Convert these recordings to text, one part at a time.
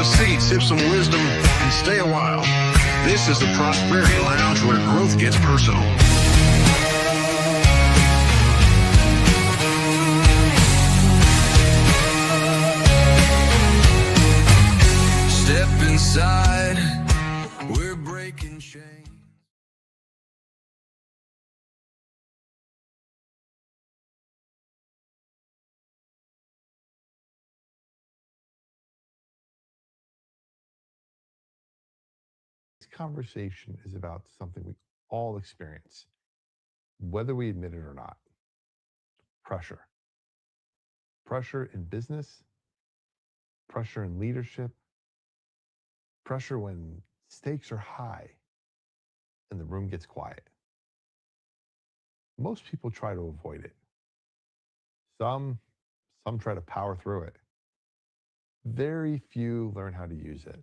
a seat, sip some wisdom, and stay a while. This is the Prosperity Lounge, where growth gets personal. Step inside, we're breaking chains. This conversation is about something we all experience, whether we admit it or not. Pressure. Pressure in business, pressure in leadership, pressure when stakes are high and the room gets quiet. Most people try to avoid it. Some try to power through it. Very few learn how to use it.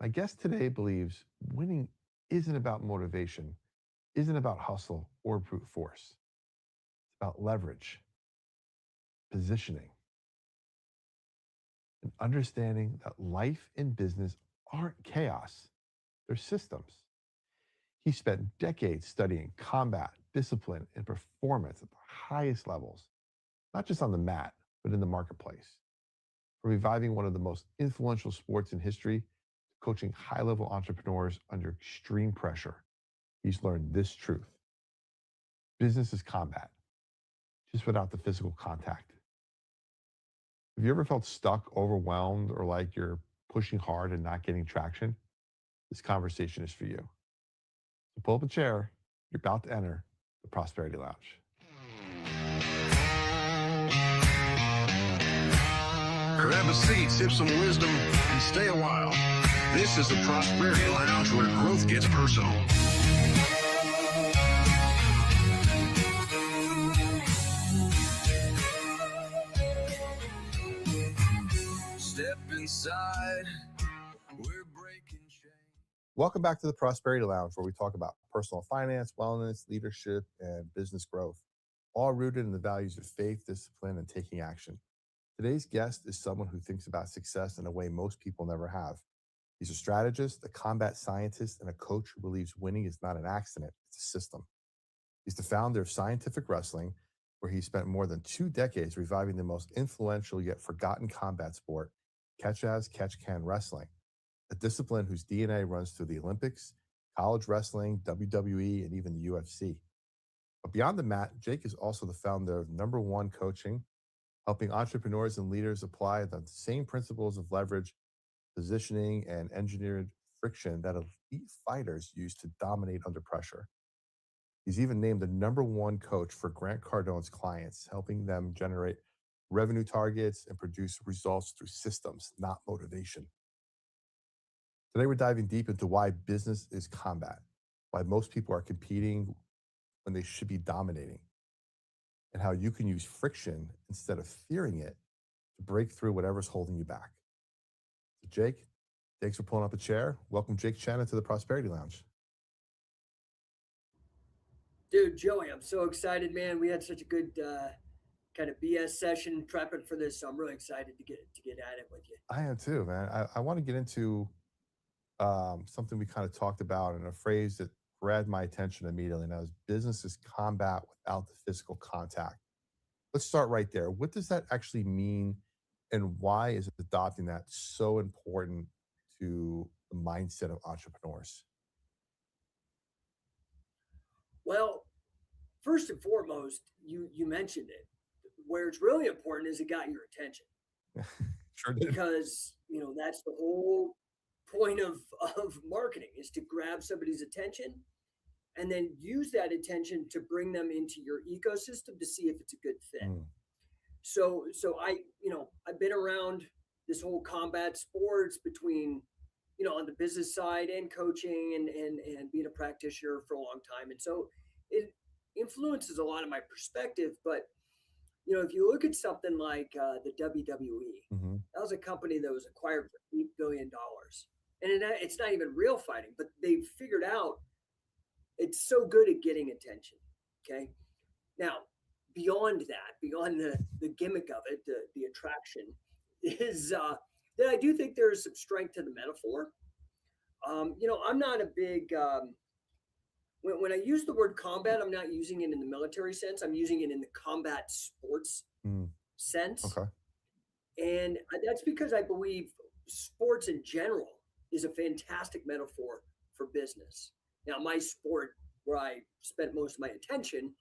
My guest today believes winning isn't about motivation, isn't about hustle or brute force. It's about leverage, positioning, and understanding that life and business aren't chaos, they're systems. He spent decades studying combat, discipline, and performance at the highest levels, not just on the mat, but in the marketplace. From reviving one of the most influential sports in history to coaching high-level entrepreneurs under extreme pressure, he's learned this truth. Business is combat, just without the physical contact. Have you ever felt stuck, overwhelmed, or like you're pushing hard and not getting traction? This conversation is for you. So pull up a chair. You're about to enter the Prosperity Lounge. Grab a seat, sip some wisdom, and stay a while. This is the Prosperity Lounge, where growth gets personal. Step inside, we're breaking chains. Welcome back to the Prosperity Lounge, where we talk about personal finance, wellness, leadership, and business growth, all rooted in the values of faith, discipline, and taking action. Today's guest is someone who thinks about success in a way most people never have. He's a strategist, a combat scientist, and a coach who believes winning is not an accident, it's a system. He's the founder of Scientific Wrestling, where he spent more than 2 decades reviving the most influential yet forgotten combat sport, catch-as-catch-can wrestling, a discipline whose DNA runs through the Olympics, college wrestling, WWE, and even the UFC. But beyond the mat, Jake is also the founder of Number One Coaching, helping entrepreneurs and leaders apply the same principles of leverage, positioning, and engineered friction that elite fighters use to dominate under pressure. He's even named the number one coach for Grant Cardone's clients, helping them generate revenue targets and produce results through systems, not motivation. Today, we're diving deep into why business is combat, why most people are competing when they should be dominating, and how you can use friction instead of fearing it to break through whatever's holding you back. So Jake, thanks for pulling up a chair. Welcome Jake Shannon to the Prosperity Lounge. Dude, Joey, I'm so excited, man. We had such a good kind of BS session prepping for this, so I'm really excited to get at it with you. I am too, man. I want to get into something we kind of talked about, and a phrase that grabbed my attention immediately, and that was business is combat without the physical contact. Let's start right there. What does that actually mean, and why is adopting that so important to the mindset of entrepreneurs? Well, first and foremost, you mentioned it. Where it's really important is it got your attention. Sure did. Because, that's the whole point of marketing, is to grab somebody's attention and then use that attention to bring them into your ecosystem to see if it's a good fit. So I've been around this whole combat sports between, on the business side and coaching and being a practitioner for a long time. And so it influences a lot of my perspective. But, if you look at something like the WWE, that was a company that was acquired for $8 billion. And it's not even real fighting, but they figured out it's so good at getting attention. Okay. Now, beyond that, beyond the gimmick of it, the attraction, is then I do think there is some strength to the metaphor. I'm not a big when I use the word combat, I'm not using it in the military sense. I'm using it in the combat sports Mm, sense. okay. And that's because I believe sports in general is a fantastic metaphor for business. Now, my sport where I spent most of my attention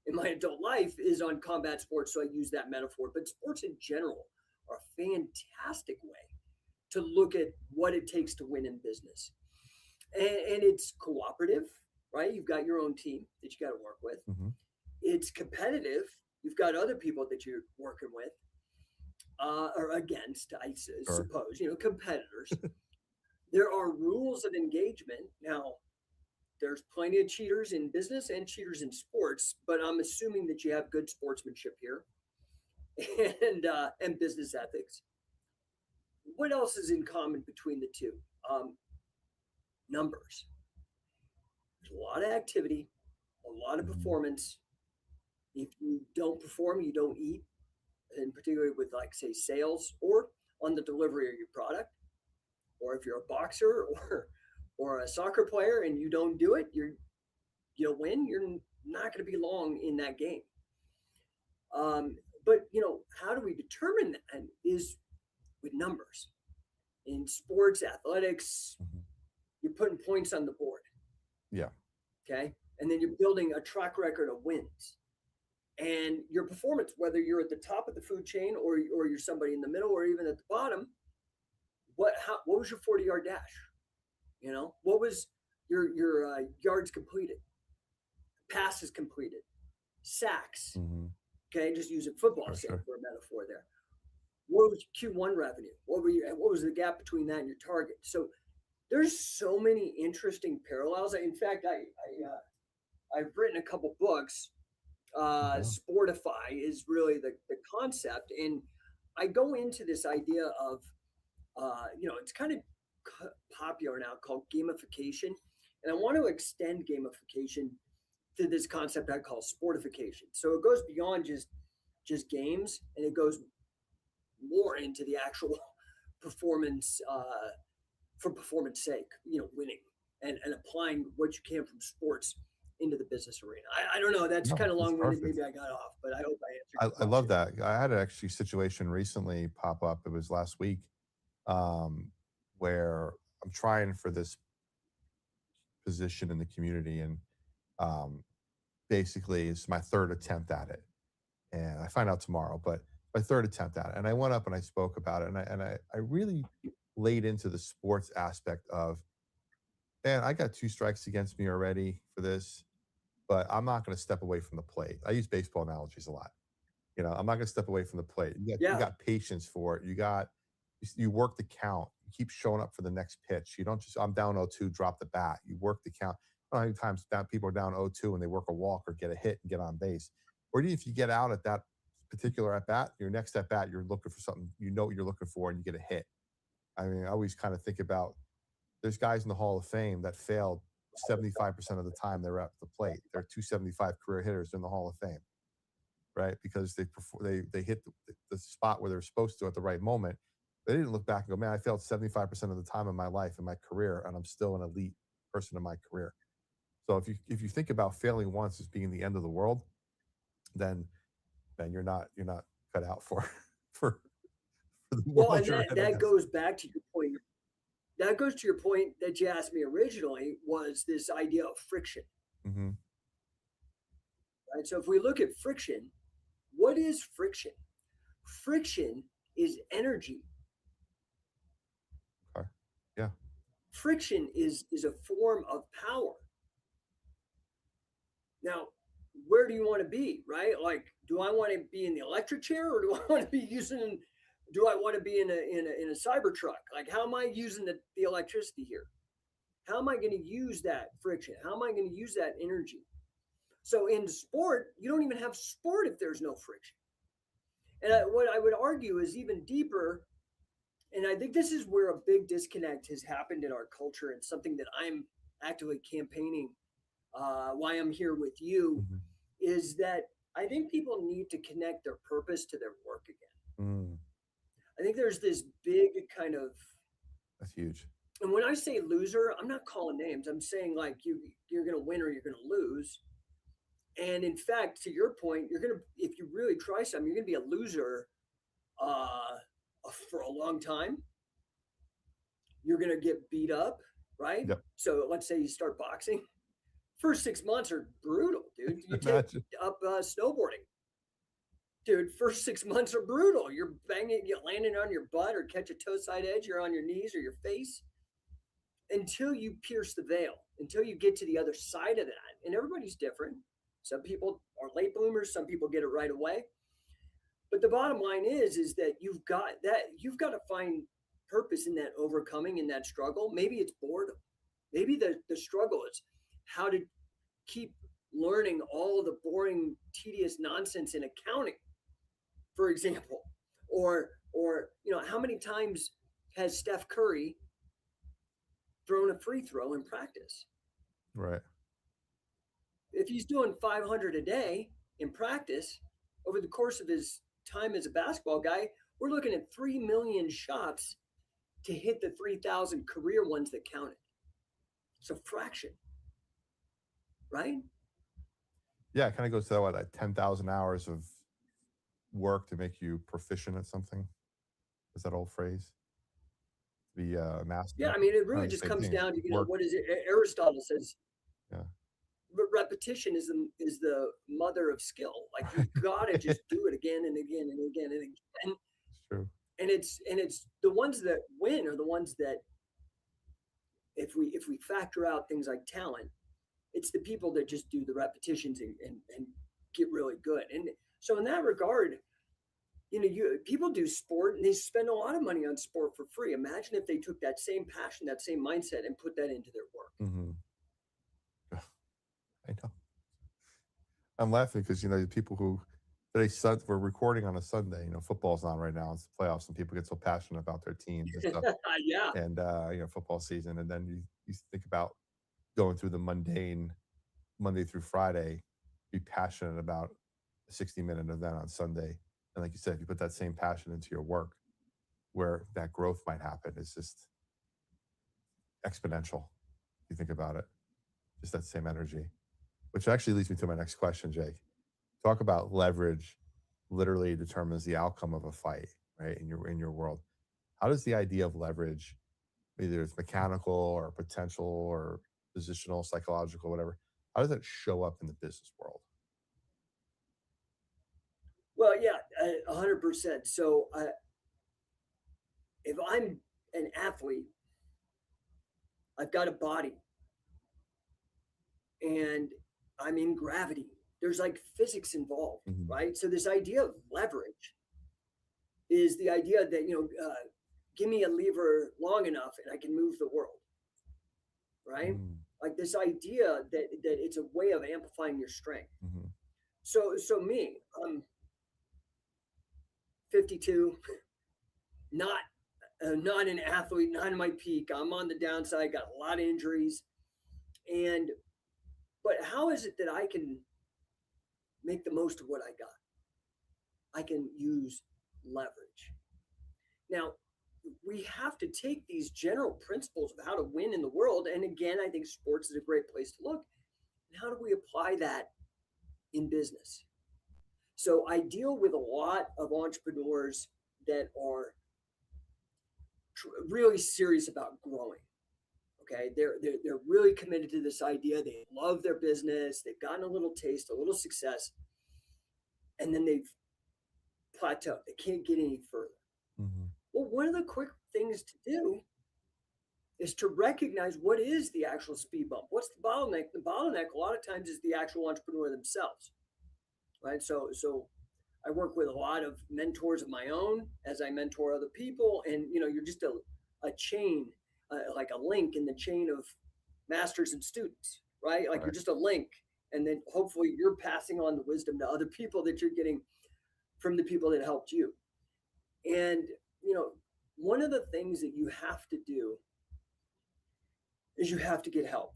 in my adult life is on combat sports. So I use that metaphor. But sports in general are a fantastic way to look at what it takes to win in business. And it's cooperative, right? You've got your own team that you got to work with. Hmm. It's competitive. You've got other people that you're working with or against, Sure. suppose, competitors. There are rules of engagement. Now, there's plenty of cheaters in business and cheaters in sports, but I'm assuming that you have good sportsmanship here and business ethics. What else is in common between the two? Numbers. There's a lot of activity, a lot of Hmm. performance. If you don't perform, you don't eat, and particularly with like say sales or on the delivery of your product, or if you're a boxer or a soccer player and you don't do it, you don't win. You're not going to be long in that game. But how do we determine that? And is with numbers in sports, athletics. Hmm. You're putting points on the board, Yeah. okay, and then you're building a track record of wins. And your performance, whether you're at the top of the food chain or you're somebody in the middle or even at the bottom, what was your 40-yard dash? What was your yards completed, passes completed, sacks? Hmm. Okay, just using football Sure. sake Sure. for a metaphor there. What was Q1 revenue? What was the gap between that and your target? So there's so many interesting parallels. In fact, I've written a couple books. Yeah. Sportify is really the concept, and I go into this idea of it's kind of popular now called gamification, and I want to extend gamification to this concept I call sportification. So it goes beyond just games, and it goes more into the actual performance for performance sake, winning and applying what you can from sports into the business arena. I don't know. That's No, kind of that's long winded. perfect. Maybe I got off, but I hope I answered your I love question. that. I had an actually situation recently pop up. It was last week, um, where I'm trying for this position in the community, and um, basically it's my third attempt at it, and I find out tomorrow, but my third attempt at it. And I went up and I spoke about it, and I really laid into the sports aspect of, man, I got two strikes against me already for this, but I'm not going to step away from the plate. I use baseball analogies a lot. I'm not going to step away from the plate. You Yeah, got patience for it. You work the count. You keep showing up for the next pitch. You don't just, I'm down 0-2, drop the bat. You work the count. I don't know how many times people are down 0-2 and they work a walk or get a hit and get on base. Or even if you get out at that particular at bat, your next at bat, you're looking for something, what you're looking for, and you get a hit. I mean, I always kind of think about, there's guys in the Hall of Fame that failed 75% of the time they're at the plate. They're 275 career hitters in the Hall of Fame, right? Because they hit the spot where they're supposed to at the right moment. They didn't look back and go, man, I failed 75% of the time in my life, in my career, and I'm still an elite person in my career. So if you think about failing once as being the end of the world, then you're not cut out for for, for the well, world and you're that in, I that guess. goes back to your point. That goes to your point that you asked me originally was this idea of friction, Hmm. right? So if we look at friction, what is friction? Friction is energy. Okay. Yeah. Friction is a form of power. Now, where do you want to be, right? Like, do I want to be in the electric chair, or do I want to be using? Do I want to be in a cyber truck? Like, how am I using the electricity here? How am I going to use that friction? How am I going to use that energy? So in sport, you don't even have sport if there's no friction. And what I would argue is even deeper. And I think this is where a big disconnect has happened in our culture, and something that I'm actively campaigning why I'm here with you Hmm. is that I think people need to connect their purpose to their work again. Mm. I think there's this big kind of, That's huge. and when I say loser, I'm not calling names. I'm saying like you're going to win or you're going to lose. And in fact, to your point, you're going to, if you really try something, you're going to be a loser uh, for a long time. You're going to get beat up, right? Yep. So let's say you start boxing. First 6 months are brutal, dude. You take Imagine. up snowboarding. Dude, first 6 months are brutal. You're banging, you're landing on your butt or catch a toe side edge, you're on your knees or your face until you pierce the veil, until you get to the other side of that. And everybody's different. Some people are late bloomers, some people get it right away. But the bottom line is that you've got to find purpose in that overcoming, in that struggle. Maybe it's boredom. Maybe the struggle is how to keep learning all the boring, tedious nonsense in accounting, for example. Or how many times has Steph Curry thrown a free throw in practice? Right. If he's doing 500 a day in practice over the course of his time as a basketball guy, we're looking at 3 million shots to hit the 3,000 career ones that counted. It's a fraction, right? Yeah, it kind of goes to what, like 10,000 hours of work to make you proficient at something. Is that old phrase? The master. Yeah, I mean, it Kinda really the just same comes thing. down to, Work. what is it? Aristotle says, Yeah. repetition is the mother of skill. Like you gotta just do it again and again and again and again. It's true. And it's the ones that win are the ones that, if we factor out things like talent, it's the people that just do the repetitions and get really good. And so in that regard, people do sport and they spend a lot of money on sport for free. Imagine if they took that same passion, that same mindset, and put that into their work. Hmm. I know. I'm laughing because the people who we're recording on a Sunday. Football's on right now. It's the playoffs, and people get so passionate about their teams and stuff. Yeah. And football season, and then you think about going through the mundane Monday through Friday, be passionate about a 60-minute event on Sunday, and like you said, if you put that same passion into your work, where that growth might happen is just exponential. If you think about it, just that same energy, which actually leads me to my next question, Jake. Talk about leverage literally determines the outcome of a fight, right? In your world, how does the idea of leverage, either it's mechanical or potential or positional, psychological, whatever, how does that show up in the business world? Well, yeah, 100%. So if I'm an athlete, I've got a body and I'm in gravity. There's like physics involved, Mhm. right? So this idea of leverage is the idea that, give me a lever long enough and I can move the world, right? Mm, Like this idea that it's a way of amplifying your strength. mhm. So me, I'm 52, not not an athlete, not in my peak. I'm on the downside, got a lot of injuries, but how is it that I can make the most of what I got? I can use leverage. Now, we have to take these general principles of how to win in the world, and again, I think sports is a great place to look. And how do we apply that in business? So I deal with a lot of entrepreneurs that are really serious about growing. Okay, they're really committed to this idea. They love their business. They've gotten a little taste, a little success, and then they've plateaued. They can't get any further. Mhm. Well, one of the quick things to do is to recognize what is the actual speed bump. What's the bottleneck? The bottleneck a lot of times is the actual entrepreneur themselves, right? So I work with a lot of mentors of my own as I mentor other people, and you're just a chain, like a link in the chain of masters and students, right? Like you're Right. just a link, and then hopefully you're passing on the wisdom to other people that you're getting from the people that helped you. And one of the things that you have to do is you have to get help.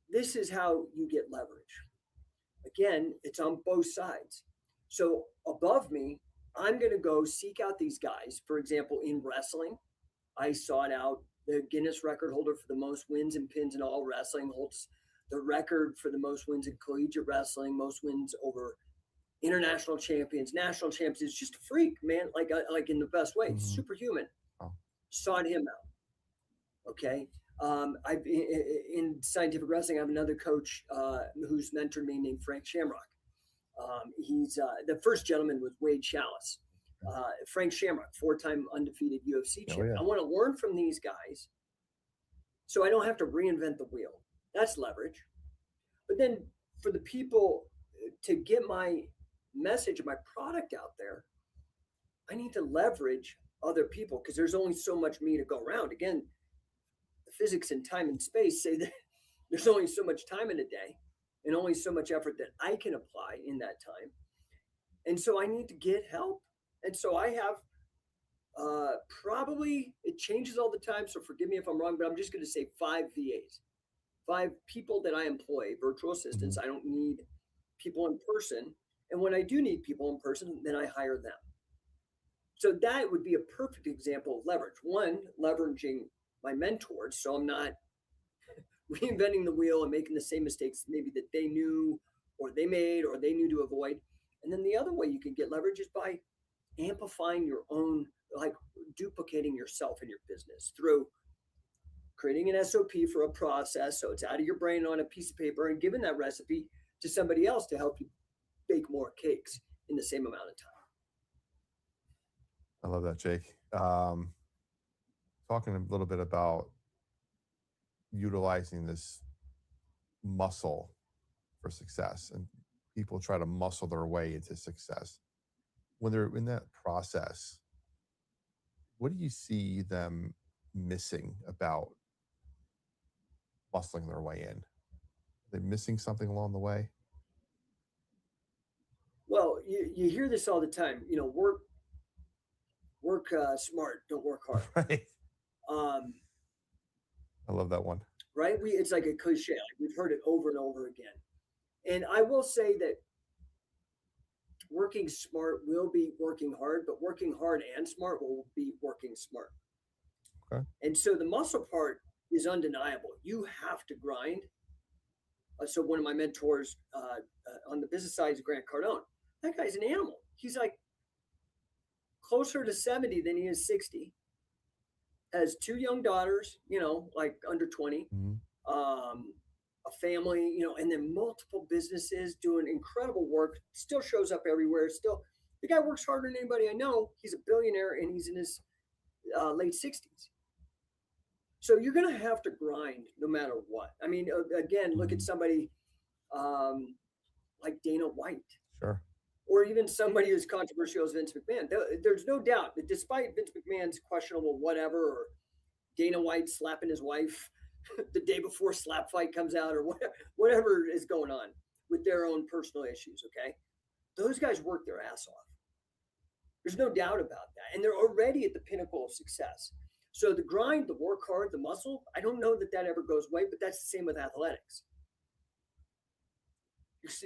This is how you get leverage. Again, it's on both sides. So above me, I'm going to go seek out these guys. For example, in wrestling, I sought out the Guinness record holder for the most wins and pins in all wrestling, holds the record for the most wins in collegiate wrestling, most wins over international champions, national champions. It's just a freak, man. Like in the best way, Mhm. superhuman. Wow. Sought him out. Okay. In scientific wrestling, I have another coach who's mentored me named Frank Shamrock. He's the first gentleman was Wade Chalice. Frank Shamrock, 4-time undefeated UFC Oh, champion. yeah. I want to learn from these guys so I don't have to reinvent the wheel. That's leverage. But then for the people to get my message and my product out there, I need to leverage other people because there's only so much me to go around. Again, the physics and time and space say that there's only so much time in a day and only so much effort that I can apply in that time. And so I need to get help. And so I have probably, it changes all the time. So forgive me if I'm wrong, but I'm just going to say 5 VAs, 5 people that I employ, virtual assistants. I don't need people in person. And when I do need people in person, then I hire them. So that would be a perfect example of leverage. One, leveraging my mentors. So I'm not reinventing the wheel and making the same mistakes maybe that they knew or they made or they knew to avoid. And then the other way you can get leverage is by amplifying your own, like duplicating yourself in your business through creating an SOP for a process. So it's out of your brain on a piece of paper and giving that recipe to somebody else to help you bake more cakes in the same amount of time. I love that, Jake. Talking a little bit about utilizing this muscle for success, and people try to muscle their way into success. When they're in that process, what do you see them missing about muscling their way in? Are they missing something along the way? Well, you hear this all the time, work smart, don't work hard. Right. Um, I love that one. right? It's like a cliche. Like we've heard it over and over again. And I will say that working smart will be working hard, but working hard and smart will be working smart. Okay. And so the muscle part is undeniable. You have to grind. So one of my mentors on the business side is Grant Cardone. That guy's an animal. He's like closer to 70 than he is 60. Has 2 young daughters, like under 20. Mhm. A family, and then multiple businesses doing incredible work, still shows up everywhere. Still, the guy works harder than anybody I know. He's a billionaire and he's in his late 60s. So you're going to have to grind no matter what. I mean, again, look at somebody like Dana White, Sure. or even somebody as controversial as Vince McMahon. There's no doubt that despite Vince McMahon's questionable whatever, or Dana White slapping his wife the day before Slap Fight comes out, or whatever is going on with their own personal issues, okay? Those guys work their ass off. There's no doubt about that. And they're already at the pinnacle of success. So the grind, the work hard, the muscle, I don't know that ever goes away, but that's the same with athletics.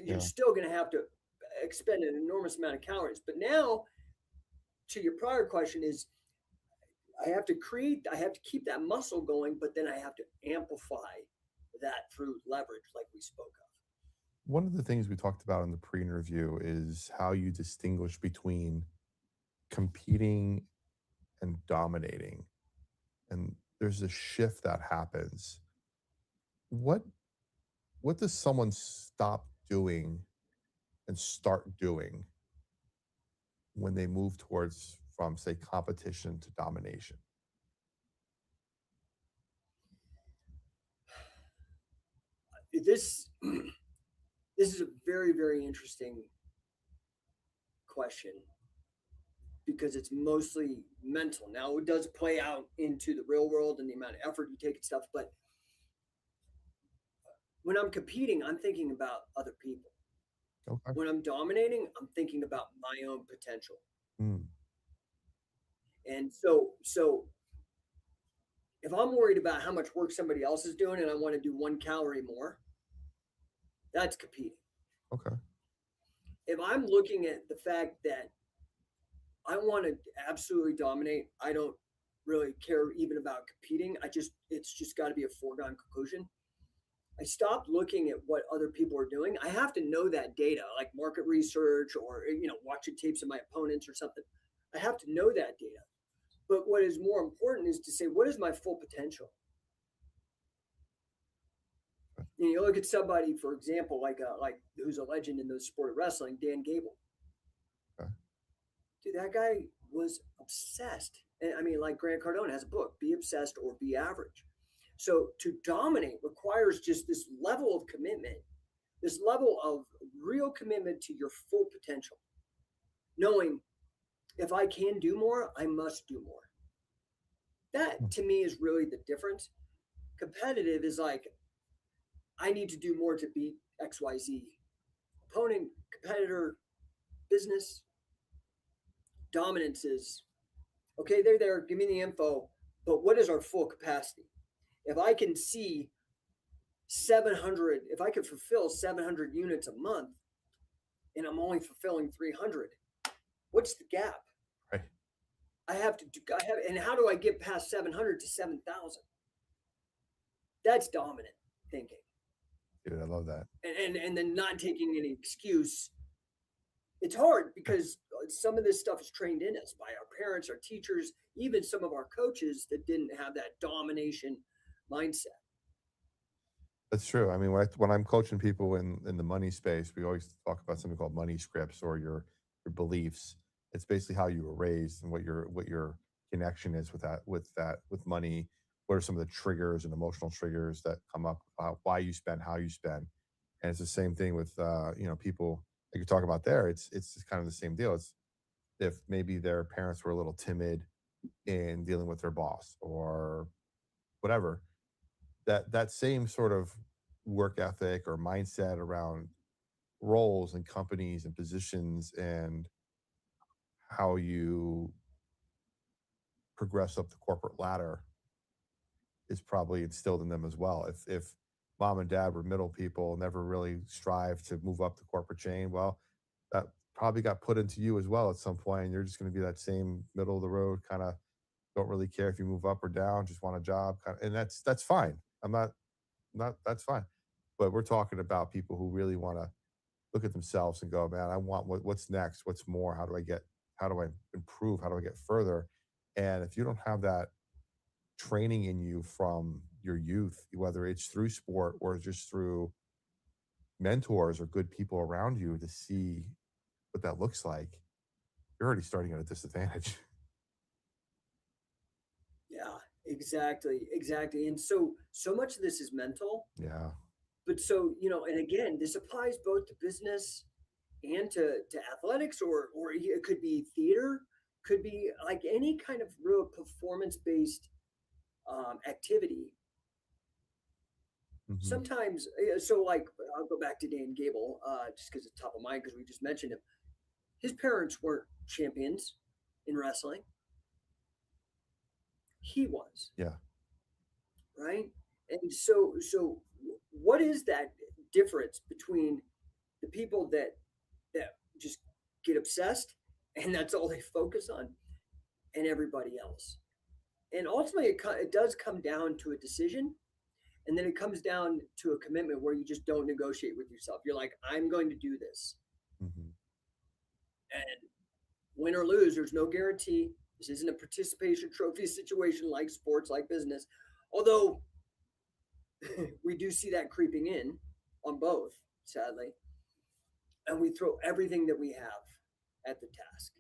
You're still going to have to expend an enormous amount of calories. But now, to your prior question is, I have to keep that muscle going, but then I have to amplify that through leverage, like we spoke of. One of the things we talked about in the pre-interview is how you distinguish between competing and dominating. And there's a shift that happens. What does someone stop doing and start doing when they move towards from, say, competition to domination? This is a very, very interesting question because it's mostly mental. Now, it does play out into the real world and the amount of effort you take and stuff, but when I'm competing, I'm thinking about other people. Okay. When I'm dominating, I'm thinking about my own potential. Mm. And so if I'm worried about how much work somebody else is doing and I want to do 1 calorie more, that's competing. Okay. If I'm looking at the fact that I want to absolutely dominate. I don't really care even about competing. It's just got to be a foregone conclusion. I stopped looking at what other people are doing. I have to know that data, like market research or watching tapes of my opponents or something. I have to know that data. But what is more important is to say, what is my full potential? You look at somebody, for example, like who's a legend in the sport of wrestling, Dan Gable. Okay. Dude, that guy was obsessed. And I mean, like Grant Cardone has a book, Be Obsessed or Be Average. So to dominate requires just this level of commitment, this level of real commitment to your full potential, knowing if I can do more, I must do more. That to me is really the difference. Competitive is like, I need to do more to beat XYZ opponent, competitor, business. Dominance is, okay, they're there, give me the info, but what is our full capacity? If I can see 700, if I could fulfill 700 units a month and I'm only fulfilling 300, what's the gap? Right. And how do I get past 700 to 7,000? That's dominant thinking. Dude, I love that. And then not taking any excuse. It's hard because some of this stuff is trained in us by our parents, our teachers, even some of our coaches that didn't have that domination mindset. That's true. I mean, when I'm coaching people in the money space, we always talk about something called money scripts or your beliefs. It's basically how you were raised and what your connection is with money. What are some of the triggers and emotional triggers that come up about why you spend, how you spend, and it's the same thing with people like you talk about there. It's kind of the same deal. It's if maybe their parents were a little timid in dealing with their boss or whatever, that same sort of work ethic or mindset around roles and companies and positions and how you progress up the corporate ladder is probably instilled in them as well. If mom and dad were middle people, never really strive to move up the corporate chain, well, that probably got put into you as well at some point, and you're just going to be that same middle of the road kind of don't really care if you move up or down, just want a job, kind of, and that's fine. I'm not that's fine. But we're talking about people who really want to look at themselves and go, man, I want what's next, what's more, how do I improve, how do I get further? And if you don't have that training in you from your youth, whether it's through sport or just through mentors or good people around you to see what that looks like, you're already starting at a disadvantage. Yeah, exactly. And so much of this is mental, Yeah. but and again, this applies both to business and to athletics, or it could be theater, could be like any kind of real performance based activity. Hmm. Sometimes, like I'll go back to Dan Gable, just because it's top of mind because we just mentioned him. His parents weren't champions in wrestling. He was, Yeah. right? And so what is that difference between the people that just get obsessed and that's all they focus on, and everybody else? And ultimately, it does come down to a decision. And then it comes down to a commitment where you just don't negotiate with yourself. You're like, I'm going to do this. Hmm. And win or lose, there's no guarantee. This isn't a participation trophy situation like sports, like business. Although we do see that creeping in on both, sadly. And we throw everything that we have at the task.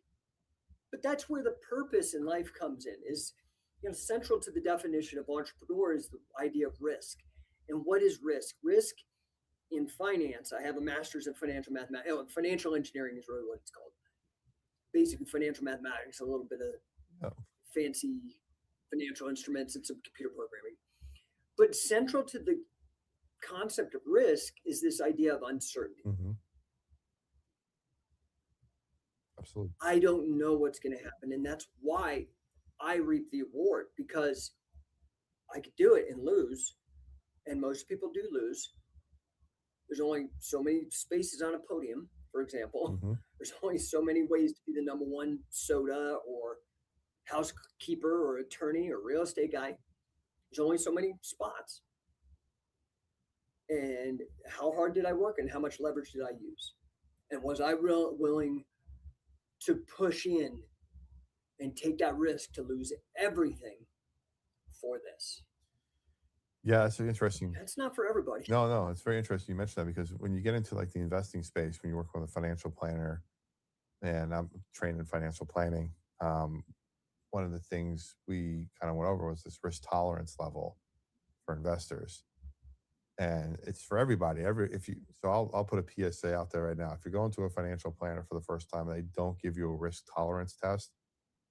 But that's where the purpose in life comes in, is central to the definition of entrepreneur is the idea of risk. And what is risk? Risk in finance. I have a master's in financial mathematics. Financial engineering is really what it's called. Basically, financial mathematics, a little bit of fancy financial instruments and some computer programming. But central to the concept of risk is this idea of uncertainty. Hmm. Absolutely. I don't know what's going to happen. And that's why I reap the award, because I could do it and lose. And most people do lose. There's only so many spaces on a podium for example. Hmm. There's only so many ways to be the number one soda or housekeeper or attorney or real estate guy. There's only so many spots. And how hard did I work and how much leverage did I use? And was I willing to push in and take that risk to lose everything for this? Yeah, it's interesting. That's not for everybody. No, no, it's very interesting you mentioned that because when you get into like the investing space, when you work with a financial planner, and I'm trained in financial planning, one of the things we kind of went over was this risk tolerance level for investors, and it's for everybody. If you so I'll put a PSA out there right now. If you're going to a financial planner for the first time and they don't give you a risk tolerance test,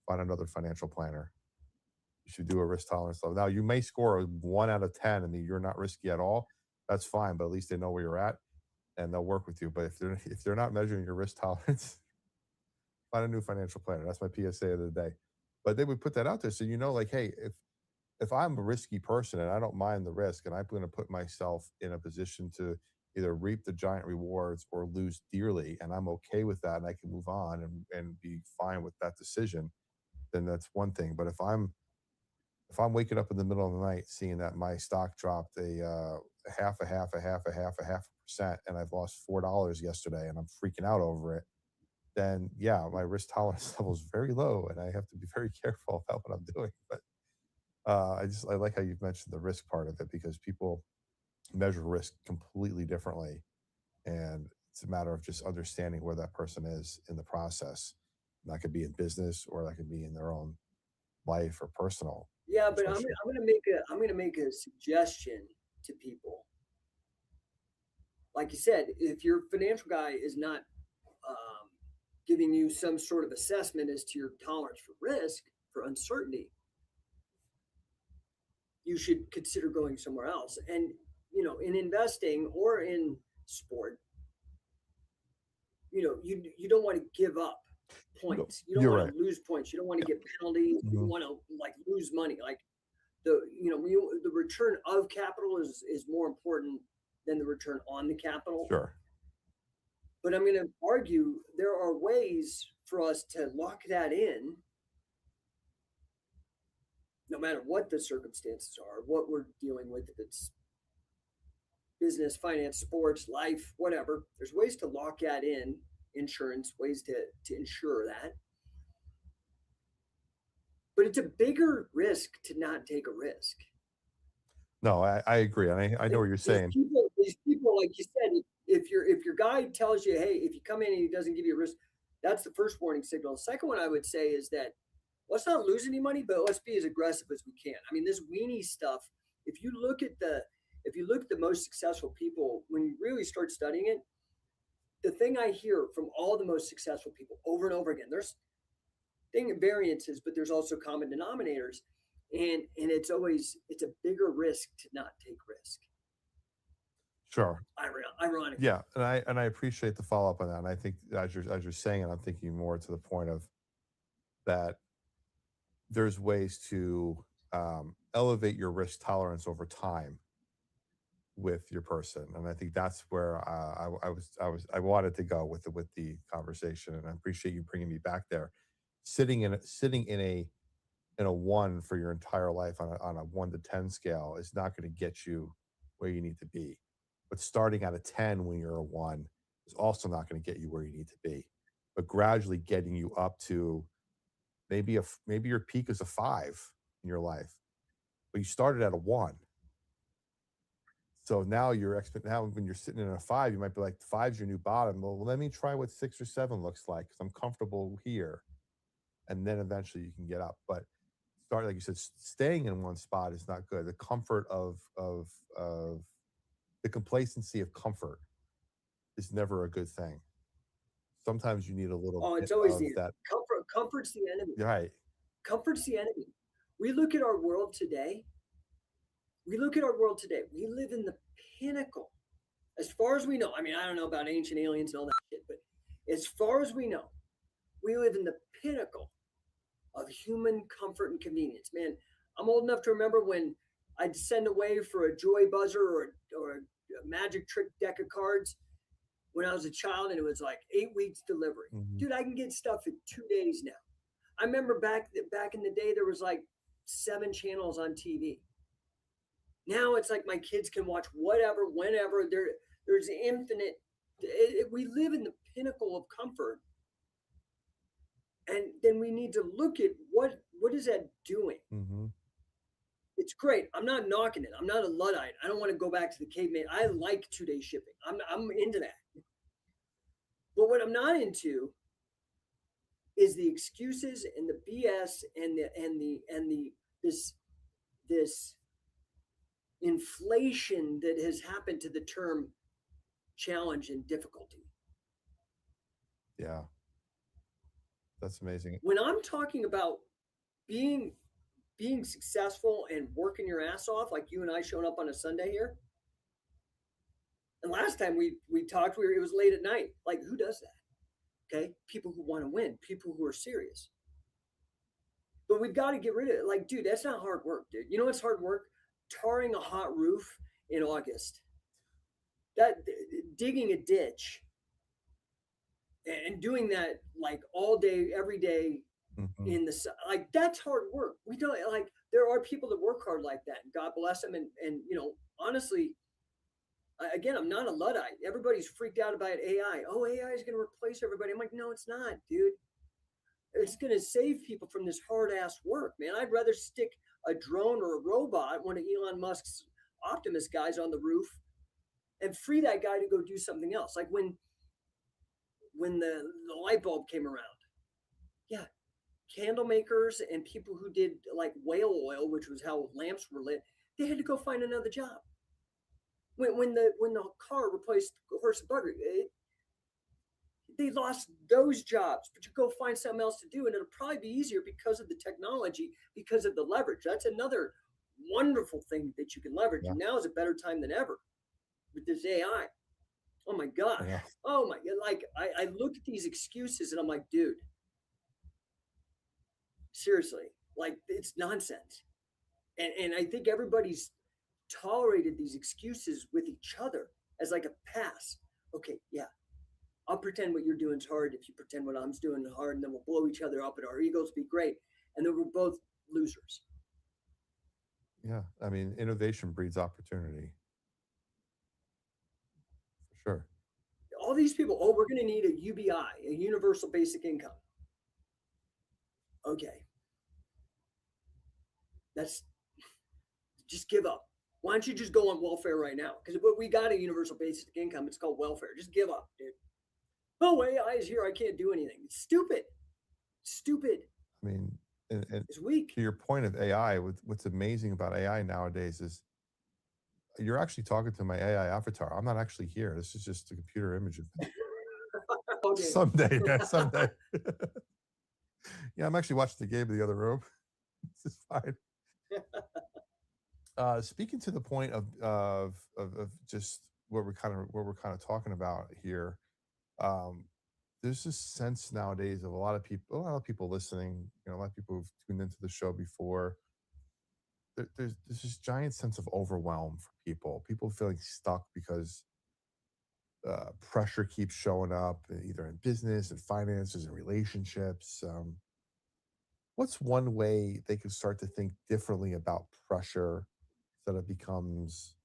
find another financial planner. You should do a risk tolerance level. Now you may score a 1 out of 10 and you're not risky at all. That's fine, but at least they know where you're at and they'll work with you. But if they're not measuring your risk tolerance, find a new financial planner. That's my PSA of the day. But they would put that out there so you know, like, hey, if I'm a risky person and I don't mind the risk and I'm going to put myself in a position to either reap the giant rewards or lose dearly, and I'm okay with that and I can move on and be fine with that decision, then that's one thing. But if I'm waking up in the middle of the night seeing that my stock dropped a half a percent and I've lost $4 yesterday and I'm freaking out over it, then yeah, my risk tolerance level is very low and I have to be very careful about what I'm doing. But I like how you've mentioned the risk part of it because people measure risk completely differently, and it's a matter of just understanding where that person is in the process. And that could be in business or that could be in their own life or personal Yeah, but situation. I'm gonna make a suggestion to people. Like you said, if your financial guy is not um, giving you some sort of assessment as to your tolerance for risk, for uncertainty, you should consider going somewhere else. And in investing or in sport, you don't want to give up No, points. You don't you're want right. to lose points. You don't want to get penalties. You don't Mhm. want to like lose money. Like the return of capital is more important than the return on the capital. Sure. But I'm going to argue there are ways for us to lock that in, no matter what the circumstances are, what we're dealing with. If it's business, finance, sports, life, whatever, there's ways to lock that in. Insurance, ways to insure that. But it's a bigger risk to not take a risk. No, I agree. And I know what you're These saying. people, these people, like you said, if your guy tells you, hey, if you come in and he doesn't give you a risk, that's the first warning signal. The second one I would say is that let's not lose any money, but let's be as aggressive as we can. I mean, this weenie stuff. If you look at the most successful people, when you really start studying it, the thing I hear from all the most successful people over and over again, there's thing variances, but there's also common denominators, and it's a bigger risk to not take risk. Sure. Ironically, Yeah, and I appreciate the follow up on that. And I think as you're saying it, I'm thinking more to the point of that there's ways to elevate your risk tolerance over time with your person, and I think that's where I wanted to go with the conversation, and I appreciate you bringing me back there. Sitting in a one for your entire life on a 1 to 10 scale is not going to get you where you need to be. But starting at a 10 when you're a one is also not going to get you where you need to be. But gradually getting you up to maybe your peak is a 5 in your life, but you started at a one. So now now when you're sitting in a 5, you might be like, five's your new bottom. Well, let me try what 6 or 7 looks like because I'm comfortable here, and then eventually you can get up. But start like you said, staying in one spot is not good. The comfort of the complacency of comfort is never a good thing. Sometimes you need a little oh, bit it's always of the that. comfort. Comfort's the enemy. Right. Comfort's the enemy. We look at our world today. We look at our world today. We live in the pinnacle, as far as we know. I mean, I don't know about ancient aliens and all that shit, but as far as we know, we live in the pinnacle of human comfort and convenience. Man, I'm old enough to remember when I'd send away for a joy buzzer or a magic trick deck of cards. when I was a child and it was like 8 weeks delivery. Hmm. Dude, I can get stuff in 2 days now. I remember back in the day there was like 7 channels on TV. Now it's like my kids can watch whatever, whenever. There's infinite. We live in the pinnacle of comfort, and then we need to look at what is that doing. Hmm. It's great. I'm not knocking it. I'm not a luddite. I don't want to go back to the caveman. I like 2 day shipping. I'm into that. But what I'm not into is the excuses and the BS and the this inflation that has happened to the term challenge and difficulty. Yeah, that's amazing. When I'm talking about being successful and working your ass off, like you and I showing up on a Sunday here. And last time we talked, it was late at night. Like, who does that? Okay, people who want to win, people who are serious. But we've got to get rid of it. Like, dude, that's not hard work, dude. You know what's hard work? Tarring a hot roof in August. That digging a ditch and doing that like all day, every day Hmm. in the sun. Like, that's hard work. We don't like, there are people that work hard like that. And God bless them. And honestly, again, I'm not a Luddite. Everybody's freaked out about AI. Oh, AI is going to replace everybody. I'm like, no, it's not, dude. It's going to save people from this hard ass work, man. I'd rather stick a drone or a robot, one of Elon Musk's Optimus guys, on the roof and free that guy to go do something else. Like when the light bulb came around. Yeah, candle makers and people who did like whale oil, which was how lamps were lit, they had to go find another job. When the car replaced horse and buggy, they lost those jobs. But you go find something else to do, and it'll probably be easier because of the technology, because of the leverage. That's another wonderful thing that you can leverage. Yeah. And now is a better time than ever with this AI. Oh my gosh. Yeah. Oh my god. Like I look at these excuses and I'm like, dude, seriously, like it's nonsense. And I think everybody's tolerated these excuses with each other as like a pass. Okay, yeah, I'll pretend what you're doing is hard if you pretend what I'm doing is hard, and then we'll blow each other up and our egos be great. And then we're both losers. Yeah. I mean, innovation breeds opportunity for sure. All these people, oh, we're going to need a UBI, a universal basic income. Okay. That's just give up. Why don't you just go on welfare right now? Because we got a universal basic income. It's called welfare. Just give up, dude. Oh, AI is here. I can't do anything. It's stupid. Stupid. I mean, and It's weak. to your point of AI, what's amazing about AI nowadays is you're actually talking to my AI avatar. I'm not actually here. This is just a computer image of me. Okay. Someday, yeah, someday. Yeah, I'm actually watching the game in the other room. This is fine. Speaking to the point of just what we're kind of talking about here, um, there's this sense nowadays of a lot of people listening, a lot of people who've tuned into the show before. There's this giant sense of overwhelm for people feeling stuck because pressure keeps showing up either in business and finances and relationships. What's one way they can start to think differently about pressure so that it becomes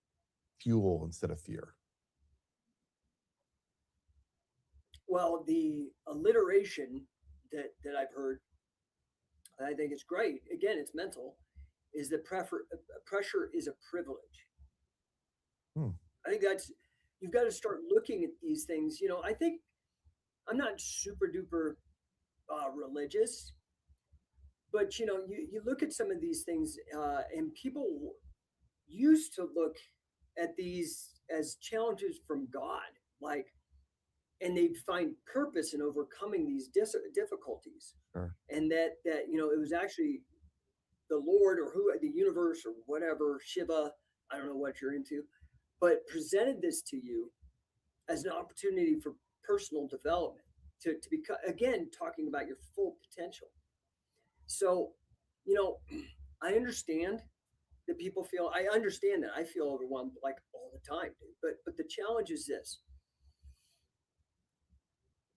fuel instead of fear? Well, the alliteration that I've heard, I think it's great. Again, it's mental. Is that pressure is a privilege? Hmm. I think that's, you've got to start looking at these things. I think I'm not super duper religious, but you look at some of these things, and people used to look at these as challenges from God, like, and they'd find purpose in overcoming these difficulties, Sure. and that it was actually the Lord or who, the universe or whatever, Shiva, I don't know what you're into, but presented this to you as an opportunity for personal development to become, again, talking about your full potential. So, I understand that people feel, I understand that I feel overwhelmed like all the time, dude. But the challenge is this.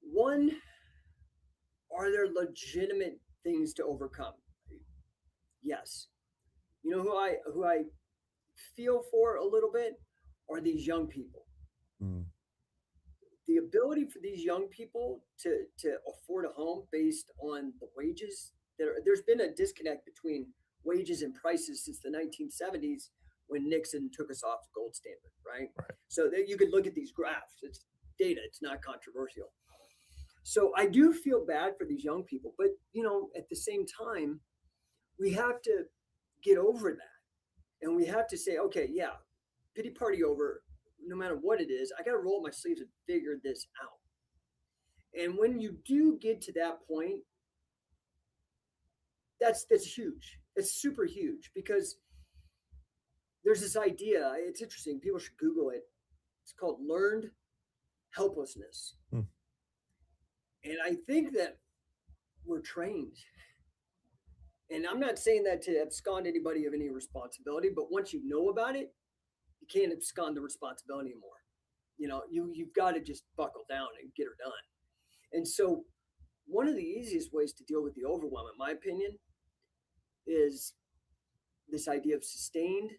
One, are there legitimate things to overcome? Yes. You know who I feel for a little bit are these young people. Mm, The ability for these young people to afford a home based on the wages there's been a disconnect between wages and prices since the 1970s when Nixon took us off the gold standard, right? right. So that you could look at these graphs. It's data. It's not controversial. So I do feel bad for these young people, but at the same time, we have to get over that, and we have to say, okay, yeah, pity party over. No matter what it is, I got to roll up my sleeves and figure this out. And when you do get to that point, that's huge. It's super huge because there's this idea. It's interesting. People should Google it. It's called learned helplessness. Hmm. And I think that we're trained. And I'm not saying that to abscond anybody of any responsibility, but once you know about it, you can't abscond the responsibility anymore. You've got to just buckle down and get her done. And so one of the easiest ways to deal with the overwhelm, in my opinion, is this idea of sustained,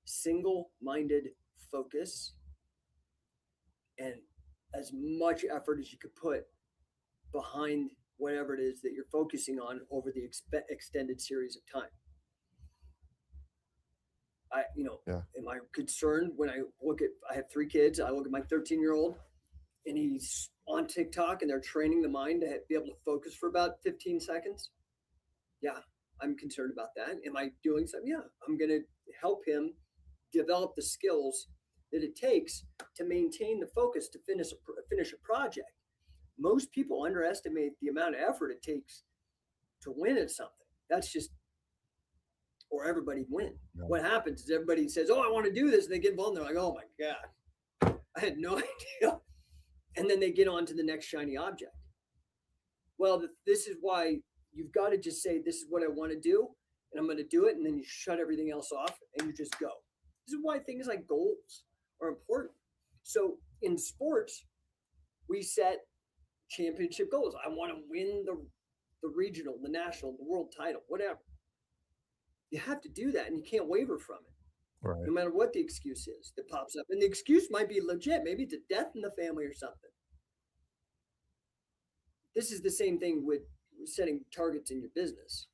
single-minded focus and as much effort as you could put behind whatever it is that you're focusing on over the extended series of time. Yeah. Am I concerned when I have 3 kids, I look at my 13-year-old and he's on TikTok and they're training the mind to be able to focus for about 15 seconds? Yeah, I'm concerned about that. Am I doing something? Yeah, I'm going to help him develop the skills that it takes to maintain the focus to finish a project. Most people underestimate the amount of effort it takes to win at something. That's just, or everybody win. Yeah. What happens is everybody says, "Oh, I want to do this," and they get involved. And they're like, "Oh my God, I had no idea." And then they get on to the next shiny object. Well, this is why you've got to just say, "This is what I want to do, and I'm going to do it," and then you shut everything else off and you just go. This is why things like goals are important. So in sports, we set championship goals. I want to win the regional, the national, the world title, whatever. You have to do that, and you can't waver from it, Right. no matter what the excuse is that pops up. And the excuse might be legit. Maybe it's a death in the family or something. This is the same thing with setting targets in your business.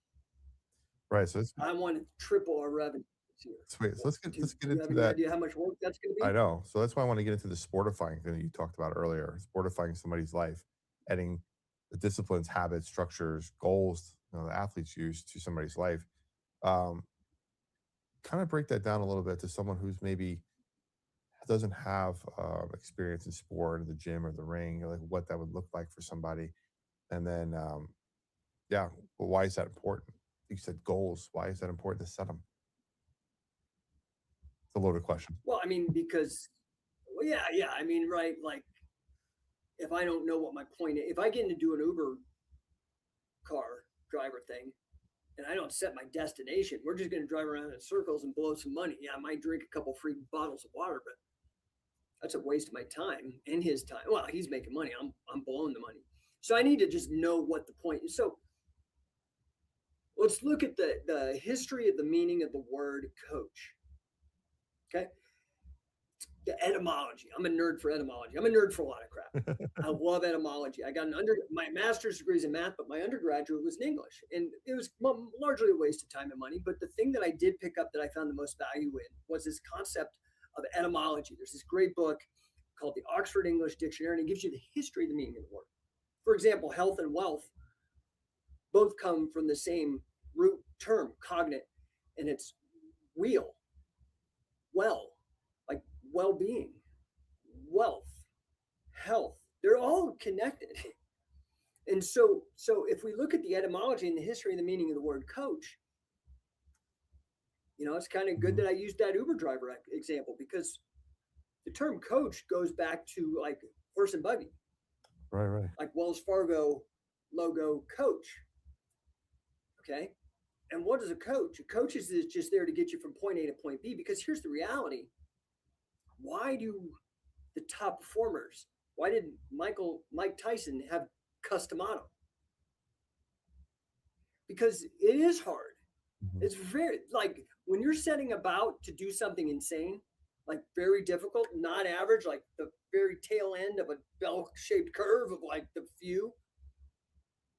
Right. So I want to triple our revenue this year. wait, so let's get Do you have into any that. idea how much work that's going to I be? know. So that's why I want to get into the sportifying thing that you talked about earlier. Sportifying somebody's life, adding the disciplines, habits, structures, goals, the athletes use to somebody's life. Um, Kind of break that down a little bit to someone who's maybe doesn't have experience in sport or the gym or the ring, like what that would look like for somebody. And then, yeah, well, why is that important? You said goals. Why is that important to set them? It's a loaded question. Well, I mean, because, well, yeah. I mean, right. Like, if I don't know what my point is, if I get into an Uber car driver thing and I don't set my destination, we're just going to drive around in circles and blow some money. Yeah, I might drink a couple free bottles of water, but that's a waste of my time and his time. Well, he's making money. I'm blowing the money. So I need to just know what the point is. So let's look at the history of the meaning of the word coach. Okay. The etymology. I'm a nerd for etymology. I'm a nerd for a lot of crap. I love etymology. I got my master's degree is in math, but my undergraduate was in English, and it was largely a waste of time and money. But the thing that I did pick up that I found the most value in was this concept of etymology. There's this great book called the Oxford English Dictionary, and it gives you the history of the meaning of the word. For example, health and wealth both come from the same root term, cognate, and it's wheel, well, like well-being, wealth, health. They're all connected. And so if we look at the etymology and the history and the meaning of the word coach, it's kind of good that I used that Uber driver example, because the term coach goes back to like horse and buggy, Right. like Wells Fargo logo coach. Okay. And what is a coach? A coach is just there to get you from point A to point B, because here's the reality. Why do the top performers, Why did Mike Tyson have Customato? Because it is hard. Mhm. It's very like when you're setting about to do something insane, like very difficult, not average, like the very tail end of a bell-shaped curve of like the few,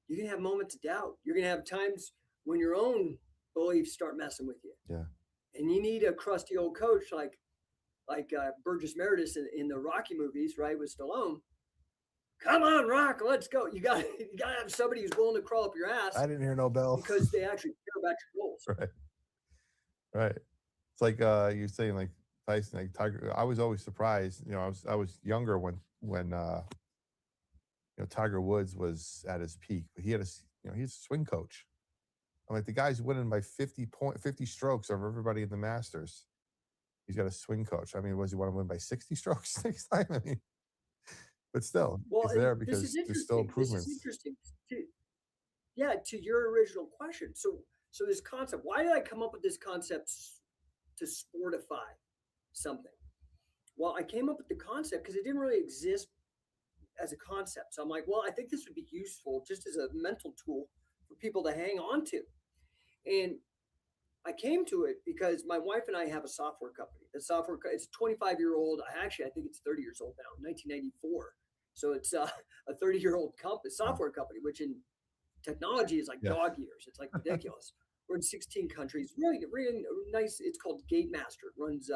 you're gonna have moments of doubt. You're gonna have times when your own beliefs start messing with you. Yeah. And you need a crusty old coach like Burgess Meredith in the Rocky movies, right, with Stallone. Come on, Rock, let's go. You gotta have somebody who's willing to crawl up your ass I didn't hear no bell. because they actually care about your goals. Right. Right. It's like you're saying, like Tyson, like Tiger. I was always surprised. I was younger when Tiger Woods was at his peak, but he's a swing coach. I'm like, the guy's winning by 50 strokes over everybody in the Masters. He's got a swing coach. I mean, was he want to win by 60 strokes next time? I mean, but still, Well, he's there this because is there's still interesting. This is improvements. interesting. To your original question. So this concept. Why did I come up with this concept to sportify something? Well, I came up with the concept because it didn't really exist as a concept. So I'm like, well, I think this would be useful just as a mental tool for people to hang on to. And I came to it because my wife and I have a software company. It's a 25-year-old. I think it's 30 years old now, 1994. So it's a 30-year-old software company, which in technology is like Yeah. dog years. It's like ridiculous. We're in 16 countries. Really, really nice. It's called GateMaster. It runs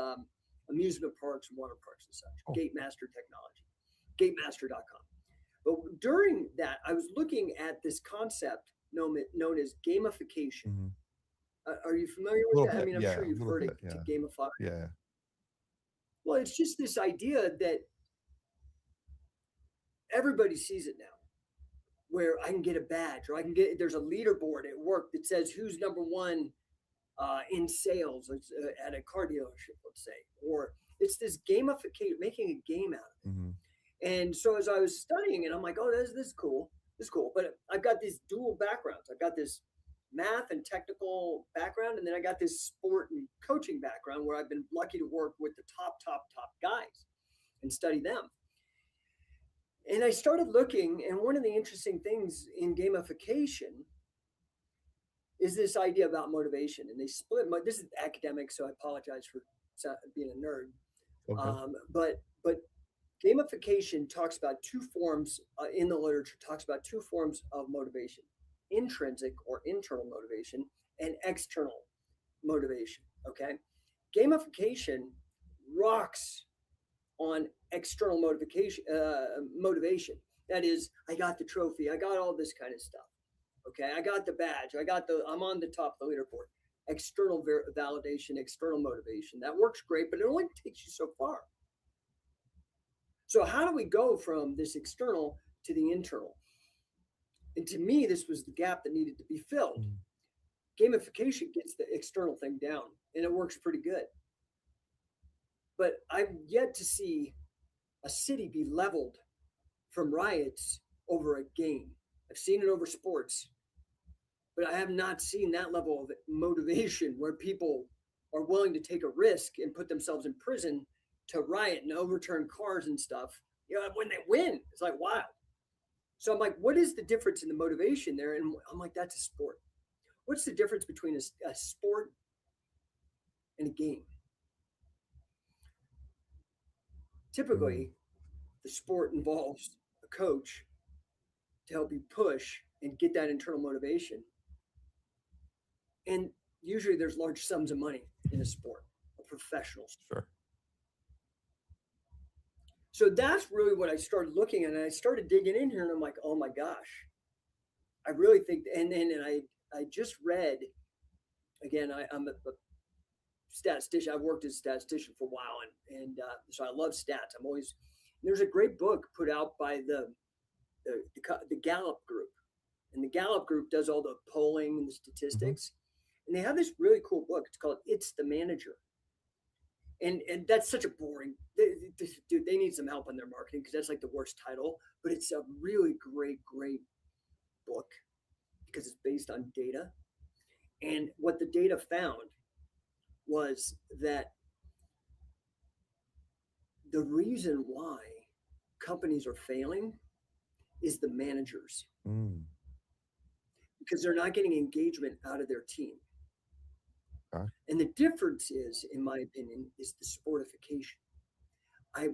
amusement parks and water parks and such. Oh. GateMaster technology. GateMaster.com. But during that, I was looking at this concept known as gamification. Mhm. Are you familiar A with little that? I bit, mean, I'm yeah, sure a you've little heard bit, it to yeah. gamify. Yeah. Well, it's just this idea that everybody sees it now, where I can get a badge or there's a leaderboard at work that says who's number one in sales at a car dealership, let's say, or it's this gamification, making a game out of it. Hmm. And so as I was studying it, I'm like, oh, this is cool. This is cool. But I've got these dual backgrounds. I've got this math and technical background, and then I got this sport and coaching background where I've been lucky to work with the top guys and study them. And I started looking, and one of the interesting things in gamification is this idea about motivation. And they split. This is academic, so I apologize for being a nerd. Okay. But gamification talks about two forms in the literature. Talks about two forms of motivation: intrinsic or internal motivation, and external motivation. Okay, gamification rocks on external motivation. That is, I got the trophy, I got all this kind of stuff. Okay, I got the badge, I'm on the top of the leaderboard. External validation, external motivation. That works great, but it only takes you so far. So how do we go from this external to the internal? And to me, this was the gap that needed to be filled. Gamification gets the external thing down, and it works pretty good. But I've yet to see a city be leveled from riots over a game. I've seen it over sports, but I have not seen that level of motivation where people are willing to take a risk and put themselves in prison to riot and overturn cars and stuff. When they win, it's like, wow. So I'm like, what is the difference in the motivation there? And I'm like, that's a sport. What's the difference between a sport and a game? Typically, the sport involves a coach to help you push and get that internal motivation. And usually there's large sums of money in a sport, a professional sport. Sure. So that's really what I started looking at. And I started digging in here and I'm like, oh my gosh, I really think, and I just read, again, I'm a statistician. I've worked as a statistician for a while. And so I love stats. There's a great book put out by the Gallup group. And the Gallup group does all the polling and the statistics. And they have this really cool book. It's called It's the Manager. And that's such a boring, dude, they need some help on their marketing because that's like the worst title. But it's a really great book because it's based on data. And what the data found was that the reason why companies are failing is the managers Mm, because they're not getting engagement out of their team. okay. And the difference is, in my opinion, is the sportification.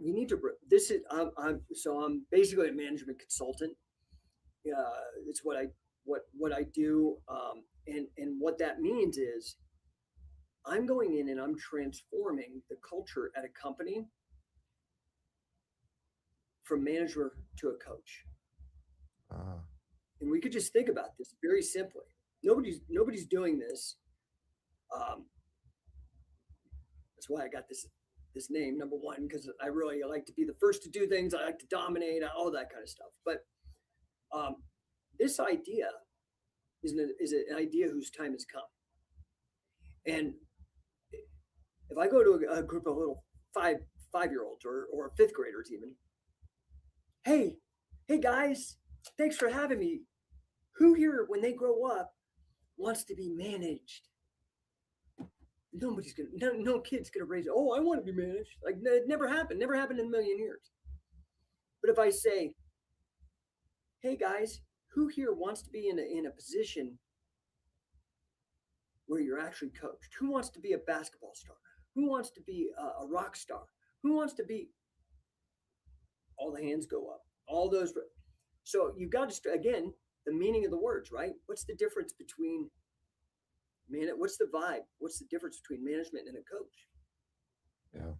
We need to. This is I'm basically a management consultant. It's what I do, and what that means is I'm going in and I'm transforming the culture at a company from manager to a coach. Ah, And we could just think about this very simply. Nobody's doing this. Um, that's why I got this name, number one, because I really like to be the first to do things. I like to dominate, all that kind of stuff. But um, this idea is an idea whose time has come. And if I go to a group of little five-year olds or fifth graders even, hey guys, thanks for having me. Who here, when they grow up, wants to be managed? Nobody's gonna, no kid's gonna raise. Oh, I want to be managed. Like it never happened in a million years. But if I say, hey guys, who here wants to be in a position where you're actually coached? Who wants to be a basketball star? Who wants to be a rock star? Who wants to be? All the hands go up. All those. So you got to again the meaning of the words, right? What's the difference between what's the vibe? What's the difference between management and a coach? yeah.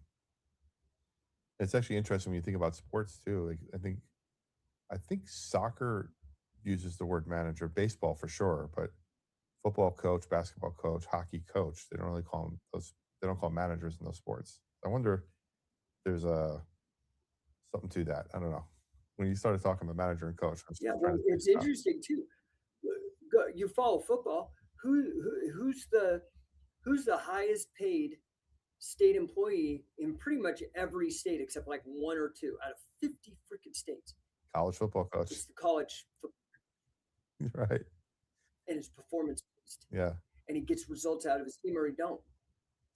It's actually interesting when you think about sports too. Like I think soccer uses the word manager, baseball for sure, but football coach, basketball coach, hockey coach, they don't really call them those. They don't call them managers in those sports. I wonder if there's a something to that. I don't know. When you started talking about manager and coach, I was Yeah, trying well, to think it's stuff. interesting too. You follow football. Who's the highest paid state employee in pretty much every state except like one or two out of 50 freaking states? College football coach, It's the college right? and it's performance based, Yeah, and he gets results out of his team or he don't.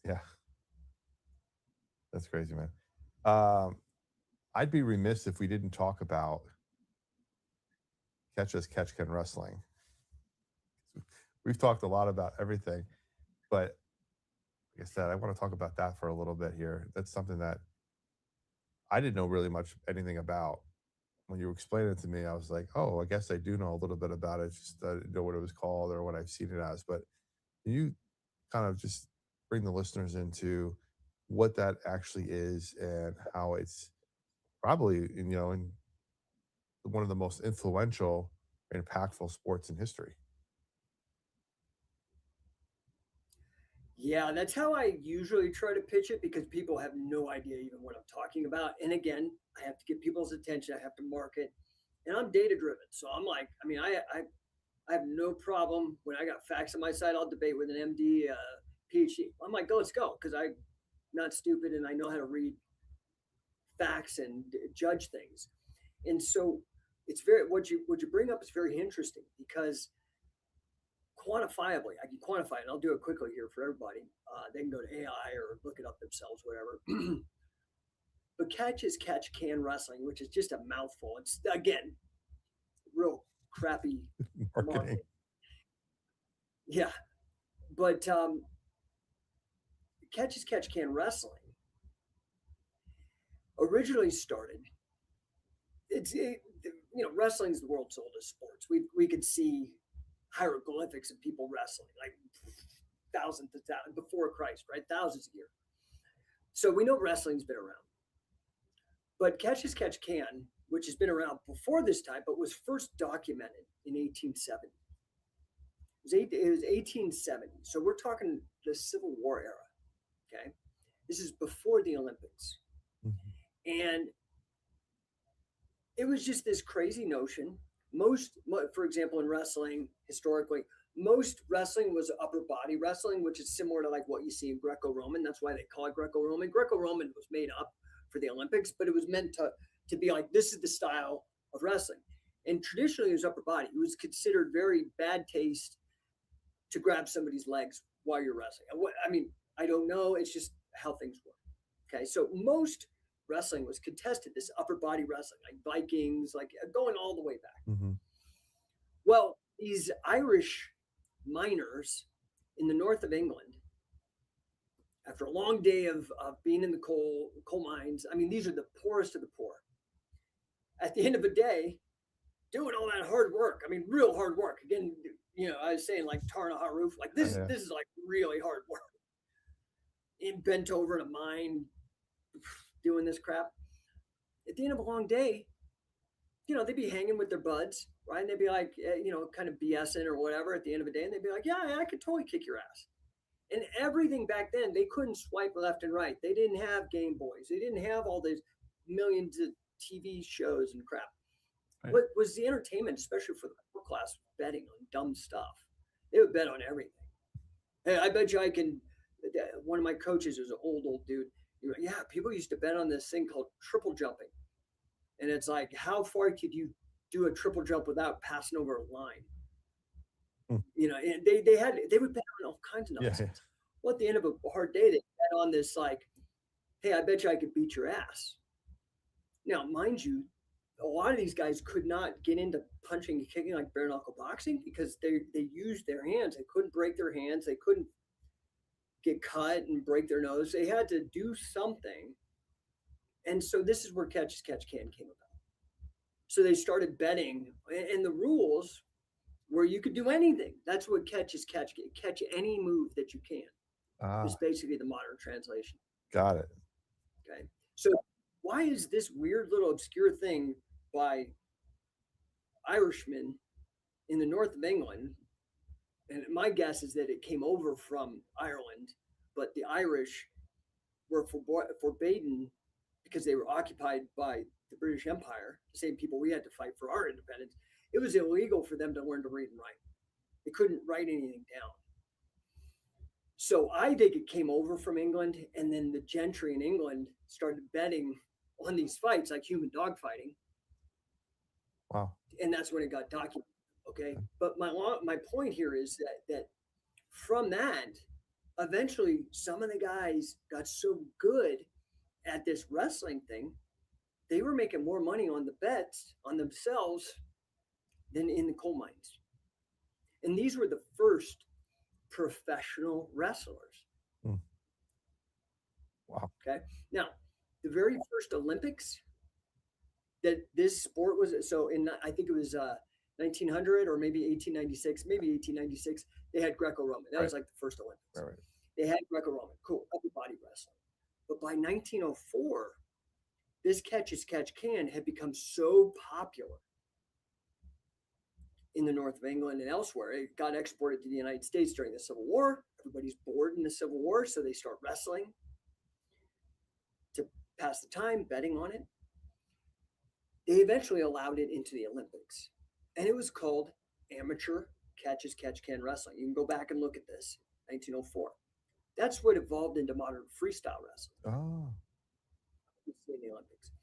yeah. That's crazy, man. Um, I'd be remiss if we didn't talk about catch as catch can wrestling. We've talked a lot about everything, but like I said, I want to talk about that for a little bit here. That's something that I didn't know really much anything about. When you explained it to me, I was like, oh, I guess I do know a little bit about it. Just I didn't know what it was called or what I've seen it as. But can you kind of just bring the listeners into what that actually is and how it's probably, in one of the most influential, impactful sports in history? Yeah, that's how I usually try to pitch it because people have no idea even what I'm talking about. And again, I have to get people's attention. I have to market, and I'm data driven. So I'm like, I mean, I have no problem when I got facts on my side. I'll debate with an MD, PhD. I'm like, go, let's go, because I'm not stupid and I know how to read facts and judge things. And so it's very what you bring up is very interesting because quantifiably, I can quantify it. And I'll do it quickly here for everybody. They can go to AI or look it up themselves, whatever. But catch is catch can wrestling, which is just a mouthful. It's again real crappy Marketing. marketing. Yeah, but catch is catch can wrestling originally started. Wrestling's the world's oldest sports. We could see hieroglyphics of people wrestling like thousands of before Christ, right? Thousands of years. So we know wrestling's been around. But catch as catch can, which has been around before this time, but was first documented in 1870. It was 1870. So we're talking the Civil War era. Okay. This is before the Olympics. Mhm. And it was just this crazy notion. For example, in wrestling, historically, most wrestling was upper body wrestling, which is similar to like what you see in Greco-Roman. That's why they call it Greco-Roman. Greco-Roman was made up for the Olympics, but it was meant to be like, this is the style of wrestling. And traditionally, it was upper body. It was considered very bad taste to grab somebody's legs while you're wrestling. I mean, I don't know. It's just how things work. Okay. So most wrestling was contested, this upper body wrestling, like Vikings, like going all the way back. Mm-hmm. Well, these Irish miners in the north of England, after a long day of being in the coal mines, I mean, these are the poorest of the poor. At the end of the day, doing all that hard work, I mean, real hard work. Again, I was saying like tarring a hot roof, like this is like really hard work. And bent over in a mine, doing this crap. At the end of a long day, they'd be hanging with their buds, right? And they'd be like, kind of BSing or whatever at the end of the day. And they'd be like, yeah, I could totally kick your ass. And everything back then, they couldn't swipe left and right. They didn't have Game Boys. They didn't have all these millions of TV shows and crap. Right. What was the entertainment, especially for the middle class, betting on dumb stuff. They would bet on everything. Hey, I bet you I can. One of my coaches was an old dude. Yeah, people used to bet on this thing called triple jumping. And it's like, how far could you do a triple jump without passing over a line? And they would bet on all kinds of nonsense. Yeah. Well, at the end of a hard day, they bet on this like, hey, I bet you I could beat your ass. Now, mind you, a lot of these guys could not get into punching and kicking like bare knuckle boxing because they used their hands. They couldn't break their hands. They couldn't get cut and break their nose. They had to do something. And so this is where Catch as Catch Can came about. So they started betting, and the rules were you could do anything. That's what Catch as Catch Can. Catch any move that you can. Is basically the modern translation. Got it. Okay. So why is this weird little obscure thing by Irishmen in the north of England? And my guess is that it came over from Ireland, but the Irish were forbidden because they were occupied by the British Empire, the same people we had to fight for our independence. It was illegal for them to learn to read and write. They couldn't write anything down. So I think it came over from England, and then the gentry in England started betting on these fights, like human dog fighting. Wow. And that's when it got documented. Okay. But my point here is that from that, eventually some of the guys got so good at this wrestling thing, they were making more money on the bets on themselves than in the coal mines. And these were the first professional wrestlers. Wow. Okay. Now, the very first Olympics that this sport was, so I think it was 1900 or maybe 1896, they had Greco-Roman. That was like the first Olympics. Right. They had Greco-Roman, cool, upper body wrestling. But by 1904, this Catch as Catch Can had become so popular in the north of England and elsewhere. It got exported to the United States during the Civil War. Everybody's bored in the Civil War, so they start wrestling to pass the time, betting on it. They eventually allowed it into the Olympics, and it was called Amateur Catch as Catch Can Wrestling. You can go back and look at this, 1904. That's what evolved into modern freestyle wrestling. Oh. In the Olympics.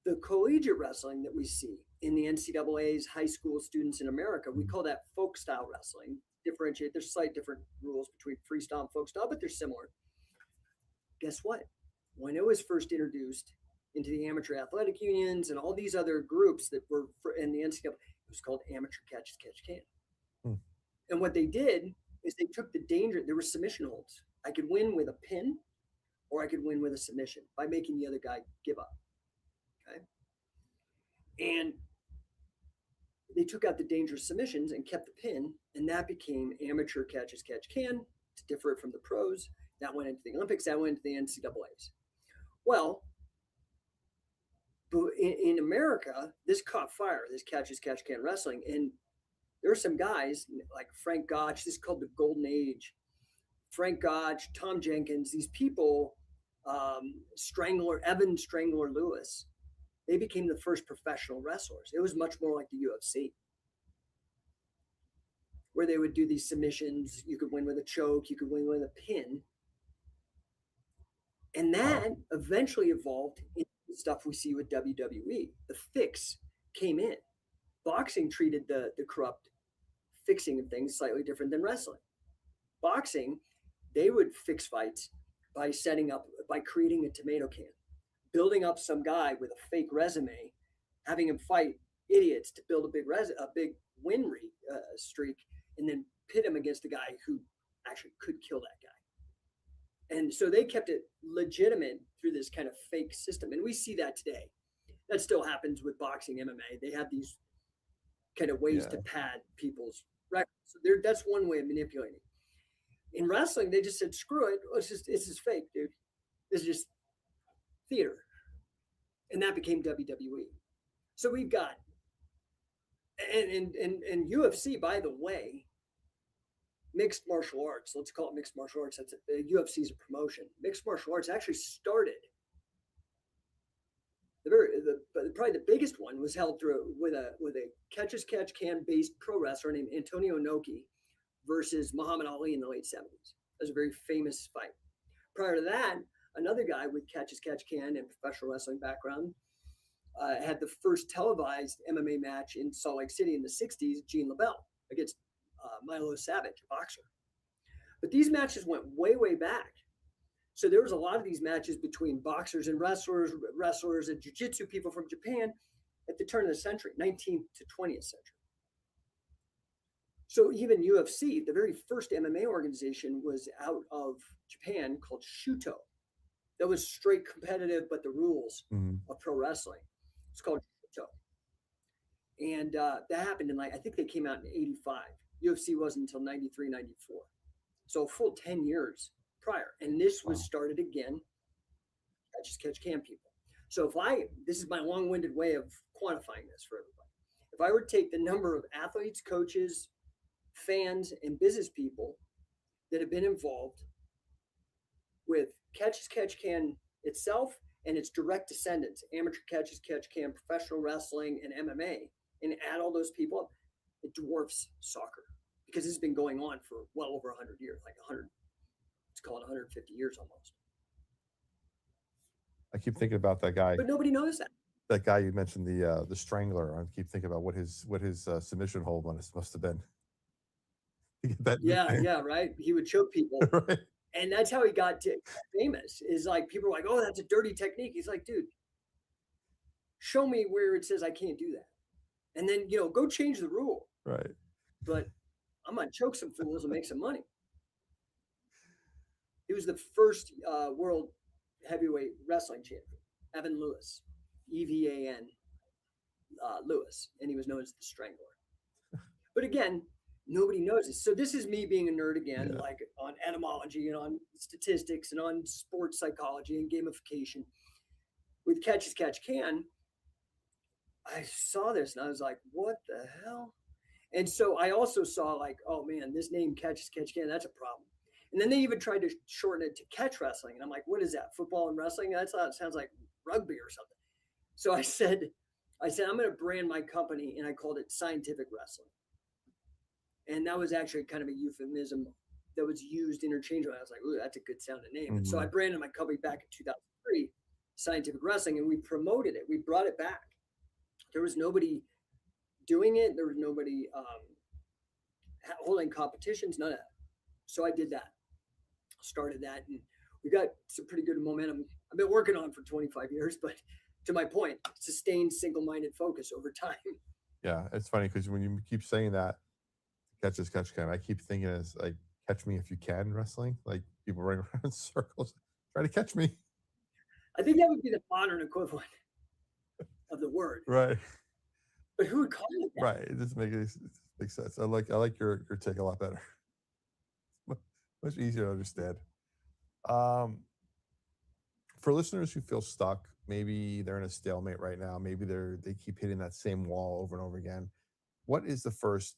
The collegiate wrestling that we see in the NCAA's high school students in America, we call that folk style wrestling. Differentiate, there's slight different rules between freestyle and folk style, but they're similar. Guess what? When it was first introduced into the amateur athletic unions and all these other groups that were in the NCAA, it was called Amateur Catch as Catch Can. And what they did is they took the danger. There were submission holds. I could win with a pin, or I could win with a submission by making the other guy give up. Okay. And they took out the dangerous submissions and kept the pin, and that became Amateur Catch as Catch Can to differ it from the pros. That went into the Olympics, that went into the NCAAs. Well, in America, this caught fire, this Catch as Catch Can wrestling. And there are some guys like Frank Gotch, this is called the Golden Age. Frank Gotch, Tom Jenkins, these people, Evan Strangler Lewis, they became the first professional wrestlers. It was much more like the UFC, where they would do these submissions. You could win with a choke, you could win with a pin. And that eventually evolved into the stuff we see with WWE. The fix came in. Boxing treated the corrupt fixing of things slightly different than wrestling. Boxing, they would fix fights by creating a tomato can. building up some guy with a fake resume, having him fight idiots to build a big streak, and then pit him against a guy who actually could kill that guy. And so they kept it legitimate through this kind of fake system, and we see that today. That still happens with boxing, MMA. They have these kind of ways to pad people's records. So that's one way of manipulating. In wrestling, they just said, "Screw it. This is fake, dude. This is just theater," and that became WWE. So we've got, and UFC, by the way, mixed martial arts. Let's call it mixed martial arts. That's UFC is a promotion. Mixed martial arts actually started. Probably the biggest one was held through with a catch as catch can based pro wrestler named Antonio Inoki versus Muhammad Ali in the late 70s. That was a very famous fight. Prior to that, another guy with catch as catch can and professional wrestling background had the first televised MMA match in Salt Lake City in the 60s, Gene LeBell against Milo Savage, a boxer. But these matches went way, way back. So there was a lot of these matches between boxers and wrestlers and jiu-jitsu people from Japan at the turn of the century, 19th to 20th century. So even UFC, the very first MMA organization, was out of Japan called Shuto. That was straight competitive, but the rules of pro wrestling. It's called Shuto. And that happened in, I think they came out in 85. UFC wasn't until 93, 94. So a full 10 years prior. And this was started again, catch as catch can people. So this is my long-winded way of quantifying this for everybody. If I were to take the number of athletes, coaches, fans, and business people that have been involved with catch as catch can itself and its direct descendants, amateur catch as catch can, professional wrestling, and MMA, and add all those people up, it dwarfs soccer, because this has been going on for well over 100 years, like 100, let's call it 150 years almost. I keep thinking about that guy. But nobody knows that. That guy you mentioned, the Strangler. I keep thinking about what his submission hold must have been. Yeah, right. He would choke people, right. And that's how he got famous. Is like people are like, "Oh, that's a dirty technique." He's like, "Dude, show me where it says I can't do that, and then go change the rule." Right. But I'm gonna choke some fools and make some money. He was the first world heavyweight wrestling champion, Evan Lewis, EVAN Lewis, and he was known as the Strangler. But again, nobody knows this. So this is me being a nerd again, like on etymology and on statistics and on sports psychology and gamification. With catch as catch can, I saw this and I was like, what the hell? And so I also saw like, oh man, this name catch as catch can, that's a problem. And then they even tried to shorten it to catch wrestling. And I'm like, what is that? Football and wrestling? That sounds like rugby or something. So I said, I'm going to brand my company, and I called it Scientific Wrestling. And that was actually kind of a euphemism that was used interchangeably. I was like, ooh, that's a good sounding name. Mm-hmm. And so I branded my company back in 2003, Scientific Wrestling, and we promoted it. We brought it back. There was nobody doing it. There was nobody holding competitions, none of that. So I did that, started that, and we got some pretty good momentum. I've been working on for 25 years, but to my point, sustained single-minded focus over time. Yeah, it's funny because when you keep saying that, catch as catch can, I keep thinking it's like catch me if you can wrestling, like people running around in circles, try to catch me. I think that would be the modern equivalent of the word. Right. But who would call it that? Right. It just makes sense. I like your take a lot better. Much easier to understand. For listeners who feel stuck, maybe they're in a stalemate right now, maybe they keep hitting that same wall over and over again. What is the first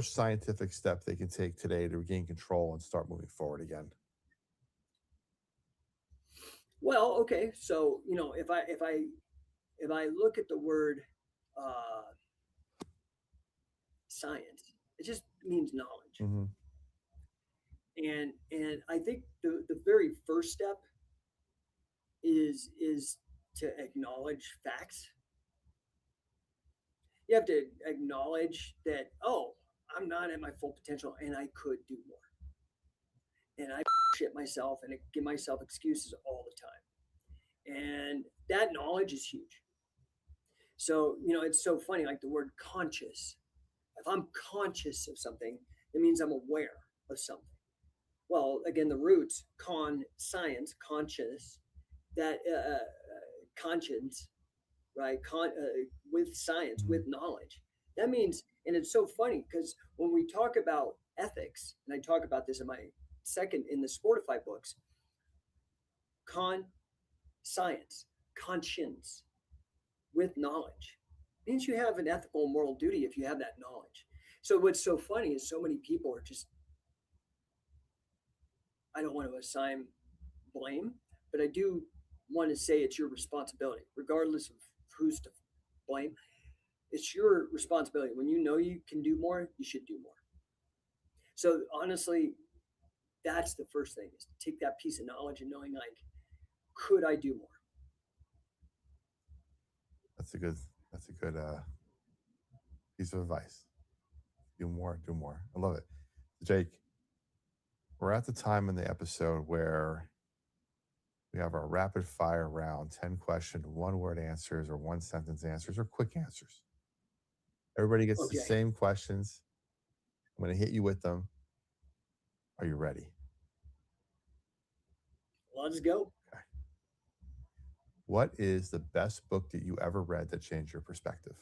scientific step they can take today to regain control and start moving forward again? Well, okay. So, if I look at the word science, it just means knowledge. Mm-hmm. And I think the very first step is to acknowledge facts. You have to acknowledge that, oh, I'm not at my full potential and I could do more. And I shit myself and give myself excuses all the time. And that knowledge is huge. So, it's so funny, like the word conscious. If I'm conscious of something, it means I'm aware of something. Well, again, the roots, science, conscious, that conscience, right? With science, with knowledge. That means, and it's so funny because when we talk about ethics, and I talk about this in my second in the Sportify books, science, conscience, with knowledge means you have an ethical and moral duty if you have that knowledge. So what's so funny is so many people are just, I don't want to assign blame, but I do want to say it's your responsibility, regardless of who's to blame. It's your responsibility. When you know you can do more, you should do more. So honestly, that's the first thing, is to take that piece of knowledge and knowing, like, could I do more? That's a good piece of advice. Do more, do more. I love it. Jake, we're at the time in the episode where we have our rapid fire round, 10 question, 1-word answers or 1-sentence answers or quick answers. Everybody gets the same questions. I'm going to hit you with them. Are you ready? Let's go. Okay. What is the best book that you ever read that changed your perspective?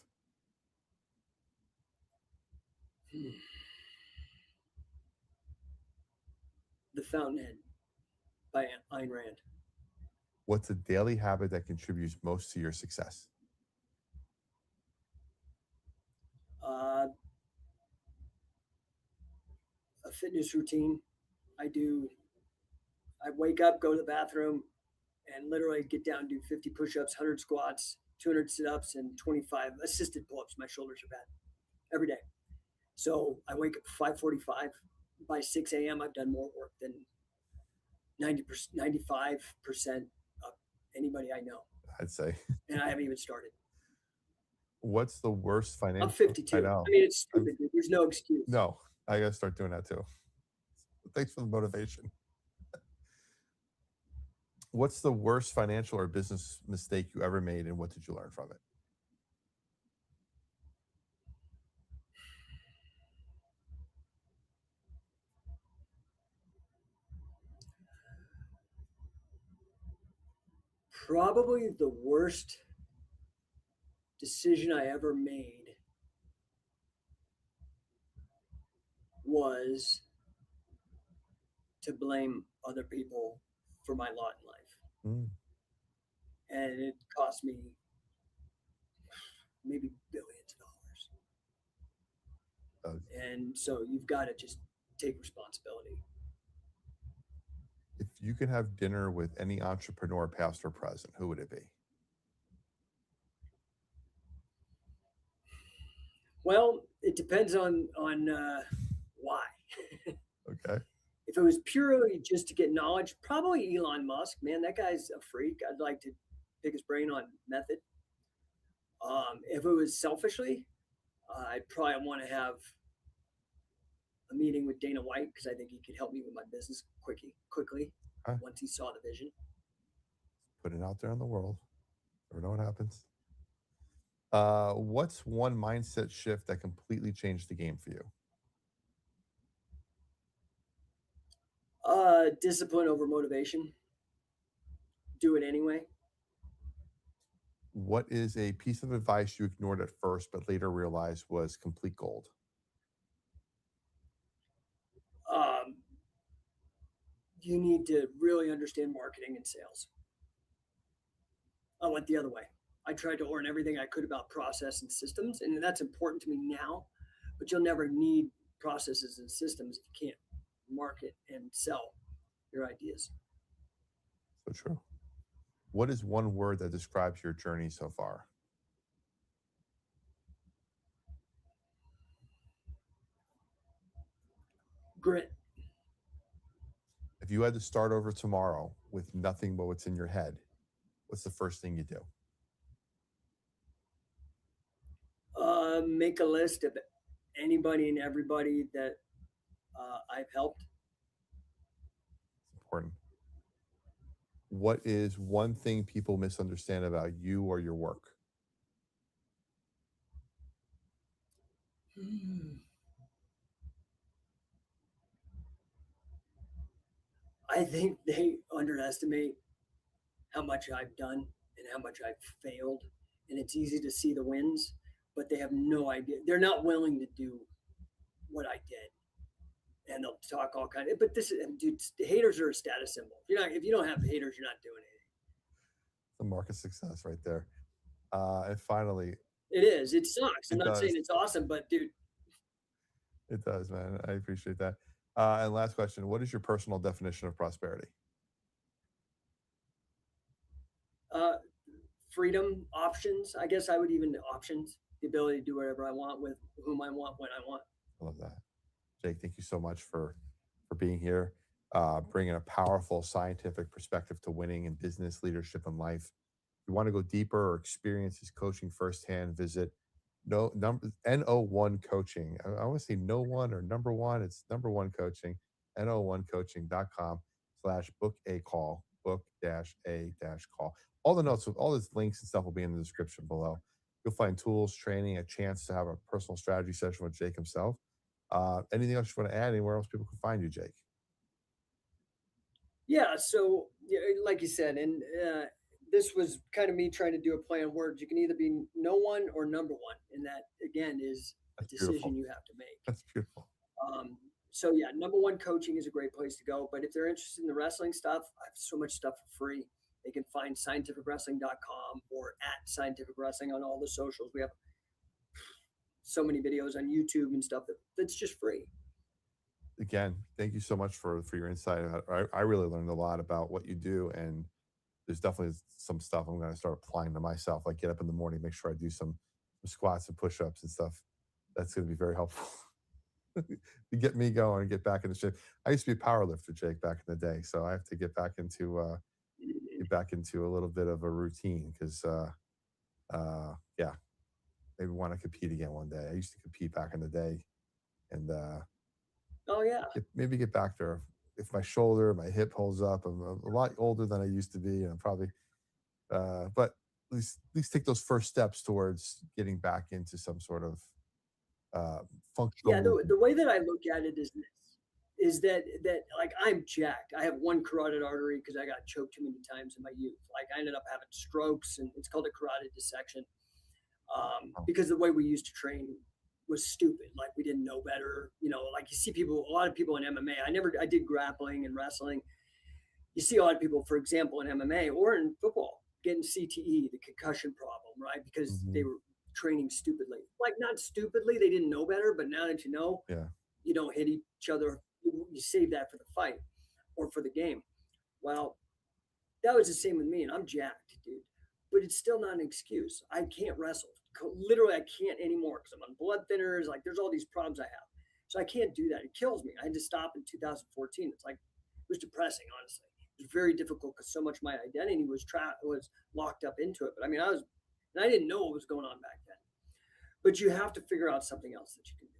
The Fountainhead by Ayn Rand. What's a daily habit that contributes most to your success? A fitness routine. I wake up, go to the bathroom, and literally get down, do 50 push-ups, 100 squats, 200 sit-ups, and 25 assisted pull-ups. My shoulders are bad every day. So I wake up 5:45. By 6 a.m., I've done more work than 95% of anybody I know. I'd say. And I haven't even started. What's the worst financial? I'm 52. I mean, it's stupid. Dude. There's no excuse. No, I got to start doing that too. Thanks for the motivation. What's the worst financial or business mistake you ever made, and what did you learn from it? Probably the worst decision I ever made was to blame other people for my lot in life. And it cost me maybe billions of dollars. And so you've got to just take responsibility. If you could have dinner with any entrepreneur, past or present, who would it be? Well, it depends on why. Okay. If it was purely just to get knowledge, probably Elon Musk. Man, that guy's a freak. I'd like to pick his brain on method. If it was selfishly, I'd probably want to have a meeting with Dana White, because I think he could help me with my business quickly once he saw the vision. Put it out there in the world. Never know what happens. What's one mindset shift that completely changed the game for you? Discipline over motivation. Do it anyway. What is a piece of advice you ignored at first but later realized was complete gold? You need to really understand marketing and sales. I went the other way. I tried to learn everything I could about process and systems, and that's important to me now, but you'll never need processes and systems if you can't market and sell your ideas. So true. What is one word that describes your journey so far? Grit. If you had to start over tomorrow with nothing but what's in your head, what's the first thing you do? Make a list of anybody and everybody that I've helped. It's important. what is one thing people misunderstand about you or your work? Hmm. I think they underestimate how much I've done and how much I've failed. And it's easy to see the wins, but they have no idea. They're not willing to do what I did. And they'll talk all kind of, but this is, dude, haters are a status symbol. If you don't have haters, you're not doing anything. The market success right there. And finally, It is. It sucks. I'm it not saying does. it's awesome, but dude, It does, man. I appreciate that. And last question: what is your personal definition of prosperity? uh, freedom, options. I guess I would even options, the ability to do whatever I want with whom I want, when I want. I love that, Jake. Thank you so much for being here, bringing a powerful scientific perspective to winning in business, leadership, and life. If you want to go deeper or experience his coaching firsthand, visit No1 Coaching. I want to say no one or number one. It's number one coaching, no1coaching.com/book a call, book dash a dash call. All the notes with all these links and stuff will be in the description below. You'll find tools, training, a chance to have a personal strategy session with Jake himself. Anything else you want to add? Anywhere else people can find you, Jake? Yeah. So, yeah, like you said, and this was kind of me trying to do a play on words. You can either be no one or number one, and that again is a That's beautiful. decision you have to make. That's beautiful. So yeah, number one coaching is a great place to go. But if they're interested in the wrestling stuff, I have so much stuff for free. They can find scientificwrestling.com or at scientific wrestling on all the socials. We have so many videos on YouTube and stuff that's just free. Again, thank you so much for your insight. I really learned a lot about what you do, and there's definitely some stuff I'm going to start applying to myself. Like get up in the morning, make sure I do some squats and push-ups and stuff. That's going to be very helpful to get me going and get back into shape. I used to be a power lifter, Jake, back in the day, so I have to get back into a little bit of a routine because yeah, maybe want to compete again one day. I used to compete back in the day, and Oh yeah. maybe get back there. If my shoulder, my hip holds up, I'm a lot older than I used to be, and I'm probably, but at least take those first steps towards getting back into some sort of functional Yeah, movement. the way that I look at it is this is that like I'm jacked. I have one carotid artery because I got choked too many times in my youth. Like I ended up having strokes, and it's called a carotid dissection Oh, because the way we used to train was stupid. Like we didn't know better. Like you see people, a lot of people in MMA. I did grappling and wrestling. You see a lot of people, for example, in MMA or in football, getting CTE, the concussion problem, right? Because they mhm. were training stupidly. Like not stupidly, they didn't know better, but now that you know, Yeah, you don't hit each other. You save that for the fight or for the game. Well, that was the same with me, and I'm jacked, dude. But it's still not an excuse. I can't wrestle. Literally, I can't anymore because I'm on blood thinners. Like, there's all these problems I have. So I can't do that. It kills me. I had to stop in 2014. It's like, it was depressing, honestly. It was very difficult because so much of my identity was locked up into it. But I mean, and I didn't know what was going on back then. But you have to figure out something else that you can do.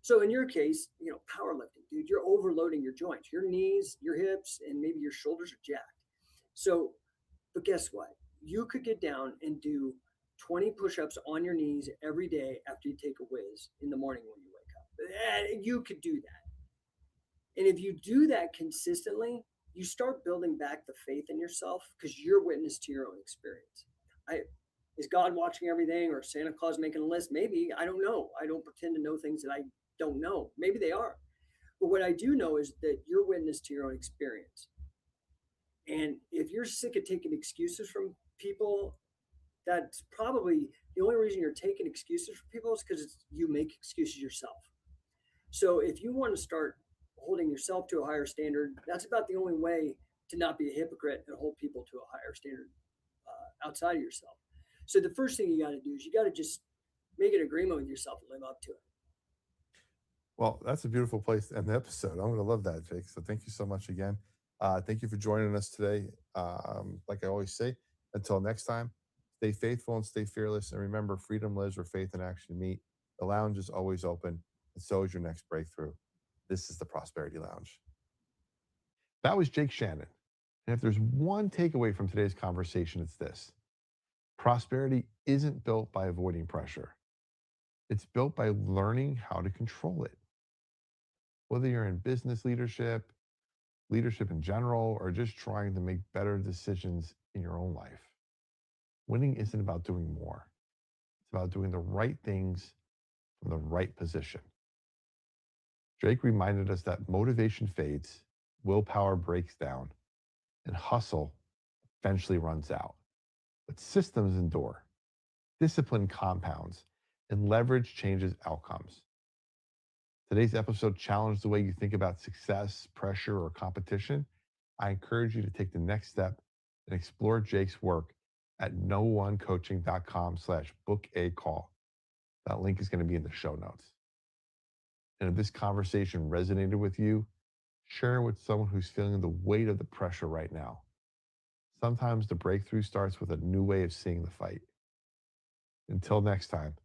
So in your case, powerlifting, dude, you're overloading your joints, your knees, your hips, and maybe your shoulders are jacked. So, but guess what? You could get down and do 20 push-ups on your knees every day after you take a whiz in the morning when you wake up. You could do that. And if you do that consistently, you start building back the faith in yourself because you're witness to your own experience. Is God watching everything or Santa Claus making a list? Maybe. I don't know. I don't pretend to know things that I don't know. Maybe they are. But what I do know is that you're witness to your own experience. And if you're sick of taking excuses from people, that's probably the only reason you're taking excuses from people is because you make excuses yourself. So if you want to start holding yourself to a higher standard, that's about the only way to not be a hypocrite and hold people to a higher standard outside of yourself. So the first thing you got to do is you got to just make an agreement with yourself and live up to it. well, that's a beautiful place to end the episode. I'm going to love that, Jake. So thank you so much again. Thank you for joining us today. Like I always say, until next time, stay faithful and stay fearless. And remember, freedom lives where faith and action meet. The lounge is always open, and so is your next breakthrough. This is the Prosperity Lounge. That was Jake Shannon. And if there's one takeaway from today's conversation, it's this: prosperity isn't built by avoiding pressure, it's built by learning how to control it. Whether you're in business leadership, leadership in general, or just trying to make better decisions in your own life, winning isn't about doing more, it's about doing the right things from the right position. Drake reminded us that motivation fades, willpower breaks down, and hustle eventually runs out. But systems endure, discipline compounds, and leverage changes outcomes. Today's episode challenged the way you think about success, pressure, or competition. I encourage you to take the next step and explore Jake's work at no1coaching.com/book a call. That link is going to be in the show notes. And if this conversation resonated with you, share it with someone who's feeling the weight of the pressure right now. Sometimes the breakthrough starts with a new way of seeing the fight. Until next time,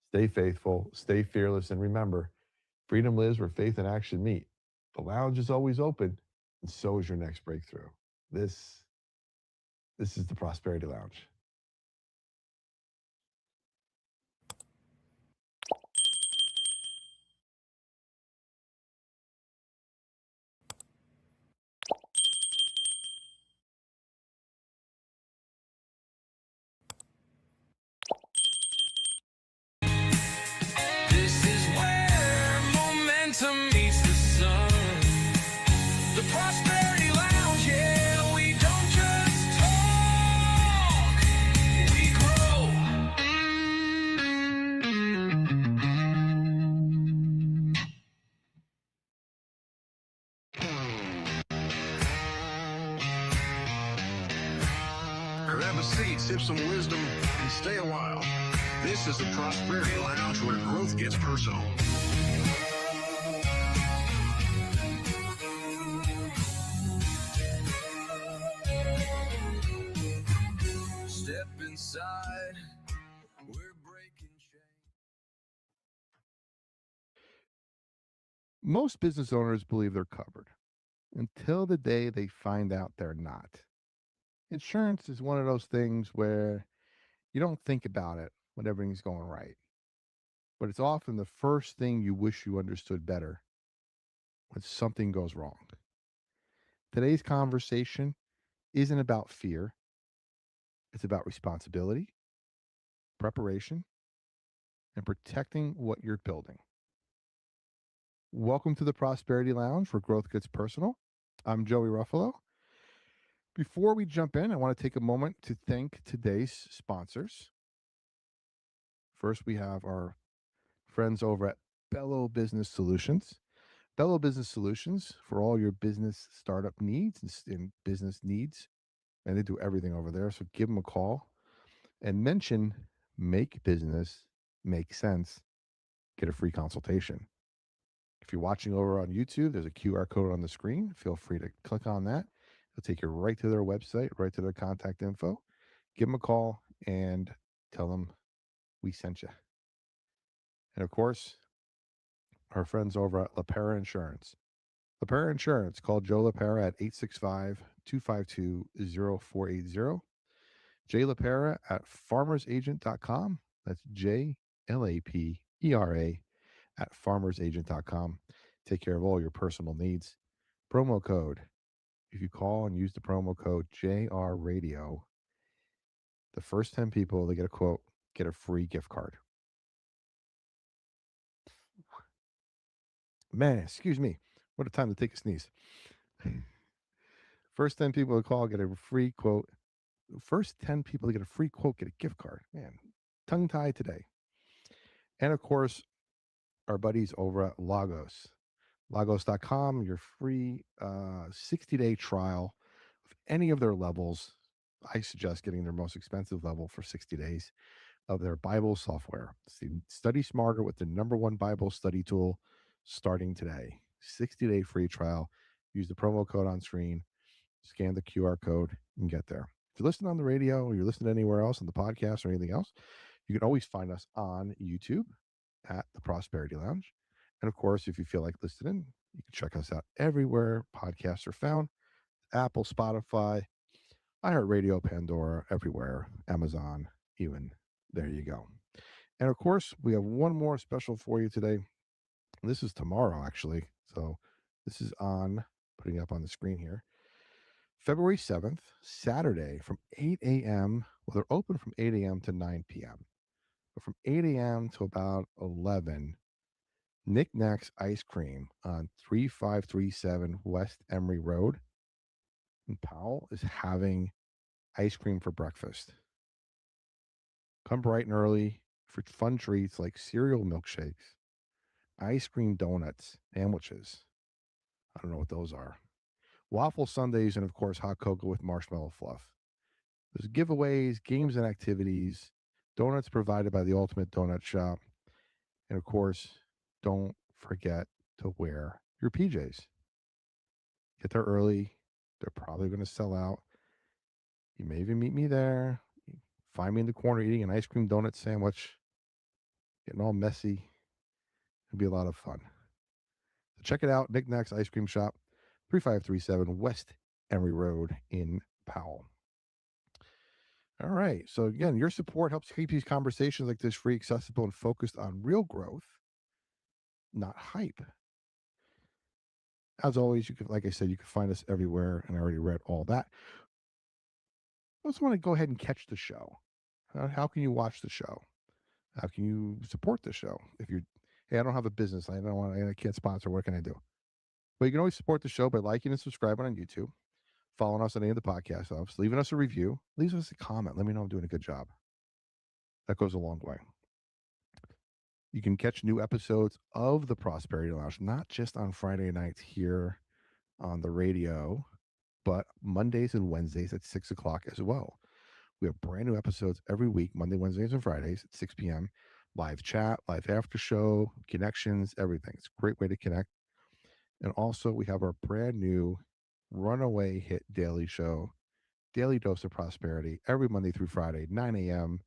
stay faithful, stay fearless, and remember, freedom lives where faith and action meet. The lounge is always open, and so is your next breakthrough. This is the Prosperity Lounge. This is where momentum meets the sun. The Prosperity Lounge, yeah, we don't just talk, we grow. Grab a seat, sip some wisdom, and stay a while. This is the Prosperity Lounge where growth gets personal. Step inside, we're breaking chains. Most business owners believe they're covered until the day they find out they're not. Insurance is one of those things where you don't think about it when everything's going right, but it's often the first thing you wish you understood better when something goes wrong. Today's conversation isn't about fear, it's about responsibility, preparation, and protecting what you're building. Welcome to the Prosperity Lounge where growth gets personal. I'm Joey Ruffalo. Before we jump in, I want to take a moment to thank today's sponsors. First, we have our friends over at Bello Business Solutions. Bello Business Solutions for all your business startup needs and business needs. And they do everything over there. So give them a call and mention Make Business Make Sense. Get a free consultation. If you're watching over on YouTube, there's a QR code on the screen. Feel free to click on that. It'll take you right to their website, right to their contact info. Give them a call and tell them we sent you. And of course, our friends over at LaPera Insurance. LaPera Insurance, call Joe LaPera at 865-252-0480. Jay LaPera at farmersagent.com. That's JLAPERA at farmersagent.com. Take care of all your personal needs. Promo code. If you call and use the promo code JRRadio, the first 10 people that get a quote get a free gift card. Man, excuse me. What a time to take a sneeze. First 10 people to call get a free quote. First 10 people to get a free quote get a gift card. Man, tongue tie today. And of course, our buddies over at Lagos. Lagos.com, your free 60-day trial of any of their levels. I suggest getting their most expensive level for 60 days of their Bible software. Study smarter with the #1 Bible study tool starting today. 60-day free trial. Use the promo code on screen. Scan the QR code and get there. If you're listening on the radio or you're listening anywhere else on the podcast or anything else, you can always find us on YouTube at the Prosperity Lounge. And of course, if you feel like listening, you can check us out everywhere podcasts are found. Apple, Spotify, iHeartRadio, Pandora, everywhere, Amazon, even. There you go. And of course, we have one more special for you today. This is tomorrow, actually. So this is on, putting it up on the screen here. February 7th, Saturday from 8 a.m. Well, they're open from 8 a.m. to 9 p.m. But from 8 a.m. to about 11, Nick Nack's Ice Cream on 3537 West Emory Road in Powell is having ice cream for breakfast. Come bright and early for fun treats like cereal milkshakes, ice cream donuts, sandwiches. I don't know what those are. Waffle sundaes, and of course, hot cocoa with marshmallow fluff. There's giveaways, games, and activities. Donuts provided by the Ultimate Donut Shop. And of course, don't forget to wear your PJs. Get there early. They're probably going to sell out. You may even meet me there. Find me in the corner eating an ice cream donut sandwich, getting all messy. It'll be a lot of fun. So check it out, Nick Nack's Ice Cream Shop, 3537 West Emory Road in Powell. All right. So again, your support helps keep these conversations like this free, accessible, and focused on real growth, not hype. As always, you can, like I said, you can find us everywhere, and I already read all that. I also want to go ahead and catch the show. How can you watch the show? How can you support the show? If you, hey, I don't have a business, I can't sponsor. What can I do? But you can always support the show by liking and subscribing on YouTube, following us on any of the podcast apps, leaving us a review, leave us a comment. Let me know I'm doing a good job. That goes a long way. You can catch new episodes of the Prosperity Lounge, not just on Friday nights here on the radio, but Mondays and Wednesdays at 6 o'clock as well. We have brand new episodes every week, Monday, Wednesdays, and Fridays at 6 p.m. Live chat, live after show, connections, everything. It's a great way to connect. And also, we have our brand new runaway hit daily show, Daily Dose of Prosperity, every Monday through Friday, 9 a.m.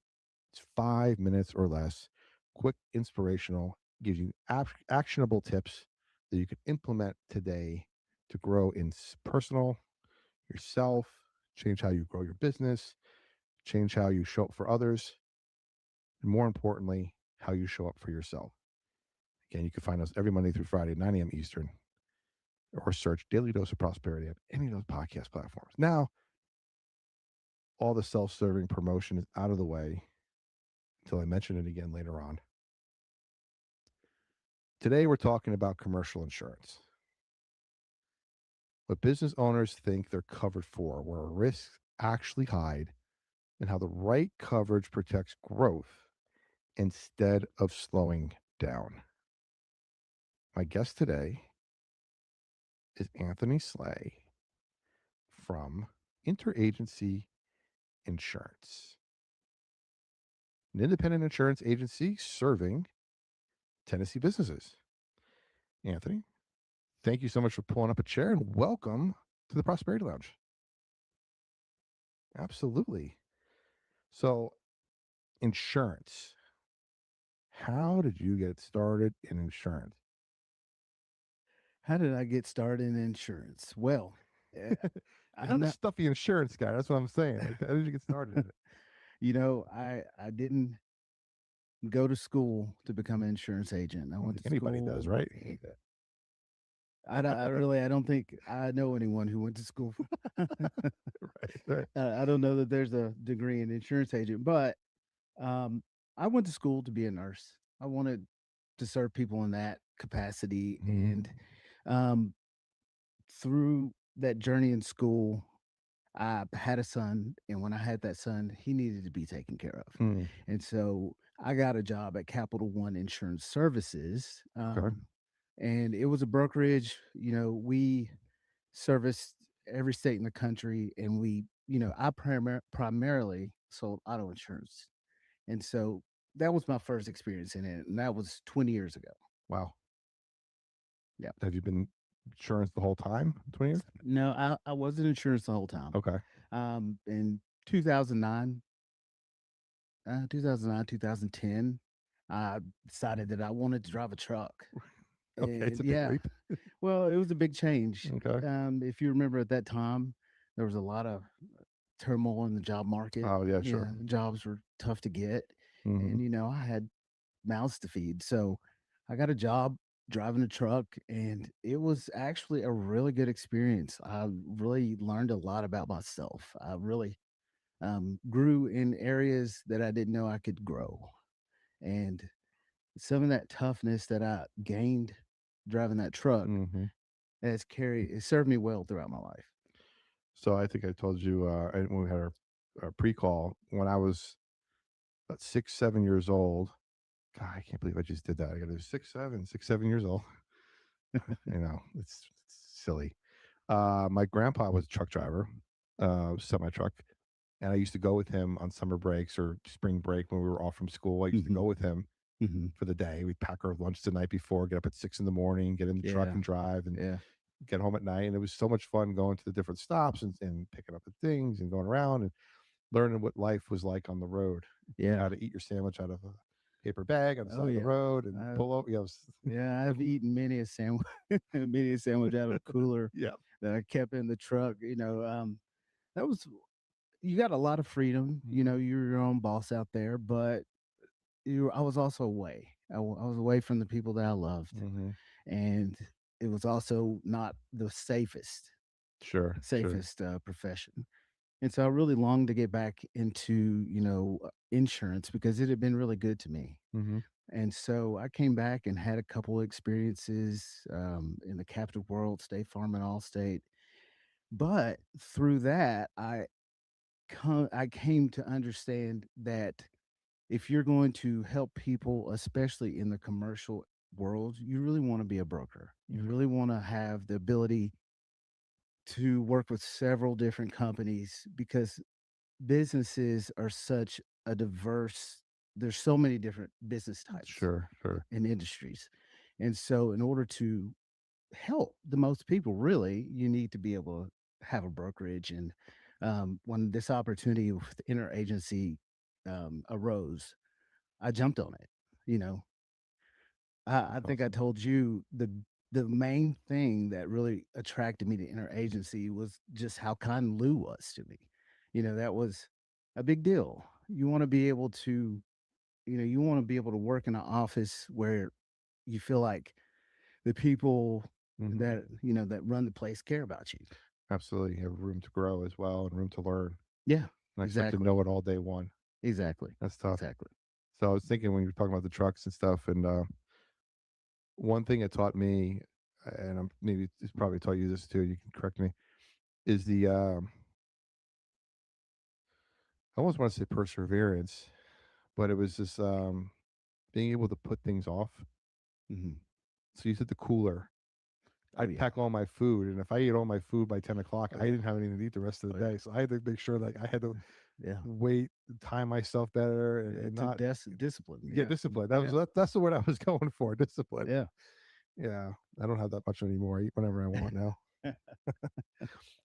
It's 5 minutes or less, quick, inspirational, gives you actionable tips that you can implement today to grow in personal, yourself, change how you grow your business, change how you show up for others, and more importantly, how you show up for yourself. Again, you can find us every Monday through Friday, 9 a.m. Eastern, or search Daily Dose of Prosperity at any of those podcast platforms. Now, all the self-serving promotion is out of the way until I mention it again later on. Today, we're talking about commercial insurance. What business owners think they're covered for, where risks actually hide, and how the right coverage protects growth instead of slowing down. My guest today is Anthony Slay from Interagency Insurance, an independent insurance agency serving Tennessee businesses. Anthony, thank you so much for pulling up a chair, and welcome to the Prosperity Lounge. Absolutely. So, insurance. How did you get started in insurance? How did I get started in insurance? Well, I'm I'm a not, stuffy insurance guy. That's what I'm saying. Like, how did you get started in it? I didn't go to school to become an insurance agent. I I don't went to think anybody school. does, right? I don't think I know anyone who went to school. Right. I don't know that there's a degree in insurance agent, but um, I went to school to be a nurse. I wanted to serve people in that capacity, Mhm. and um, through that journey in school, I had a son, and when I had that son, he needed to be taken care of. Hmm. And so I got a job at Capital One Insurance Services. And it was a brokerage. We serviced every state in the country, and I primarily sold auto insurance. And so that was my first experience in it. And that was 20 years ago. Wow. Yeah. Have you been insurance the whole time? 20 years? No, I was in insurance the whole time. Okay. In 2009, 2010, I decided that I wanted to drive a truck. Okay, it's And a big yeah, leap. well, it was a big change. Okay. If you remember at that time, there was a lot of turmoil in the job market. Oh yeah, Yeah, sure. jobs were tough to get, Mhm. and I had mouths to feed. So I got a job driving a truck, and it was actually a really good experience. I really learned a lot about myself. I really grew in areas that I didn't know I could grow. And some of that toughness that I gained driving that truck Mhm. it served me well throughout my life. So I think I told you when we had our pre-call when I was about 6, 7 years old. God, I can't believe I just did that. I got to do 6, 7 years old. It's silly. My grandpa was a truck driver, semi truck, and I used to go with him on summer breaks or spring break when we were off from school. I used to Hmm. go with him Hmm. for the day. We'd pack our lunch the night before, get up at 6 in the morning, get in the truck Yeah, and drive, and yeah, get home at night. And it was so much fun going to the different stops and picking up the things and going around and learning what life was like on the road, yeah. how to eat your sandwich out of a paper bag on the Oh side of the yeah. road and I, pull over. yeah, I've eaten many a sandwich, many a sandwich out of a cooler Yeah. that I kept in the truck. That was you got a lot of freedom. You're your own boss out there, but I was also away. I was away from the people that I loved, Hmm. and it was also not the Sure. Sure. safest profession. And so I really longed to get back into insurance because it had been really good to me. Hmm. And so I came back and had a couple of experiences in the captive world, State Farm and Allstate. But through that, I came to understand that if you're going to help people, especially in the commercial world, you really want to be a broker. You really want to have the ability to work with several different companies because businesses are such a diverse there's so many different business types Sure. Sure. and industries. And so in order to help the most people, really, you need to be able to have a brokerage. And when this opportunity with interagency arose, I jumped on it. You know, I That's think I awesome. told you the main thing that really attracted me to interagency was just how kind Lou was to me. That was a big deal. You want to be able to, you want to be able to work in an office where you feel like the people Hmm. that run the place care about you. Absolutely. You have room to grow as well and room to learn. Yeah, And I expect to exactly, know it all day one. exactly, That's tough. exactly. So I was thinking when you were talking about the trucks and stuff, and one thing it taught me, and maybe it's probably taught you this too. You can correct me. Is the I almost want to say perseverance, but it was just being able to put things off. Hmm. So you said the cooler. Oh I'd yeah, pack all my food, and if I ate all my food by 10 o'clock, oh I yeah, didn't have anything to eat the rest of oh the yeah, day. So I had to make sure that I had to yeah. wait, time myself better, It and took not discipline. get Yeah, disciplined. yeah, That's the word I was going for. Discipline. yeah. Yeah, I don't have that much anymore. I eat whenever I want now.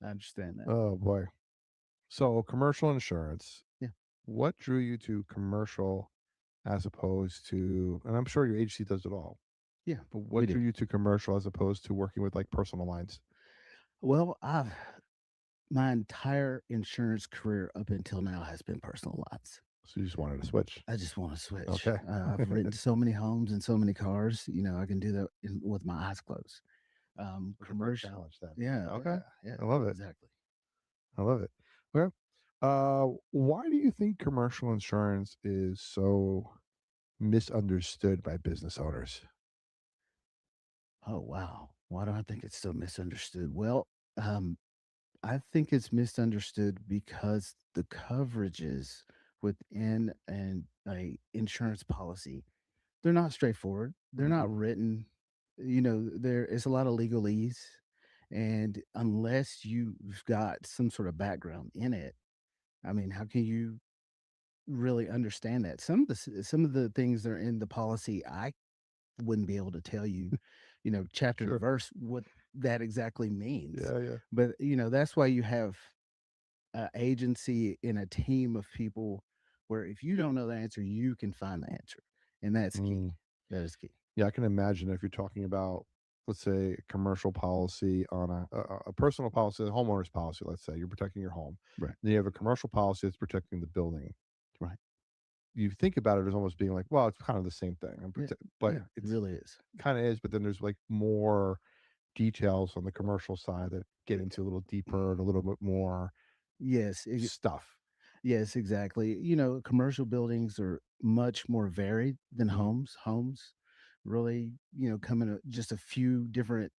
I understand that. Oh boy. So commercial insurance. Yeah, What drew you to commercial as opposed to, and I'm sure your agency does it all, yeah, but we what do. drew you to commercial as opposed to working with like personal lines? Well, I've my entire insurance career up until now has been personal lines. So you just wanted to switch. I just want to switch. Okay. I've written so many homes and so many cars. I can do that with my eyes closed. It's a great Commercial. challenge then. Yeah, Okay. yeah, yeah. I love it. Exactly. I love it. Okay. Why do you think commercial insurance is so misunderstood by business owners? Oh wow. Why do I think it's so misunderstood? Well, um, I think it's misunderstood because the coverages within a insurance policy, they're not straightforward. They're Mhm. not written, there is a lot of legalese. And unless you've got some sort of background in it, I mean, how can you really understand that? Some of the things that are in the policy, I wouldn't be able to tell you, chapter to Sure. verse what that exactly means. Yeah, yeah. But that's why you have an agency in a team of people where if you don't know the answer, you can find the answer, and that's key. Mm. That is key. Yeah, I can imagine if you're talking about, let's say, a commercial policy on a personal policy, a homeowner's policy, let's say, you're protecting your home. Right. Then you have a commercial policy that's protecting the building. Right. You think about it as almost being like, well, it's kind of the same thing. Yeah. But Yeah. It it's really is. kind of is, but then there's like more details on the commercial side that get into a little deeper and a little bit more Yes. stuff. Yes, exactly. Commercial buildings are much more varied than Mhm. homes. Homes really, come in just a few different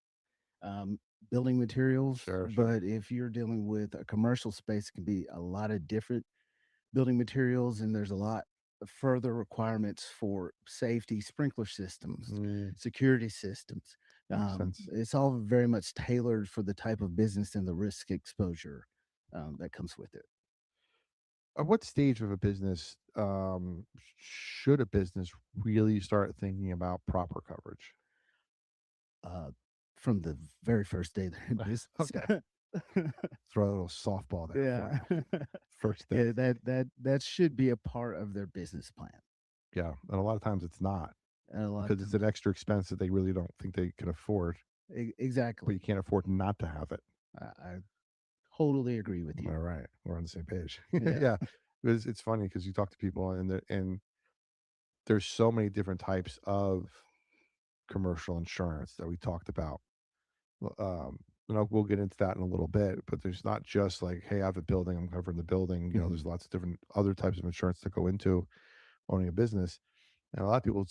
um, building materials. Sure, sure. But if you're dealing with a commercial space, it can be a lot of different building materials, and there's a lot of further requirements for safety, sprinkler systems, Mm, security systems. makes sense. It's all very much tailored for the type of business and the risk exposure that comes with it. At what stage of a business should a business really start thinking about proper coverage? uh, from the very first day they're in business. Okay. Throw a little softball there Yeah. for you. First day. Yeah, that should be a part of their business plan. Yeah. And a lot of times it's not And a lot of because it's times, an extra expense that they really don't think they can afford, but exactly. you can't afford not to have it. I totally agree with you. All right. We're on the same page. Yeah. Yeah. It's funny because you talk to people and there's so many different types of commercial insurance that we talked about. We'll get into that in a little bit, but there's not just like, hey, I have a building, I'm covering the building. Mhm. There's lots of different other types of insurance that go into owning a business, and a lot of people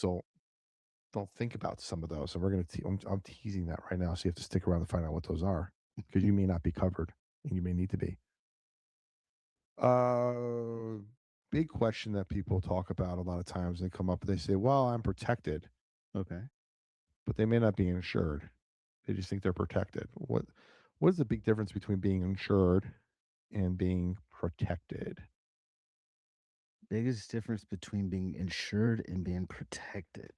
don't think about some of those. And we're gonna I'm teasing that right now, so you have to stick around to find out what those are because you may not be covered and you may need to be. Uh, Big question that people talk about a lot of times. They come up and they say, "Well, I'm protected," Okay. but they may not be insured. They just think they're protected. What is the big difference between being insured and being protected? Biggest difference between being insured and being protected.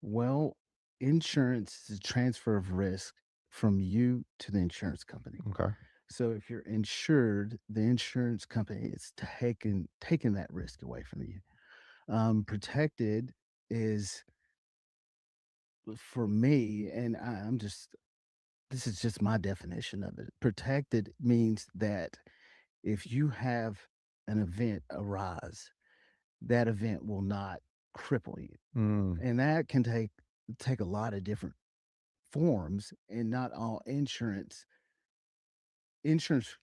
Well, insurance is a transfer of risk from you to the insurance company. Okay. So if you're insured, the insurance company is taking that risk away from you. Protected is for me, and I'm just this is just my definition of it. Protected means that if you have an event arise, that event will not cripple you. Mm, And that can take a lot of different forms, and not all insurance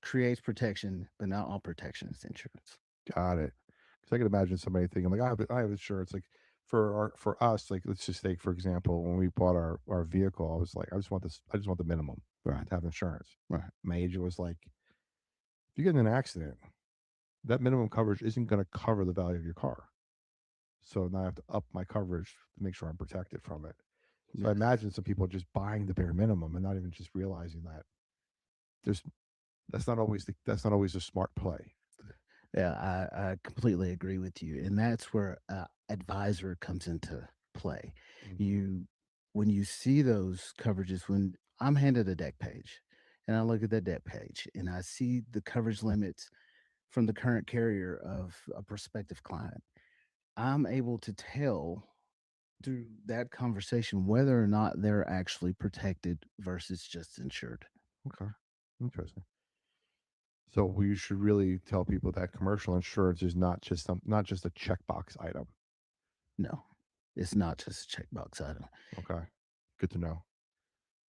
creates protection, but not all protection is insurance. got it. Because I can imagine somebody thinking like, I have insurance. Like for us, like let's just take for example, when we bought our vehicle, I was like, I just want this. I just want the minimum Right. to have insurance. Right. My agent was like, if you get in an accident, that minimum coverage isn't going to cover the value of your car. So now I have to up my coverage to make sure I'm protected from it. So I Yes. imagine some people just buying the bare minimum and not even just realizing that there's that's not always a smart play. Yeah, I completely agree with you, and that's where advisor comes into play. Mm, You when you see those coverages, when I'm handed a deck page, and I look at that deck page, and I see the coverage limits from the current carrier of a prospective client, I'm able to tell through that conversation whether or not they're actually protected versus just insured. okay, interesting. So we should really tell people that commercial insurance is not just a checkbox item. No, it's not just a checkbox item. Okay, good to know.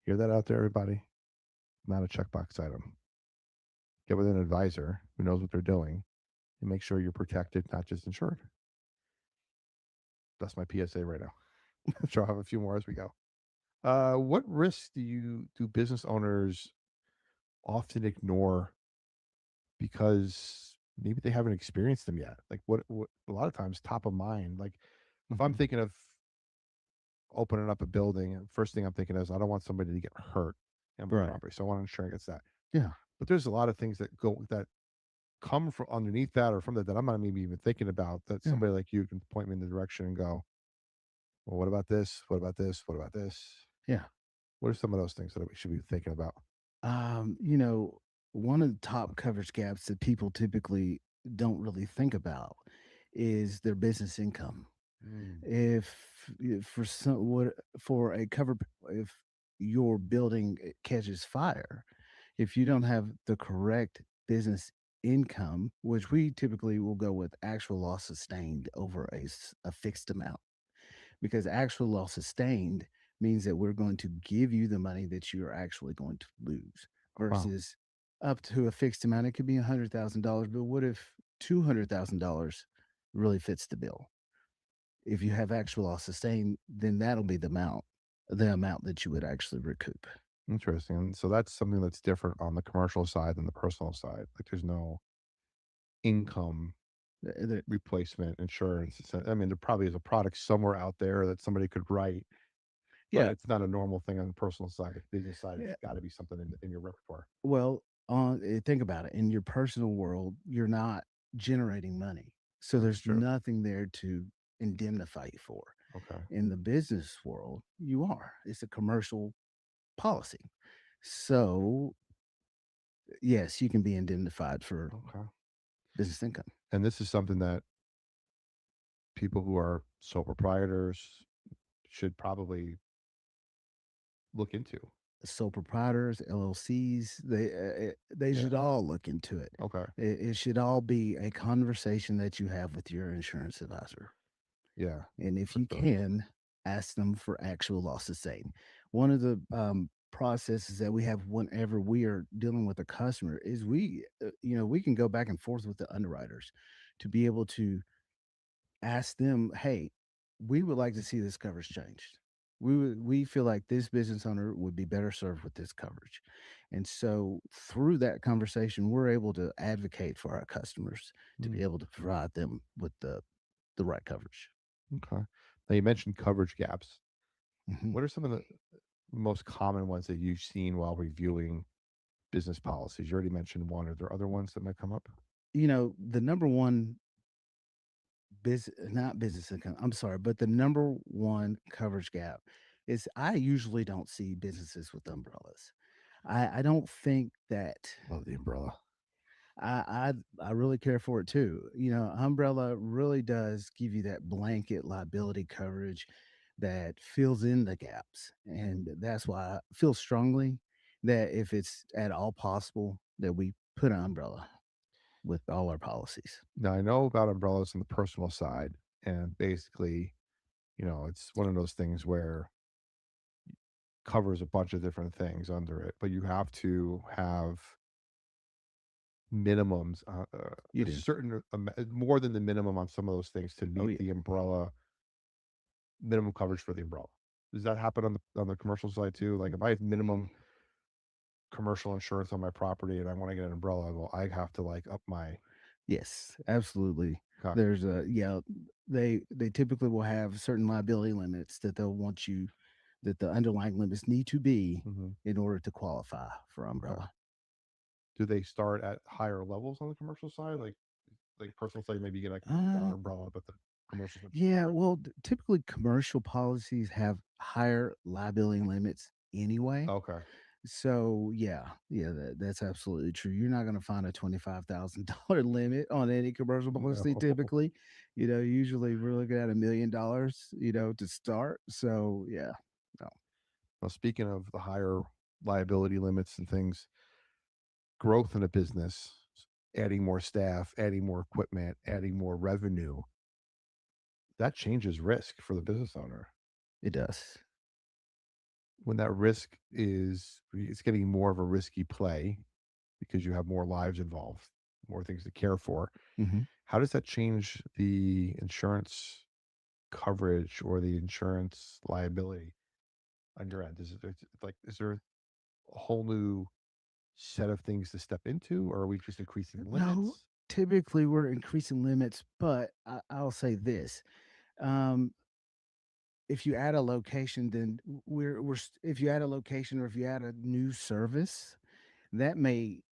Hear that out there, everybody? Not a checkbox item. Get with an advisor who knows what they're doing and make sure you're protected, not just insured. That's my PSA right now. I'm sure I'll have a few more as we go. What risks do business owners often ignore because maybe they haven't experienced them yet? Like what a lot of times top of mind. Like if I'm Mhm. thinking of opening up a building, and first thing I'm thinking is I don't want somebody to get hurt in my Right. property, so I want to ensure against that. Yeah. But there's a lot of things that come from underneath that or from that I'm not maybe even thinking about that Yeah. somebody like you can point me in the direction and go, well, what about this? What about this? What about this? Yeah. What are some of those things that we should be thinking about? Um, you know, one of the top coverage gaps that people typically don't really think about is their business income. Mm, If for some what for a cover if your building catches fire, if you don't have the correct business income, which we typically will go with actual loss sustained over a fixed amount, because actual loss sustained means that we're going to give you the money that you're actually going to lose Wow. versus up to a fixed amount. It could be $100,000, but what if $200,000 really fits the bill? If you have actual loss sustained, then that'll be the amount that you would actually recoup. Interesting. And so that's something that's different on the commercial side than the personal side. Like there's no income The- replacement insurance. I mean, there probably is a product somewhere out there that somebody could write, but yeah, it's not a normal thing on the personal side. The business side, yeah. it's got to be something in your repertoire. Well, think about it. In your personal world, you're not generating money, so That's there's true. nothing there to indemnify you for. Okay. In the business world, you are. It's a commercial policy. So, yes, you can be indemnified for Okay. business income. And this is something that people who are sole proprietors should probably look into. Sole proprietors, LLCs, they Yeah. should all look into it. Okay. It should all be a conversation that you have with your insurance advisor. Yeah. And if For you sure. can, ask them for actual loss sustained. One of the processes that we have whenever we are dealing with a customer is we can go back and forth with the underwriters to be able to ask them, hey, we would like to see this coverage changed. We feel like this business owner would be better served with this coverage. And so through that conversation, we're able to advocate for our customers to Mm, be able to provide them with the right coverage. okay. Now you mentioned coverage gaps. Mhm. What are some of the most common ones that you've seen while reviewing business policies? You already mentioned one. Are there other ones that might come up? The number one business, not business income, I'm sorry, but the number one coverage gap is I usually don't see businesses with umbrellas. I don't think that Love the umbrella. I really care for it too. Umbrella really does give you that blanket liability coverage that fills in the gaps. And that's why I feel strongly that if it's at all possible that we put an umbrella with all our policies. Now I know about umbrellas on the personal side, and basically, it's one of those things where covers a bunch of different things under it, but you have to have minimums, You a do. certain more than the minimum on some of those things to Oh meet yeah. the umbrella minimum coverage for the umbrella. Does that happen on the commercial side too? Like if I have minimum commercial insurance on my property and I want to get an umbrella, well, I have to like up my Yes, absolutely. okay. There's a yeah, they typically will have certain liability limits that they'll want you that the underlying limits need to be Mhm. in order to qualify for Okay. umbrella. Do they start at higher levels on the commercial side? Like personal side, maybe you get like $100 Uh umbrella, but the commercial side yeah, well, typically commercial policies have higher liability limits anyway. okay. So yeah, that's absolutely true. You're not going to find a $25,000 limit on any commercial policy No. typically. Usually we're looking at $1 million, to start. So yeah, no. Well, speaking of the higher liability limits and things, growth in a business, adding more staff, adding more equipment, adding more revenue, that changes risk for the business owner. It does. When that risk it's getting more of a risky play because you have more lives involved, more things to care for. Hmm. How does that change the insurance coverage or the insurance liability on your end? Is there a whole new set of things to step into, or are we just increasing No, limits? typically we're increasing limits, but I'll say this: um, if you add a location, then if you add a location or if you add a new service, that may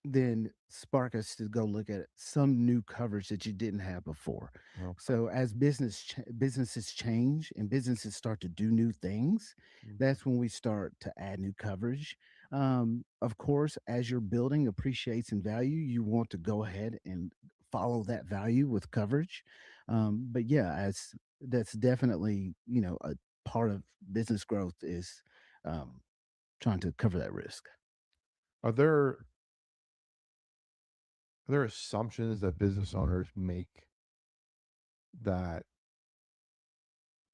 then spark us to go look at some new coverage that you didn't have before. Okay. So as businesses change and businesses start to do new things, Mhm. that's when we start to add new coverage. Of course, as your building appreciates in value, you want to go ahead and follow that value with coverage. But yeah, that's definitely, a part of business growth is um, trying to cover that risk. Are there assumptions that business owners make that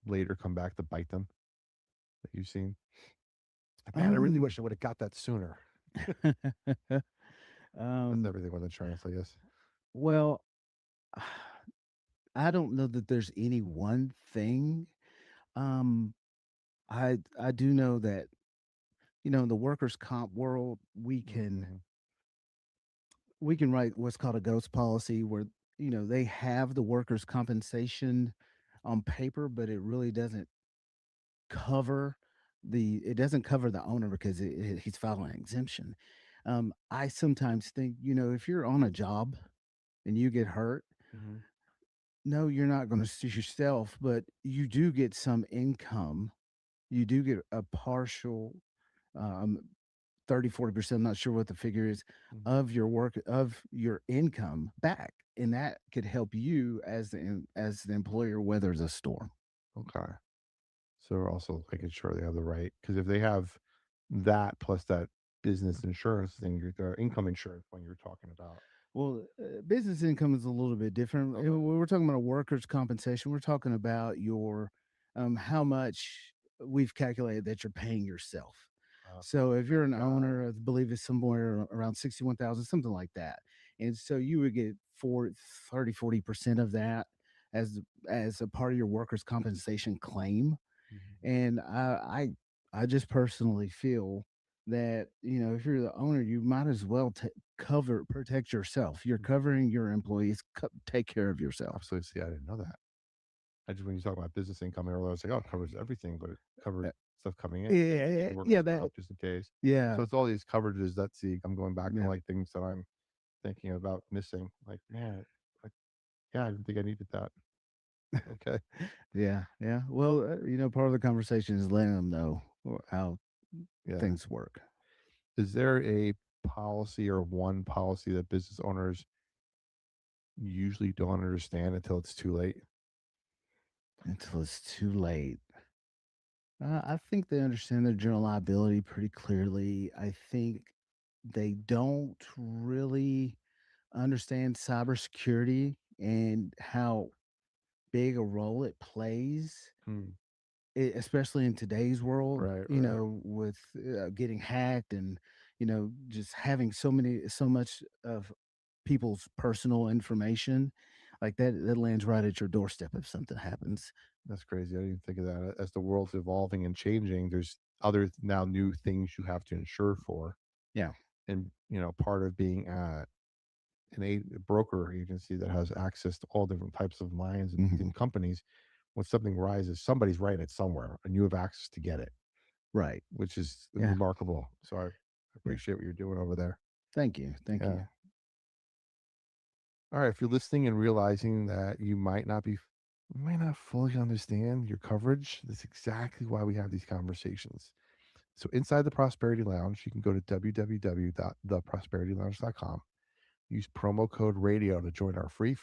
later come back to bite them that you've seen? Like, man, I really Um, wish I would have got that sooner. That's um, everything with insurance, I guess. well, I don't know that there's any one thing. Um, I do know that in the workers' comp world, Mhm. we can write what's called a ghost policy where they have the workers' compensation on paper, but it really doesn't cover the owner because he's filing an exemption. I sometimes think if you're on a job and you get hurt, Mhm. no, you're not going to sue yourself, but you do get some income. You do get a partial um, 30-40%, I'm not sure what the figure is, Mhm. of your income back, and that could help you as the employer weather the storm. Okay. So we're also making sure they have the right, because if they have that plus that business insurance thing, the income insurance one you're talking about. Well, business income is a little bit different. Okay. When we're talking about a workers' compensation, we're talking about your how much we've calculated that you're paying yourself. Uh, So if you're an Got owner, I believe it's somewhere around 61,000, something like that. And so you would get 40% of that as as a part of your workers' compensation claim. Mhm. And I just personally feel that if you're the owner, you might as well protect yourself. You're Mhm. covering your employees. Take care of yourself. Absolutely. See, I didn't know that. I just, when you talk about business income earlier, I was like, oh, it covers everything, but it covered Uh, stuff coming in, Yeah, workers' yeah, that comp, just in case. yeah, So it's all these coverages. That's the, I'm going back to yeah, like things that I'm thinking about missing. Like, man, like, yeah, I didn't think I needed that. Okay. yeah. Well, part of the conversation is letting them know how Yeah. things work Is there a policy or one policy that business owners usually don't understand until it's too late? until it's too late. I think they understand their general liability pretty clearly. I think they don't really understand cybersecurity and how big a role it plays, Hmm. especially in today's world, Right, right. with getting hacked and, just having so much of people's personal information like that lands right at your doorstep if something happens. That's crazy. I didn't even think of that. As the world's evolving and changing, there's other now new things you have to insure for. Yeah. And, part of being a broker agency that has access to all different types of lines Hmm. and companies, when something rises, somebody's writing it somewhere and you have access to get it, Right. which is Yeah. remarkable. So I Yeah. appreciate what you're doing over there. Thank you. Thank Yeah. you. All right. If you're listening and realizing that you might not fully understand your coverage, that's exactly why we have these conversations. So inside the Prosperity Lounge, you can go to www.theprosperitylounge.com. Use promo code radio to join our free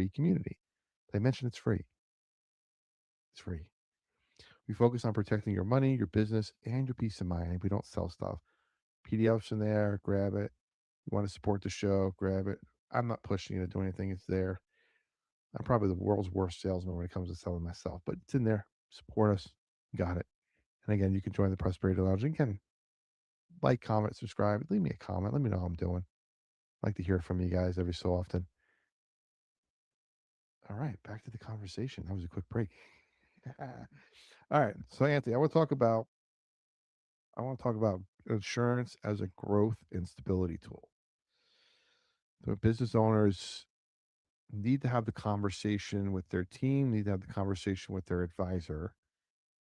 community. They mentioned it's free. It's free. We focus on protecting your money, your business, and your peace of mind. We don't sell stuff. PDFs in there, grab it. You want to support the show, grab it. I'm not pushing you to do anything. It's there. I'm probably the world's worst salesman when it comes to selling myself, but it's in there. Support us. Got it. And again, you can join the Prosperity Lounge. And again, like, comment, subscribe. Leave me a comment. Let me know how I'm doing. I like to hear from you guys every so often. All right, back to the conversation. That was a quick break. All right. So Anthony, I want to talk about insurance as a growth and stability tool. So business owners need to have the conversation with their team, need to have the conversation with their advisor,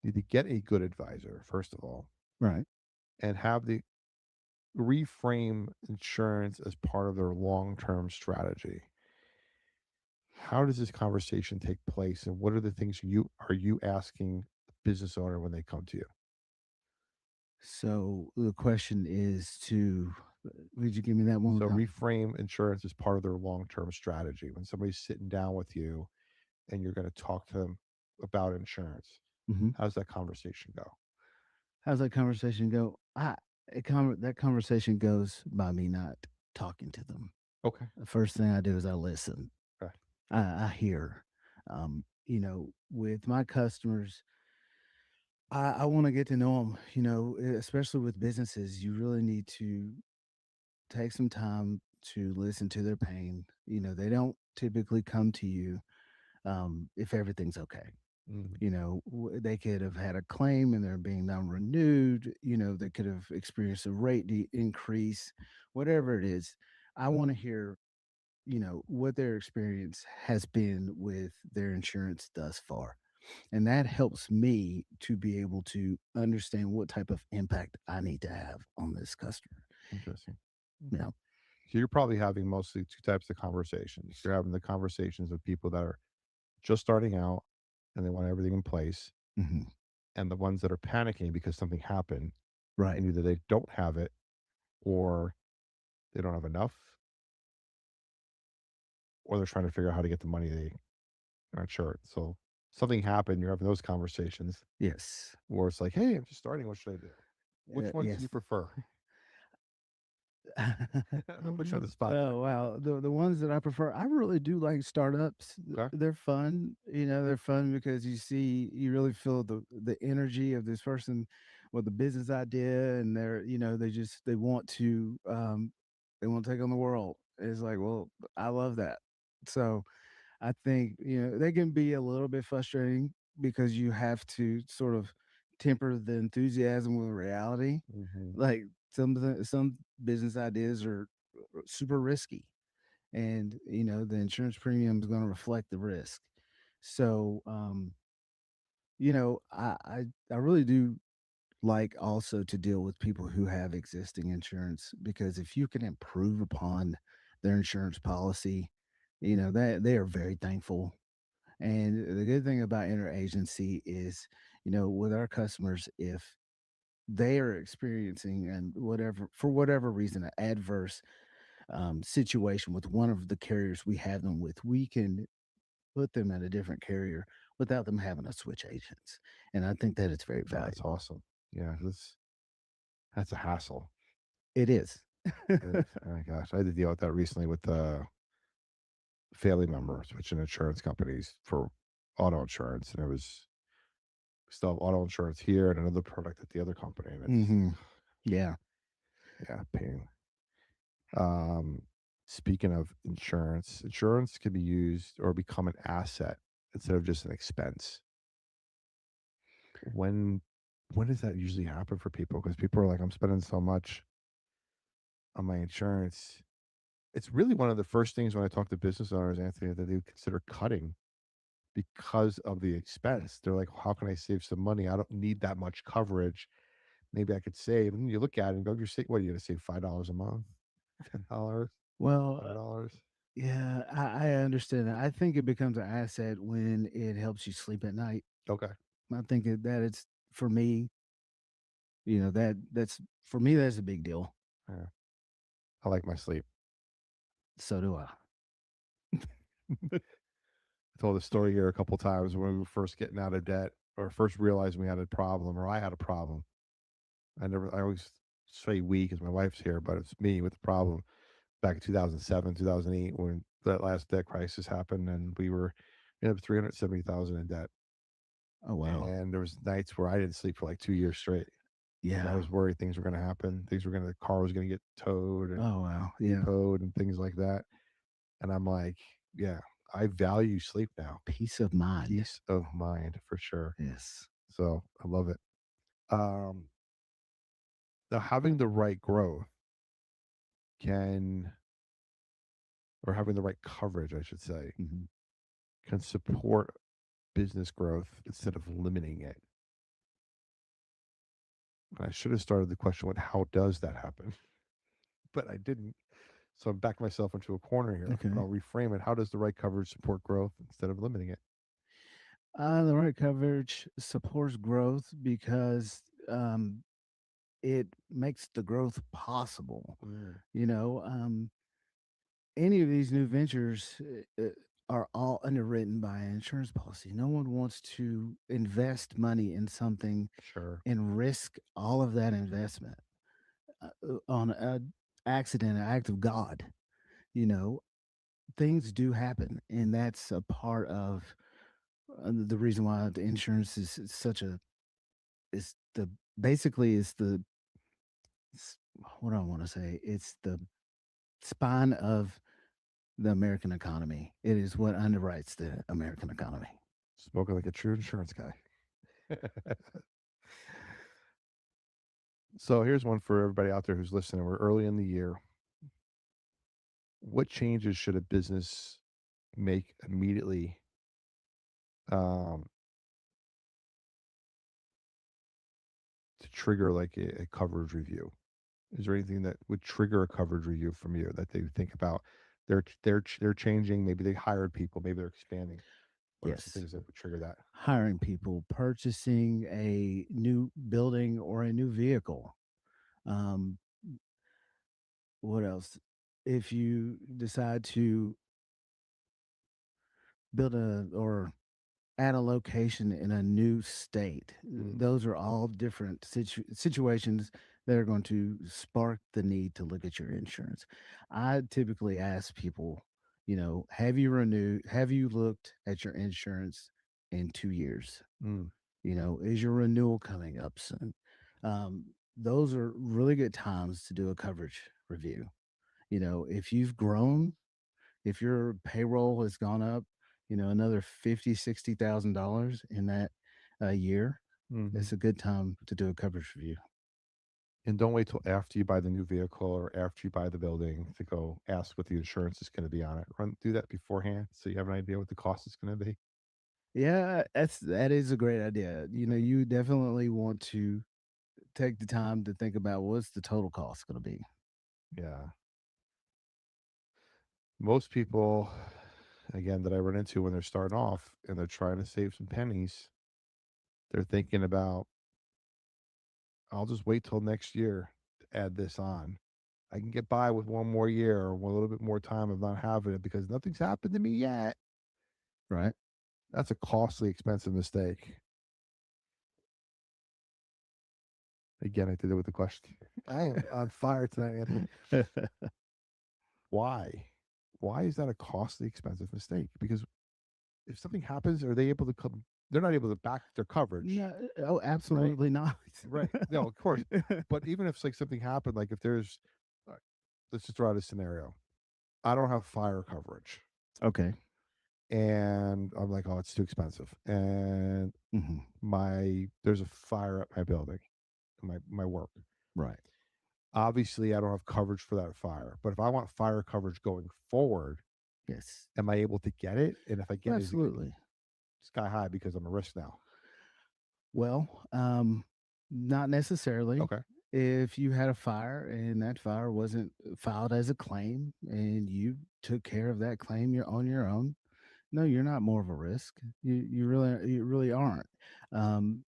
need to get a good advisor, first of all, Right. and have the reframe insurance as part of their long-term strategy. How does this conversation take place and what are the things you asking the business owner when they come to you? So the question is to Would you give me that one So more time? reframe insurance as part of their long-term strategy. When somebody's sitting down with you and you're going to talk to them about insurance, Hmm. how's that conversation go? How's that conversation go? That conversation goes by me not talking to them. Okay. The first thing I do is I listen. Okay. I hear. With my customers, I want to get to know them. Especially with businesses, you really need to take some time to listen to their pain. They don't typically come to you if everything's okay. Mhm. They could have had a claim and they're being non-renewed. They could have experienced a rate increase, whatever it is. I want to hear, what their experience has been with their insurance thus far. And that helps me to be able to understand what type of impact I need to have on this customer. Interesting. You Okay. know, So you're probably having mostly two types of conversations. You're having the conversations with people that are just starting out and they want everything in place, Mhm. and the ones that are panicking because something happened Right. and either they don't have it or they don't have enough or they're trying to figure out how to get the money they aren't sure. So something happened, you're having those conversations Yes. where it's like, hey, I'm just starting. What should I do? Which ones do you Yes. prefer? I'm put you on the spot there. Oh wow, the ones that I prefer, I really do like startups. Okay. They're fun. They're fun because you really feel the energy of this person with the business idea, and they want to take on the world. It's like, well, I love that. So I think they can be a little bit frustrating because you have to sort of temper the enthusiasm with reality. Hmm. Like some business ideas are super risky, and the insurance premium is going to reflect the risk. So I really do like also to deal with people who have existing insurance, because if you can improve upon their insurance policy, that they are very thankful. And the good thing about interagency is, with our customers, if they are experiencing and whatever for whatever reason an adverse situation with one of the carriers we have them with, we can put them at a different carrier without them having to switch agents. And I think that it's very Oh, that's valuable. awesome. Yeah, that's a hassle. It is. Oh my gosh, I had to deal with that recently with family member switching insurance companies for auto insurance, and it was still have auto insurance here and another product at the other company, and it's Hmm. Yeah. yeah, pain. Um, Speaking of insurance, insurance can be used or become an asset instead of just an expense. When when does that usually happen for people? Because people are like, I'm spending so much on my insurance. It's really one of the first things when I talk to business owners, Anthony, that they would consider cutting because of the expense. They're like, how can I save some money? I don't need that much coverage. Maybe I could save. And then you look at it and go, what are you going to save? $5 a month? $10? Well, $5? yeah, I understand that. I think it becomes an asset when it helps you sleep at night. Okay. I think that it's for me, that's for me, that's a big deal. Yeah. I like my sleep. So do I. I told the story here a couple times when we were first getting out of debt or first realizing we had a problem or I had a problem. I always say we because my wife's here, but it's me with the problem back in 2007, 2008 when that last debt crisis happened and we ended up 370,000 in debt. Oh wow. And there was nights where I didn't sleep for like 2 years straight because I Yeah. was worried things were going to happen. The car was going to get towed and Oh wow. Yeah. repoed and things like that. And I'm like, yeah, I value sleep now. Peace of mind. Peace of mind for sure. Yes. So I love it. Um, Now having the right growth can, or having the right coverage, I should say, Mhm. can support business growth instead of limiting it. And I should have started the question with how does that happen? But I didn't. So I'm backed myself into a corner here, Okay. but I'll reframe it. How does the right coverage support growth instead of limiting it? The right coverage supports growth because it makes the growth possible. Mm. You know, any of these new ventures are all underwritten by an insurance policy. No one wants to invest money in something Sure. and risk all of that investment on a accident, an act of God. You know, things do happen, and that's a part of the reason why the insurance is such a is the basically is the what do I want to say? It's the spine of the American economy. It is what underwrites the American economy. Spoken like a true insurance guy. So here's one for everybody out there who's listening. We're early in the year. What changes should a business make immediately um, to trigger like a coverage review? Is there anything that would trigger a coverage review from you that they think about? They're changing. Maybe they hired people. Maybe they're expanding. What are some Yes. things that would trigger that? Hiring people, purchasing a new building or a new vehicle. Um, what else? If you decide to build a or add a location in a new state, Mm. those are all different situations that are going to spark the need to look at your insurance. I typically ask people, have you renewed? Have you looked at your insurance in 2 years? Mm. Is your renewal coming up soon? Those are really good times to do a coverage review. If you've grown, if your payroll has gone up, another $50,000, $60,000 in that year, Mhm. it's a good time to do a coverage review. And don't wait till after you buy the new vehicle or after you buy the building to go ask what the insurance is going to be on it. Do that beforehand so you have an idea what the cost is going to be. Yeah, that is a great idea. You definitely want to take the time to think about what's the total cost going to be. Yeah. Most people, again, that I run into when they're starting off and they're trying to save some pennies, they're thinking about, I'll just wait till next year to add this on. I can get by with one more year or a little bit more time of not having it because nothing's happened to me yet. Right. That's a costly, expensive mistake. Again, I did it with the question. I am on fire tonight, Anthony. Why? Why is that a costly, expensive mistake? Because if something happens, are they able to come? They're not able to back their coverage. No, oh, absolutely not. Right. No, of course. But even if like something happened, like if there's, all right, let's just throw out a scenario. I don't have fire coverage, Okay. and I'm like, oh, it's too expensive, and Hmm. there's a fire at my building, my work. Right. Obviously, I don't have coverage for that fire, but if I want fire coverage going forward, Yes. am I able to get it? And if I get it, is it gonna be Absolutely. sky high because I'm a risk now? Well, not necessarily. Okay. If you had a fire and that fire wasn't filed as a claim and you took care of that claim, you're on your own. No, you're not more of a risk. You really aren't. Um,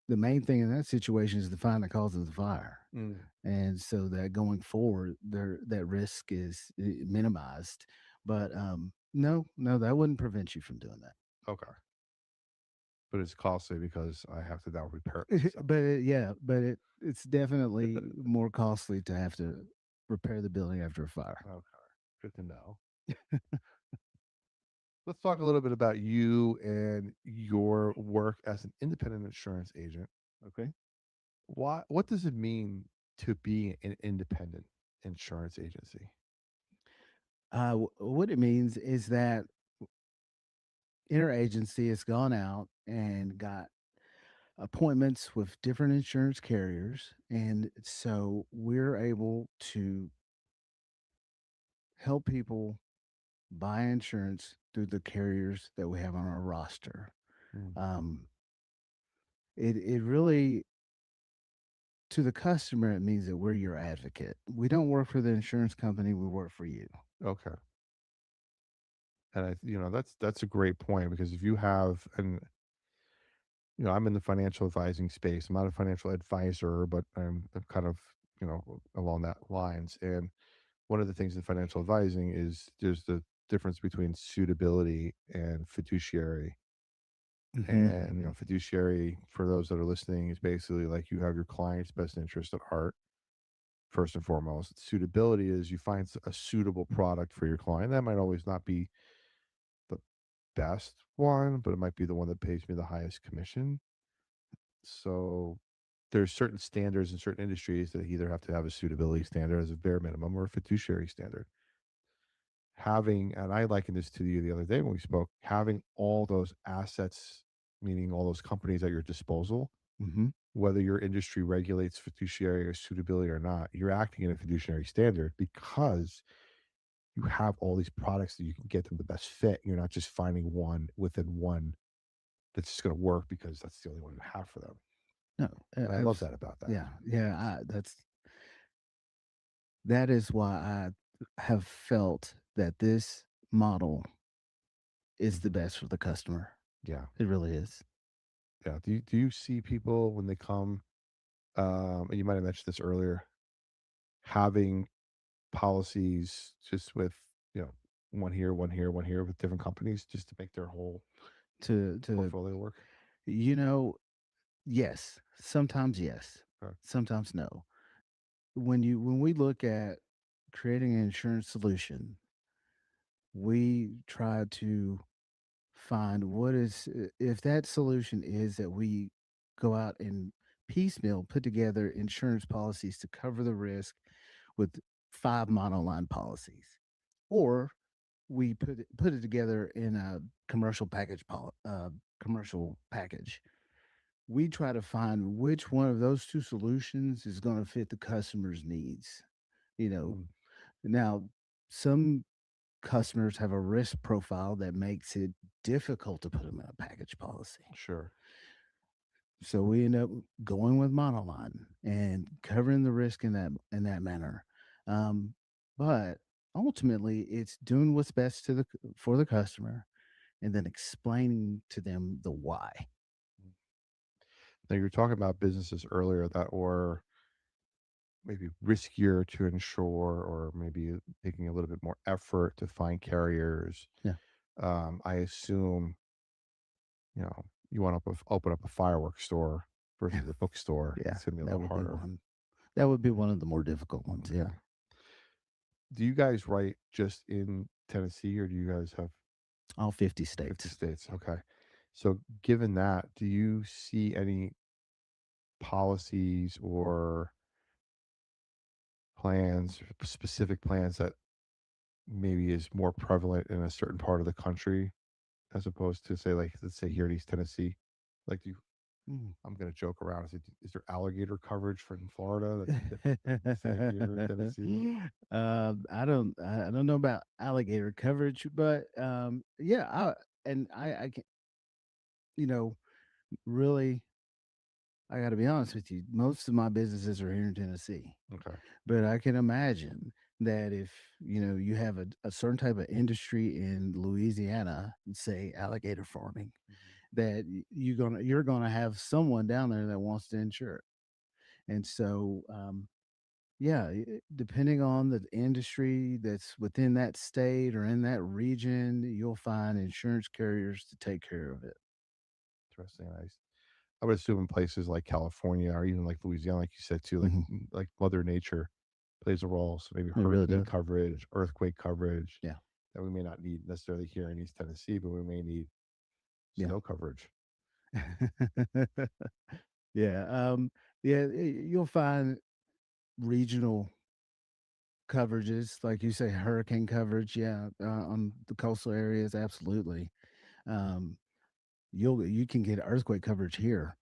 the main thing in that situation is to find the cause of the fire, Mm, and so that going forward, that risk is minimized. But no, no, that wouldn't prevent you from doing that. okay. But it's costly because I have to now repair it myself. It's definitely more costly to have to repair the building after a fire. Okay. Good to know. Let's talk a little bit about you and your work as an independent insurance agent. Okay. What does it mean to be an independent insurance agency? What it means is that interagency has gone out and got appointments with different insurance carriers, and so we're able to help people buy insurance through the carriers that we have on our roster. Mm, Um, it really, to the customer, it means that we're your advocate. We don't work for the insurance company; we work for you. okay. And that's a great point because if you have, and I'm in the financial advising space. I'm not a financial advisor, but I'm kind of, along that lines. And one of the things in financial advising is there's the difference between suitability and fiduciary. Hmm. And, fiduciary, for those that are listening, is basically like you have your client's best interest at heart, first and foremost. Suitability is you find a suitable product for your client. That might always not be the best one, but it might be the one that pays me the highest commission. So there's certain standards in certain industries that either have to have a suitability standard as a bare minimum or a fiduciary standard. Having, and I likened this to you the other day when we spoke, having all those assets, meaning all those companies at your disposal, Hmm. whether your industry regulates fiduciary or suitability or not, you're acting in a fiduciary standard because you have all these products that you can get them the best fit. You're not just finding one within one that's just going to work because that's the only one you have for them. No, And I love that about that. yeah, yeah. That is why I have felt that this model is the best for the customer. Yeah. It really is. Yeah. Do you see people when they come, and you might have mentioned this earlier, having policies just with, you know, one here, one here, one here with different companies just to make their whole To portfolio work? you know, yes, sometimes, Okay. sometimes no. When we look at creating an insurance solution, we try to find what is if that solution is that we go out and piecemeal put together insurance policies to cover the risk with 5 monoline policies, or we put it together in a commercial package. We try to find which one of those 2 solutions is gonna fit the customer's needs, you know? Mm, Now, some customers have a risk profile that makes it difficult to put them in a package policy. sure. So we end up going with monoline and covering the risk in that manner. But ultimately, it's doing what's best for the customer, and then explaining to them the why. Now you were talking about businesses earlier that were maybe riskier to insure or maybe taking a little bit more effort to find carriers. Yeah, I assume, you want to open up a fireworks store versus a bookstore. yeah, It's going to be a that little would be harder. one. That would be one of the more difficult ones. Yeah. Okay. Do you guys write just in Tennessee or do you guys have All 50 50 states. states? Okay. So, given that, do you see any policies or plans, specific plans that maybe is more prevalent in a certain part of the country as opposed to, say, like, let's say here in East Tennessee? Like, Mm. I'm going to joke around. Is there alligator coverage for in Florida that's different than, say, here in Tennessee? I don't know about alligator coverage, but yeah, I can, you know, really, I got to be honest with you. Most of my businesses are here in Tennessee, Okay. but I can imagine that if you have a certain type of industry in Louisiana, say alligator farming, that you're gonna have someone down there that wants to insure it, and so yeah, depending on the industry that's within that state or in that region, you'll find insurance carriers to take care of it. Interesting. I would assume in places like California or even like Louisiana, like you said too, like Mhm. like Mother Nature plays a role. So maybe It really hurricane does. coverage, earthquake coverage Yeah. that we may not need necessarily here in East Tennessee, but we may need Yeah. snow coverage. Yeah. Yeah. You'll find regional coverages, like you say, hurricane coverage. Yeah. On the coastal areas, absolutely. Um, you can get earthquake coverage here.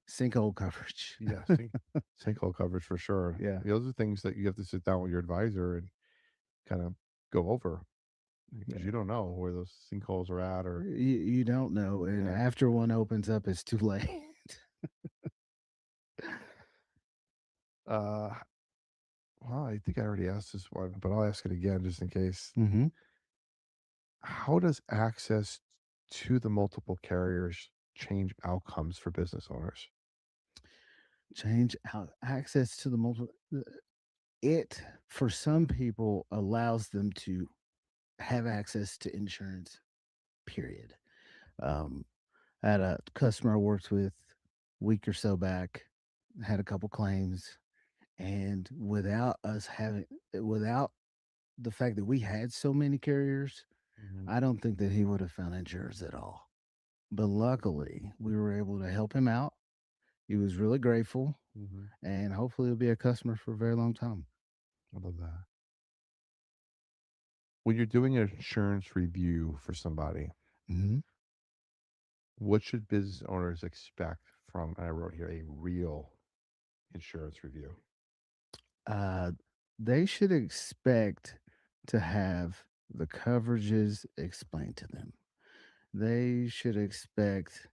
Sinkhole coverage. Yeah, sinkhole coverage for sure. Yeah. Those are things that you have to sit down with your advisor and kind of go over because Yeah. you don't know where those sinkholes are at or You don't know, and yeah. after one opens up, it's too late. Uh well, I think I already asked this one, but I'll ask it again just in case. Mhm. How does access to the multiple carriers change outcomes for business owners? Change out access to the multiple. It for some people allows them to have access to insurance. Period. Um, I had a customer I worked with week or so back, had a couple claims, and without the fact that we had so many carriers, Mhm. I don't think that he would have found insurance at all. But luckily, we were able to help him out. He was really grateful, Mhm. and hopefully, he'll be a customer for a very long time. I love that. When you're doing an insurance review for somebody, Mhm. what should business owners expect from, and I wrote here, a real insurance review? Uh, they should expect to have the coverages explained to them. They should expect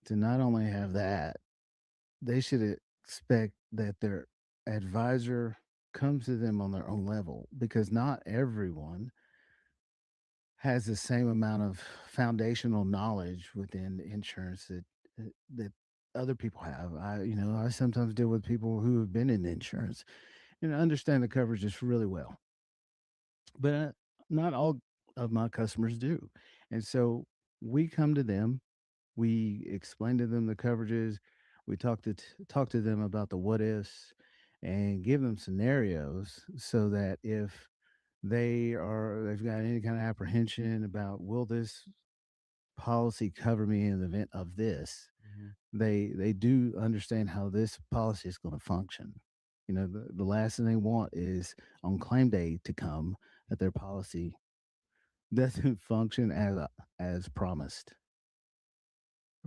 to not only have that, they should expect that their advisor comes to them on their own level because not everyone has the same amount of foundational knowledge within insurance that other people have. I sometimes deal with people who have been in insurance and understand the coverages really well, but not all of my customers do. And so we come to them, we explain to them the coverages, we talk to them about the what ifs and give them scenarios so that if they've got any kind of apprehension about will this policy cover me in the event of this, Mhm. they do understand how this policy is going to function. The last thing they want is on claim day to come that their policy doesn't function as promised.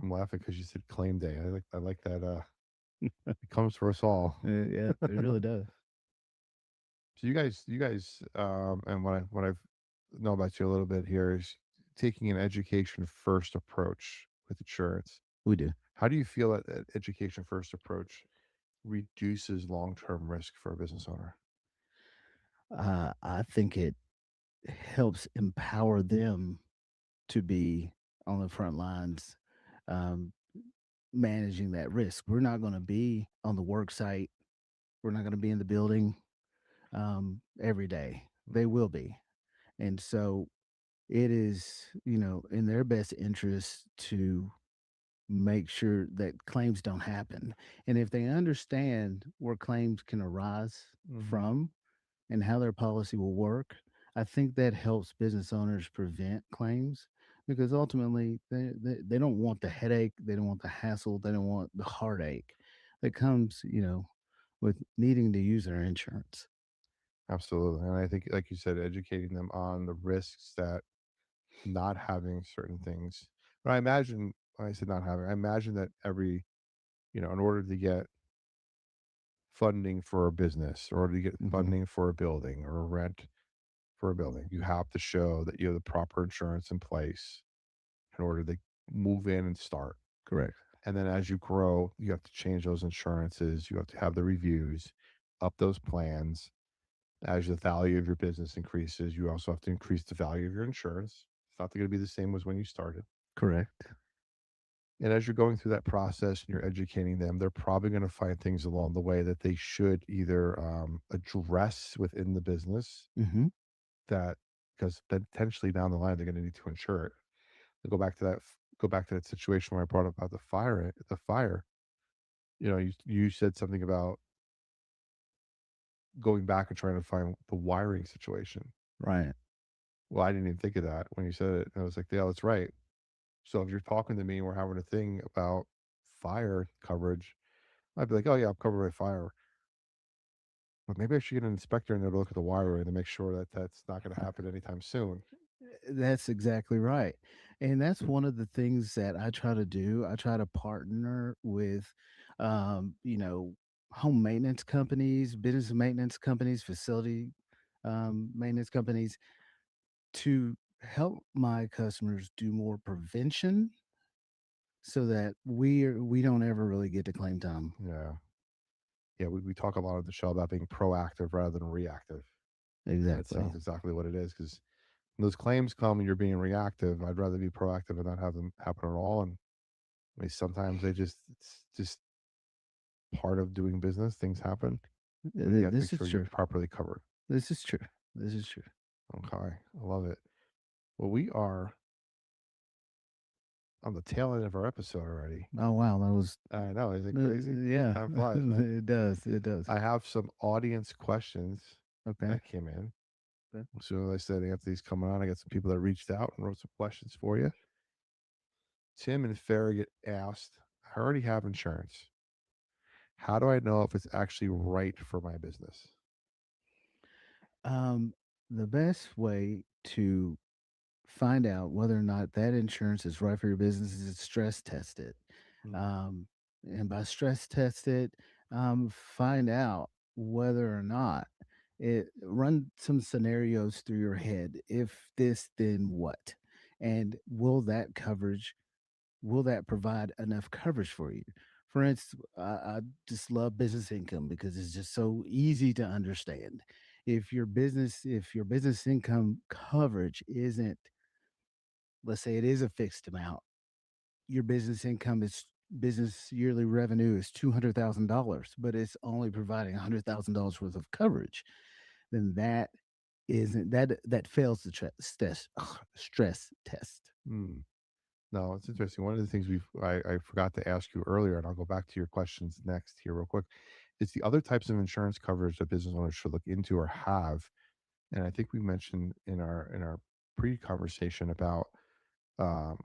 I'm laughing because you said claim day. I like that. It comes for us all. Yeah, it really does. So you guys, and what I've know about you a little bit here is taking an education first approach with insurance. We do. How do you feel that education first approach reduces long term risk for a business owner? I think it helps empower them to be on the front lines, um, managing that risk. We're not going to be on the work site. We're not going to be in the building every day. They will be. And so it is, in their best interest to make sure that claims don't happen. And if they understand where claims can arise Mhm. from and how their policy will work, I think that helps business owners prevent claims because ultimately they don't want the headache, they don't want the hassle, they don't want the heartache that comes, with needing to use their insurance. Absolutely. And I think, like you said, educating them on the risks that not having certain things. But I imagine, when I said not having, I imagine that in order to get funding for a business, or to get Hmm. funding for a building or a rent for a building, you have to show that you have the proper insurance in place in order to move in and start. Correct. And then as you grow, you have to change those insurances. You have to have the reviews, up those plans. As the value of your business increases, you also have to increase the value of your insurance. It's not going to be the same as when you started. Correct. And as you're going through that process and you're educating them, they're probably going to find things along the way that they should either address within the business, Hmm. that because potentially down the line they're going to need to insure it. To go back to that situation where I brought up about the fire. You said something about going back and trying to find the wiring situation. Right. Well, I didn't even think of that when you said it. And I was like, yeah, that's right. So if you're talking to me and we're having a thing about fire coverage, I'd be like, oh yeah, I'm covered by fire. But maybe I should get an inspector in there to look at the wiring to make sure that that's not going to happen anytime soon. That's exactly right. And that's one of the things that I try to do. I try to partner with, um, you know, home maintenance companies, business maintenance companies, facility maintenance companies to help my customers do more prevention so that we don't ever really get to claim time. Yeah. Yeah. We talk a lot on the show about being proactive rather than reactive. That Exactly. sounds exactly what it is because those claims come and you're being reactive, I'd rather be proactive and not have them happen at all. And I mean, sometimes it's just part of doing business. Things happen, but you got to make This is sure you're true. properly covered. This is true. This is true. Okay. I love it. Well, we are on the tail end of our episode already. Oh wow, that was I know. Is it crazy? yeah. Time flies, right? It does. It does. I have some audience questions Okay. that came in. Okay. So as I said, Anthony's coming on. I got some people that reached out and wrote some questions for you. Tim and Farragut asked, I already have insurance. How do I know if it's actually right for my business? Um, the best way to find out whether or not that insurance is right for your business is to stress test it. Mm. And by stress test it, find out whether or not run some scenarios through your head. If this, then what? And will that provide enough coverage for you? For instance, I just love business income because it's just so easy to understand. If your business income coverage isn't, let's say it is a fixed amount, your business yearly revenue is $200,000, but it's only providing $100,000 worth of coverage, then that isn't that fails the stress test. Hmm. No, it's interesting. One of the things I forgot to ask you earlier, and I'll go back to your questions next here real quick. It's the other types of insurance coverage that business owners should look into or have. And I think we mentioned in our pre-conversation about um,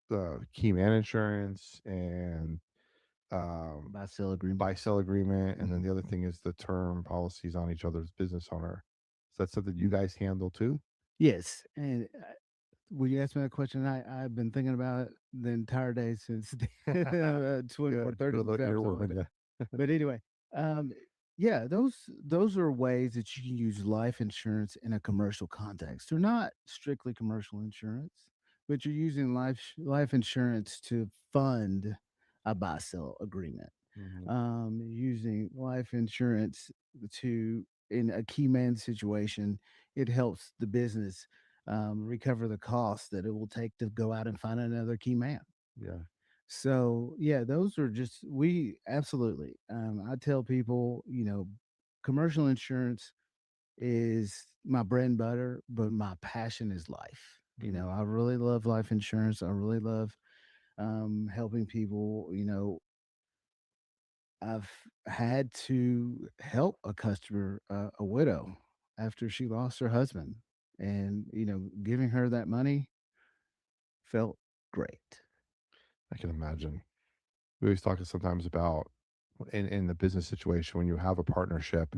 the key man insurance and Buy sell agreement. buy sell agreement, and then Mhm. the other thing is the term policies on each other's business owner. Is that something you guys handle too? Yes, and when you asked me that question, I've been thinking about it the entire day since Yeah, 24, 30 good luck minutes, something like earworm, that. yeah. But anyway, um, yeah, those are ways that you can use life insurance in a commercial context. They're not strictly commercial insurance, but you're using life insurance to fund a buy sell agreement. Mhm. Using life insurance to in a key man situation, it helps the business recover the cost that it will take to go out and find another key man. Yeah. So yeah, those are just we absolutely. I tell people, commercial insurance is my bread and butter, but my passion is life. Mhm. I really love life insurance. I really love helping people. I've had to help a customer, a widow, after she lost her husband, and giving her that money felt great. I can imagine. We always talk sometimes about in the business situation when you have a partnership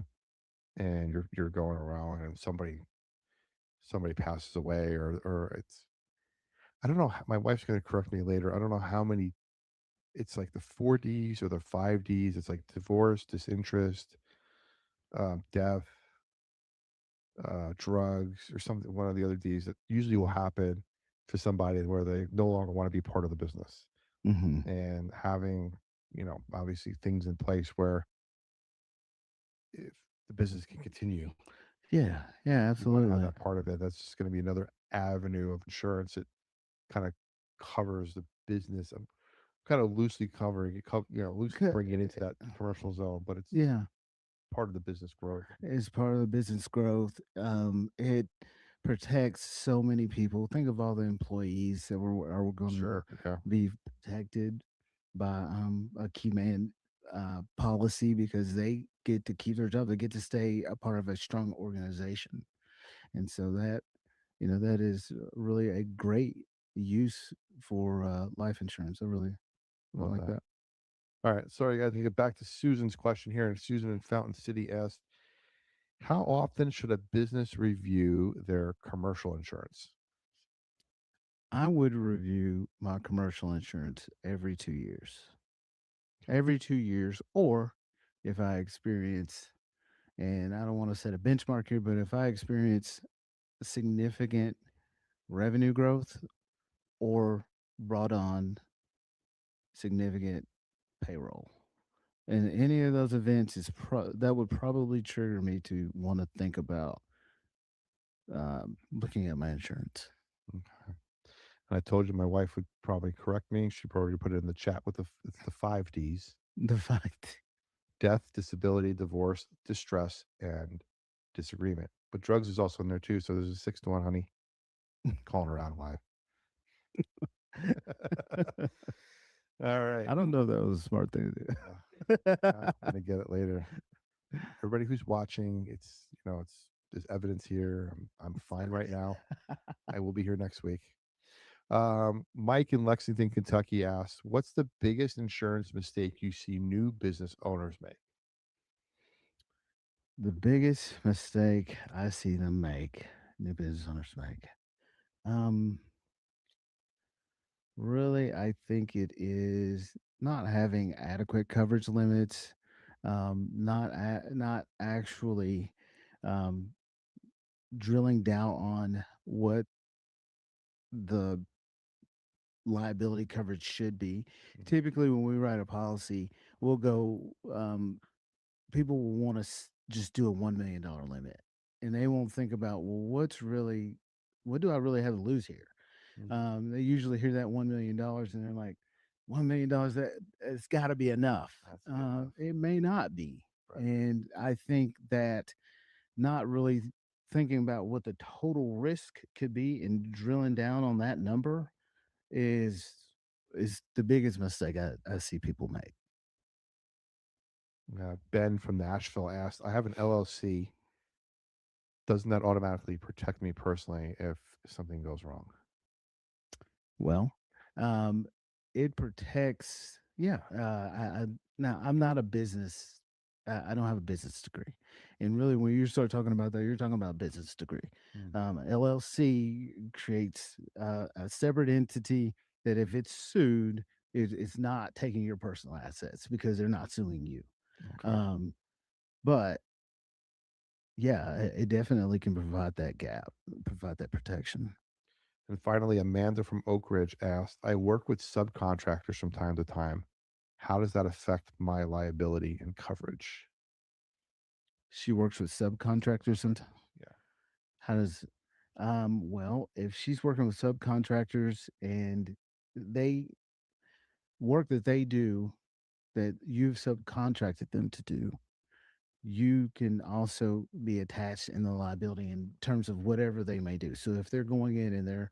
and you're going around and somebody passes away or it's I don't know. My wife's going to correct me later. I don't know how many. It's like the 4 Ds or the 5 Ds. It's like divorce, disinterest, death, drugs, or something. One of the other Ds that usually will happen to somebody where they no longer want to be part of the business, Hmm. and having obviously things in place where if the business can continue, Yeah, yeah, you want to have absolutely. that part of it. That's just going to be another avenue of insurance that kind of covers the business. I'm kind of loosely covering it, loosely Co- bringing it into that commercial zone, but it's Yeah, part of the business growth. it's part of the business growth. It protects so many people. Think of all the employees that are going to Sure. Yeah. be protected by a key man policy because they get to keep their job. They get to stay a part of a strong organization, and so that is really a great use for life insurance. I Love like that. that. All right. Sorry, guys. To get back to Susan's question here. And Susan in Fountain City asked, how often should a business review their commercial insurance? I would review my commercial insurance every 2 years. Every 2 years, or if I experience, and I don't want to set a benchmark here, but if I experience significant revenue growth or brought on significant payroll. And any of those events that would probably trigger me to want to think about looking at my insurance. Okay. And I told you my wife would probably correct me. She probably put it in the chat with it's the 5 Ds: The fact, death, disability, divorce, distress, and disagreement. But drugs is also in there too. So there's a 6 to 1, honey. Calling her out live. All right. I don't know if that was a smart thing to I'm do. gonna get it later. Everybody who's watching, it's there's evidence here. I'm fine right now. I will be here next week. Mike in Lexington, Kentucky asks, "What's the biggest insurance mistake you see new business owners make?" The biggest mistake I see them make, new business owners make. Um, Really, I think it is not having adequate coverage limits, not actually um, drilling down on what the liability coverage should be. Typically, when we write a policy, we'll go. People will want to just do a $1 million limit, and they won't think about, well, what do I really have to lose here? They usually hear that $1 million and they're like, $1 million, that it's got to be enough. That's good enough. It may not be, Right. and I think that not really thinking about what the total risk could be and drilling down on that number is the biggest mistake I see people make. Ben from Nashville asked, "I have an LLC. Doesn't that automatically protect me personally if something goes wrong?" Well, um, it protects. Yeah. Now I'm not a business. I don't have a business degree, and really, when you start talking about that, you're talking about a business degree. LLC creates a separate entity that, if it's sued, it's not taking your personal assets because they're not suing you. Okay. But yeah, it definitely can provide that gap, provide that protection. And finally, Amanda from Oak Ridge asked, "I work with subcontractors from time to time. How does that affect my liability and coverage?" She works with subcontractors sometimes. Yeah. How does well, if she's working with subcontractors and they work that they do that you've subcontracted them to do, you can also be attached in the liability in terms of whatever they may do. So if they're going in and they're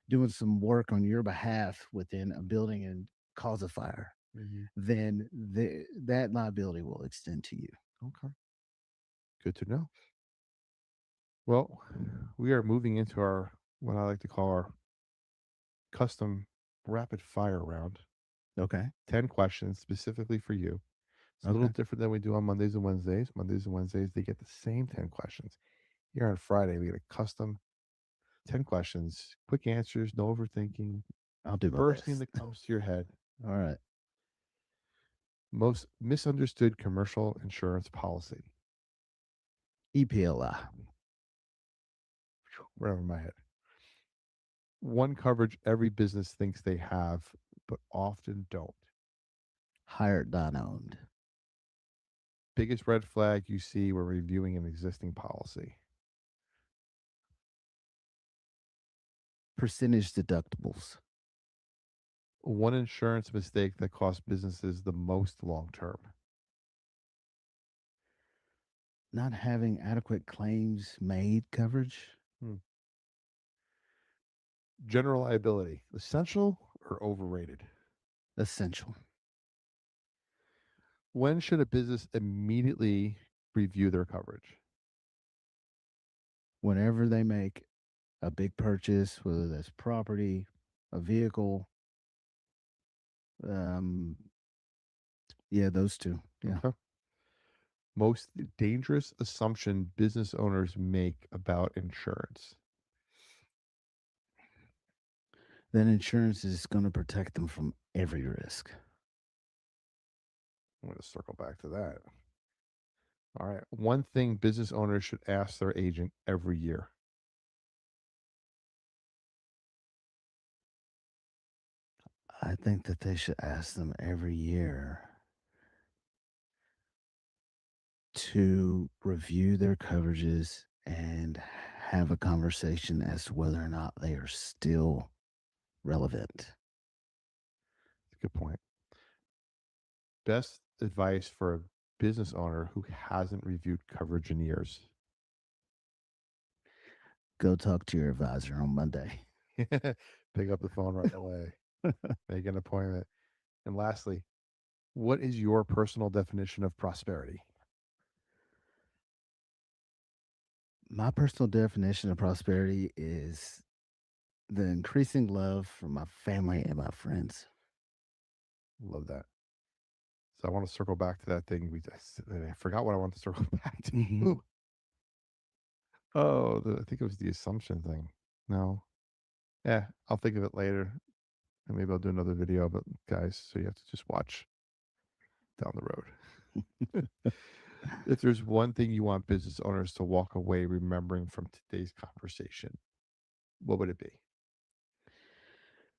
doing some work on your behalf within a building and cause a fire, then that liability will extend to you. Okay. Good to know. Well, we are moving into our what I like to call our custom rapid fire round. Okay. 10 questions specifically for you. It's a little Okay. different than we do on Mondays and Wednesdays. Mondays and Wednesdays, they get the same 10 questions. Here on Friday, we get a custom 10 questions, quick answers, no overthinking. I'll do my First thing best. that comes to your head: All right. most misunderstood commercial insurance policy. EPLI. Right over my head. One coverage every business thinks they have, but often don't. Hired, not owned. Biggest red flag you see when reviewing an existing policy. Percentage deductibles. One insurance mistake that costs businesses the most long term. Not having adequate claims made coverage. General liability, essential or overrated? Essential. When should a business immediately review their coverage? Whenever they make a big purchase, whether that's property, a vehicle, yeah, those two. Yeah. Okay. Most dangerous assumption business owners make about insurance. Then insurance is going to protect them from every risk. I'm going to circle back to that. All right. One thing business owners should ask their agent every year. I think that they should ask them every year to review their coverages and have a conversation as to whether or not they are still relevant. Good point. Best advice for a business owner who hasn't reviewed coverage in years. Go talk to your advisor on Monday. Pick up the phone right away. Make an appointment. And lastly, what is your personal definition of prosperity? My personal definition of prosperity is the increasing love from my family and my friends. Love that. So I want to circle back to that thing. I forgot what I want to circle back to. Mhm. Ooh. Oh, I think it was the assumption thing. No. Yeah, I'll think of it later. And maybe I'll do another video, but guys, so you have to just watch down the road. If there's one thing you want business owners to walk away remembering from today's conversation, what would it be?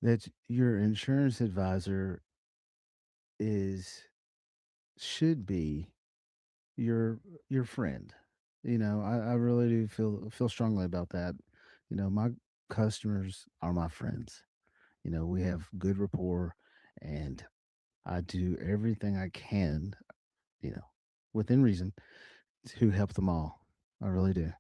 That your insurance advisor should be your friend. I really do feel strongly about that. My customers are my friends. We have good rapport, and I do everything I can, you know, within reason, to help them all. I really do.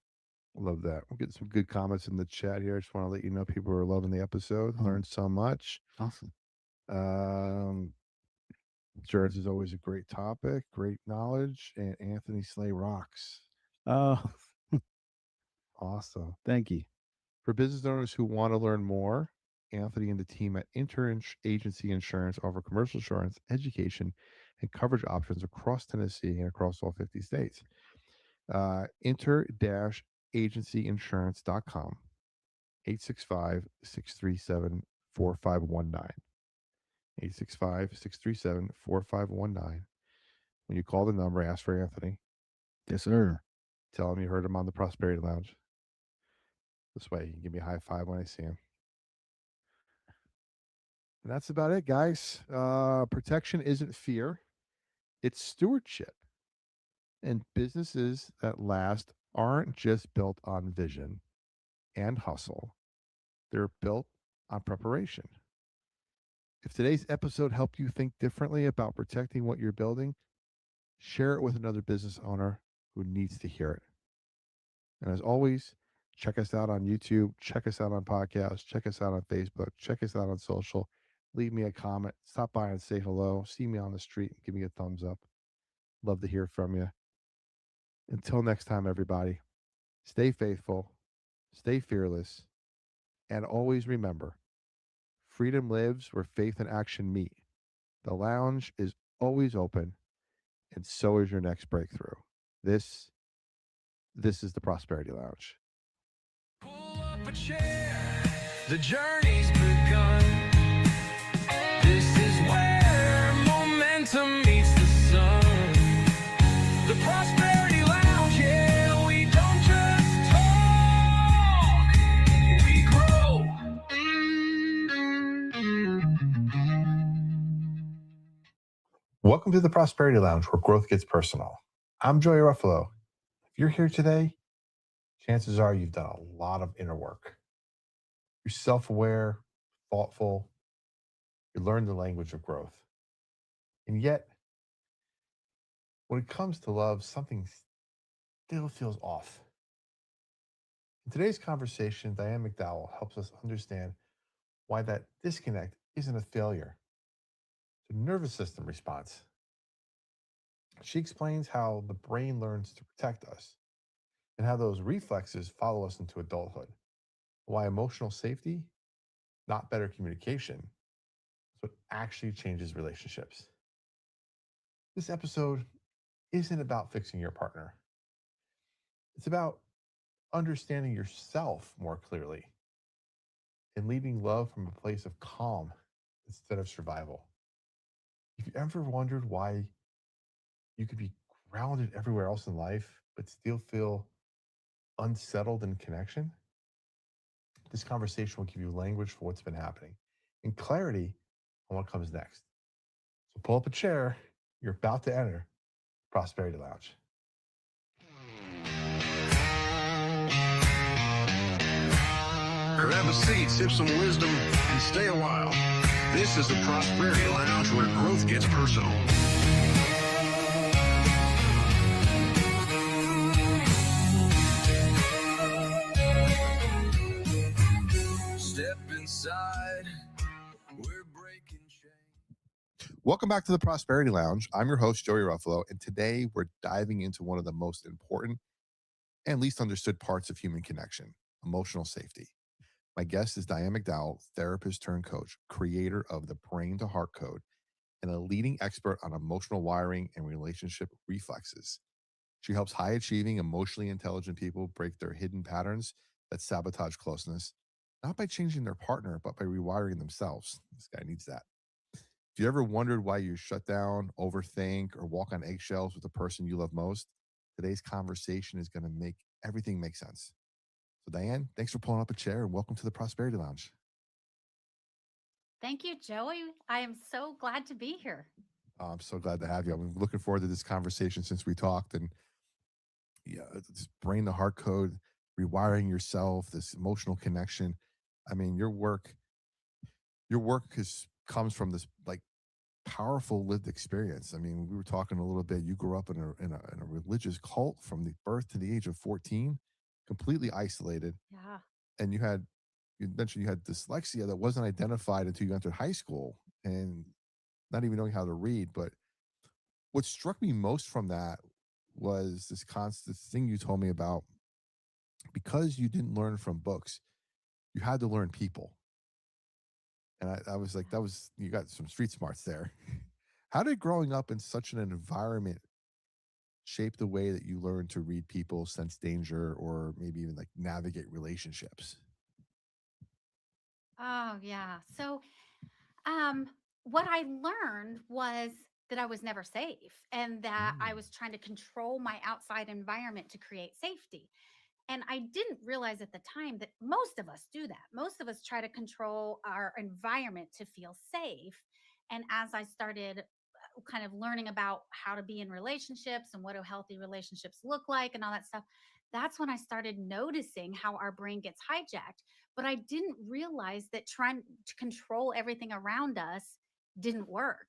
Love that. We're getting some good comments in the chat here. I just want to let you know people are loving the episode. Oh. Learned so much. Awesome. Insurance is always a great topic, great knowledge, and Anthony Slay rocks. Oh, Awesome. thank you. For business owners who want to learn more, Anthony and the team at Agency Insurance offer commercial insurance, education, and coverage options across Tennessee and across all 50 states. Inter-agencyinsurance.com, 865-637-4519. 865-637-4519. When you call the number, ask for Anthony. Yes, sir. Tell him you heard him on the Prosperity Lounge. This way, you can give me a high five when I see him. And that's about it, guys. Protection isn't fear, it's stewardship. And businesses that last aren't just built on vision and hustle, they're built on preparation. If today's episode helped you think differently about protecting what you're building, share it with another business owner who needs to hear it. And as always, check us out on YouTube, check us out on podcasts, check us out on Facebook, check us out on social. Leave me a comment, stop by and say hello, see me on the street, and give me a thumbs up. Love to hear from you. Until next time, everybody, stay faithful, stay fearless, and always remember, freedom lives where faith and action meet. The lounge is always open, and so is your next breakthrough. This is the Prosperity Lounge. Pull up a chair, the journey's begun. This is where momentum meets the sun. The Prosperity Lounge, yeah, we don't just talk, we grow. Welcome to the Prosperity Lounge, where growth gets personal. I'm Joey Ruffalo. If you're here today, chances are you've done a lot of inner work. You're self-aware, thoughtful. You learn the language of growth. And yet, when it comes to love, something still feels off. In today's conversation, Diane McDowell helps us understand why that disconnect isn't a failure. It's a nervous system response. She explains how the brain learns to protect us and how those reflexes follow us into adulthood. Why emotional safety, not better communication, is what actually changes relationships. This episode isn't about fixing your partner. It's about understanding yourself more clearly and leading love from a place of calm instead of survival. If you ever wondered why you could be grounded everywhere else in life, but still feel unsettled in connection, this conversation will give you language for what's been happening and clarity on what comes next. So pull up a chair. You're about to enter Prosperity Lounge. Grab a seat, sip some wisdom, and stay a while. This is the Prosperity Lounge where growth gets personal. Step inside. We're breaking chains. Welcome back to the Prosperity Lounge. I'm your host, Joey Ruffalo, and today we're diving into one of the most important and least understood parts of human connection, emotional safety. My guest is Diane McDowell, therapist turned coach, creator of the Brain to Heart Code, and a leading expert on emotional wiring and relationship reflexes. She helps high achieving, emotionally intelligent people break their hidden patterns that sabotage closeness, not by changing their partner, but by rewiring themselves. This guy needs that. If you ever wondered why you shut down, overthink, or walk on eggshells with the person you love most, today's conversation is going to make everything make sense. So, Diane, thanks for pulling up a chair and welcome to the Prosperity Lounge. Thank you, Joey. I am so glad to be here. Oh, I'm so glad to have you. I've been looking forward to this conversation since we talked. And yeah, this brain to heart code, rewiring yourself, this emotional connection. I mean, your work comes from this like powerful lived experience. I mean, we were talking a little bit. You grew up in a religious cult from the birth to the age of 14, completely isolated, Yeah. and you mentioned you had dyslexia that wasn't identified until you entered high school, and not even knowing how to read. But what struck me most from that was this constant thing you told me about. Because you didn't learn from books, you had to learn people. And I was like, you got some street smarts there. How did growing up in such an environment shape the way that you learn to read people, sense danger, or maybe even like navigate relationships? Oh, yeah. So, what I learned was that I was never safe and that I Mm. was trying to control my outside environment to create safety. And I didn't realize at the time that most of us do that. Most of us try to control our environment to feel safe. And as I started kind of learning about how to be in relationships and what do healthy relationships look like and all that stuff, that's when I started noticing how our brain gets hijacked. But I didn't realize that trying to control everything around us didn't work,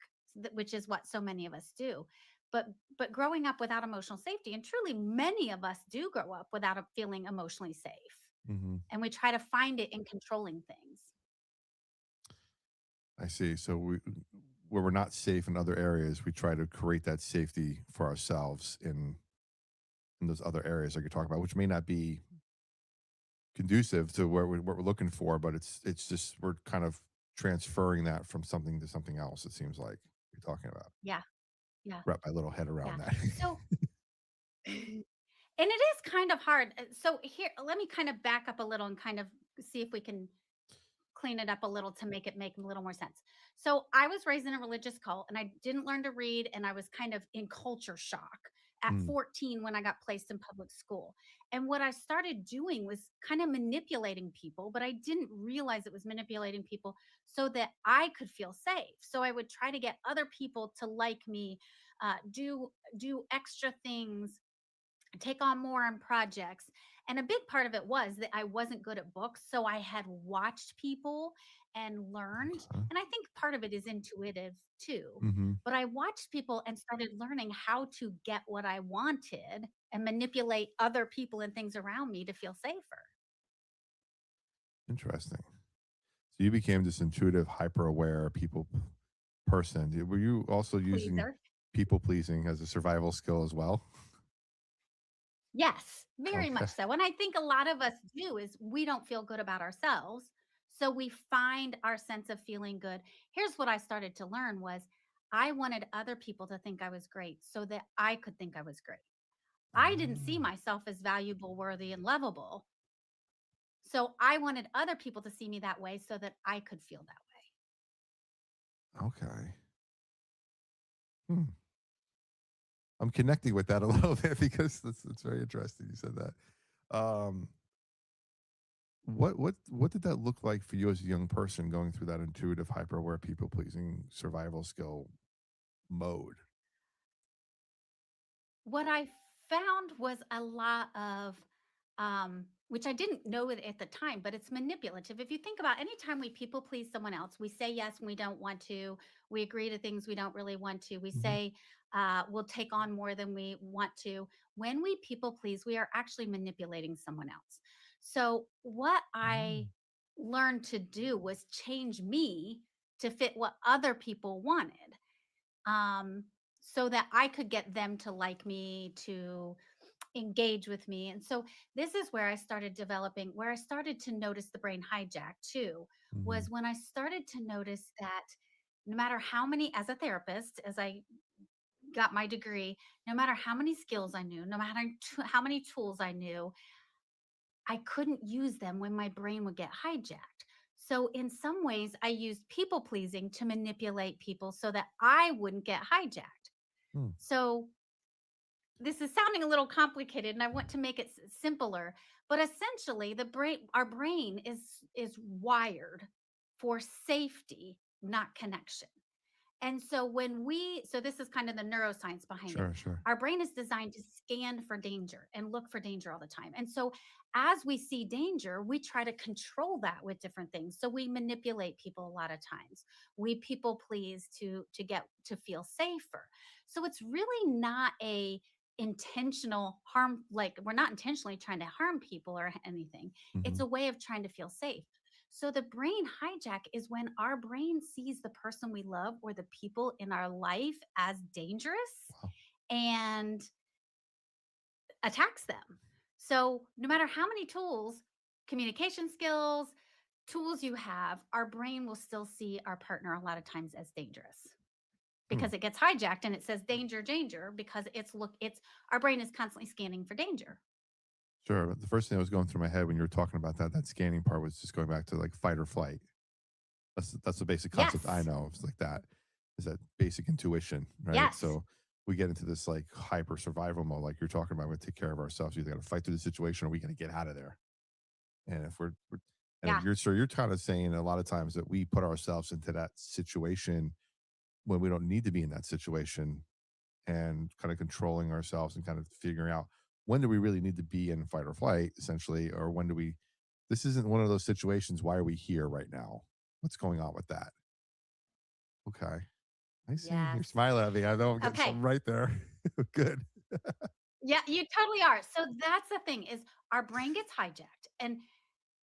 which is what so many of us do. But growing up without emotional safety, and truly many of us do grow up without feeling emotionally safe, Hmm. and we try to find it in controlling things. I see. So where we're not safe in other areas, we try to create that safety for ourselves in those other areas like you're talking about, which may not be conducive to what we're looking for, but it's just we're kind of transferring that from something to something else. It seems like you're talking about. Yeah, yeah, Wrap my little head yeah. around that. So and it is kind of hard. So here, let me kind of back up a little and kind of see if we can clean it up a little to make a little more sense. So I was raised in a religious cult and I didn't learn to read and I was kind of in culture shock at Mm. 14 when I got placed in public school. And what I started doing was kind of manipulating people, but I didn't realize it was manipulating people so that I could feel safe. So I would try to get other people to like me, do extra things, take on more on projects. And a big part of it was that I wasn't good at books. So I had watched people and learned. Okay. And I think part of it is intuitive too. Mm-hmm. But I watched people and started learning how to get what I wanted and manipulate other people and things around me to feel safer. Interesting. So you became this intuitive, hyper aware person. Were you also using Pleaser. people pleasing as a survival skill as well? Yes, very Okay. much so. And I think a lot of us do is we don't feel good about ourselves. So we find our sense of feeling good. Here's what I started to learn was I wanted other people to think I was great so that I could think I was great. I didn't see Ah, myself as valuable, worthy, and lovable. So I wanted other people to see me that way so that I could feel that okay. Hmm. I'm connecting with that a little bit because it's very interesting. You said that. What did that look like for you as a young person going through that intuitive, hyper aware, people pleasing survival skill mode? way. What I found was a lot of which I didn't know it at the time, but it's manipulative. If you think about anytime we people please someone else, we say yes when we don't want to, we agree to things we don't really want to, we Mhm. say we'll take on more than we want to. When we people please, we are actually manipulating someone else. So, what I Mm. learned to do was change me to fit what other people wanted, um, so that I could get them to like me, to engage with me. And so this is where I started developing, where I started to notice the brain hijack too, Mhm. was when I started to notice that no matter how many, as a therapist, as I got my degree, no matter how many skills I knew, no matter how many tools I knew, I couldn't use them when my brain would get hijacked. So, in some ways, I used people pleasing to manipulate people so that I wouldn't get hijacked. Hmm. So, this is sounding a little complicated and I want to make it simpler, but essentially the brain, our brain is wired for safety, not connection. And so so this is kind of the neuroscience behind it. Sure, sure. Our brain is designed to scan for danger and look for danger all the time. And so as we see danger, we try to control that with different things. So we manipulate people a lot of times. We people please to get to feel safer. So it's really not a intentional harm, like we're not intentionally trying to harm people or anything. It's Mhm. a way of trying to feel safe. So the brain hijack is when our brain sees the person we love or the people in our life as dangerous Wow. and attacks them. So no matter how many tools, communication skills, tools you have, our brain will still see our partner a lot of times as dangerous Hmm. because it gets hijacked and it says danger, danger, because it's our brain is constantly scanning for danger. Sure. But the first thing that was going through my head when you were talking about that scanning part was just going back to like fight or flight. That's the basic concept I Yes. know. It's like that. Is that basic intuition, right? Yes. So we get into this like hyper survival mode, like you're talking about. We take care of ourselves. You either got to fight through the situation, or we got to get out of there. And if we're and Yeah. you're kind of saying a lot of times that we put ourselves into that situation when we don't need to be in that situation, and kind of controlling ourselves and kind of figuring out when do we really need to be in fight or flight, essentially, or when do we. This isn't one of those situations. Why are we here right now? What's going on with that? Okay. I see. You're Yes. smiling at me. I know I'm getting Okay. something right there. Good. Yeah, you totally are. So that's the thing is our brain gets hijacked. And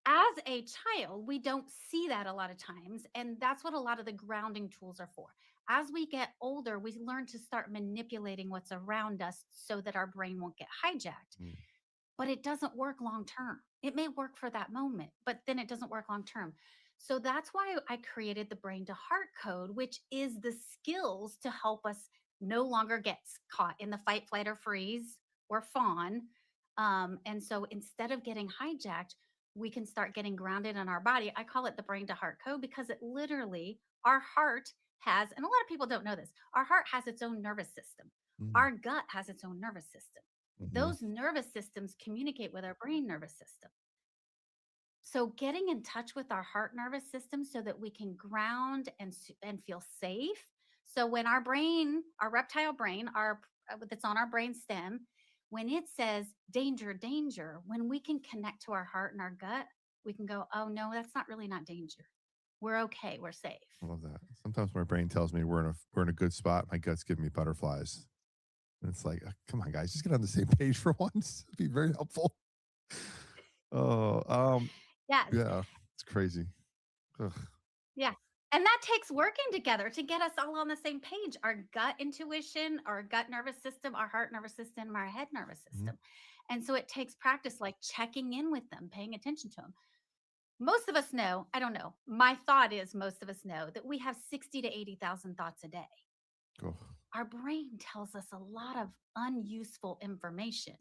as a child, we don't see that a lot of times. And that's what a lot of the grounding tools are for. As we get older, we learn to start manipulating what's around us so that our brain won't get hijacked. Mm. But it doesn't work long term. It may work for that moment, but then it doesn't work long term. So that's why I created the brain to heart code, which is the skills to help us no longer get caught in the fight, flight, or freeze or fawn. And so instead of getting hijacked, we can start getting grounded in our body. I call it the brain to heart code because it literally, our heart has, and a lot of people don't know this, our heart has its own nervous system. Mm. Our gut has its own nervous system. Mhm. Those nervous systems communicate with our brain nervous system. So getting in touch with our heart nervous system so that we can ground and feel safe. So when our brain, our reptile brain, our that's on our brain stem, when it says danger, danger, when we can connect to our heart and our gut, we can go, oh no, that's not really not danger. We're okay. We're safe. I love that. Sometimes my brain tells me we're in a good spot. My gut's giving me butterflies, and it's like, come on, guys, just get on the same page for once. It'd be very helpful. Oh, Yes. yeah, it's crazy. Ugh. Yeah. And that takes working together to get us all on the same page. Our gut intuition, our gut nervous system, our heart nervous system, our head nervous Mhm. system. And so it takes practice, like checking in with them, paying attention to them. Most of us know, I don't know, my thought is most of us know that we have 60 to 80,000 thoughts a day. Oh, Our brain tells us a lot of unuseful information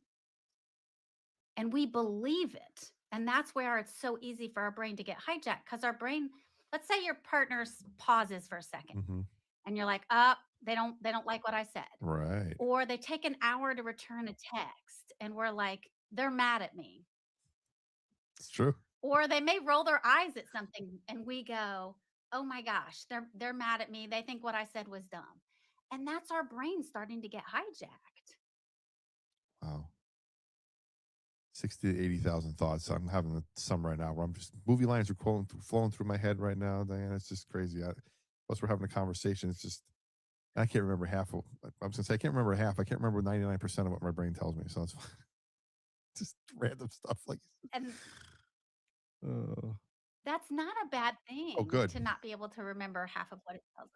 and we believe it. And that's where it's so easy for our brain to get hijacked because our brain, let's say your partner pauses for a second mhm. and you're like, "Up, they don't like what I said." Right. Or they take an hour to return a text and we're like, "They're mad at me." It's true. Or they may roll their eyes at something and we go, "Oh my gosh, they're mad at me. They think what I said was dumb." And that's our brain starting to get hijacked. Wow. 60 to 80,000 thoughts. I'm having some right now where I'm just movie lines are flowing through my head right now, Diana. It's just crazy. Plus, we're having a conversation. It's just, I can't remember half of, I was going to say, I can't remember half. I can't remember 99% of what my brain tells me. So it's just random stuff like, And uh, that's not a bad oh, thing good. to not be able to remember half of what it tells us.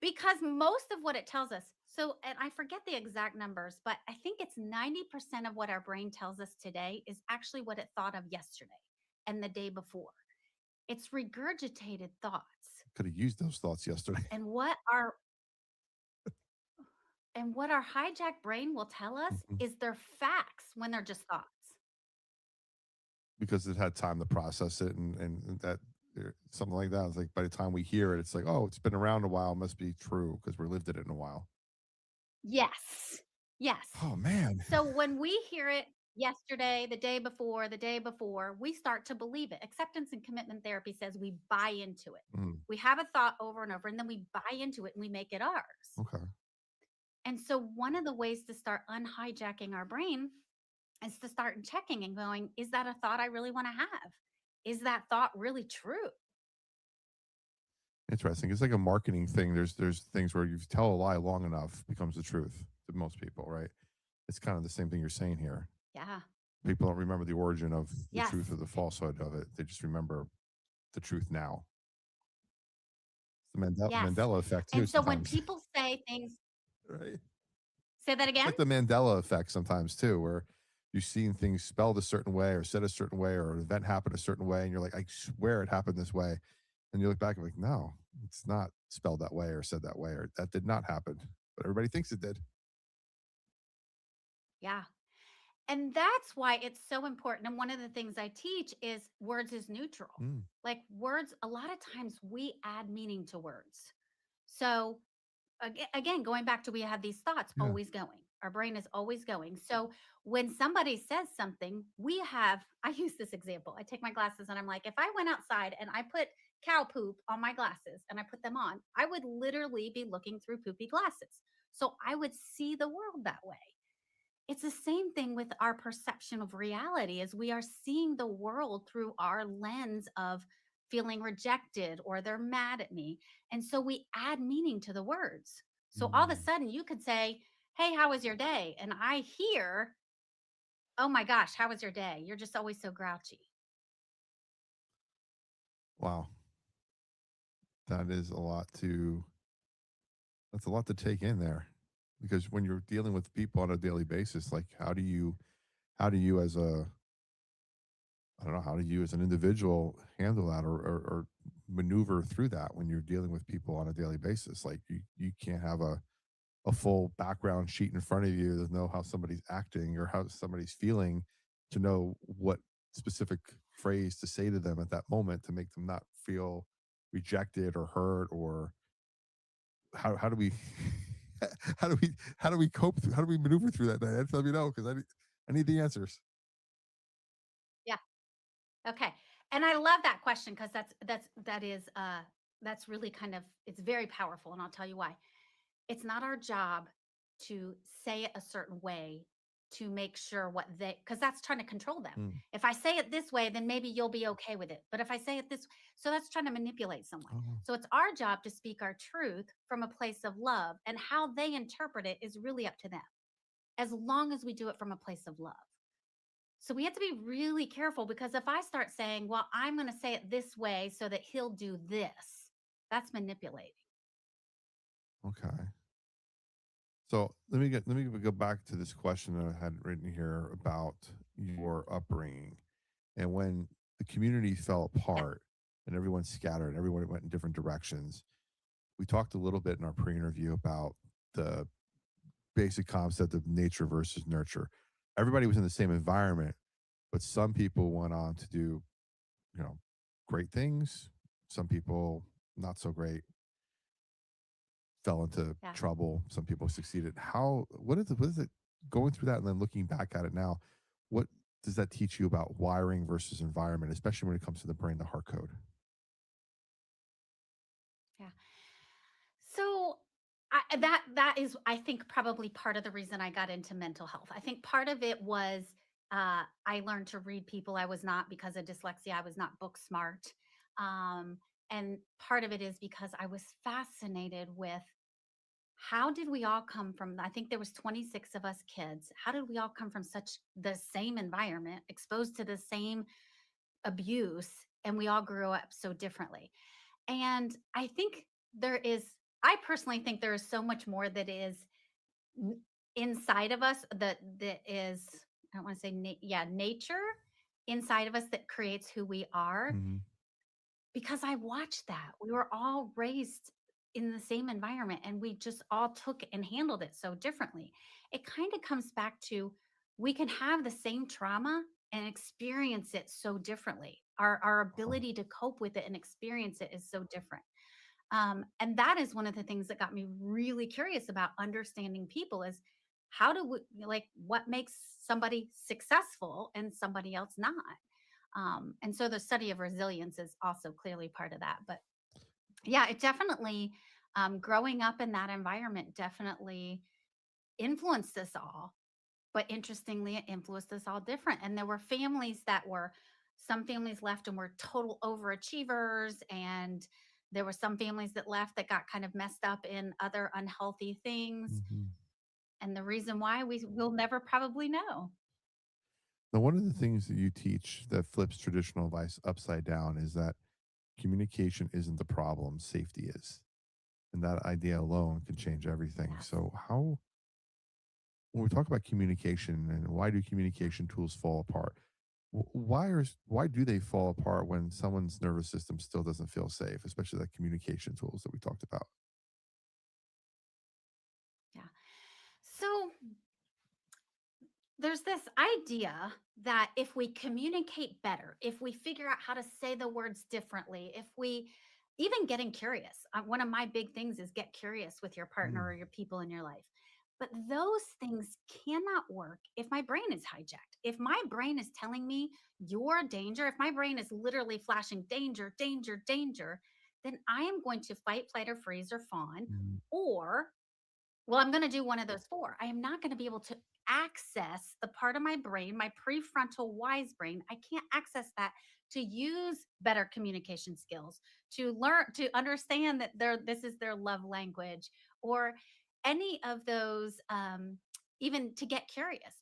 Because most of what it tells us, so, and I forget the exact numbers, but I think it's 90% of what our brain tells us today is actually what it thought of yesterday and the day before. It's regurgitated thoughts. Could have used those thoughts yesterday And what our hijacked brain will tell us Mhm. is they're facts when they're just thoughts. because it had time to process it and that something like that. It's like by the time we hear it, it's like, oh, it's been around a while, must be true because we lived it in a while. Yes. Yes. Oh man. So when we hear it yesterday, the day before, we start to believe it. Acceptance and commitment therapy says we buy into it. Mm, We have a thought over and over, and then we buy into it and we make it ours. okay. And so one of the ways to start unhijacking our brain is to start checking and going, is that a thought I really want to have? Is that thought really true? Interesting. It's like a marketing thing. There's things where you tell a lie long enough becomes the truth to most people, right? It's kind of the same thing you're saying here. Yeah. People don't remember the origin of the Yes. truth or the falsehood of it. They just remember the truth now. It's the Yes. Mandela effect too. And so when Sometimes, people say things, right? say that It's again. like the Mandela effect sometimes too, where you've seen things spelled a certain way or said a certain way or an event happened a certain way, and you're like, I swear it happened this way. And you look back and like, no, it's not spelled that way or said that way, or that did not happen. But everybody thinks it did. Yeah. And that's why it's so important. And one of the things I teach is words is neutral. Mm. Like words, a lot of times we add meaning to words. So again, going back to we have these thoughts Yeah. always going. Our brain is always going. So when somebody says something, I use this example. I take my glasses and I'm like, if I went outside and I put cow poop on my glasses and I put them on, I would literally be looking through poopy glasses. So I would see the world that way. It's the same thing with our perception of reality as we are seeing the world through our lens of feeling rejected or they're mad at me. And so we add meaning to the words. So all of a Mm. sudden you could say, hey, how was your day? And I hear, oh my gosh, how was your day? You're just always so grouchy. Wow. That is a lot to that's a lot to take in there. Because when you're dealing with people on a daily basis, like how do you as a I don't know, how do you as an individual handle that or maneuver through that when you're dealing with people on a daily basis? Like you can't have a full background sheet in front of you to know how somebody's acting or how somebody's feeling to know what specific phrase to say to them at that moment to make them not feel rejected or hurt or how do we how do we cope how do we maneuver through that night? Let me know because I need the answers. Yeah. Okay. And I love that question because that's really kind of, it's very powerful. And I'll tell you why. It's not our job to say it a certain way to make sure because that's trying to control them. Mm. If I say it this way, then maybe you'll be okay with it. But if I say it so that's trying to manipulate someone. Oh, So it's our job to speak our truth from a place of love, and how they interpret it is really up to them, as long as we do it from a place of love. So we have to be really careful, because if I start saying, well, I'm going to say it this way so that he'll do this, that's manipulating. okay. So let me go back to this question that I had written here about your upbringing and when the community fell Yeah. apart and everyone scattered, everyone went in different directions. We talked a little bit in our pre-interview about the basic concept of nature versus nurture. Everybody was in the same environment, but some people went on to do, great things. Some people not so great, fell into Yeah. trouble. Some people succeeded. What is it going through that and then looking back at it now? What does that teach you about wiring versus environment, especially when it comes to the brain to heart code? Yeah. So that is, I think, probably part of the reason I got into mental health. I think part of it was I learned to read people. I was not, because of dyslexia, I was not book smart. Um, and part of it is because I was fascinated with how did we all come from, I think there was 26 of us kids. How did we all come from such the same environment, exposed to the same abuse, and we all grew up so differently? And I think there is, I personally think there is so much more that is n- inside of us that is, I don't want to say yeah, nature inside of us that creates who we are, Mhm. because I watched that. We were all raised in the same environment and we just all took and handled it so differently. It kind of comes back to, we can have the same trauma and experience it so differently. Our Oh, ability to cope with it and experience it is so different. And that is one of the things that got me really curious about understanding people, is how do we, like, what makes somebody successful and somebody else not? And so the study of resilience is also clearly part of that. But yeah, it definitely, growing up in that environment definitely influenced us all. But interestingly, it influenced us all different. And there were families that were, some families left and were total overachievers. And there were some families that left that got kind of messed up in other unhealthy things. mhm. And the reason why, we will never probably know. Now, one of the things that you teach that flips traditional advice upside down is that communication isn't the problem, safety is. And that idea alone can change everything. Yes. So, how, when we talk about communication and why do communication tools fall apart? Why do they fall apart when someone's nervous system still doesn't feel safe, especially the communication tools that we talked about? Yeah. So there's this idea that if we communicate better, if we figure out how to say the words differently, if we even getting curious, one of my big things is get curious with your partner Mm, or your people in your life. But those things cannot work if my brain is hijacked. If my brain is telling me you're danger, if my brain is literally flashing danger, danger, danger, then I am going to fight, flight, or freeze or fawn, mm, or, well, I'm going to do one of those four. I am not going to be able to access the part of my brain, my prefrontal wise brain. I can't access that to use better communication skills, to learn, to understand that this is their love language, or any of those, even to get curious.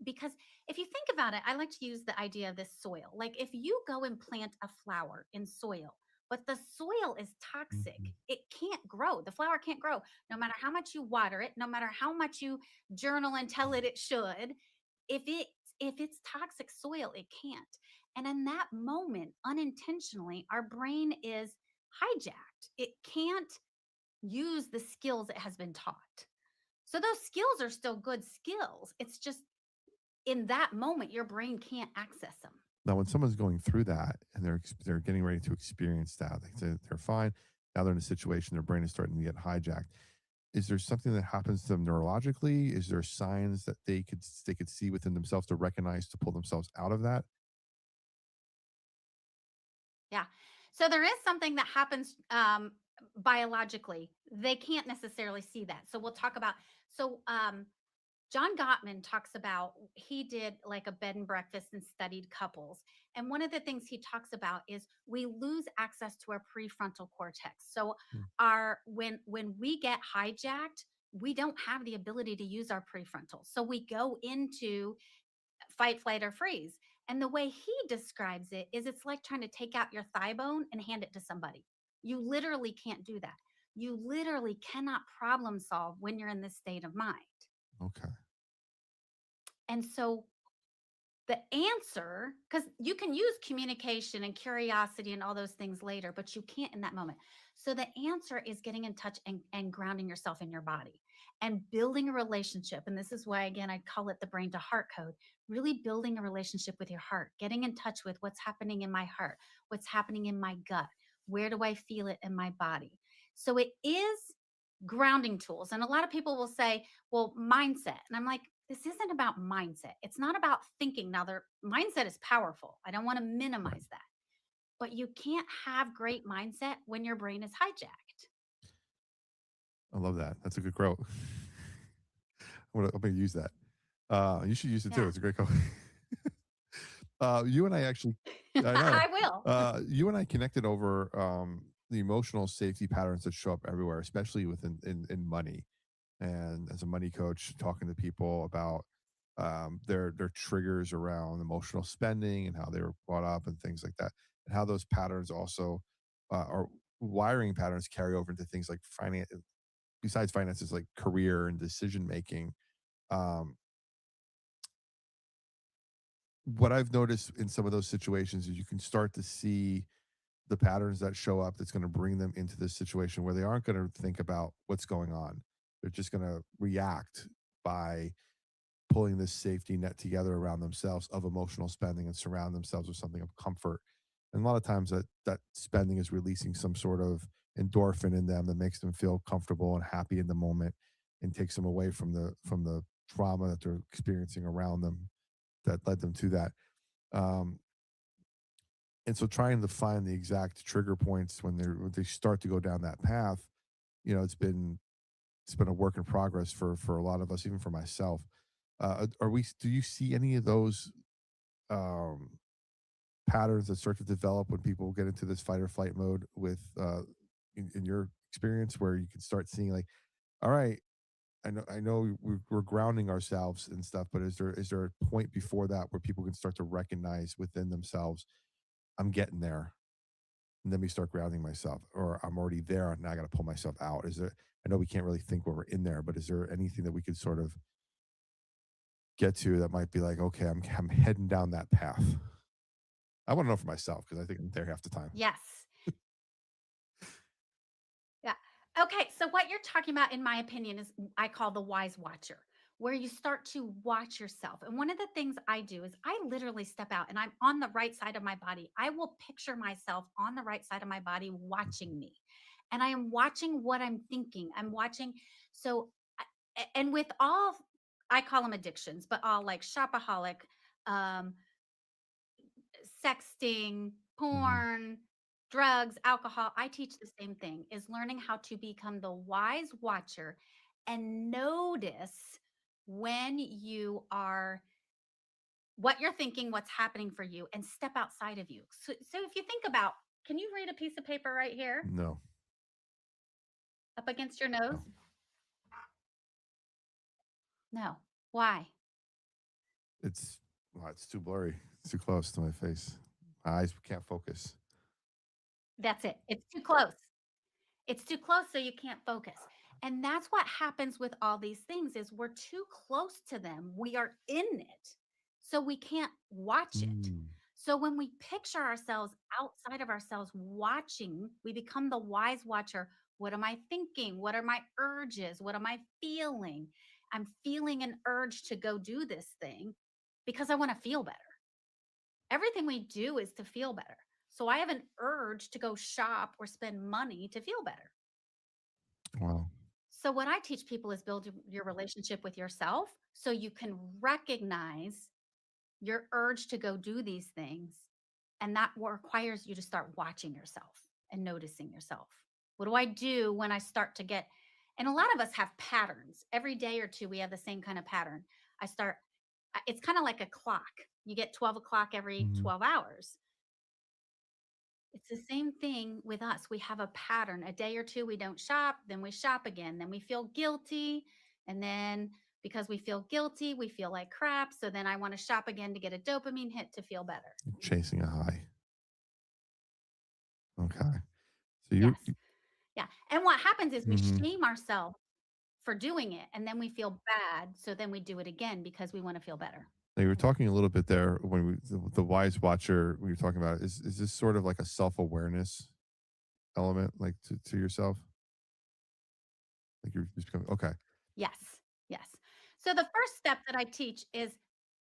Because if you think about it, I like to use the idea of this soil. Like, if you go and plant a flower in soil, but the soil is toxic, mhm. it can't grow. The flower can't grow no matter how much you water it, no matter how much you journal and tell it should. If it if it's toxic soil, it can't. And in that moment, unintentionally, our brain is hijacked. It can't use the skills it has been taught. So those skills are still good skills. It's just in that moment, your brain can't access them. Now, when someone's going through that and they're getting ready to experience that, like they're fine. Now they're in a situation, their brain is starting to get hijacked. Is there something that happens to them neurologically? Is there signs that they could see within themselves to recognize to pull themselves out of that? Yeah. So there is something that happens, biologically. They can't necessarily see that. So we'll talk about, so John Gottman talks about, he did like a bed and breakfast and studied couples. And one of the things he talks about is we lose access to our prefrontal cortex. So Mm, our when we get hijacked, we don't have the ability to use our prefrontal. So we go into fight, flight, or freeze. And the way he describes it is, it's like trying to take out your thigh bone and hand it to somebody. You literally can't do that. You literally cannot problem solve when you're in this state of mind. okay. And so the answer, because you can use communication and curiosity and all those things later, but you can't in that moment. So the answer is getting in touch and grounding yourself in your body and building a relationship. And this is why, again, I call it the brain to heart code. Really building a relationship with your heart, getting in touch with what's happening in my heart, what's happening in my gut, where do I feel it in my body. So it is grounding tools. And a lot of people will say, well, mindset. And I'm like, this isn't about mindset. It's not about thinking. Now, their mindset is powerful. I don't want to Right. minimize that. But you can't have great mindset when your brain is hijacked. I love that. That's a good quote. I'm gonna use that. You should use it too. Yeah. It's a great code. You and I actually, I know. I will. You and I connected over the emotional safety patterns that show up everywhere, especially within in money. And as a money coach, talking to people about their triggers around emotional spending and how they were brought up and things like that, and how those patterns also are wiring patterns carry over into things like finance, besides finances, like career and decision making. Um, what I've noticed in some of those situations is you can start to see the patterns that show up that's going to bring them into this situation where they aren't going to think about what's going on. They're just going to react by pulling this safety net together around themselves of emotional spending and surround themselves with something of comfort. And a lot of times that spending is releasing some sort of endorphin in them that makes them feel comfortable and happy in the moment and takes them away from the trauma that they're experiencing around them that led them to that. Um, and so trying to find the exact trigger points when they start to go down that path, it's been a work in progress for a lot of us, even for myself. Are we? Do you see any of those um, patterns that start to develop when people get into this fight or flight mode with in your experience, where you can start seeing like, all right, I know we're grounding ourselves and stuff, but is there a point before that where people can start to recognize within themselves, I'm getting there, and then we start grounding myself, or I'm already there and now I got to pull myself out? Is there? I know we can't really think when we're in there, but is there anything that we could sort of get to that might be like, okay, I'm heading down that path? I want to know for myself because I think I'm there half the time. Yes. Yeah. Okay. So, what you're talking about, in my opinion, is I call the wise watcher, where you start to watch yourself. And one of the things I do is I literally step out and I'm on the right side of my body. I will picture myself on the right side of my body watching me. And I am watching what I'm thinking. I'm watching. So, and with all, I call them addictions, but all like shopaholic, um, sexting, Mhm. porn, drugs, alcohol. I teach the same thing, is learning how to become the wise watcher and notice when you are what you're thinking, what's happening for you, and step outside of you. So if you think about, can you read a piece of paper right here No, up against your nose? no, No. Why? it's it's too blurry. It's too close to my face. My eyes can't focus. That's it. It's too close. It's too close, so you can't focus. And that's what happens with all these things, is we're too close to them. We are in it. So we can't watch it. Mm. So when we picture ourselves outside of ourselves watching, we become the wise watcher. What am I thinking? What are my urges? What am I feeling? I'm feeling an urge to go do this thing because I want to feel better. Everything we do is to feel better. So I have an urge to go shop or spend money to feel better. Wow. So what I teach people is build your relationship with yourself so you can recognize your urge to go do these things. And that requires you to start watching yourself and noticing yourself. What do I do when I start to get, and a lot of us have patterns. Every day or two, we have the same kind of pattern. I start, it's kind of like a clock. You get 12 o'clock every Mhm. 12 hours. It's the same thing with us. We have a pattern. A day or two, we don't shop, then we shop again, then we feel guilty. And then because we feel guilty, we feel like crap. So then I want to shop again to get a dopamine hit to feel better. Chasing a high. Okay. So Yes. Yeah. And what happens is we shame ourselves for doing it. And then we feel bad. So then we do it again because we want to feel better. now you were talking a little bit there when the wise watcher we were talking about, is this sort of like a self-awareness element, like to yourself? Like you're just becoming okay. Yes. Yes. So the first step that I teach is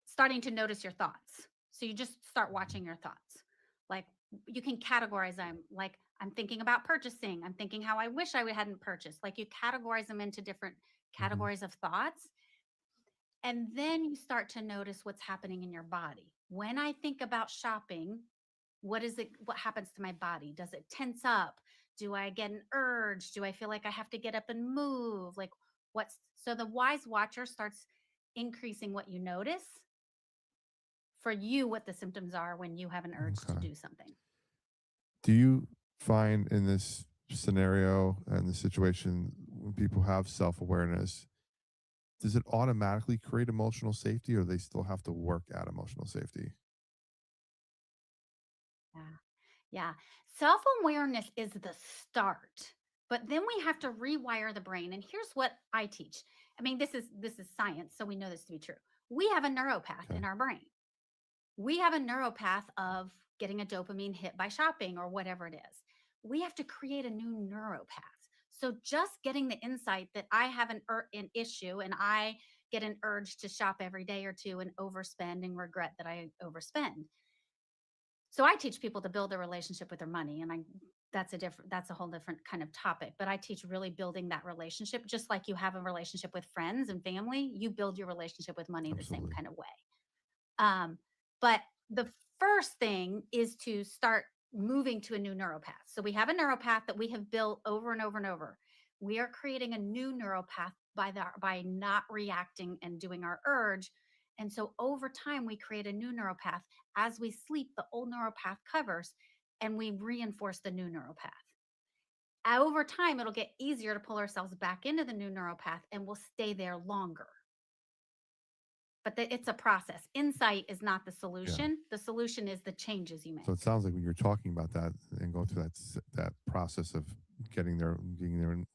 starting to notice your thoughts. So you just start watching your thoughts. Like you can categorize them. Like I'm thinking about purchasing. I'm thinking how I wish I hadn't purchased. Like you categorize them into different Mhm. categories of thoughts. And then you start to notice what's happening in your body. When I think about shopping, what is it? What happens to my body? Does it tense up? Do I get an urge? Do I feel like I have to get up and move? Like what's so the wise watcher starts increasing what you notice for you, what the symptoms are when you have an urge to Okay. do something. Do you find in this scenario and the situation when people have self awareness, does it automatically create emotional safety or they still have to work at emotional safety? Yeah. Yeah. Self awareness is the start, but then we have to rewire the brain. And here's what I teach. I mean, this is science, so we know this to be true. We have a neuropath Okay. in our brain. We have a neuropath of getting a dopamine hit by shopping or whatever it is. We have to create a new neuropath. So just getting the insight that I have an issue and I get an urge to shop every day or two and overspend and regret that I overspend. So I teach people to build a relationship with their money, and that's a whole different kind of topic, but I teach really building that relationship just like you have a relationship with friends and family, you build your relationship with money the same Absolutely. kind of way. Um, but the first thing is to start moving to a new neuropath. So we have a neuropath that we have built over and over and over. We are creating a new neuropath by not reacting and doing our urge. And so over time, we create a new neuropath. As we sleep, the old neuropath covers and we reinforce the new neuropath. Over time, it'll get easier to pull ourselves back into the new neuropath and we'll stay there longer. But it's a process. Insight is not the Yeah. solution. The solution is the changes you So it make. sounds like when you're talking about that and going through that process of getting there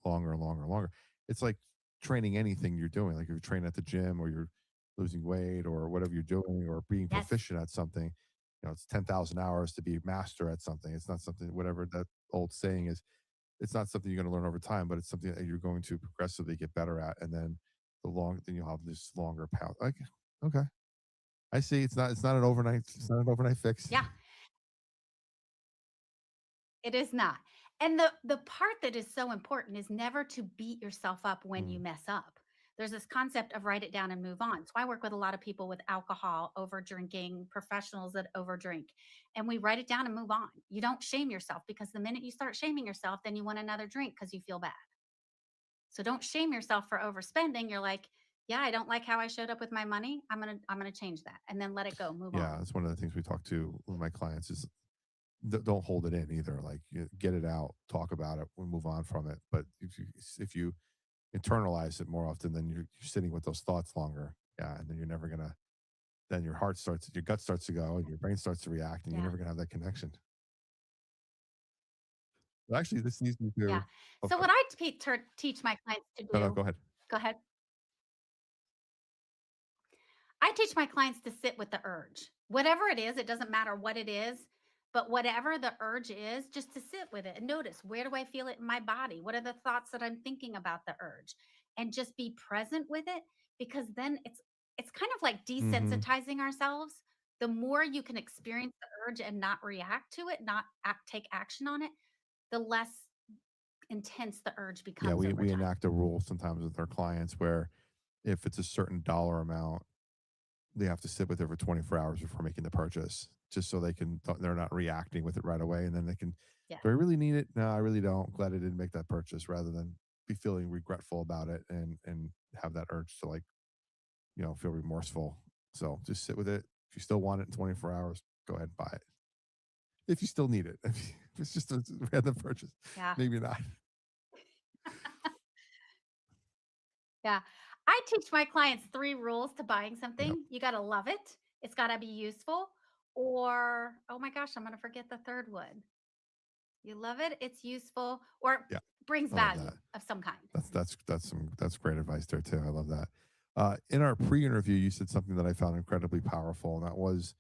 longer and longer and longer, it's like training anything you're doing. Like if you're training at the gym or you're losing weight or whatever you're doing or being Yes. proficient at something, it's 10,000 hours to be a master at something. It's not something, whatever that old saying is, it's not something you're going to learn over time, but it's something that you're going to progressively get better at. And then then you'll have this longer path. Like, okay. I see. It's not an overnight fix. Yeah, it is not. And the part that is so important is never to beat yourself up when you Mm, mess up. There's this concept of write it down and move on. So I work with a lot of people with alcohol, over drinking, professionals that overdrink, and we write it down and move on. You don't shame yourself because the minute you start shaming yourself, then you want another drink because you feel bad. So don't shame yourself for overspending. You're like, yeah, I don't like how I showed up with my money. I'm gonna change that and then let it go, move yeah, on. that's one of the things we talk to with my clients is don't hold it in either. Like get it out, talk about it, we move on from it. But if you internalize it more often, then you're sitting with those thoughts longer. Yeah, and then you're never gonna. Then your gut starts to go, and your brain starts to react, and you're Yeah. never gonna have that connection. But actually, this leads me to. Yeah. So Okay, what I teach my clients to no, no, do, go ahead. go ahead. I teach my clients to sit with the urge. Whatever it is, it doesn't matter what it is, but whatever the urge is, just to sit with it and notice, where do I feel it in my body? What are the thoughts that I'm thinking about the urge? And just be present with it, because then it's kind of like Mm-hmm. desensitizing ourselves. The more you can experience the urge and not react to it, not take action on it, the less intense the urge Yeah, becomes over we time. enact a rule sometimes with our clients where if it's a certain dollar amount, they have to sit with it for 24 hours before making the purchase, just so they're not reacting with it right away, and then they can. Yeah. Do I really need it? No, I really don't. Glad I didn't make that purchase, rather than be feeling regretful about it and have that urge to feel remorseful. So just sit with it. If you still want it in 24 hours, go ahead and buy it. If you still need it, if it's just a random purchase, Yeah. maybe not. Yeah. I teach my clients 3 rules to buying Yep. something. You gotta love it. It's gotta be useful. Or, oh my gosh, I'm gonna forget the third one. You love it, it's useful, or Yeah, brings I love value that. of some kind. That's great advice there too. I love that. In our pre-interview, you said something that I found incredibly powerful, and that was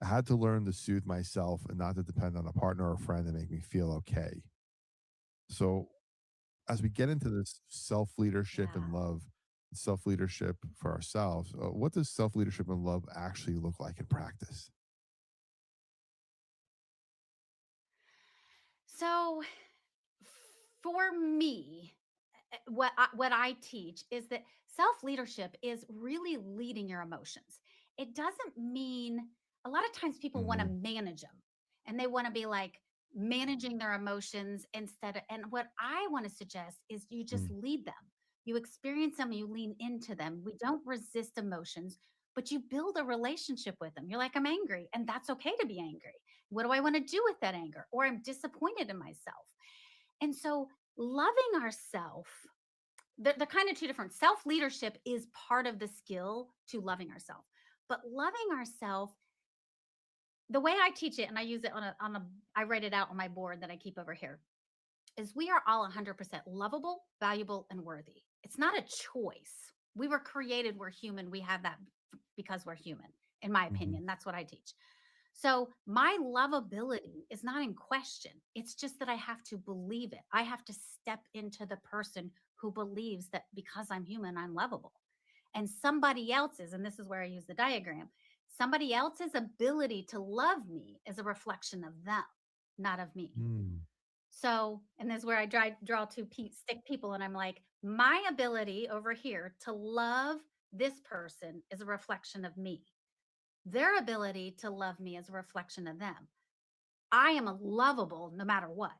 I had to learn to soothe myself and not to depend on a partner or friend to make me feel okay. So as we get into this self leadership Yeah. and love, self leadership for ourselves, what does self leadership and love actually look like in practice? So for me, what I teach is that self-leadership is really leading your emotions. It doesn't mean, a lot of times people want to Hmm. manage them and they want to be like managing their emotions instead of, and what I want to suggest is you just lead them. You experience them, you lean into them. We don't resist emotions, but you build a relationship with them. You're like, I'm angry, and that's okay to be angry. What do I want to do with that anger? Or I'm disappointed in myself. And so, loving ourselves, they're kind of two different. Self leadership is part of the skill to loving ourselves, but loving ourselves, the way I teach it, and I use it I write it out on my board that I keep over here, is we are all 100% lovable, valuable, and worthy. It's not a choice. We were created, we're human. We have that because we're human, in my Mhm. opinion. That's what I teach. So my lovability is not in question. It's just that I have to believe it. I have to step into the person who believes that because I'm human, I'm lovable. And somebody else's, and this is where I use the diagram, somebody else's ability to love me is a reflection of them, not of me. Mm. So, and this is where I draw two stick people, and I'm like, my ability over here to love this person is a reflection of me. Their ability to love me is a reflection of them. I am a lovable no matter what.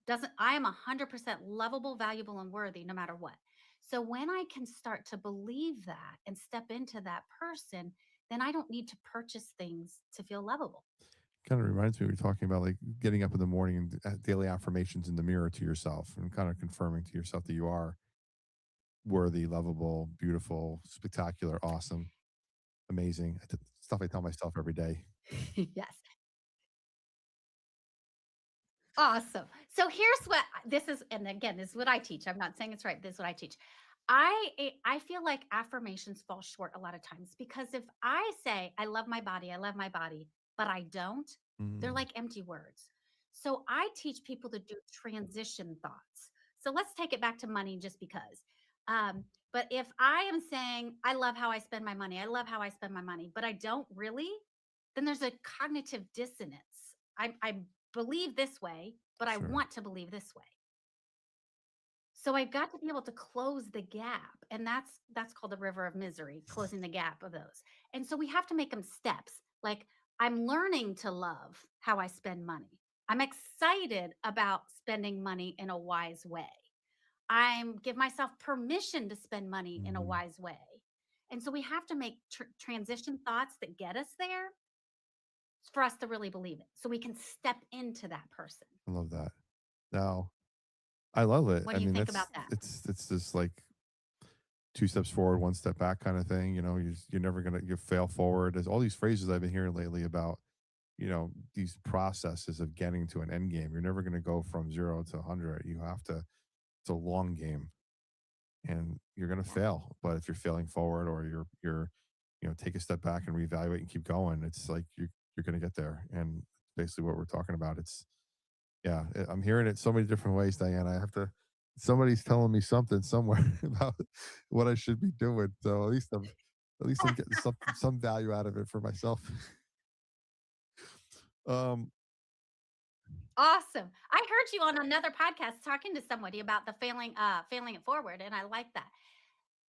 Doesn't I am 100% lovable, valuable, and worthy no matter what. So when I can start to believe that and step into that person, then I don't need to purchase things to feel lovable. Kind of reminds me, we were talking about like getting up in the morning and daily affirmations in the mirror to yourself and kind of confirming to yourself that you are worthy, lovable, beautiful, spectacular, awesome, amazing. Stuff I tell myself every day. Yes. Awesome. So here's what this is, and again, this is what I teach. I'm not saying it's right. This is what I teach. I feel like affirmations fall short a lot of times because if I say I love my body, but I don't, they're Mm. like empty words. So I teach people to do transition thoughts. So let's take it back to money just because. Um, but if I am saying I love how I spend my money, I love how I spend my money, but I don't really, then there's a cognitive dissonance. I believe this way, but I Sure. want to believe this way. So I've got to be able to close the gap. And that's called the river of misery, closing the gap of those. And so we have to make them steps. Like I'm learning to love how I spend money. I'm excited about spending money in a wise way. I'm give myself permission to spend money in a Mhm. wise way. And so we have to make transition thoughts that get us there for us to really believe it. So we can step into that person. I love that. Now, I love it. What I do you mean, think about that? it's this like two steps forward, one step back kind of thing. You know, you're never gonna you fail forward. There's all these phrases I've been hearing lately about these processes of getting to an end game. You're never gonna go from 0 to 100. You have to. It's a long game, and you're gonna Yeah. fail. But if you're failing forward, or you're take a step back and reevaluate and keep going, it's like you're gonna get there. And basically what we're talking about. It's Yeah, I'm hearing it so many different ways, Diane. I have to. Somebody's telling me something somewhere about what I should be doing. So at least I'm getting some value out of it for myself. Um, Awesome. I heard you on another podcast talking to somebody about the failing it forward, and I like that.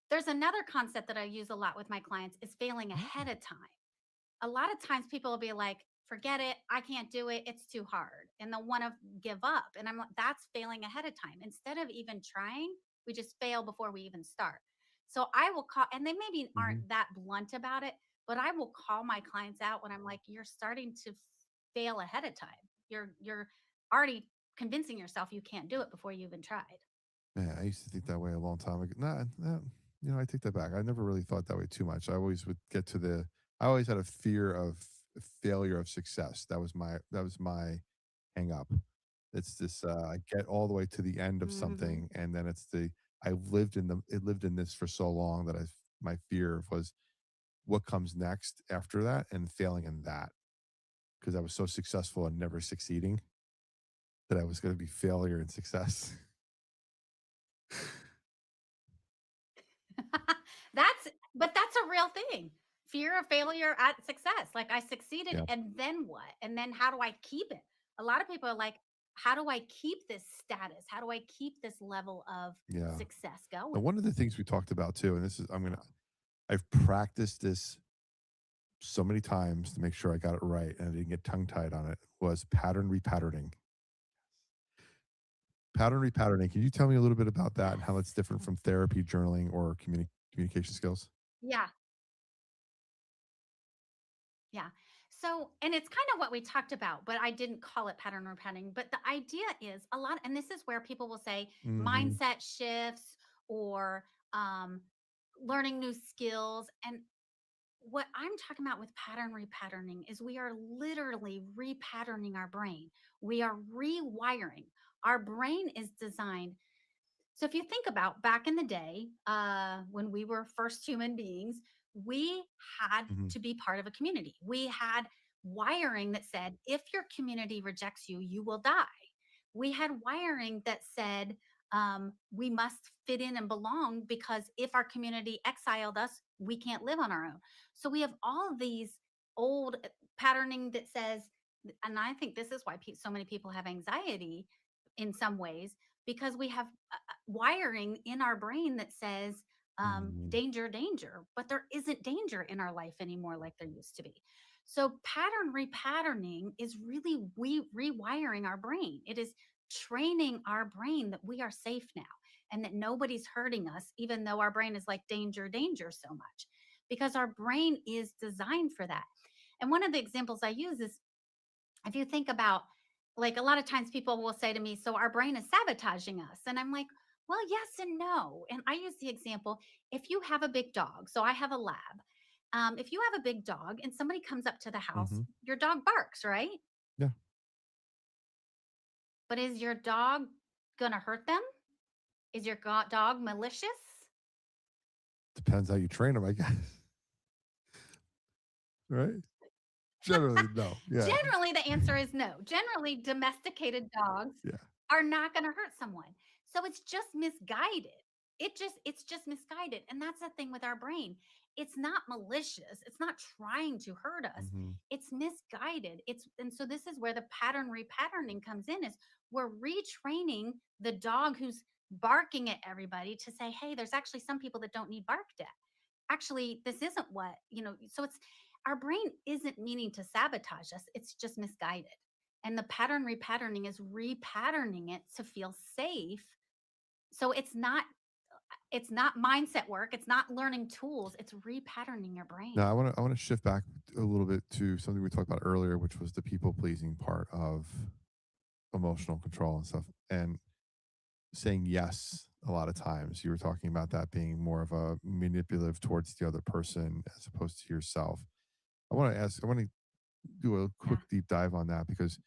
There's another concept that I use a lot with my clients is failing ahead of time. A lot of times people will be like, forget it, I can't do it, it's too hard. And they'll want to give up. And I'm like, that's failing ahead of time. Instead of even trying, we just fail before we even start. So I will call, and they maybe mhm. aren't that blunt about it, but I will call my clients out when I'm like, you're starting to fail ahead of time. You're already convincing yourself you can't do it before you even tried. Yeah, I used to think that way a long time ago. Nah, nah, I take that back. I never really thought that way too much. I always would get to the. I always had a fear of failure of success. That was my hang up. It's this. I get all the way to the end of Hmm. something, and then it's the. It lived in this for so long that my fear was what comes next after that and failing in that because I was so successful and never succeeding that I was going to be failure and success. that's but that's a real thing. Fear of failure at success. Like I succeeded Yeah, and then what? And then how do I keep it? A lot of people are like, how do I keep this status? How do I keep this level of yeah. success And going? one of the things we talked about too, and this is I've practiced this so many times to make sure I got it right and I didn't get tongue tied on it, was pattern repatterning. Pattern repatterning. Can you tell me a little bit about that and how it's different from therapy, journaling, or communication skills? Yeah. Yeah. So, and it's kind of what we talked about, but I didn't call it pattern repatterning. But the idea is a lot, and this is where people will say Hmm. mindset shifts or um, learning new skills. And what I'm talking about with pattern repatterning is we are literally repatterning our brain. We are rewiring. Our brain is designed. So if you think about back in the day, when we were first human beings, we had Hmm. to be part of a community. We had wiring that said, if your community rejects you, you will die. We had wiring that said, we must fit in and belong because if our community exiled us, we can't live on our own. So we have all these old patterning that says, and I think this is why so many people have anxiety in some ways because we have wiring in our brain that says Hmm. danger, danger, but there isn't danger in our life anymore like there used to be. So, pattern repatterning is really rewiring our brain. It is training our brain that we are safe now and that nobody's hurting us, even though our brain is like danger, danger so much, because our brain is designed for that. And one of the examples I use is if you think about like a lot of times people will say to me, so our brain is sabotaging us. And I'm like, well, yes and no. And I use the example if you have a big dog, so I have a lab. If you have a big dog and somebody comes up to the house, Hmm. your dog barks, right? Yeah. But is your dog going to hurt them? Is your dog malicious? Depends how you train them, I guess. Right? Generally, no. Yeah. Generally, the answer is no. Generally, domesticated dogs Yeah. are not going to hurt someone. So it's just misguided. It's just misguided. And that's the thing with our brain. It's not malicious. It's not trying to hurt us. Hmm. It's misguided. And so this is where the pattern repatterning comes in is we're retraining the dog who's barking at everybody to say, hey, there's actually some people that don't need barked at. Actually, this isn't what, so it's our brain isn't meaning to sabotage us. It's just misguided. And the pattern repatterning is repatterning it to feel safe. So it's not mindset work. It's not learning tools. It's repatterning your brain. Now, I want to shift back a little bit to something we talked about earlier, which was the people pleasing part of emotional control and stuff, and saying yes. A lot of times, you were talking about that being more of a manipulative towards the other person as opposed to yourself. I want to do a Yeah. quick deep dive on that because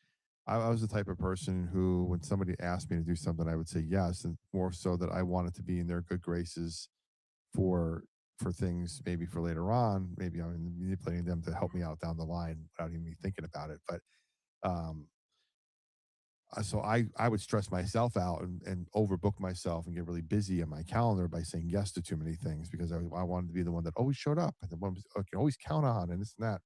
I was the type of person who, when somebody asked me to do something, I would say yes, and more so that I wanted to be in their good graces for things maybe for later on. Maybe I'm manipulating them to help me out down the line without even me thinking about it. But um, so I would stress myself out and overbook myself and get really busy in my calendar by saying yes to too many things because I wanted to be the one that always showed up and the one I can always count on and this and that.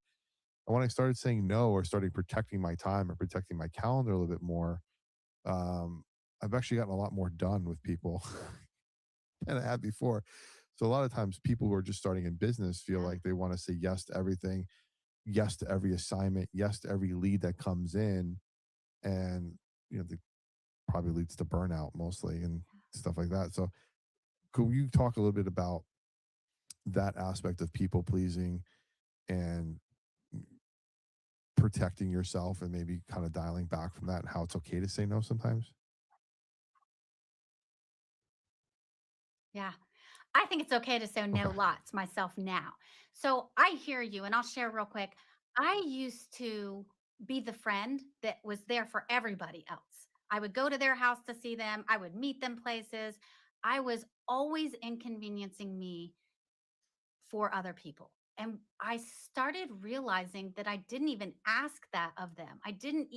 And when I started saying no or started protecting my time or protecting my calendar a little bit more, um, I've actually gotten a lot more done with people than I had before. So a lot of times people who are just starting in business feel Yeah. like they want to say yes to everything, yes to every assignment, yes to every lead that comes in. And, they probably leads to burnout mostly and stuff like that. So could you talk a little bit about that aspect of people pleasing and protecting yourself and maybe kind of dialing back from that and how it's okay to say no sometimes? Yeah. I think it's okay to say no Okay. lots myself now. So I hear you, and I'll share real quick. I used to be the friend that was there for everybody else. I would go to their house to see them, I would meet them places. I was always inconveniencing me for other people. And I started realizing that I didn't even ask that of them. I didn't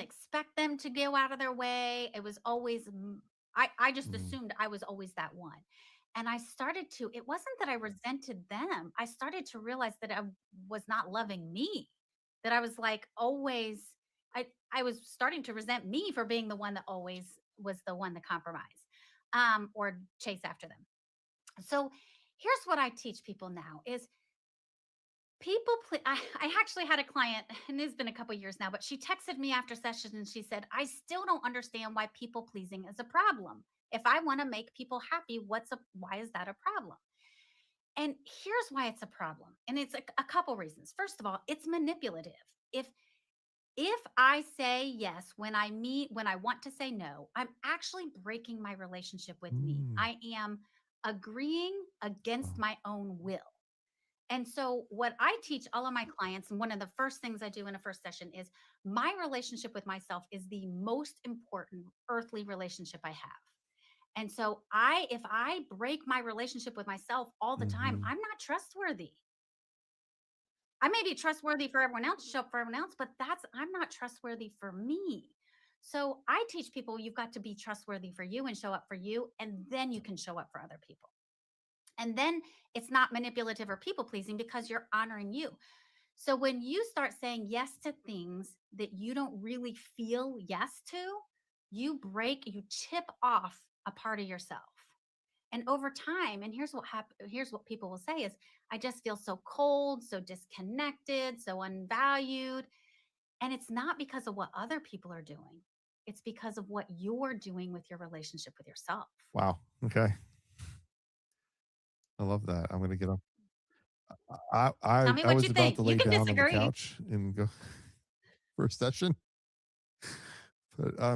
expect them to go out of their way. It was always I just Mm, assumed I was always that one. And I started to it wasn't that I resented them. I started to realize that I was not loving me. That I was like always I was starting to resent me for being the one that always was the one to compromise or chase after them. So here's what I teach people now is I actually had a client, and it's been a couple years now, but she texted me after session and she said, I still don't understand why people pleasing is a problem. If I want to make people happy, why is that a problem? And here's why it's a problem. And it's a couple reasons. First of all, it's manipulative. If if I say yes when I want to say no, I'm actually breaking my relationship with me. Mm, I am agreeing against wow. my own will. And so, what I teach all of my clients, and one of the first things I do in a first session is my relationship with myself is the most important earthly relationship I have. And so, if I break my relationship with myself all the time, Hmm. I'm not trustworthy. I may be trustworthy for everyone else, show up for everyone else, but I'm not trustworthy for me. So I teach people you've got to be trustworthy for you and show up for you, and then you can show up for other people. And then it's not manipulative or people pleasing because you're honoring you. So when you start saying yes to things that you don't really feel yes to, you chip off a part of yourself. And over time, and here's what people will say is, I just feel so cold, so disconnected, so unvalued. And it's not because of what other people are doing. It's because of what you're doing with your relationship with yourself. Wow. Okay. I love that. I'm gonna get up. I Tell I me I what you was about think. to You lay can down on the disagree. couch and go for a session, but I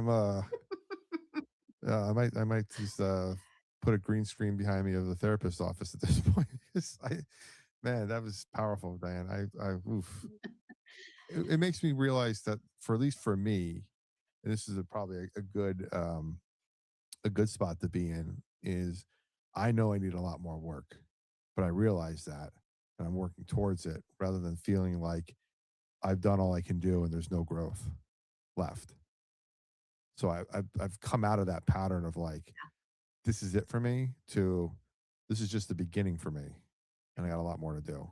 might just put a green screen behind me of the therapist's office at this point. 'Cause man, that was powerful, Diane. Oof. It makes me realize that for at least for me, and this is probably a good spot to be in is I know I need a lot more work, but I realize that and I'm working towards it rather than feeling like I've done all I can do and there's no growth left. So I've come out of that pattern of like, this is it for me to this is just the beginning for me. And I got a lot more to do.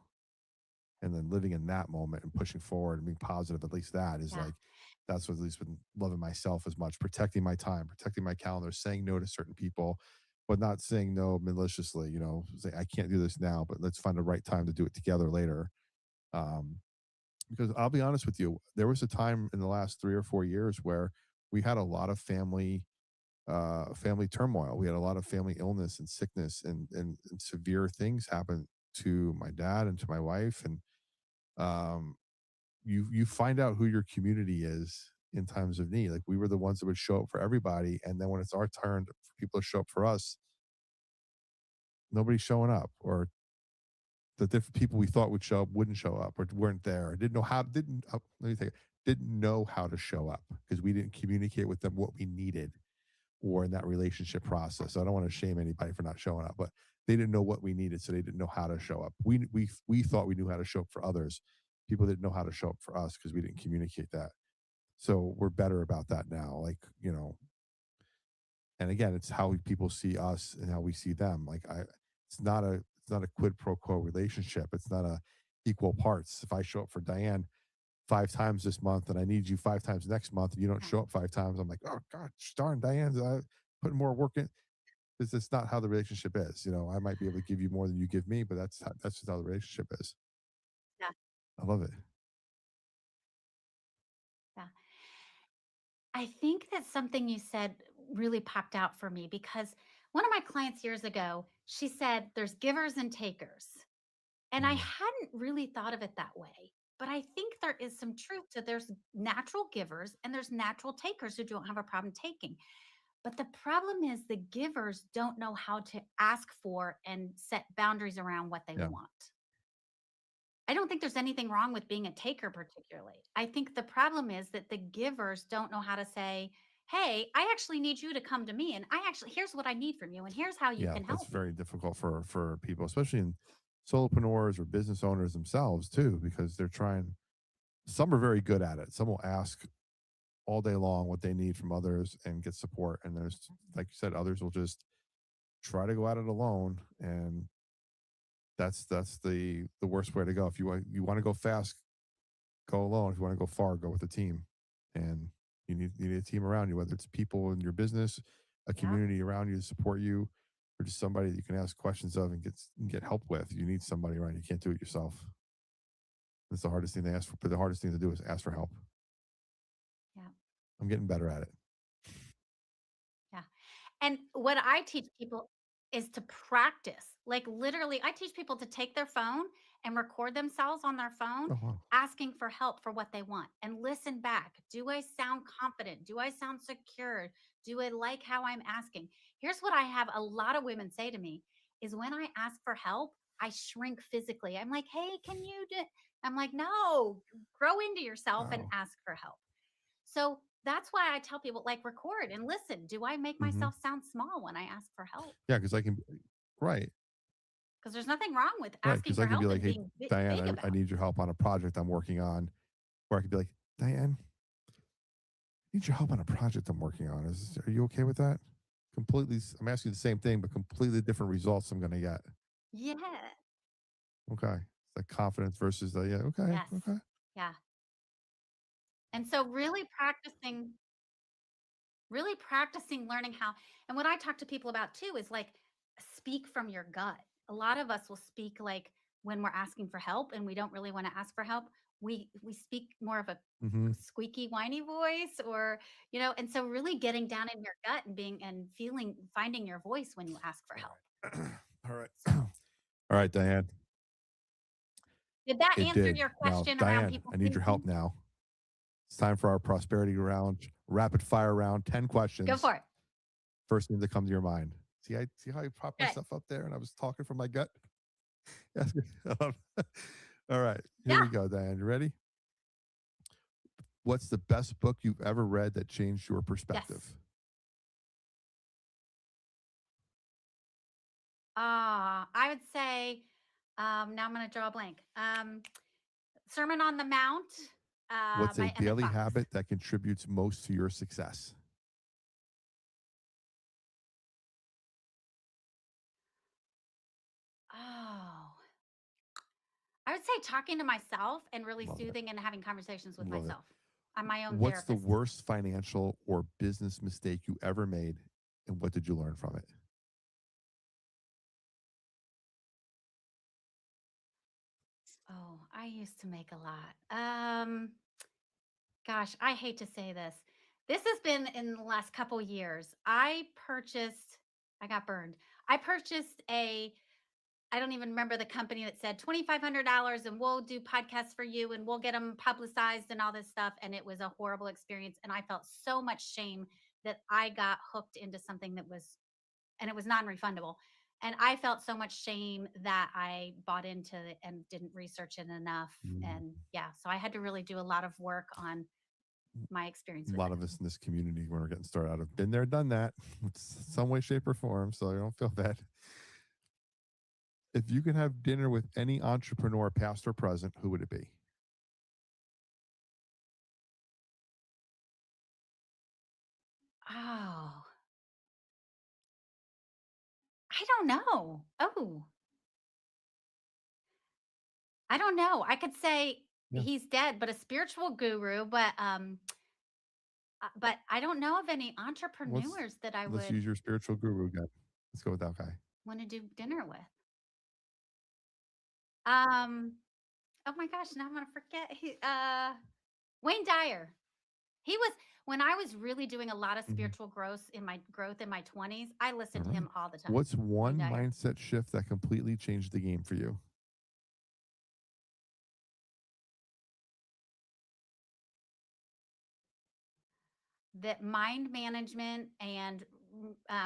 And then living in that moment and pushing forward and being positive, at least that is Yeah. like, that's what at least been loving myself as much, protecting my time, protecting my calendar, saying no to certain people, but not saying no maliciously, say, I can't do this now, but let's find the right time to do it together later. Um, because I'll be honest with you, there was a time in the last 3 or 4 years where we had a lot of family turmoil. We had a lot of family illness and sickness and severe things happen to my dad and to my wife. And um, you find out who your community is in times of need. Like we were the ones that would show up for everybody, and then when it's our turn for people to show up for us, nobody's showing up, or the different people we thought would show up wouldn't show up, or weren't there, or didn't know how. Didn't let me think. Didn't know how to show up because we didn't communicate with them what we needed or in that relationship process. So I don't want to shame anybody for not showing up, but they didn't know what we needed, so they didn't know how to show up. We thought we knew how to show up for others. People didn't know how to show up for us because we didn't communicate that. So we're better about that now. Like, and again, it's how people see us and how we see them. It's not a quid pro quo relationship. It's not a equal parts. If I show up for Diane 5 times this month and I need you 5 times next month and you don't Yeah. show up 5 times, I'm like, oh God, darn Diane's putting more work in. It's not how the relationship is. I might be able to give you more than you give me, but that's just how the relationship is. Yeah. I love it. Yeah. I think that something you said really popped out for me because one of my clients years ago, she said there's givers and takers. And I Mm, hadn't really thought of it that way. But I think there is some truth to there's natural givers and there's natural takers who don't have a problem taking. But the problem is the givers don't know how to ask for and set boundaries around what they yeah, want. I don't think there's anything wrong with being a taker, particularly. I think the problem is that the givers don't know how to say, hey, I actually need you to come to me. And here's what I need from you. And here's how you yeah. can That's help me. very difficult for people, especially in solopreneurs or business owners themselves too, because they're trying. Some are very good at it. Some will ask all day long what they need from others and get support. And there's, like you said, others will just try to go at it alone, and that's the worst way to go. If you want to go fast, go alone. If you want to go far, go with a team. And you need a team around you, whether it's people in your business, a Yeah. community around you to support you, or just somebody that you can ask questions of and get help with. You need somebody around. You can't do it yourself. That's the hardest thing to ask for, but the hardest thing to do is ask for help. Yeah. I'm getting better at it. Yeah. And what I teach people is to practice. Like literally, I teach people to take their phone and record themselves on their phone Oh, wow. asking for help for what they want and listen back. Do I sound confident? Do I sound secure? Do I like how I'm asking? Here's what I have a lot of women say to me is when I ask for help, I shrink physically. I'm like, "Hey, can you do?" I'm like, "No, grow into yourself and Wow. ask for help." So that's why I tell people like record and listen. Do I make hmm myself sound small when I ask for help? Yeah, because I can, right, Because there's nothing wrong with right. asking Because I for can be help like, and hey, being big Diane, about I it. need your help on a project I'm working on. Or I could be like, Diane, I need your help on a project I'm working on. Are you okay with that? Completely, I'm asking you the same thing, but completely different results I'm going to get. Yeah. Okay. The confidence versus the, yeah, okay, Yes. okay. Yeah. And so really practicing learning how, and what I talk to people about too is like speak from your gut. A lot of us will speak like when we're asking for help and we don't really want to ask for help. We speak more of a hmm squeaky whiny voice or and so really getting down in your gut and being and feeling finding your voice when you ask for help. All right. All right. So All right, Diane. did that It answer did. your Now, question around Diane, people I need your help pleasing? now. It's time for our prosperity round, rapid fire round, 10 Go questions. for it. First thing that comes to your mind. See how I propped Good. myself up there and I was talking from my gut? Yes. All right. Here Yeah. we go, Diane. You ready? What's the best book you've ever read that changed your perspective? Yes. I would say, now I'm going to draw a blank. Sermon on the Mount What's a by Emmett daily Fox. habit that contributes most to your success? Oh, I would say talking to myself and really Love it. soothing and having conversations with Love it. myself. I'm my own What's the therapist. worst financial or business mistake you ever made, and what did you learn from it? Oh, I used to make a lot. Gosh, I hate to say this. This has been in the last couple years. I got burned. I purchased I don't even remember the company that said $2,500 and we'll do podcasts for you and we'll get them publicized and all this stuff. And it was a horrible experience. And I felt so much shame that I got hooked into something and it was non refundable. And I felt so much shame that I bought into it and didn't research it enough. Mm. And yeah, so I had to really do a lot of work on my experience A with lot it. of us in this community, when we're getting started out, have been there, done that, some way, shape, or form. So I don't feel bad. If you could have dinner with any entrepreneur, past or present, who would it be? Oh, I don't know. Oh, I don't know. I could say Yeah. he's dead, but a spiritual guru, but I don't know of any Let's entrepreneurs that I let's would use your spiritual guru again. Let's go with that guy. want to do dinner with. Um, oh my gosh, now I'm gonna forget. Wayne Dyer. He was when I was really doing a lot of Mhm. spiritual growth in my 20s. I listened to All right. him all the time. What's Wayne one Dyer. mindset shift that completely changed the game for you? That mind management and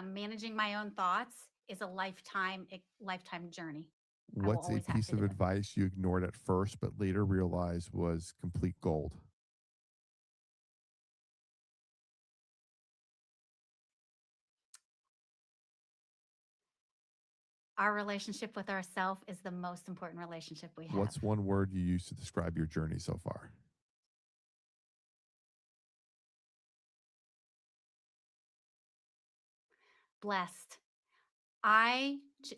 managing my own thoughts is a lifetime journey. I will What's a always have piece to of do it. advice you ignored at first but later realized was complete gold? Our relationship with ourself is the most important relationship we have. What's one word you use to describe your journey so far? Blessed.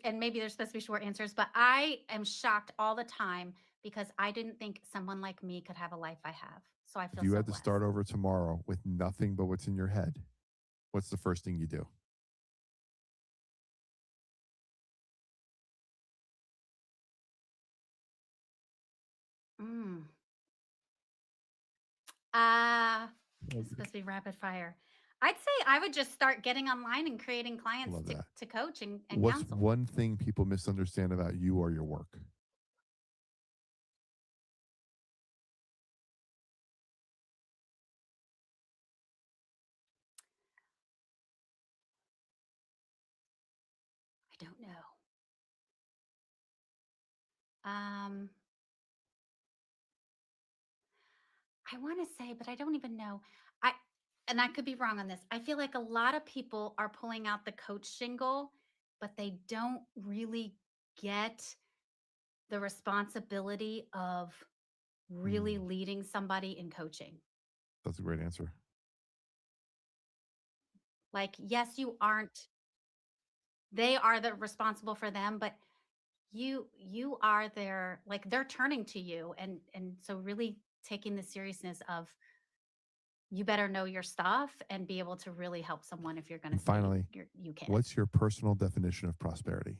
And maybe there's supposed to be short answers, but I am shocked all the time because I didn't think someone like me could have a life I have. So I If feel you so had to blessed. start over tomorrow with nothing but what's in your head, what's the first thing you do? Mm. It's supposed to be rapid fire. I'd say I would just start getting online and creating clients Love that. to coach and What's counsel. one thing people misunderstand about you or your work? I don't know. I want to say, but I don't even know. And I could be wrong on this. I feel like a lot of people are pulling out the coach shingle, but they don't really get the responsibility of really leading somebody in coaching. That's a great answer. Like, yes, they are the responsible for them, but you are their, like, they're turning to you. And so really taking the seriousness of, you better know your stuff and be able to really help someone if you're going to And finally, you can. what's your personal definition of prosperity?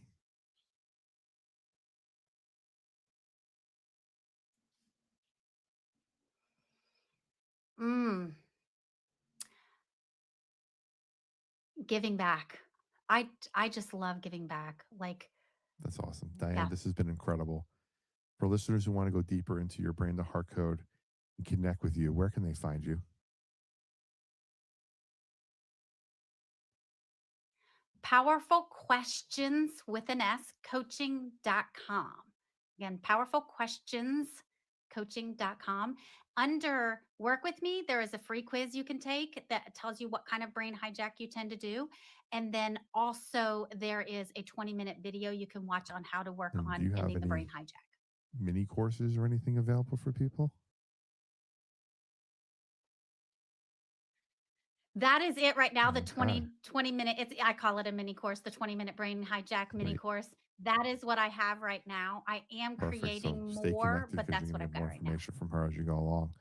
Giving back. I just love giving back. Like, That's awesome. Diane, yeah. this has been incredible. For listeners who want to go deeper into your Brain to Heart Code and connect with you, where can they find you? Powerful Questions with an S, coaching.com. Again, Powerful Questions, coaching.com. Under Work With Me, there is a free quiz you can take that tells you what kind of brain hijack you tend to do. And then also there is a 20-minute video you can watch on how to work And do on you have ending the any brain hijack. mini courses or anything available for people? That is it right now. The Okay. 20 minute, I call it a mini course, the 20-minute brain hijack mini Great. course. That is what I have right now. I am Perfect. creating So stay more, connected but because that's you're what going I've to got get more right now. information from her as you go along.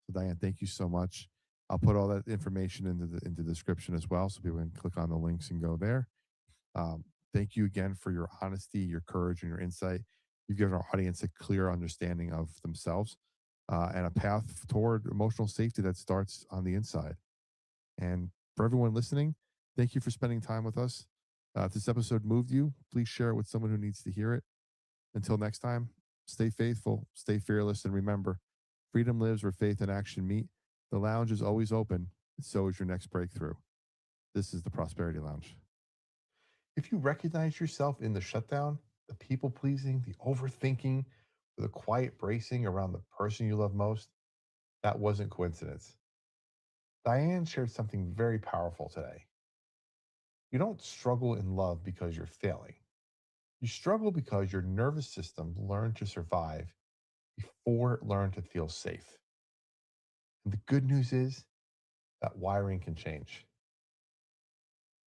So Diane, thank you so much. I'll put all that information into the description as well, so people can click on the links and go there. Thank you again for your honesty, your courage, and your insight. You've given our audience a clear understanding of themselves and a path toward emotional safety that starts on the inside. And for everyone listening, thank you for spending time with us. If this episode moved you, please share it with someone who needs to hear it. Until next time, stay faithful, stay fearless, and remember, freedom lives where faith and action meet. The lounge is always open, and so is your next breakthrough. This is the Prosperity Lounge. If you recognize yourself in the shutdown, the people pleasing, the overthinking, or the quiet bracing around the person you love most, that wasn't coincidence. Diane shared something very powerful today. You don't struggle in love because you're failing. You struggle because your nervous system learned to survive before it learned to feel safe. And the good news is that wiring can change.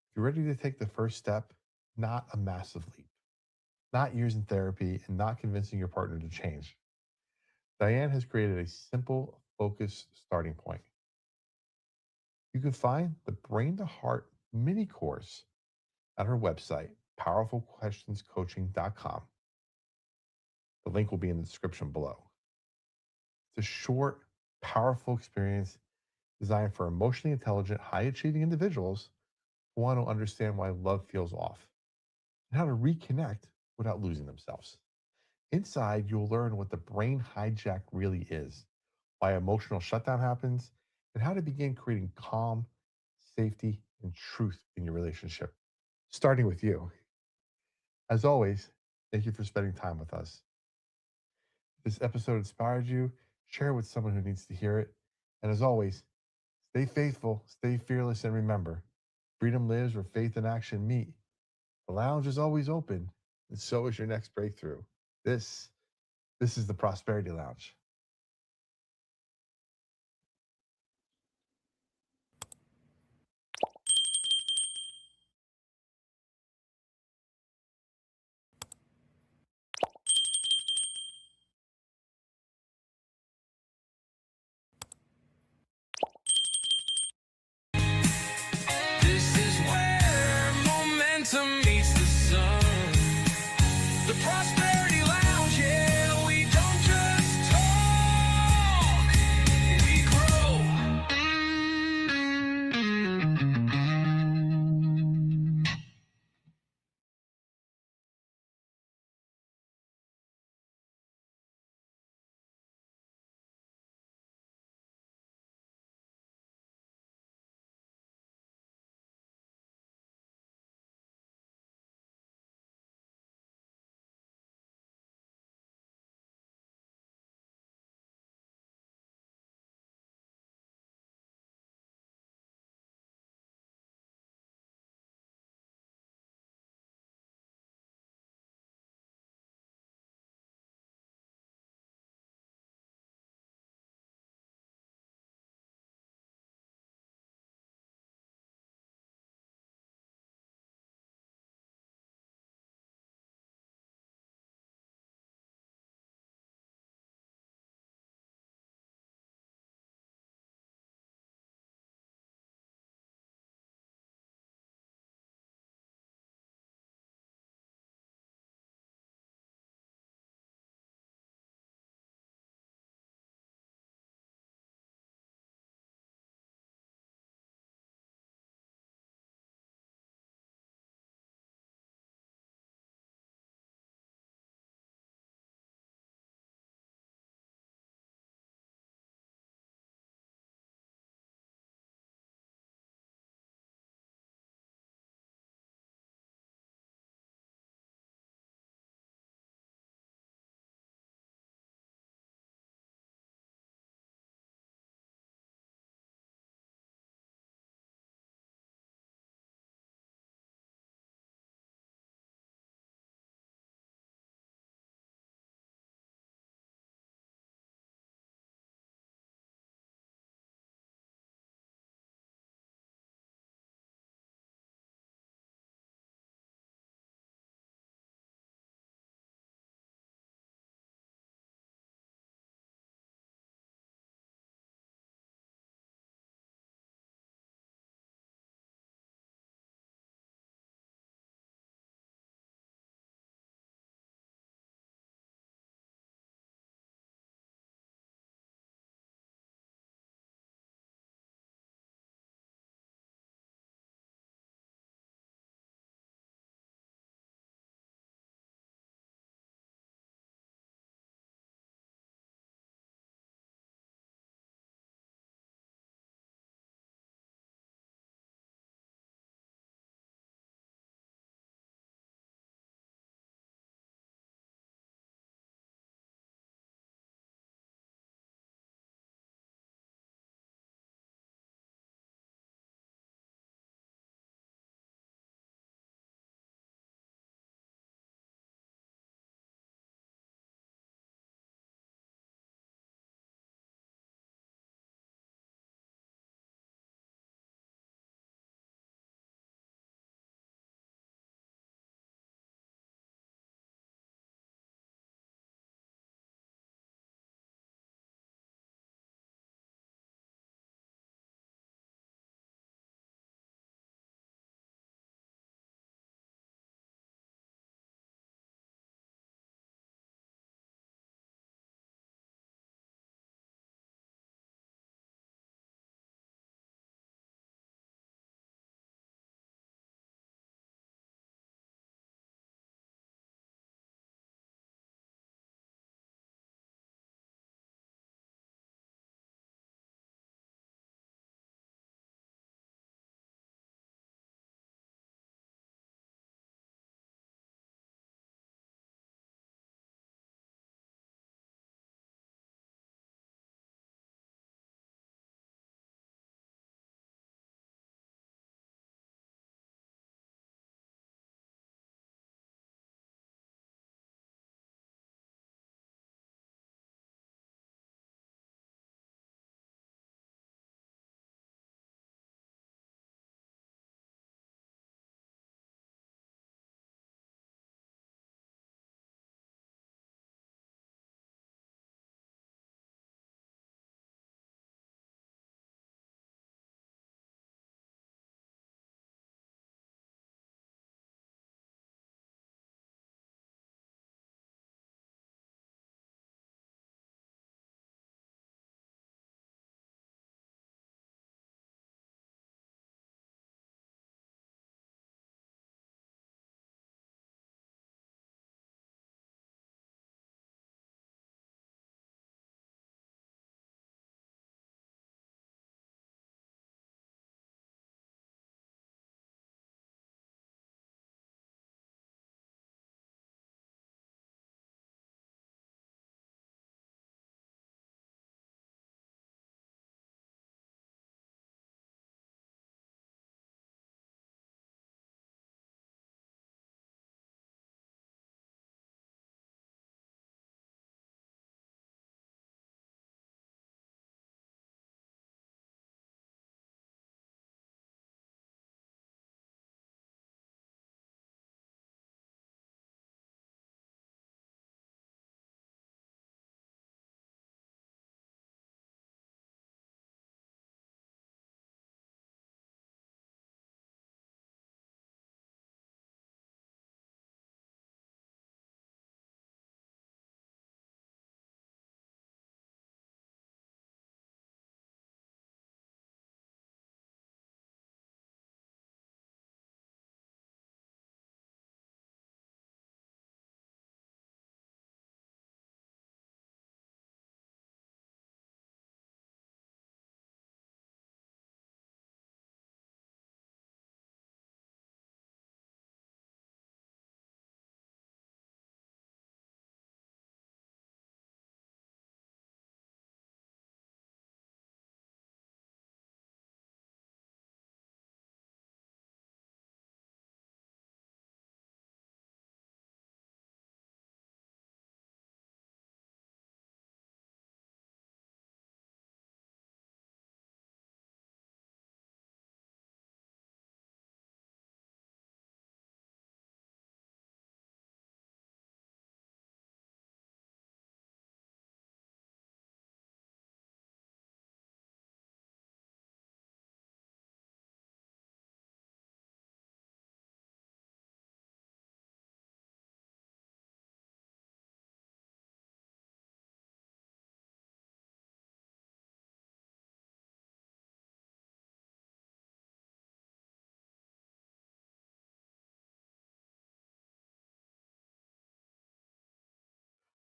If you're ready to take the first step, not a massive leap, not years in therapy, and not convincing your partner to change, Diane has created a simple, focused starting point. You can find the Brain to Heart mini course at her website, powerfulquestionscoaching.com. The link will be in the description below. It's a short, powerful experience designed for emotionally intelligent, high-achieving individuals who want to understand why love feels off and how to reconnect without losing themselves. Inside, you'll learn what the brain hijack really is, why emotional shutdown happens, and how to begin creating calm, safety, and truth in your relationship, starting with you. As always, thank you for spending time with us. If this episode inspired you, share it with someone who needs to hear it. And as always, stay faithful, stay fearless, and remember, freedom lives where faith and action meet. The lounge is always open, and so is your next breakthrough. This is the Prosperity Lounge. This is where momentum meets the sun. The Prosperity Lounge, yeah, we don't just talk.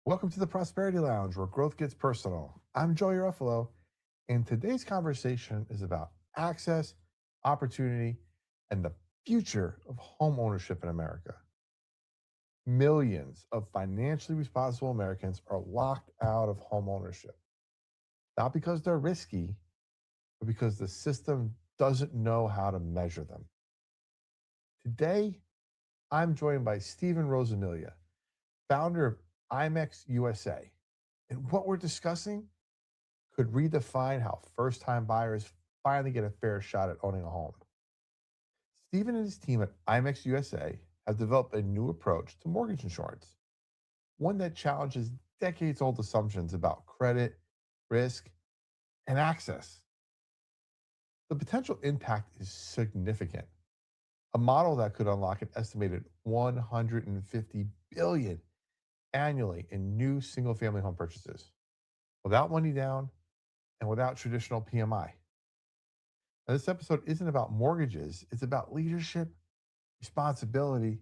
Welcome to the Prosperity Lounge, where growth gets personal. I'm Joey Ruffalo, and today's conversation is about access, opportunity, and the future of home ownership in America. Millions of financially responsible Americans are locked out of home ownership, not because they're risky, but because the system doesn't know how to measure them. Today, I'm joined by Stephen Rosamilia, founder of IMEX USA. And what we're discussing could redefine how first time buyers finally get a fair shot at owning a home. Stephen and his team at IMEX USA have developed a new approach to mortgage insurance, one that challenges decades old assumptions about credit, risk, and access. The potential impact is significant. A model that could unlock an estimated $150 billion annually in new single family home purchases without money down and without traditional PMI. Now, this episode isn't about mortgages, it's about leadership, responsibility,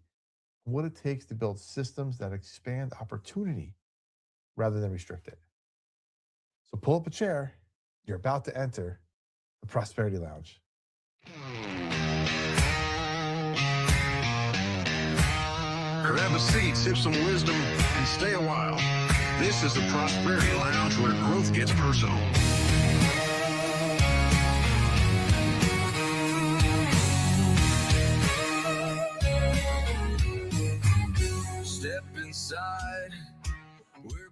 and what it takes to build systems that expand opportunity rather than restrict it. So pull up a chair. You're about to enter the Prosperity Lounge. Grab a seat, sip some wisdom, and stay a while. This is the Prosperity Lounge, where growth gets personal. Step inside.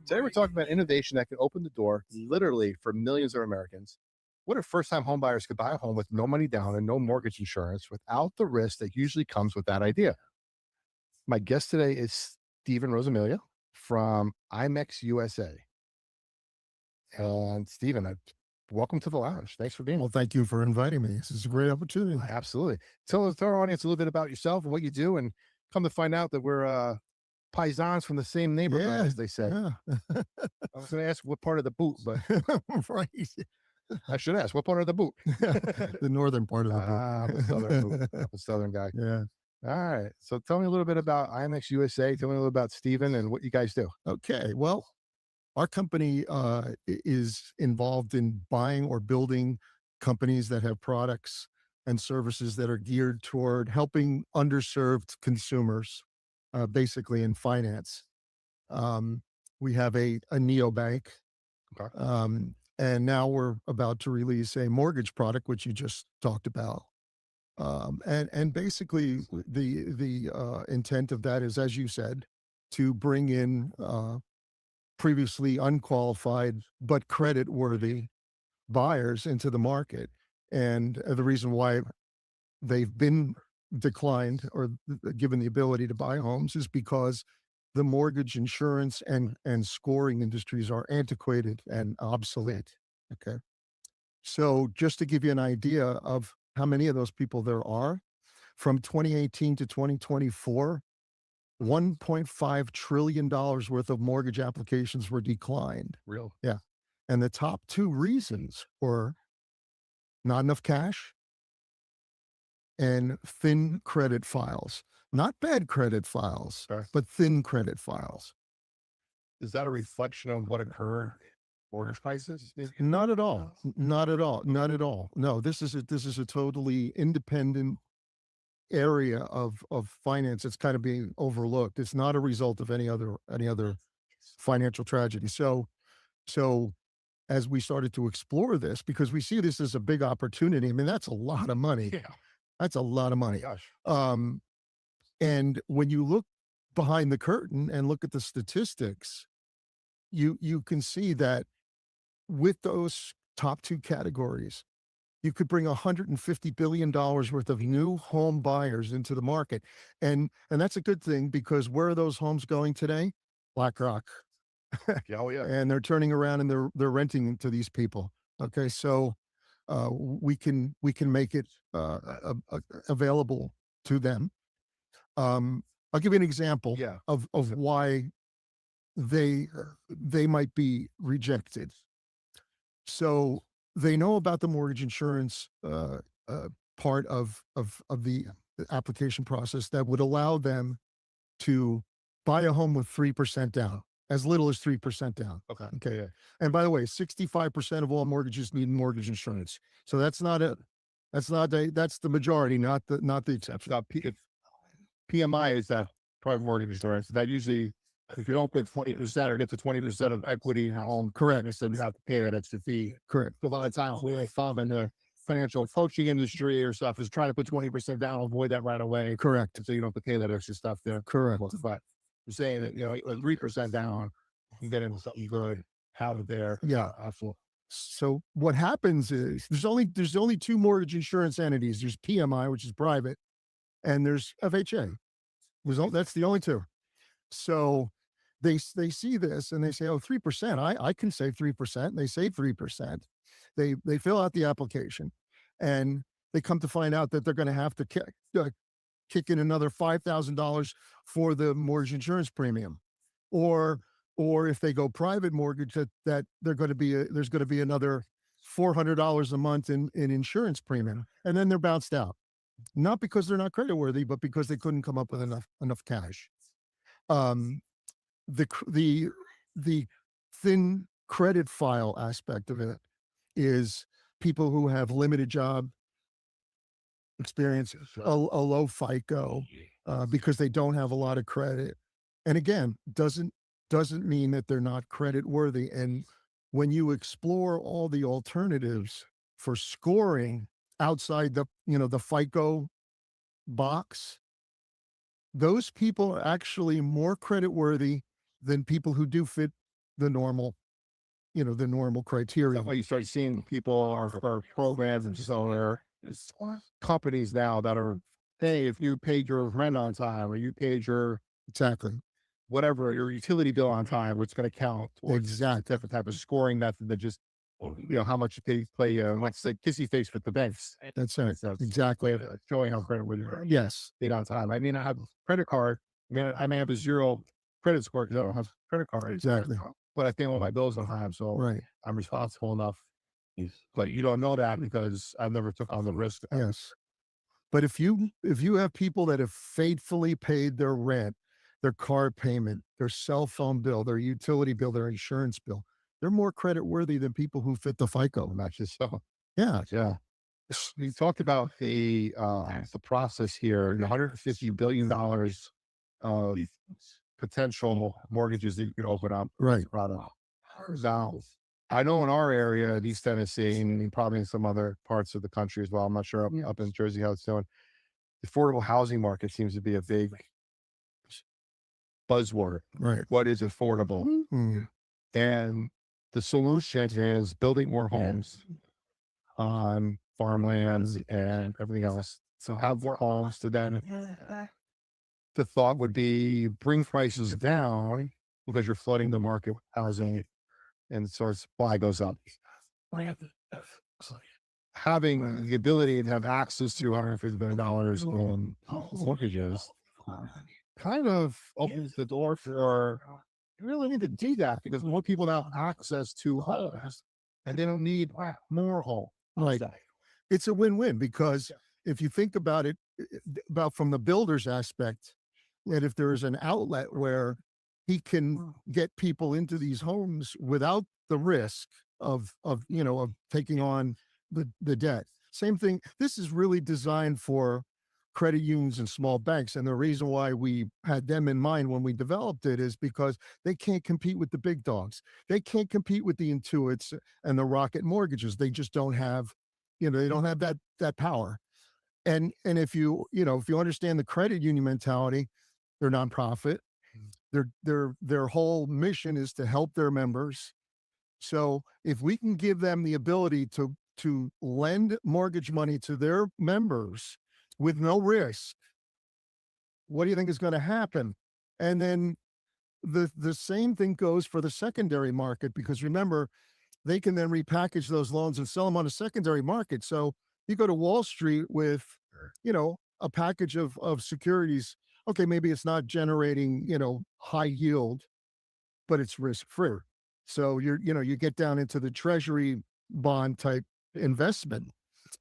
Today we're talking about innovation that could open the door literally for millions of Americans. What if first-time home buyers could buy a home with no money down and no mortgage insurance without the risk that usually comes with that idea? My guest today is Stephen Rosamilia from IMEX USA. And Stephen, welcome to the lounge. Thanks for being here. Well, thank you for inviting me. This is a great opportunity. Absolutely. Tell our audience a little bit about yourself and what you do, and come to find out that we're paisans from the same neighborhood, Yeah, as they say. Yeah. I was going to ask what part of the boot, but Right. I should ask what part of the boot. The northern part of the I'm a southern, boot. I'm a southern guy. Yeah. All right. So tell me a little bit about IMEX USA. Tell me a little about Stephen and what you guys do. Okay. Well, our company is involved in buying or building companies that have products and services that are geared toward helping underserved consumers, basically in finance. We have a neobank. Okay. And now we're about to release a mortgage product, which you just talked about. And basically the intent of that is, as you said, to bring in previously unqualified but credit worthy buyers into the market. And the reason why they've been declined or given the ability to buy homes is because the mortgage insurance and scoring industries are antiquated and obsolete. Okay. So just to give you an idea of how many of those people there are, from 2018 to 2024, $1.5 trillion worth of mortgage applications were declined. Real. Yeah. And the top two reasons were not enough cash and thin credit files. Not bad credit files, Sure. but thin credit files. Is that a reflection of what occurred mortgage prices? Not at all. Not at all. Not at all. No, this is a totally independent area of finance that's kind of being overlooked. It's not a result of any other financial tragedy. So as we started to explore this, because we see this as a big opportunity. I mean, that's a lot of money. Yeah. That's a lot of money. Gosh. And when you look behind the curtain and look at the statistics, you can see that with those top two categories, you could bring $150 billion worth of new home buyers into the market. And that's a good thing, because where are those homes going today? BlackRock. Yeah, oh yeah. And they're turning around and they're renting to these people. Okay. So we can make it available to them. I'll give you an example Yeah. of why they might be rejected. So they know about the mortgage insurance part of the application process that would allow them to buy a home with 3% down. as little as 3% down. Okay. Okay. Yeah. And by the way, 65% of all mortgages need mortgage insurance. So that's not that's the majority, not the exception. Now, PMI is that private mortgage insurance. That usually, if you don't put 20% or get to 20% of equity in a home, Correct. so you have to pay that extra fee. Correct. So a lot of times we found in the financial coaching industry or stuff is trying to put 20% down, avoid that right away. Correct. So you don't have to pay that extra stuff there. Correct. But you're saying that, 3% down, you can get into something good, have it there. Yeah. Absolutely. So what happens is there's only two mortgage insurance entities. There's PMI, which is private, and there's FHA. That's the only two. So they see this and they say, oh, 3%. I can save 3%. They save 3%. They fill out the application, and they come to find out that they're going to have to kick in another $5,000 for the mortgage insurance premium, or if they go private mortgage, that there's going to be another $400 a month in insurance premium, and then they're bounced out, not because they're not creditworthy, but because they couldn't come up with enough cash. The thin credit file aspect of it is people who have limited job experience, a low FICO, because they don't have a lot of credit, and again, doesn't mean that they're not credit worthy. And when you explore all the alternatives for scoring outside the FICO box, those people are actually more credit worthy than people who do fit the normal criteria. That's why you start seeing people are programs and so there's companies now that are, hey, if you paid your rent on time or you paid your Exactly. whatever, your utility bill on time, it's going to count. Exactly. Different type of scoring method that just, how much you play, let's say kissy face with the banks. That's right. So Exactly. showing how credit with you Yes. paid on time. I mean, I have a credit card. I may have a 0 credit score because I don't have a credit card. Exactly. But I pay all my bills on time. So Right. I'm responsible enough. But you don't know that because I've never took on the risk. Yes. But if you have people that have faithfully paid their rent, their car payment, their cell phone bill, their utility bill, their insurance bill, they're more credit worthy than people who fit the FICO. And that's just so. Yeah. Yeah. We talked about the process here, $150 billion of potential mortgages that you could open up. Right. Now, I know in our area, East Tennessee, and probably in some other parts of the country as well, I'm not sure up in Jersey how it's doing, the affordable housing market seems to be a big buzzword. Right. What is affordable? Mm. And the solution is building more homes on farmlands and everything else. So have more homes to then, the thought would be bring prices down because you're flooding the market with housing and so supply goes up. Having the ability to have access to $150 billion in mortgages kind of opens the door for, you really need to do that because more people now have access to homes and they don't need more homes. Right. It's a win-win because if you think about it, about from the builder's aspect, that if there is an outlet where he can get people into these homes without the risk of taking on the debt. Same thing. This is really designed for credit unions and small banks. And the reason why we had them in mind when we developed it is because they can't compete with the big dogs. They can't compete with the Intuits and the Rocket Mortgages. They just don't have, they don't have that power. And if you understand the credit union mentality, they're nonprofit. Their whole mission is to help their members. So if we can give them the ability to lend mortgage money to their members with no risk, what do you think is going to happen? And then the same thing goes for the secondary market, because remember, they can then repackage those loans and sell them on a secondary market. So you go to Wall Street with, a package of securities. Okay, maybe it's not generating, high yield, but it's risk free. So you get down into the treasury bond type investment.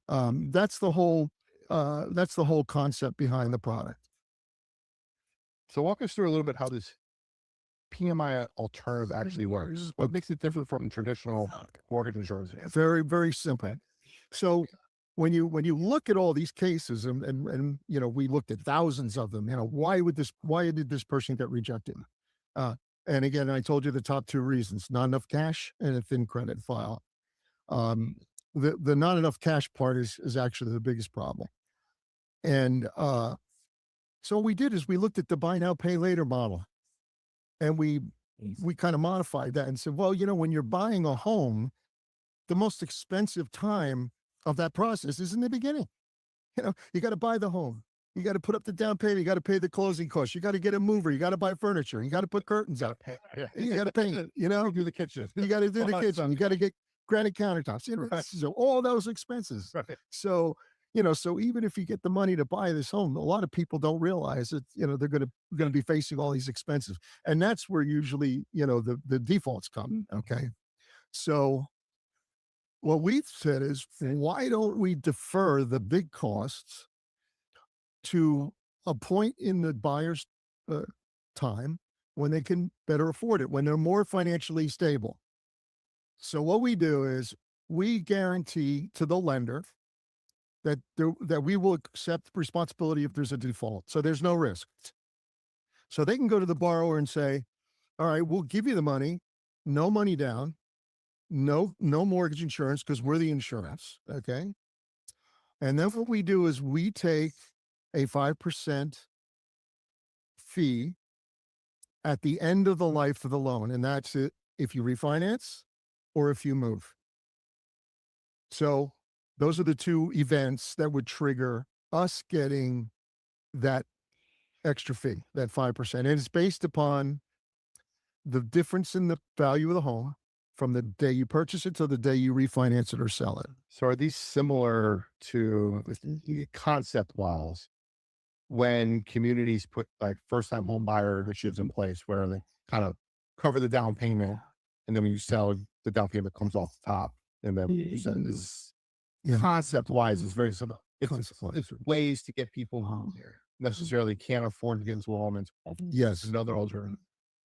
That's the whole concept behind the product. So walk us through a little bit how this PMI alternative actually works? What makes it different from traditional mortgage insurance? Very, very simple. So when you look at all these cases and you know, we looked at thousands of them, you know, why did this person get rejected? And again, I told you the top two reasons: not enough cash and a thin credit file. The not enough cash part is actually the biggest problem. And so what we did is we looked at the buy now, pay later model, and we kind of modified that and said, well, you know, when you're buying a home, the most expensive time of that process is in the beginning. You know, you got to buy the home. You got to put up the down payment. You got to pay the closing costs. You got to get a mover. You got to buy furniture. You got to put curtains up. You got to paint. You know, Do the kitchen. you got to do the kitchen. You got to get granite countertops. You know, Right. so all those expenses. Right. So you know, so even if you get the money to buy this home, a lot of people don't realize that, you know, they're going to be facing all these expenses, and that's where usually, you know, the defaults come. Okay, so what we've said is, why don't we defer the big costs to a point in the buyer's time when they can better afford it, when they're more financially stable. So what we do is we guarantee to the lender that we will accept responsibility if there's a default. So there's no risk. So they can go to the borrower and say, all right, we'll give you the money, no money down, no mortgage insurance, because we're the insurance. Okay. And then what we do is we take a 5% fee at the end of the life of the loan. And that's it if you refinance or if you move. So those are the two events that would trigger us getting that extra fee, that 5%. And it's based upon the difference in the value of the home from the day you purchase it to the day you refinance it or sell it. So are these similar to concept wise when communities put like first time home buyer initiatives in place where they kind of cover the down payment and then when you sell, the down payment comes off the top and then it's Yeah. concept wise is very similar. Concept-wise. It's ways to get people who necessarily can't afford to get into a home and Yes. another alternative.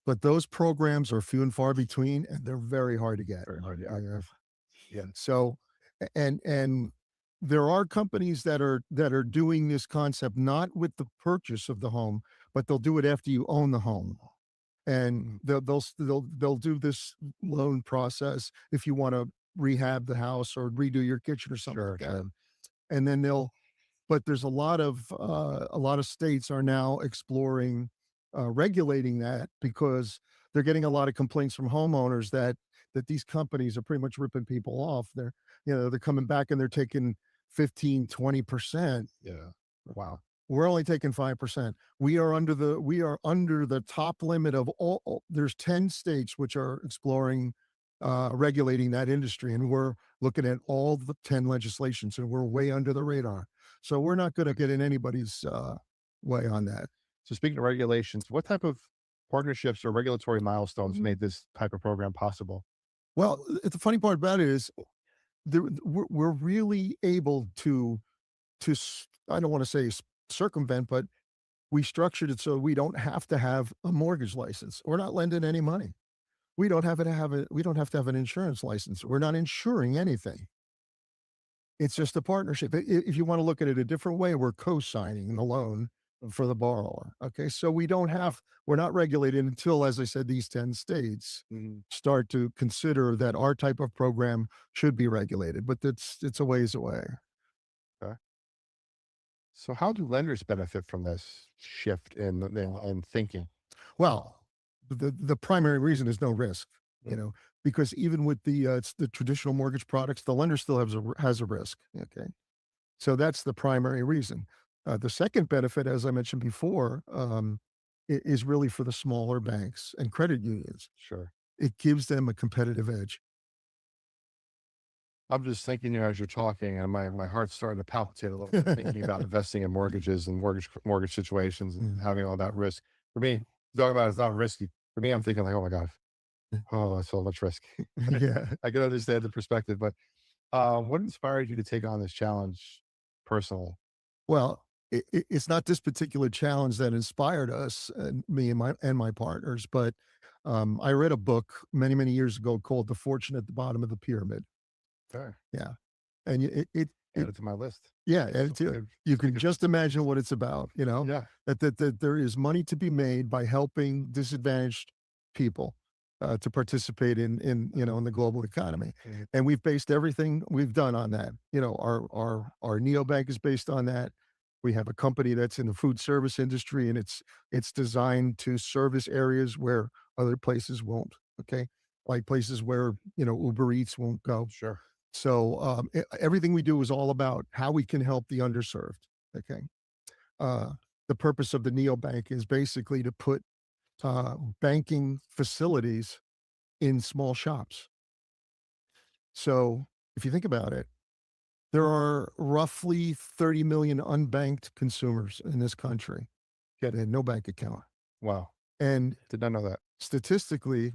But those programs are few and far between, and they're very hard to get. Very hard to get. Yeah. So, and there are companies that are doing this concept not with the purchase of the home, but they'll do it after you own the home, and they'll do this loan process if you want to rehab the house or redo your kitchen or something like that. And then but there's a lot of states are now exploring regulating that because they're getting a lot of complaints from homeowners that these companies are pretty much ripping people off. They're coming back and they're taking 15-20%. Yeah. Wow. We're only taking 5%. We are under the top limit of all. There's 10 states which are exploring regulating that industry, and we're looking at all the 10 legislations, and we're way under the radar. So we're not going to get in anybody's way on that. So speaking of regulations, what type of partnerships or regulatory milestones made this type of program possible? Well, the funny part about it is we're really able to I don't want to say circumvent, but we structured it so we don't have to have a mortgage license. We're not lending any money. We don't have to have an insurance license. We're not insuring anything. It's just a partnership. If you want to look at it a different way, we're co-signing the loan for the borrower. Okay. So we're not regulated until, as I said, these 10 states start to consider that our type of program should be regulated, but it's a ways away. Okay. So how do lenders benefit from this shift in thinking? Well, the primary reason is no risk, because even with the traditional mortgage products, the lender still has a risk. Okay. So that's the primary reason. The second benefit, as I mentioned before, is really for the smaller banks and credit unions. Sure. It gives them a competitive edge. I'm just thinking as you're talking, and my heart's starting to palpitate a little bit, thinking about investing in mortgages and mortgage situations and having all that risk. For me, talking about it's not risky. For me, I'm thinking like, oh my God, oh, that's so much risk. Yeah. I can understand the perspective, but what inspired you to take on this challenge personally? Well, it's not this particular challenge that inspired us, me and my partners, but I read a book many, many years ago called The Fortune at the Bottom of the Pyramid. Okay. Yeah. And Add it to my list. yeah, and So you it's can good. just imagine what it's about, Yeah. that there is money to be made by helping disadvantaged people to participate in the global economy. Mhm. And we've based everything we've done on that. Our neobank is based on that. We have a company that's in the food service industry, and it's designed to service areas where other places won't. Okay, like places where Uber Eats won't go. Sure. So everything we do is all about how we can help the underserved. Okay. Uh, the purpose of the neobank is basically to put banking facilities in small shops. So if you think about it, there are roughly 30 million unbanked consumers in this country. Yet they had no bank account. Wow. And Did not know that. statistically,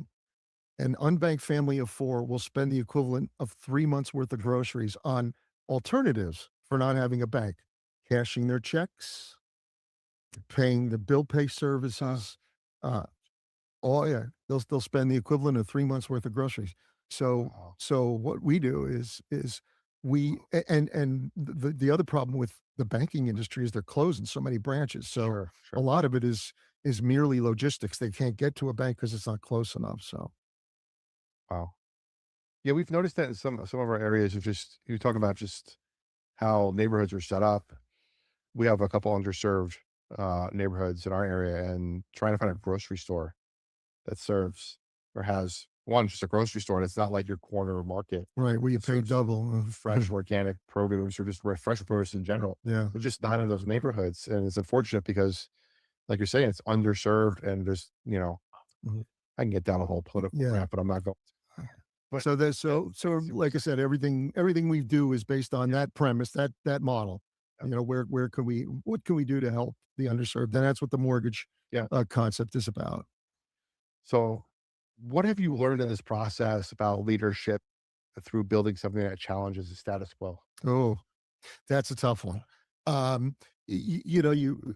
an unbanked family of four will spend the equivalent of 3 months worth of groceries on alternatives for not having a bank, cashing their checks, paying the bill pay services. Oh yeah, they'll spend the equivalent of 3 months worth of groceries. So Wow. so what we do is and the other problem with the banking industry is they're closing so many branches. So Sure. a lot of it is merely logistics. They can't get to a bank because it's not close enough. So Wow. Yeah, we've noticed that in some of our areas of just you're talking about just how neighborhoods are set up. We have a couple underserved neighborhoods in our area, and trying to find a grocery store that serves or has one just a grocery store, and it's not like your corner market. right, where you It pay serves double. fresh organic produce or just fresh produce in general. Yeah. They're just not in those neighborhoods, and it's unfortunate because, like you're saying, it's underserved, and there's Mhm. I can get down a whole political Yeah. rant, but I'm not going. But So there's so like I said, everything we do is based on that premise, that model. Yeah. What can we do to help the underserved? And that's what the mortgage Yeah. concept is about. So, what have you learned in this process about leadership through building something that challenges the status quo? Oh, that's a tough one. You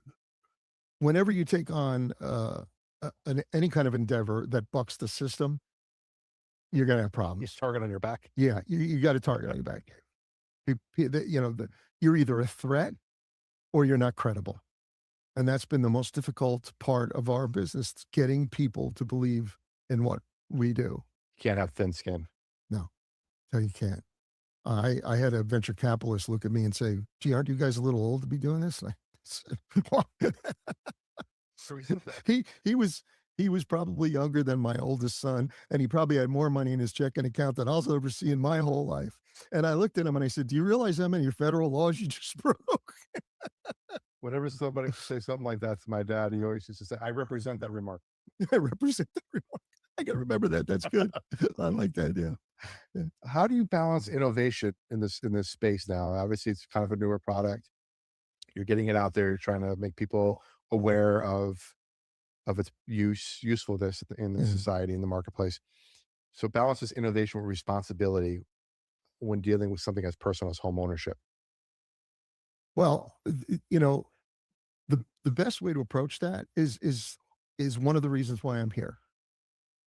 whenever you take on any kind of endeavor that bucks the system, you're gonna have problems. It's target on your back. Yeah, you got a target on your back. You're either a threat or you're not credible. And that's been the most difficult part of our business, getting people to believe in what we do. You can't have thin skin. No, you can't. I had a venture capitalist look at me and say, "Gee, aren't you guys a little old to be doing this?" And I said, "Well," he was probably younger than my oldest son, and he probably had more money in his checking account than I'll ever see in my whole life. And I looked at him and I said, "Do you realize how many federal laws you just broke?" Whenever somebody say something like that to my dad, he always used to say, "I represent that remark." I represent the remark. I got to remember that. That's good. I like that. Yeah. How do you balance innovation in this space now? Obviously, it's kind of a newer product. You're getting it out there. You're trying to make people aware of its usefulness in the Yeah. society, in the marketplace. So balance this innovation with responsibility when dealing with something as personal as home ownership. Well, the best way to approach that is one of the reasons why I'm here,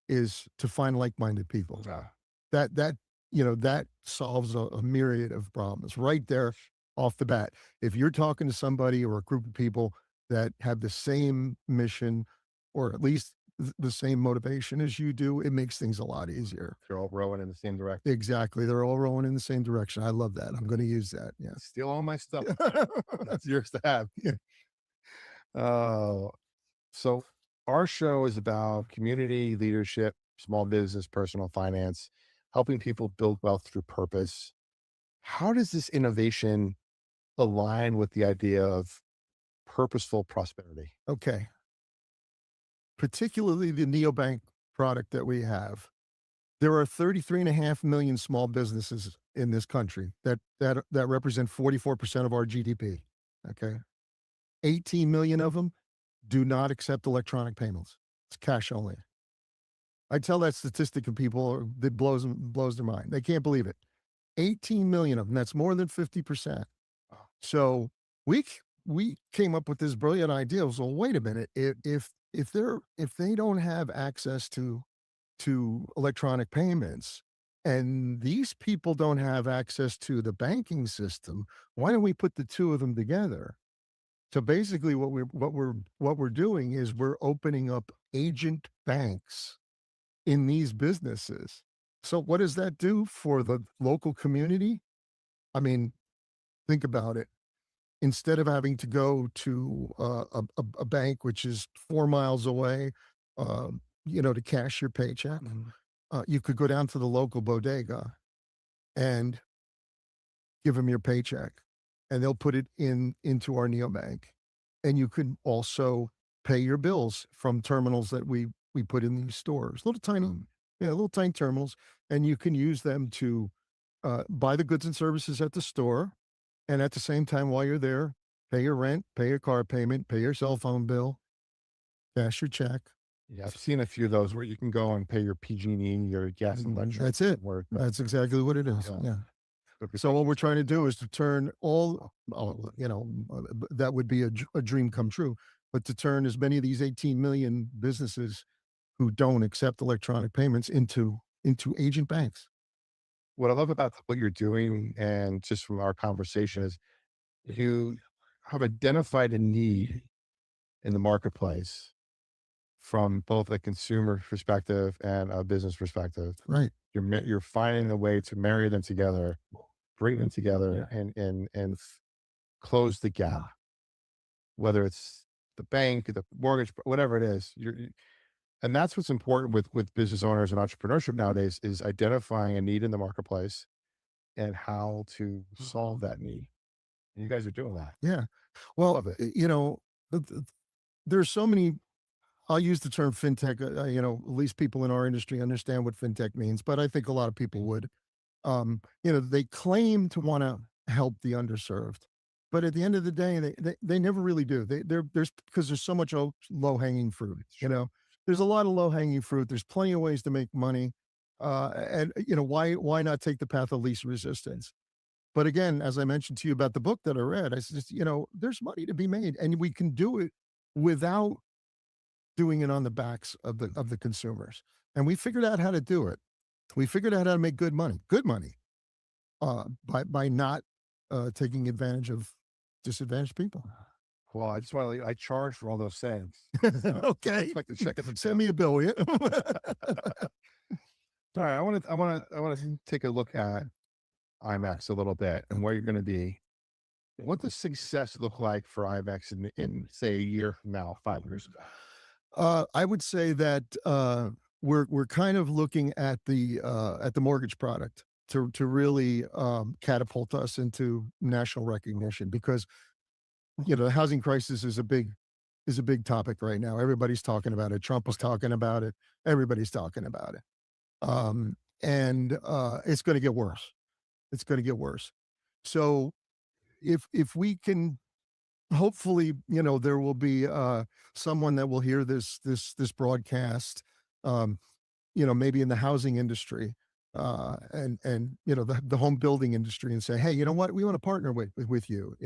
is to find like-minded people. That solves a myriad of problems right there off the bat. If you're talking to somebody or a group of people that have the same mission, or at least the same motivation as you do, it makes things a lot easier. They're all rowing in the same direction. Exactly. They're all rowing in the same direction. I love that. I'm going to use that. Yes. Steal all my stuff. That's yours to have. Yeah. So our show is about community leadership, small business, personal finance, helping people build wealth through purpose. How does this innovation align with the idea of purposeful prosperity? Okay. Particularly the neobank product that we have. There are 33.5 million small businesses in this country that represent 44% of our GDP. Okay. 18 million of them do not accept electronic payments. It's cash only. I tell that statistic to people that blows their mind. They can't believe it. 18 million of them. That's more than 50%. So we came up with this brilliant idea. Well, wait a minute. If if they don't have access to electronic payments, and these people don't have access to the banking system, why don't we put the two of them together? So basically what we're doing is we're opening up agent banks in these businesses. So what does that do for the local community? I mean, think about it. Instead of having to go to a bank which is 4 miles away, to cash your paycheck, you could go down to the local bodega and give them your paycheck, and they'll put it into our neobank, and you could also pay your bills from terminals that we put in these stores, little tiny terminals, and you can use them to buy the goods and services at the store, and at the same time while you're there, pay your rent, pay your car payment, pay your cell phone bill, cash your check. Yeah, I've seen a few of those where you can go and pay your PG&E, your gas and electric. That's it. Where That's exactly what it is. Yeah. Yeah. So what we're trying to do is to turn that would be a dream come true, but to turn as many of these 18 million businesses who don't accept electronic payments into agent banks. what I love about what you're doing, and just from our conversation, is you have identified a need in the marketplace from both a consumer perspective and a business perspective. Right. You're finding a way to marry them together, bring them together, and close the gap. Whether it's the bank, the mortgage, whatever it is, and that's what's important with business owners and entrepreneurship nowadays, is identifying a need in the marketplace and how to solve that need. And you guys are doing that. Yeah. Well, Love it. there's so many. I'll use the term fintech. At least people in our industry understand what fintech means, but I think a lot of people would. They claim to want to help the underserved, but at the end of the day, they never really do. There's because there's so much low hanging fruit. There's a lot of low hanging fruit. There's plenty of ways to make money, and why not take the path of least resistance? But again, as I mentioned to you about the book that I read, I said, there's money to be made, and we can do it without doing it on the backs of the consumers. And we figured out how to do it. We figured out how to make good money, by not taking advantage of disadvantaged people. Well, I just want to. I charge for all those sayings. Okay, Expect to check it. send me a bill, yeah. All right, I want to take a look at IMAX a little bit and where you're going to be. What does success look like for IMAX in say a year from now, 5 years ago? I would say that we're kind of looking at the mortgage product to really catapult us into national recognition, because the housing crisis is a big topic right now. Everybody's talking about it. Trump is talking about it. Everybody's talking about it. And it's going to get worse. It's going to get worse. So if we can, hopefully, there will be someone that will hear this broadcast, maybe in the housing industry, and the home building industry, and say, hey, you know what, we want to partner with you.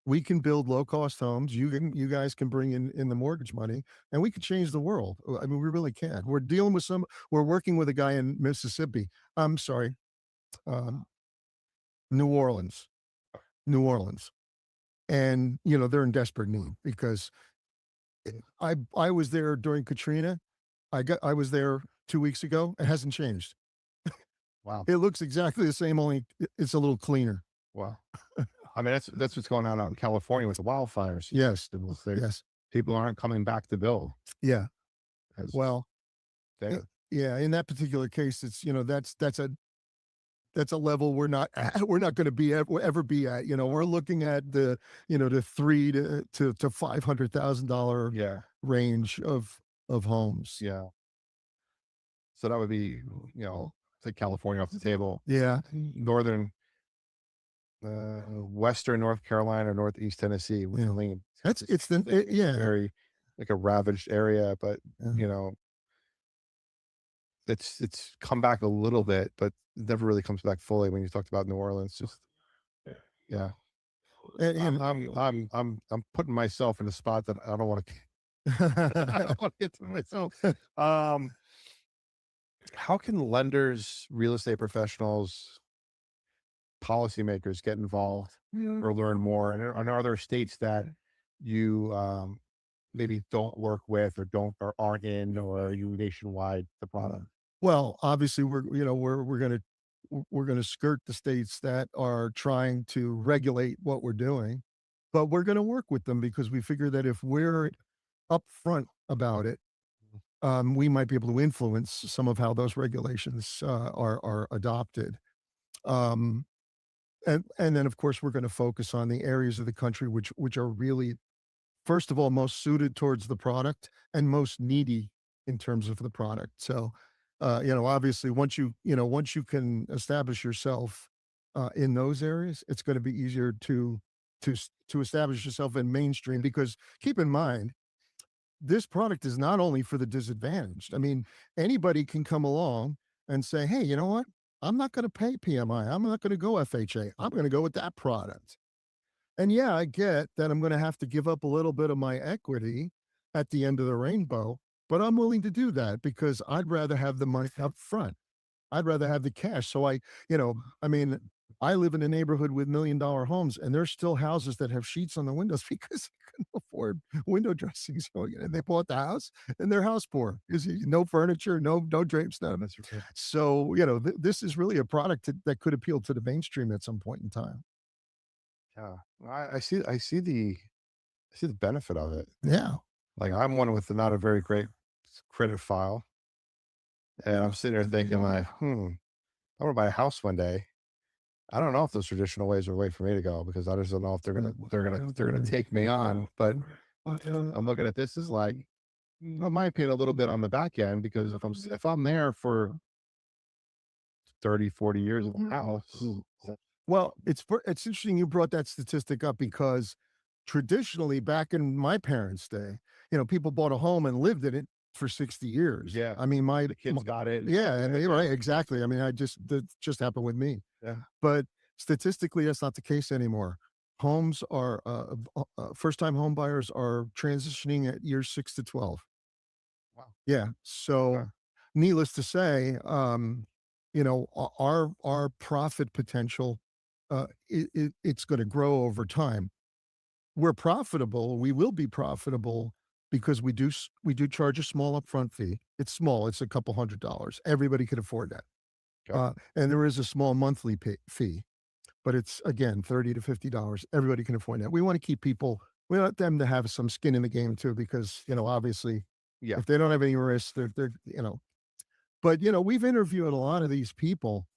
We can build low cost homes. You guys can bring in the mortgage money, and we could change the world. I mean, we really can. We're working with a guy in Mississippi. I'm sorry, New Orleans, and they're in desperate need, because I was there during Katrina. I was there 2 weeks ago. It hasn't changed. Wow. It looks exactly the same, only it's a little cleaner. Wow. I mean, that's what's going on out in California with the wildfires. Yes. Yes. People aren't coming back to build. Yeah. as Well, they- yeah. In that particular case, it's that's a level we're not going to be ever be at. We're looking at the $300,000 to $500,000 yeah. range of homes. Yeah. So that would be, take California off the table. Yeah. Northern, Western North Carolina, Northeast Tennessee, with Yeah. lean. Yeah. Very like a ravaged area, but Yeah. it's come back a little bit, but never really comes back fully. When you talked about New Orleans, just yeah. And I'm putting myself in a spot that I don't want to I don't want to get to myself. Um, how can lenders, real estate professionals, policymakers get involved or learn more? And are there states that you maybe don't work with or don't or aren't in, or are you nationwide the product? Well, obviously, we're gonna skirt the states that are trying to regulate what we're doing, but we're gonna work with them because we figure that if we're upfront about it, we might be able to influence some of how those regulations are adopted. Um, and then, of course, we're going to focus on the areas of the country which are really, first of all, most suited towards the product and most needy in terms of the product. So, obviously, once you can establish yourself in those areas, it's going to be easier to establish yourself in mainstream. Because keep in mind, this product is not only for the disadvantaged. I mean, anybody can come along and say, "Hey, you know what? I'm not going to pay PMI. I'm not going to go FHA. I'm going to go with that product." And yeah, I get that I'm going to have to give up a little bit of my equity at the end of the rainbow, but I'm willing to do that because I'd rather have the money up front. I'd rather have the cash. So I mean, I live in a neighborhood with $1 million homes, and there's still houses that have sheets on the windows because they couldn't afford window dressings. So, and they bought the house, and they're house poor. No furniture, no drapes, none. That's okay. So, this is really a product that could appeal to the mainstream at some point in time. Yeah, I see the benefit of it. Yeah. Like I'm one with not a very great credit file, and I'm sitting there thinking like, I want to buy a house one day. I don't know if those traditional ways are the way for me to go because I just don't know if they're gonna take me on. But I'm looking at this as like, I might pay a little bit on the back end because if I'm there for 30, 40 years in the house, Well, it's interesting you brought that statistic up because traditionally, back in my parents' day, people bought a home and lived in it for 60 years. Yeah. I mean, the kids got it. yeah, and you're right, exactly. I mean, that just happened with me. Yeah. But statistically, that's not the case anymore. Homes are first-time home buyers are transitioning at years 6 to 12. Wow. Yeah. So, Okay. needless to say, our profit potential, it's going to grow over time. We're profitable. We will be profitable because we do charge a small upfront fee. It's small. It's a couple $100. Everybody can afford that. Okay. And there is a small monthly fee, but it's again $30 to $50. Everybody can afford that. We want to keep people. We want them to have some skin in the game too, because obviously, Yeah. if they don't have any risk, they're. But we've interviewed a lot of these people,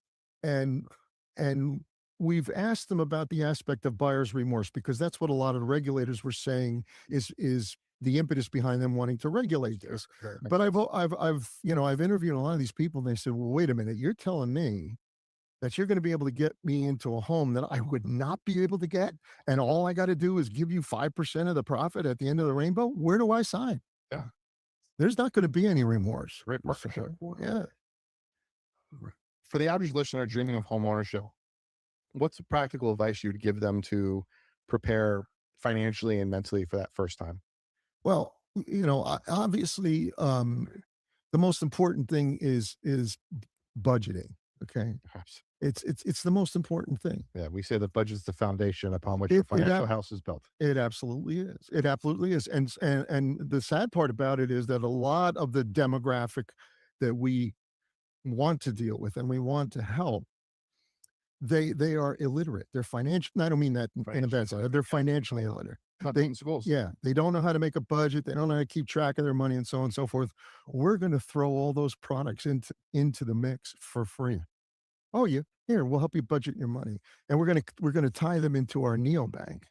and and we've asked them about the aspect of buyer's remorse because that's what a lot of the regulators were saying is the impetus behind them wanting to regulate this. Sure. But I've interviewed a lot of these people, and they said, "Well, wait a minute, you're telling me that you're going to be able to get me into a home that I would not be able to get, and all I got to do is give you 5% of the profit at the end of the rainbow? Where do I sign?" Yeah. There's not going to be any remorse. Great partnership. Yeah. For the average listener dreaming of home ownership, what's the practical advice you would give them to prepare financially and mentally for that first time? Well, obviously, the most important thing is budgeting. Okay, Perhaps. it's the most important thing. Yeah, we say the budget's the foundation upon which It- the it financial ab- house is built. It absolutely is. It absolutely is. And the sad part about it is that a lot of the demographic that we want to deal with and we want to help, they are illiterate. They're financial. I don't mean that in a bad side. They're financially illiterate. Not They- in schools. Yeah, they don't know how to make a budget. They don't know how to keep track of their money and so on and so forth. We're going to throw all those products into the mix for free. Oh, here, we'll help you budget your money, and we're gonna tie them into our neobank.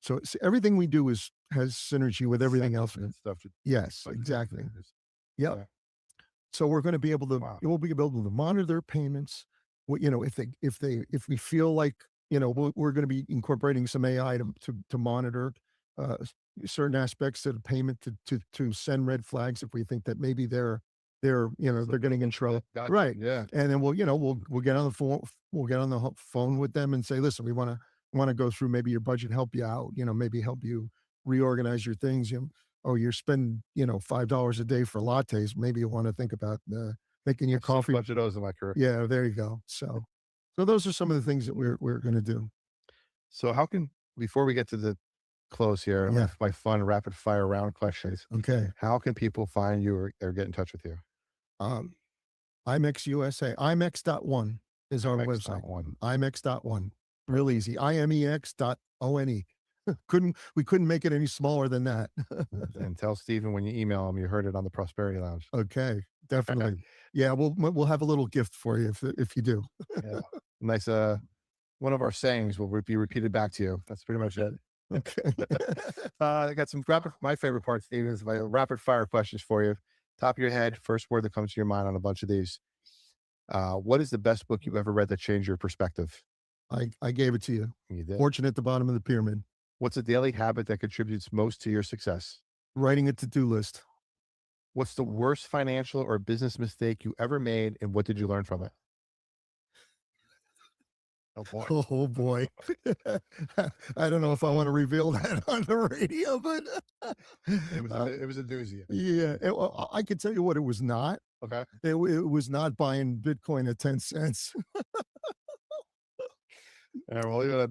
So everything we do has synergy with everything else. And stuff. Yes, Like, exactly. yeah. Yep. So we're going to be able to. Wow. We'll be able to monitor their payments. If we feel like we're going to be incorporating some AI to monitor certain aspects of the payment to send red flags if we think that maybe they're getting in trouble. Gotcha. Right. Yeah. And then we'll get on the phone. We'll get on the phone with them and say, listen, we want to go through maybe your budget, help you out. Maybe help you reorganize your things. or you're spending, $5 a day for lattes, maybe you want to think about making your I've seen coffee. a bunch of those in my career. Yeah, there you go. So those are some of the things that we're going to do. So before we get to the close here, Yeah. my fun rapid fire round questions, Okay. how can people find you or get in touch with you? IMEX USA, IMEX.1 is our website. IMEX.1. IMEX.1, real easy. IMEX.ONE. We couldn't make it any smaller than that. And tell Stephen when you email him, you heard it on the Prosperity Lounge. Okay, definitely. Yeah, we'll have a little gift for you if you do. Yeah. Nice. One of our sayings will be repeated back to you. That's pretty much it. Okay. I got some my favorite part, Stephen, is my rapid fire questions for you. Top of your head, first word that comes to your mind on a bunch of these. What is the best book you've ever read that changed your perspective? I gave it to you. You did. Fortune at the bottom of the pyramid. What's a daily habit that contributes most to your success? Writing a to-do list. What's the worst financial or business mistake you ever made, and what did you learn from it? Oh boy. Oh boy. I don't know if I want to reveal that on the radio, but It was a doozy. yeah, I could tell you what it was not. Okay. It was not buying Bitcoin at 10 cents. Yeah, we'll leave it at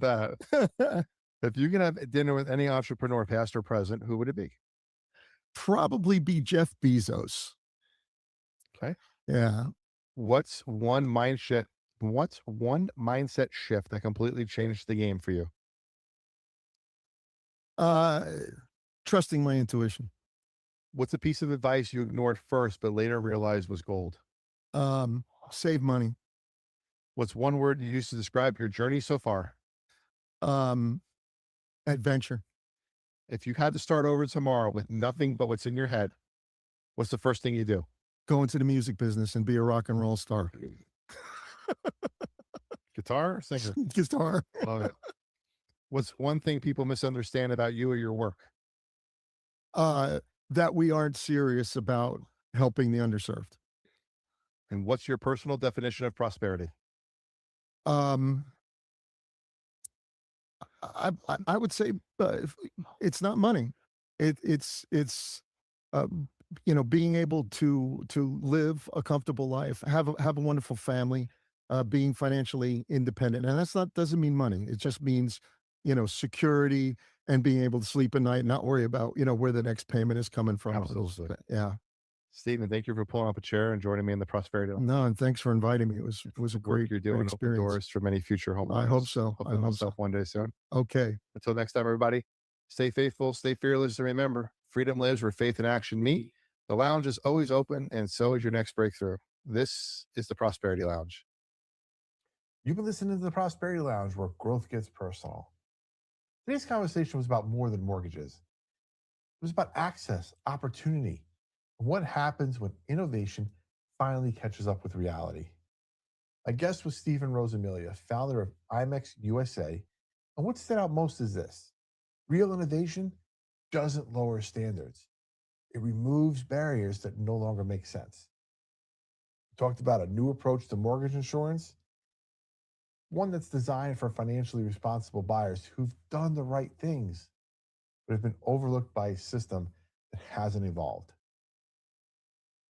that. If you can have dinner with any entrepreneur, past or present, who would it be? Probably be Jeff Bezos. Okay. Yeah. What's one mindset shift that completely changed the game for you? Trusting my intuition. What's a piece of advice you ignored first, but later realized was gold? Save money. What's one word you use to describe your journey so far? Adventure. If you had to start over tomorrow with nothing but what's in your head, what's the first thing you do? Go into the music business and be a rock and roll star. Guitar or singer? Guitar. Love it. What's one thing people misunderstand about you or your work? That we aren't serious about helping the underserved. And what's your personal definition of prosperity? I would say it's not money. It's being able to live a comfortable life, have a wonderful family, being financially independent, and doesn't mean money. It just means security and being able to sleep at night, and not worry about where the next payment is coming from. Absolutely. Yeah. Stephen, thank you for pulling up a chair and joining me in the Prosperity Lounge. No, and thanks for inviting me. It was a Work great, you're doing, great open experience. doors for many future home I buyers. hope so. Hope I to hope myself so. one day soon. Okay. Until next time, everybody, stay faithful, stay fearless, and remember, freedom lives where faith and action meet. The lounge is always open, and so is your next breakthrough. This is the Prosperity Lounge. You've been listening to the Prosperity Lounge, where growth gets personal. Today's conversation was about more than mortgages. It was about access, opportunity, and what happens when innovation finally catches up with reality. My guest was Stephen Rosamilia, founder of IMEX USA. And what stood out most is this: real innovation doesn't lower standards. It removes barriers that no longer make sense. We talked about a new approach to mortgage insurance, one that's designed for financially responsible buyers who've done the right things, but have been overlooked by a system that hasn't evolved.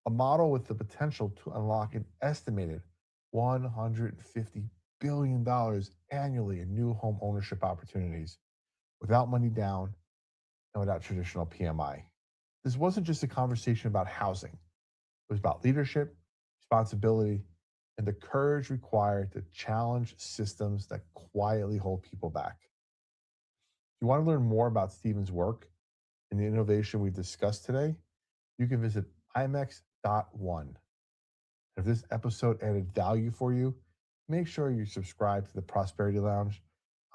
A model with the potential to unlock an estimated $150 billion annually in new home ownership opportunities without money down and without traditional PMI. This wasn't just a conversation about housing. It was about leadership, responsibility, and the courage required to challenge systems that quietly hold people back. If you want to learn more about Stephen's work and the innovation we discussed today, you can visit IMEX.one. If this episode added value for you, make sure you subscribe to the Prosperity Lounge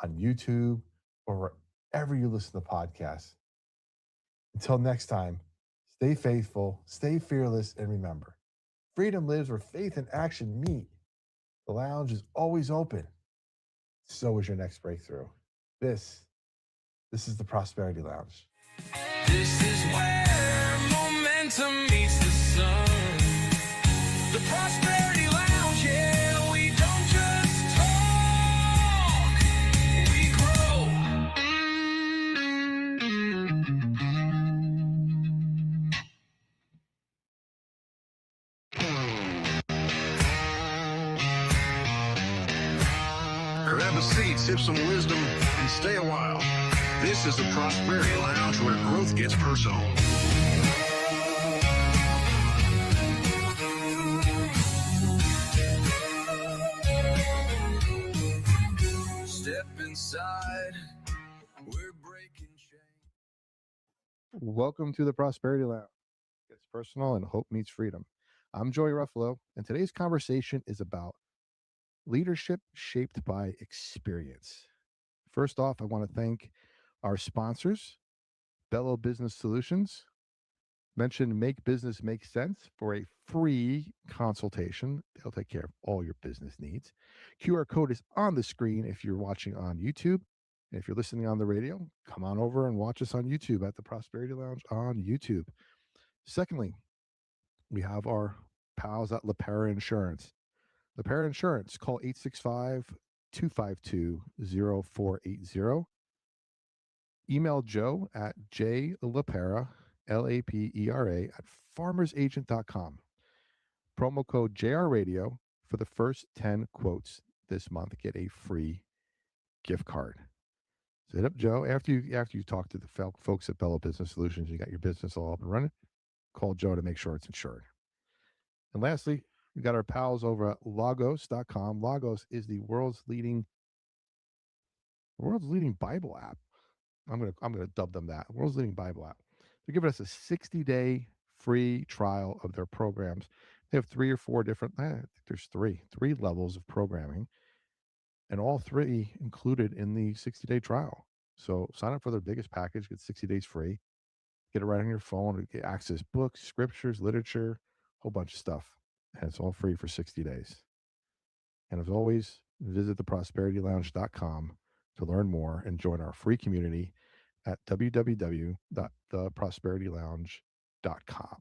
on YouTube or wherever you listen to podcasts. Until next time, stay faithful, stay fearless, and remember, freedom lives where faith and action meet. The lounge is always open. So is your next breakthrough. This is the Prosperity Lounge. This is where momentum meets the sun. The Prosperity Lounge, yeah, we don't just talk, we grow. Grab a seat, sip some wisdom, and stay a while. This is the Prosperity Lounge where growth gets personal. Step inside. We're breaking chains. Welcome to the Prosperity Lounge. It's personal and hope meets freedom. I'm Joey Ruffalo, and today's conversation is about leadership shaped by experience. First off, I want to thank our sponsors, Bello Business Solutions. Mention Make Business Make Sense for a free consultation. They'll take care of all your business needs. QR code is on the screen if you're watching on YouTube. And if you're listening on the radio, come on over and watch us on YouTube at the Prosperity Lounge on YouTube. Secondly, we have our pals at LaPera Insurance. LaPera Insurance, call 865-252-0480. Email Joe at jlapera, LAPERA, at farmersagent.com. Promo code JRRadio for the first 10 quotes this month. Get a free gift card. So hit up Joe. After you talk to the folks at Bello Business Solutions, you got your business all up and running, call Joe to make sure it's insured. And lastly, we got our pals over at Logos.com. Logos is the world's leading Bible app. I'm gonna dub them that. World's leading Bible app. They're giving us a 60-day free trial of their programs. They have 3 or 4 different, I think there's three levels of programming, and all 3 included in the 60-day trial. So sign up for their biggest package, get 60 days free, get it right on your phone, get access books, scriptures, literature, whole bunch of stuff. And it's all free for 60 days. And as always, visit theprosperitylounge.com to learn more and join our free community at www.theprosperitylounge.com.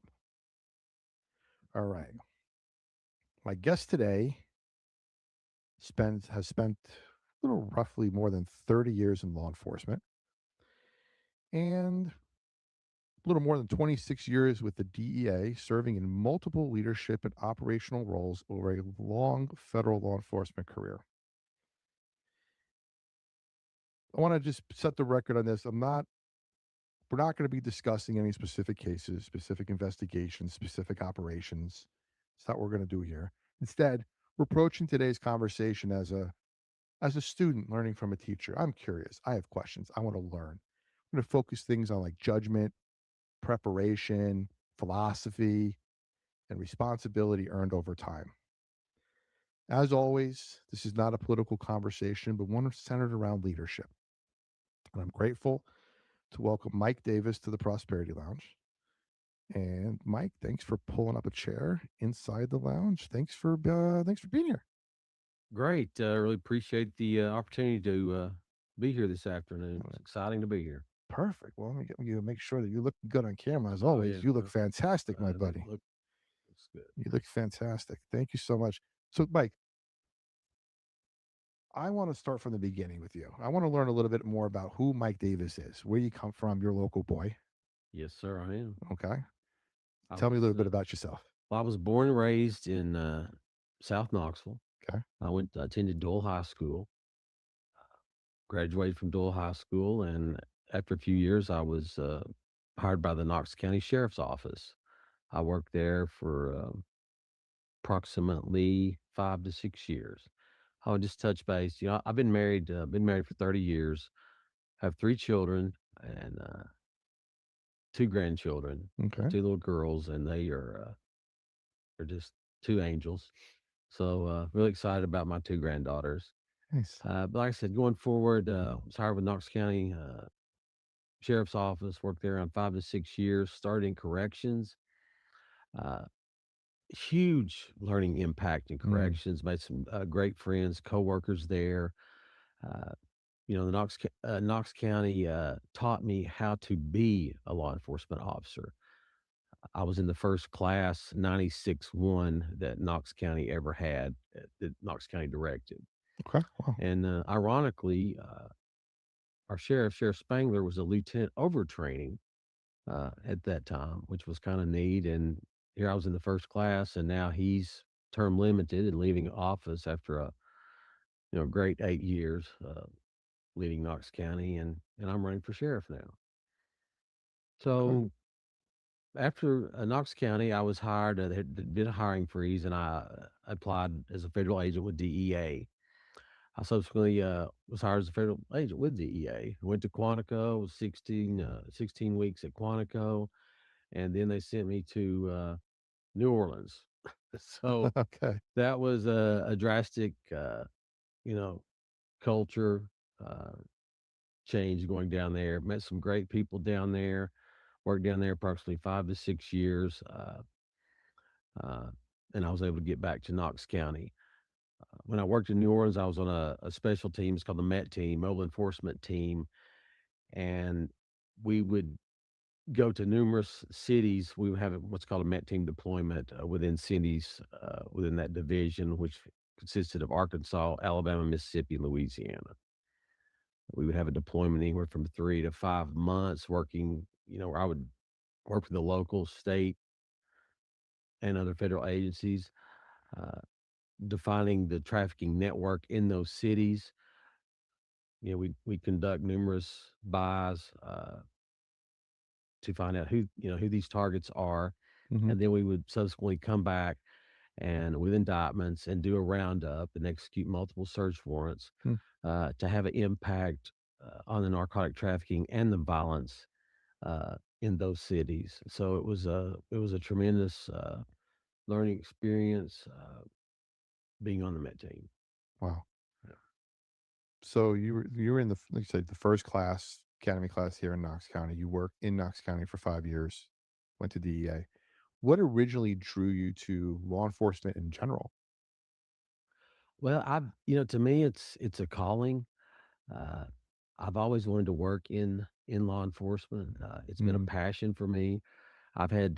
All right. My guest today has spent a little roughly more than 30 years in law enforcement and a little more than 26 years with the DEA, serving in multiple leadership and operational roles over a long federal law enforcement career. I want to just set the record on this. We're not going to be discussing any specific cases, specific investigations, specific operations. It's not what we're going to do here. Instead, we're approaching today's conversation as a student learning from a teacher. I'm curious. I have questions. I want to learn. I'm going to focus things on like judgment, preparation, philosophy, and responsibility earned over time. As always, this is not a political conversation, but one centered around leadership. And I'm grateful to welcome Mike Davis to the Prosperity Lounge. And Mike, thanks for pulling up a chair inside the lounge. Thanks for being here. Great. Really appreciate the opportunity to be here this afternoon. It's exciting to be here. Perfect. Well, let me make sure that you look good on camera as always. yeah, You look fantastic, my buddy. Looks good. You look fantastic. Thank you so much. So, Mike, I want to start from the beginning with you. I want to learn a little bit more about who Mike Davis is, where you come from, your local boy. Yes, sir, I am. Okay. I Tell me a was, little bit about yourself. Well, I was born and raised in South Knoxville. Okay. I attended Doyle High School, graduated from Doyle High School, and after a few years, I was hired by the Knox County Sheriff's Office. I worked there for approximately 5 to 6 years. I'll just touch base. I've been married for 30 years, have 3 children and 2 grandchildren, Okay. 2 little girls, and they're just 2 angels. So really excited about my 2 granddaughters. Nice. But like I said, going forward, was hired with Knox County Sheriff's Office, worked there around 5 to 6 years, started in corrections. Huge learning impact in corrections, made some great friends, coworkers there. The Knox County taught me how to be a law enforcement officer. I was in the first class, 96-1, that Knox County ever had, that Knox County directed. Okay. Wow. And ironically, our Sheriff Spangler, was a lieutenant overtraining at that time, which was kind of neat. And here I was in the first class, and now he's term limited and leaving office after a great 8 years leading Knox County, and I'm running for sheriff now. Okay. So after Knox County, I was hired. There had been a hiring freeze, and I applied as a federal agent with DEA. I subsequently was hired as a federal agent with DEA. Went to Quantico, was 16 weeks at Quantico, and then they sent me to New Orleans. So Okay. that was a drastic, you know, culture uh, change going down there. Met some great people down there. Worked down there approximately 5 to 6 years, uh, and I was able to get back to Knox County. When I worked in New Orleans, I was on a special team. It's called the MET team, Mobile Enforcement Team, and we would go to numerous cities. We would have what's called a MET team deployment within cities within that division, which consisted of Arkansas, Alabama, Mississippi, and Louisiana. We would have a deployment anywhere from 3 to 5 months working, where I would work with the local, state, and other federal agencies, uh, defining the trafficking network in those cities. We conduct numerous buys to find out who these targets are, Hmm. and then we would subsequently come back and with indictments and do a roundup and execute multiple search warrants Hmm. to have an impact on the narcotic trafficking and the violence in those cities. So it was a tremendous learning experience being on the Met team. Wow. Yeah. So you were in like you said, the first class, academy class here in Knox County. You worked in Knox County for 5 years, went to DEA. What originally drew you to law enforcement in general? Well, to me, it's a calling. Uh, I've always wanted to work in law enforcement. It's been a Mm, passion for me. I've had,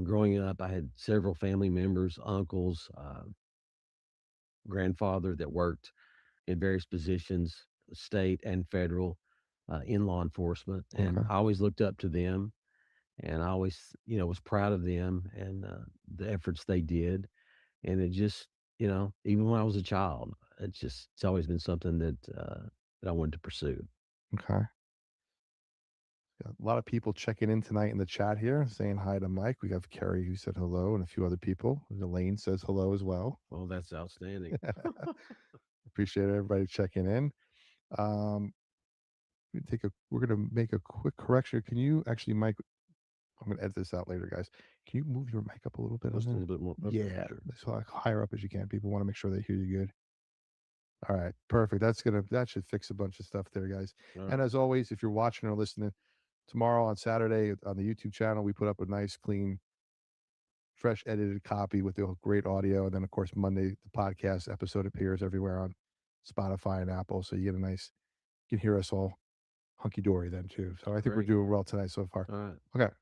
growing up, I had several family members, uncles, grandfather that worked in various positions, state and federal, in law enforcement, and okay. I always looked up to them, and I always, was proud of them and the efforts they did, and it just, even when I was a child, it's always been something that I wanted to pursue. Okay. Got a lot of people checking in tonight in the chat here, saying hi to Mike. We have Kerry who said hello, and a few other people. Elaine says hello as well. Well, that's outstanding. Appreciate everybody checking in. Um, we're gonna make a quick correction. Can you actually, Mike? I'm gonna edit this out later, guys. Can you move your mic up a little bit on Just a there? little bit more. Okay, Yeah, sure. so like higher up as you can. People want to make sure they hear you good. All right, perfect. That should fix a bunch of stuff there, guys. All And right. as always, if you're watching or listening tomorrow on Saturday on the YouTube channel, we put up a nice, clean, fresh edited copy with the great audio. And then, of course, Monday the podcast episode appears everywhere on Spotify and Apple, so you get a nice, you can hear us all hunky dory then too. So I think we're Great. doing well tonight so far. All right. Okay,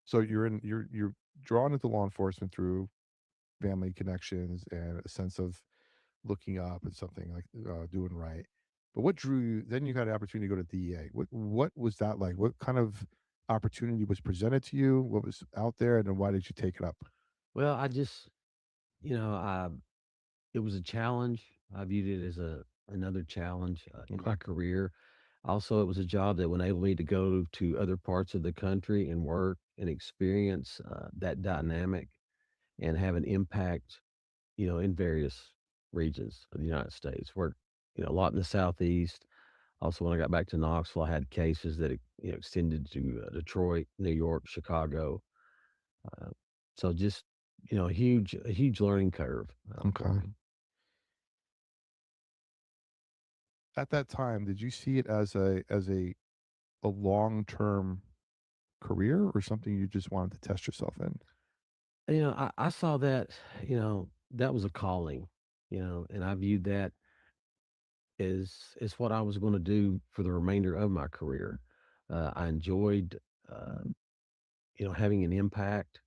so you're drawn into law enforcement through family connections and a sense of looking up and something like doing right. But what drew you? Then you got an opportunity to go to DEA. What was that like? What kind of opportunity was presented to you? What was out there, and then why did you take it up? Well, I just, I it was a challenge. I viewed it as another challenge in Okay. my career. Also, it was a job that would enable me to go to other parts of the country and work and experience that dynamic and have an impact, in various regions of the United States. Worked, a lot in the Southeast. Also, when I got back to Knoxville, I had cases that extended to Detroit, New York, Chicago. Uh, so just a huge learning curve for Okay. me. At that time, did you see it as a long term career or something you just wanted to test yourself in? I saw that, that was a calling, and I viewed that as what I was going to do for the remainder of my career. I enjoyed, uh, having an impact,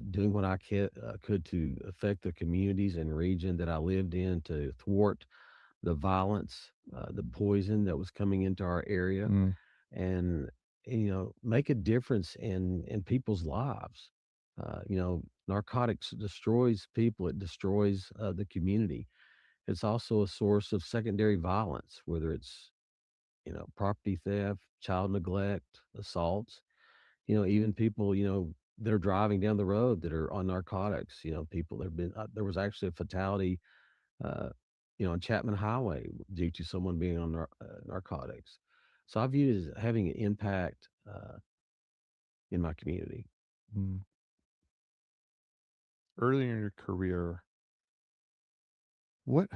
doing what I could to affect the communities and region that I lived in to thwart the violence, the poison that was coming into our area, Mm, and make a difference in people's lives. Narcotics destroys people; it destroys the community. it's also a source of secondary violence, whether it's, property theft, child neglect, assaults, even people, that are driving down the road that are on narcotics, people there have been, there was actually a fatality, uh, on Chapman Highway due to someone being on narcotics. So I view it as having an impact in my community. Mm. Early in your career, what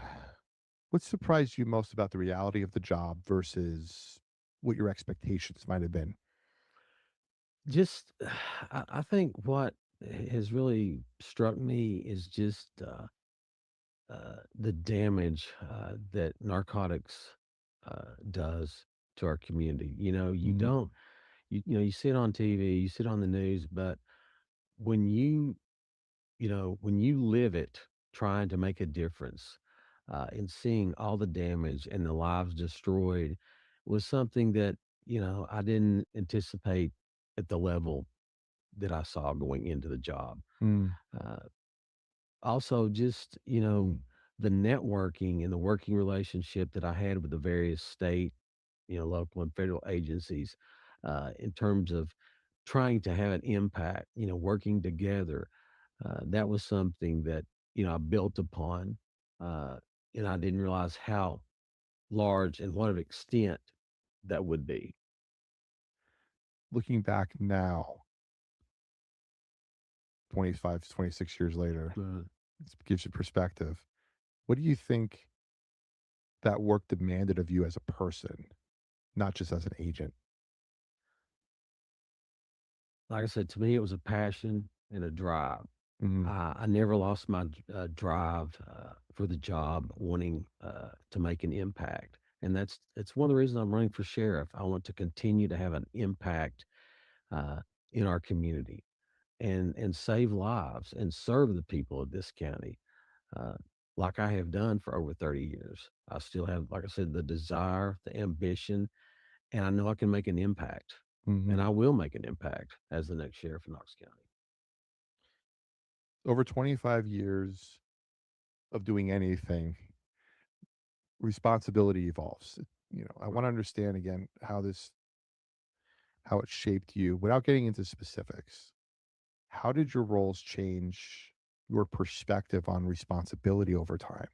what surprised you most about the reality of the job versus what your expectations might have been? Just, I think what has really struck me is just the damage that narcotics does to our community. You Mhm. don't, you see it on TV, you see it on the news, but when when you live it, trying to make a difference, and seeing all the damage and the lives destroyed was something that, I didn't anticipate at the level that I saw going into the job. Mm. Uh, Also, just, the networking and the working relationship that I had with the various state, local and federal agencies, in terms of trying to have an impact, working together. That was something that, I built upon, uh, and I didn't realize how large and what of extent that would be. Looking back now, 25, 26 years later, it gives you perspective. What do you think that work demanded of you as a person, not just as an agent? Like I said, to me, it was a passion and a drive. Mhm. I never lost my drive for the job, wanting to make an impact, and it's one of the reasons I'm running for sheriff. I want to continue to have an impact uh, in our community and save lives and serve the people of this county, uh, like I have done for over 30 years. I still have, like I said, the desire, the ambition, and I know I can make an impact, and Mhm. I will make an impact as the next sheriff of Knox County. Over 25 years of doing anything, responsibility evolves. I want to understand again how it shaped you without getting into specifics. How did your roles change your perspective on responsibility over time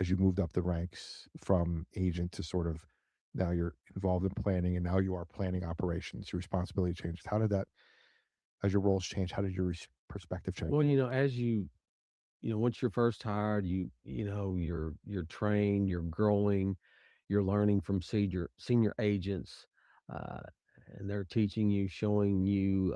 as you moved up the ranks from agent to sort of now you're involved in planning and now you are planning operations? Your responsibility changed. How did that, as your roles changed, how did your perspective change? Well, as once you're first hired, you're trained, you're growing, you're learning from senior agents, uh, and they're teaching you, showing you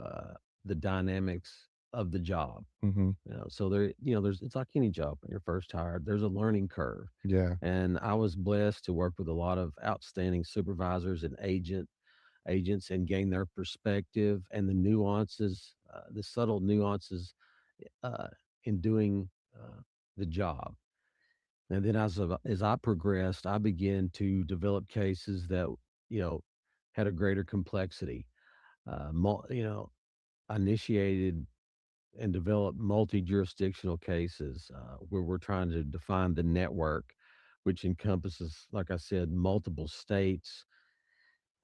the dynamics of the job. Hmm. So there, there's it's like any job when you're first hired. There's a learning curve, Yeah. and I was blessed to work with a lot of outstanding supervisors and agents and gain their perspective and the nuances, the subtle nuances uh, in doing the job. And then as I progressed, I began to develop cases that you know had a greater complexity. I initiated and developed multi-jurisdictional cases where we're trying to define the network, which encompasses, like I said, multiple states.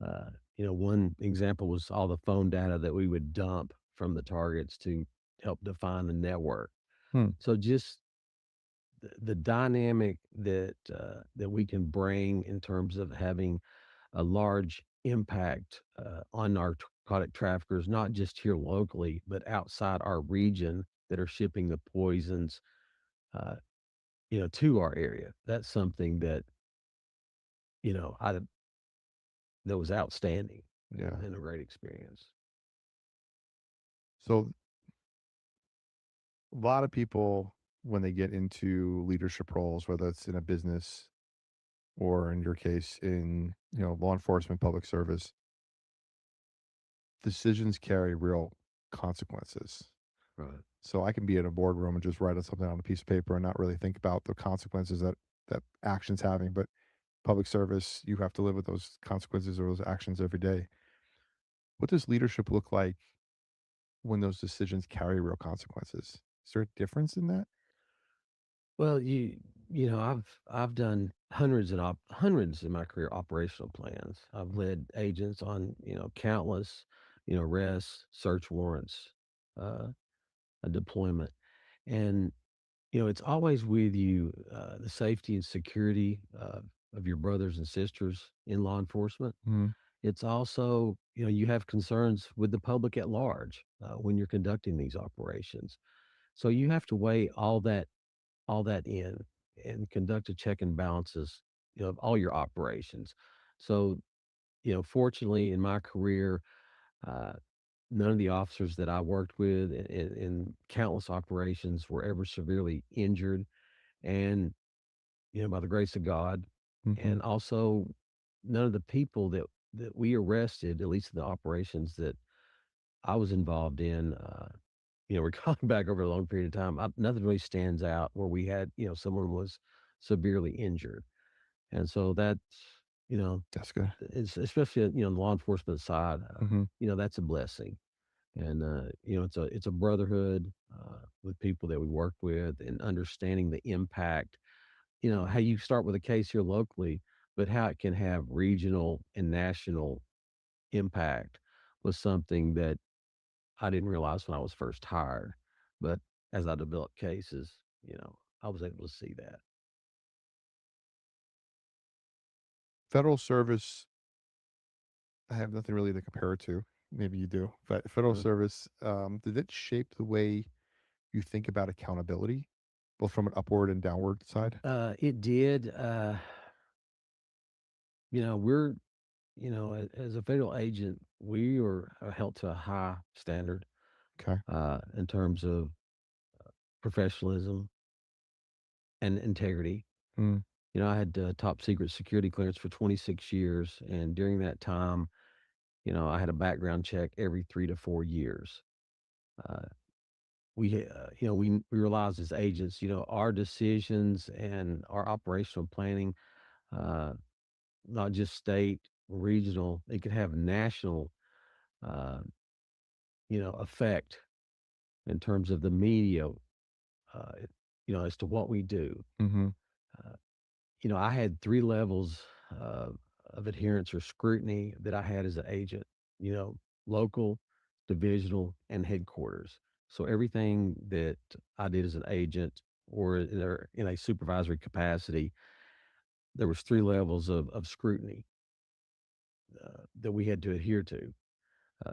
Uh, one example was all the phone data that we would dump from the targets to help define the network. Hmm. So just the dynamic that we can bring in terms of having a large impact on narcotic traffickers, not just here locally, but outside our region that are shipping the poisons, uh, to our area. That's something that I that was outstanding Yeah. and a great experience. So a lot of people, when they get into leadership roles, whether it's in a business or in your case in law enforcement, public service, decisions carry real consequences. Right. So I can be in a boardroom and just write something on a piece of paper and not really think about the consequences that action's having. But public service, you have to live with those consequences or those actions every day. What does leadership look like when those decisions carry real consequences? Is there a difference in that? Well, I've done hundreds in my career operational plans. I've led agents on countless arrests, search warrants, uh, a deployment, and it's always with you, the safety and security of your brothers and sisters in law enforcement. Mhm. It's also, you have concerns with the public at large when you're conducting these operations. So you have to weigh all that in and conduct a check and balances, of all your operations. So, fortunately in my career, uh, none of the officers that I worked with in countless operations were ever severely injured. And, by the grace of God, Mhm. and also none of the people that we arrested, at least in the operations that I was involved in, we're going back over a long period of time. Nothing really stands out where we had, someone was severely injured. And so that's, you know, That's good. it's especially, the law enforcement side, Mhm. that's a blessing. And, it's a brotherhood with people that we work with and understanding the impact, how you start with a case here locally, but how it can have regional and national impact was something that I didn't realize when I was first hired. But as I developed cases, I was able to see that. Federal service, I have nothing really to compare it to. Maybe you do, but federal Uh, service, did it shape the way you think about accountability, both from an upward and downward side? it did. We're, as a federal agent, we are held to a high standard Okay. in terms of professionalism and integrity. Mm. I had top secret security clearance for 26 years. And during that time, I had a background check every 3 to 4 years. Uh, we realized as agents, our decisions and our operational planning, uh, not just state, regional, it could have national, uh, effect in terms of the media, uh, as to what we do. Mhm. Uh, I had 3 levels uh, of adherence or scrutiny that I had as an agent, local, divisional, and headquarters. So everything that I did as an agent or in a supervisory capacity, there was 3 levels of scrutiny that we had to adhere to.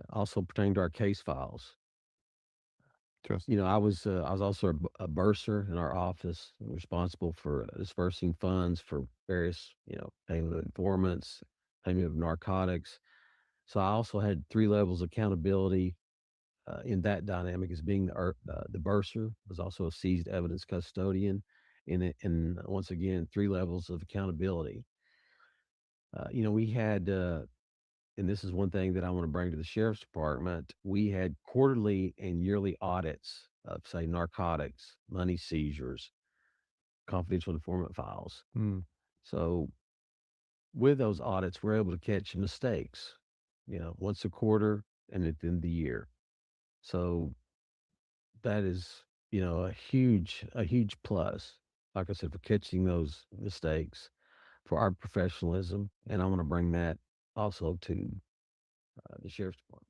Also pertaining to our case files. Just I was also a bursar in our office, responsible for dispersing funds for various, payment of informants, payment of narcotics. So I also had 3 levels of accountability in that dynamic as being the bursar, was also a seized evidence custodian, and once again 3 levels of accountability. We had and this is one thing that I want to bring to the sheriff's department. We had quarterly and yearly audits of, say, narcotics, money seizures, confidential informant files. mm. So, with those audits, we're able to catch mistakes, once a quarter and at the end of the year. So, that is, a huge plus, like I said, for catching those mistakes, for our professionalism. And I want to bring that also to the sheriff's department.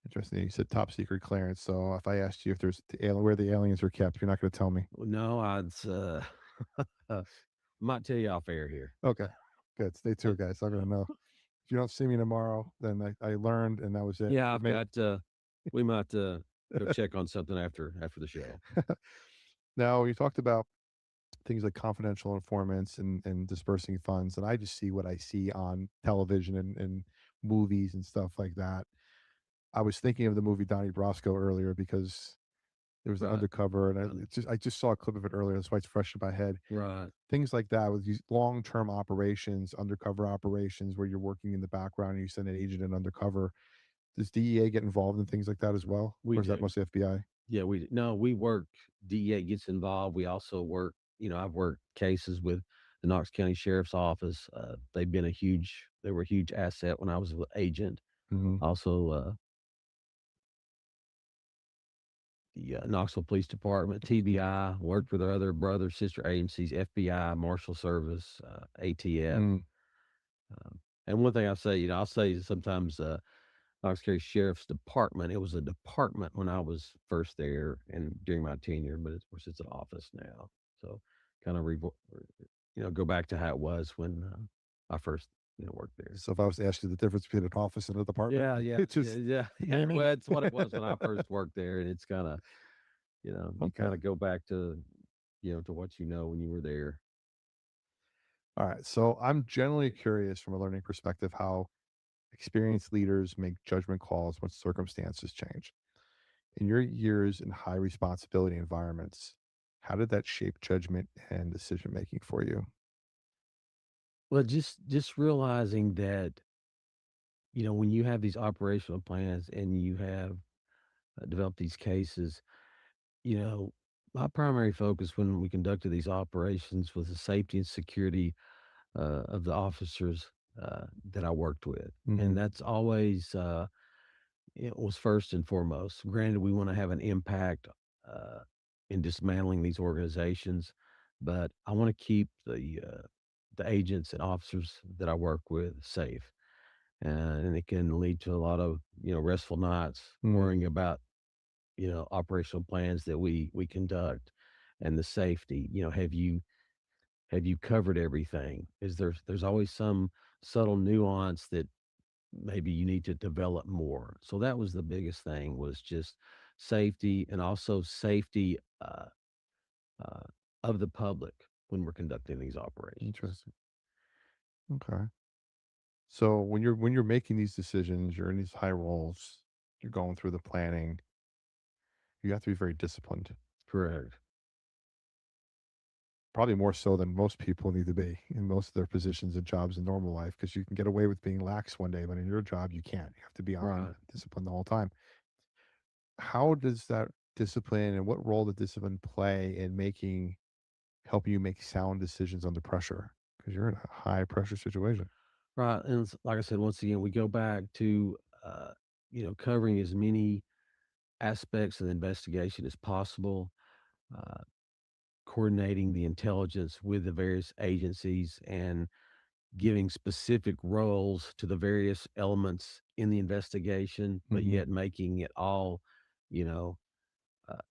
Interesting. You said top secret clearance. So if I asked you if there's where the aliens were kept, you're not going to tell me. No, might tell you off air here. Okay. Good. Stay tuned, guys. I'm going to know. If you don't see me tomorrow, then I learned, and that was it. Yeah, I I've made got. We might go check on something after the show. Now, you talked about things like confidential informants and dispersing funds, and I just see what I see on television and movies and stuff like that. I was thinking of the movie Donnie Brasco earlier because there was an Right, undercover, and I just saw a clip of it earlier. That's why it's fresh in my head. right. Things like that with these long-term operations, undercover operations where you're working in the background and you send an agent in undercover. Does DEA get involved in things like that as well, We or is that do. mostly FBI? Yeah, we work. DEA gets involved. We also work. I've worked cases with the Knox County Sheriff's Office. They were a huge asset when I was an agent. Hmm. Also, the Knoxville Police Department, TBI, worked with our other brother, sister agencies, FBI, Marshal Service, ATF. Mm, And one thing I say, I'll say sometimes Knox County Sheriff's Department, it was a department when I was first there and during my tenure, but of course it's an office now. So kind of, go back to how it was when I first, worked there. so if I was to ask you the difference between an office and a department, Yeah, yeah, it's just yeah. Well, it's what it was when I first worked there, and it's kind of, you okay. kind of go back to, to what you know when you were there. All right. So I'm generally curious from a learning perspective how experienced leaders make judgment calls when circumstances change. In your years in high responsibility environments, how did that shape judgment and decision making for you? Well, just realizing that, when you have these operational plans and you have developed these cases, you know, my primary focus when we conducted these operations was the safety and security of the officers that I worked with, Hmm. and that's always it was first and foremost. Granted, we want to have an impact uh, in dismantling these organizations, but I want to keep the agents and officers that I work with safe, and it can lead to a lot of restful nights Mm, worrying about operational plans that we conduct and the safety. Have you covered everything? Is there's always some subtle nuance that maybe you need to develop more. So that was the biggest thing, was just safety, and also safety uh, of the public when we're conducting these operations. interesting. Okay. So when you're making these decisions, you're in these high roles, you're going through the planning, you have to be very disciplined. Correct. Probably more so than most people need to be in most of their positions and jobs in normal life, because you can get away with being lax one day, but in your job you can't. You have to be on Right. discipline the whole time. How does that discipline and what role did discipline play in making helping you make sound decisions under pressure? Because you're in a high pressure situation. Right. And like I said, once again, we go back to, covering as many aspects of the investigation as possible, uh, coordinating the intelligence with the various agencies, and giving specific roles to the various elements in the investigation, but Hmm. yet making it all, you know,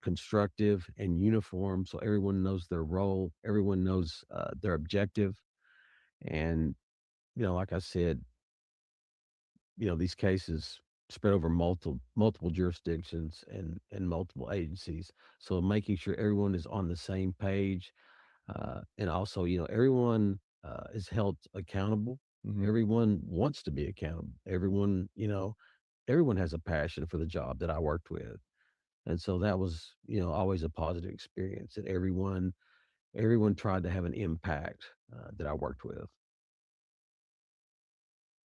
constructive and uniform, so everyone knows their role, everyone knows their objective, and like I said, these cases spread over multiple jurisdictions and multiple agencies, so making sure everyone is on the same page, and also everyone is held accountable. Hmm. Everyone wants to be accountable. Everyone has a passion for the job that I worked with, and so that was always a positive experience, and everyone tried to have an impact that I worked with.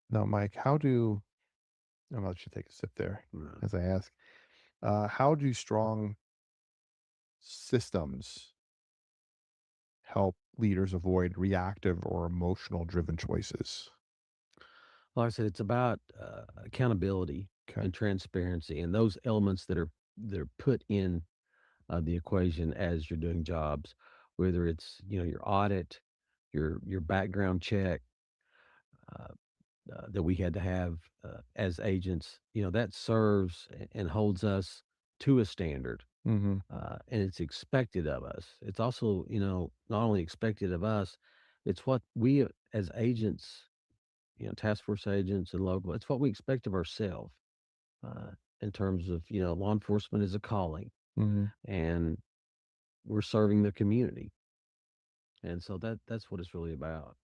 Now, Mike, I'm gonna let you take a sip there Uh, as I ask. How do strong systems help leaders avoid reactive or emotional driven choices? like I said, it's about accountability Okay. and transparency, and those elements that are put in the equation as you're doing jobs, whether it's your audit, your background check, uh, that we had to have as agents. That serves and holds us to a standard, Hmm. and it's expected of us. It's also not only expected of us, it's what we as agents, task force agents and local. It's what we expect of ourselves, uh, in terms of law enforcement is a calling, Hmm. and we're serving the community. And so that's what it's really about.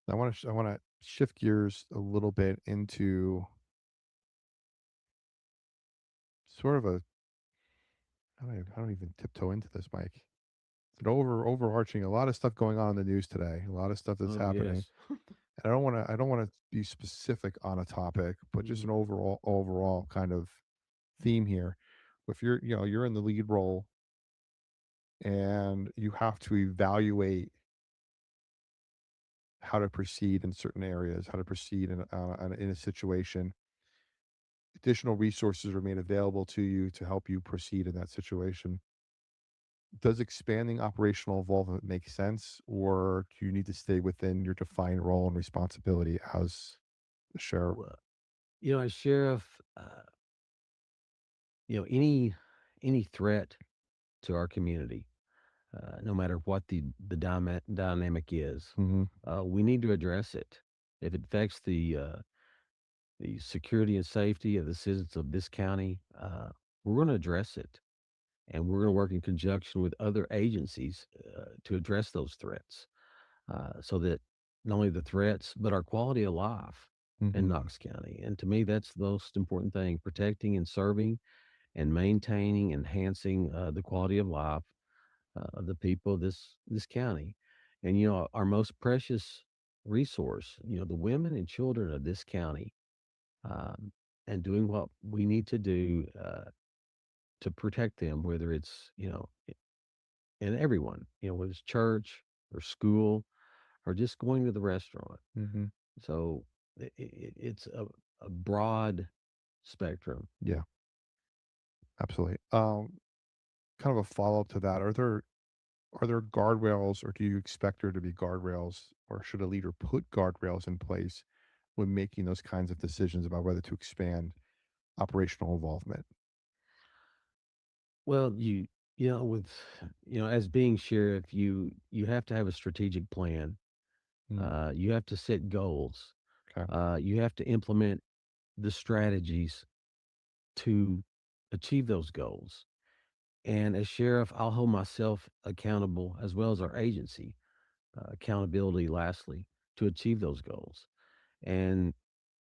I want to shift gears a little bit into sort of a I don't even tiptoe into this, Mike. It's an overarching a lot of stuff going on in the news today, a lot of stuff that's Oh happening. yes. And I don't want to be specific on a topic, but just an Mhm. overall kind of theme here. If you're in the lead role and you have to evaluate how to proceed in certain areas, how to proceed in a situation. additional resources are made available to you to help you proceed in that situation. Does expanding operational involvement make sense, or do you need to stay within your defined role and responsibility as the sheriff? Well, as sheriff, any threat to our community, no matter what the dynamic is, Hmm. we need to address it. If it affects the security and safety of the citizens of this county, we're going to address it, and we're going to work in conjunction with other agencies to address those threats, so that not only the threats but our quality of life in Hmm. Knox County. And to me, that's the most important thing: protecting and serving and maintaining, enhancing the quality of life of the people of this county. And our most precious resource, the women and children of this county, um, and doing what we need to do to protect them, whether it's and everyone, whether it's church or school or just going to the restaurant. Hmm. So it's a broad spectrum. Yeah, absolutely. Kind of a follow up to that. Are there guardrails, or do you expect there to be guardrails, or should a leader put guardrails in place when making those kinds of decisions about whether to expand operational involvement? Well, with as being sheriff, you have to have a strategic plan. Mm, You have to set goals. okay. You have to implement the strategies to achieve those goals. And as sheriff, I'll hold myself accountable as well as our agency accountability. Lastly, to achieve those goals, and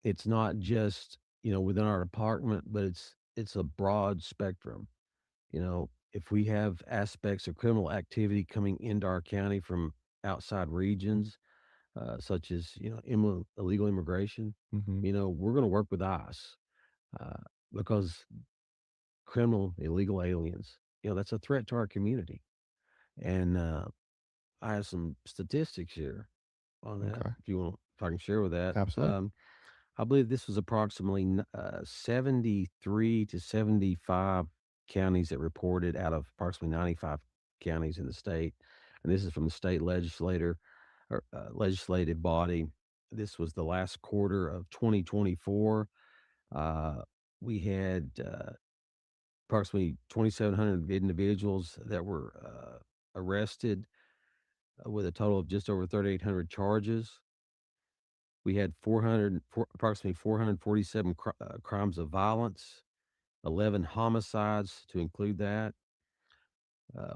it's not just within our department, but it's a broad spectrum. If we have aspects of criminal activity coming into our county from outside regions, such as illegal immigration, Hmm. we're going to work with ICE, uh, because criminal illegal aliens, that's a threat to our community. And I have some statistics here on that. Okay. If I can share with that. Absolutely. I believe this was approximately 73 to 75 counties that reported out of approximately 95 counties in the state. And this is from the state legislator or legislative body. This was the last quarter of 2024. Uh, we had approximately 2,700 individuals that were arrested, with a total of just over 3,800 charges. We had approximately 447 crimes of violence, 11 homicides to include that.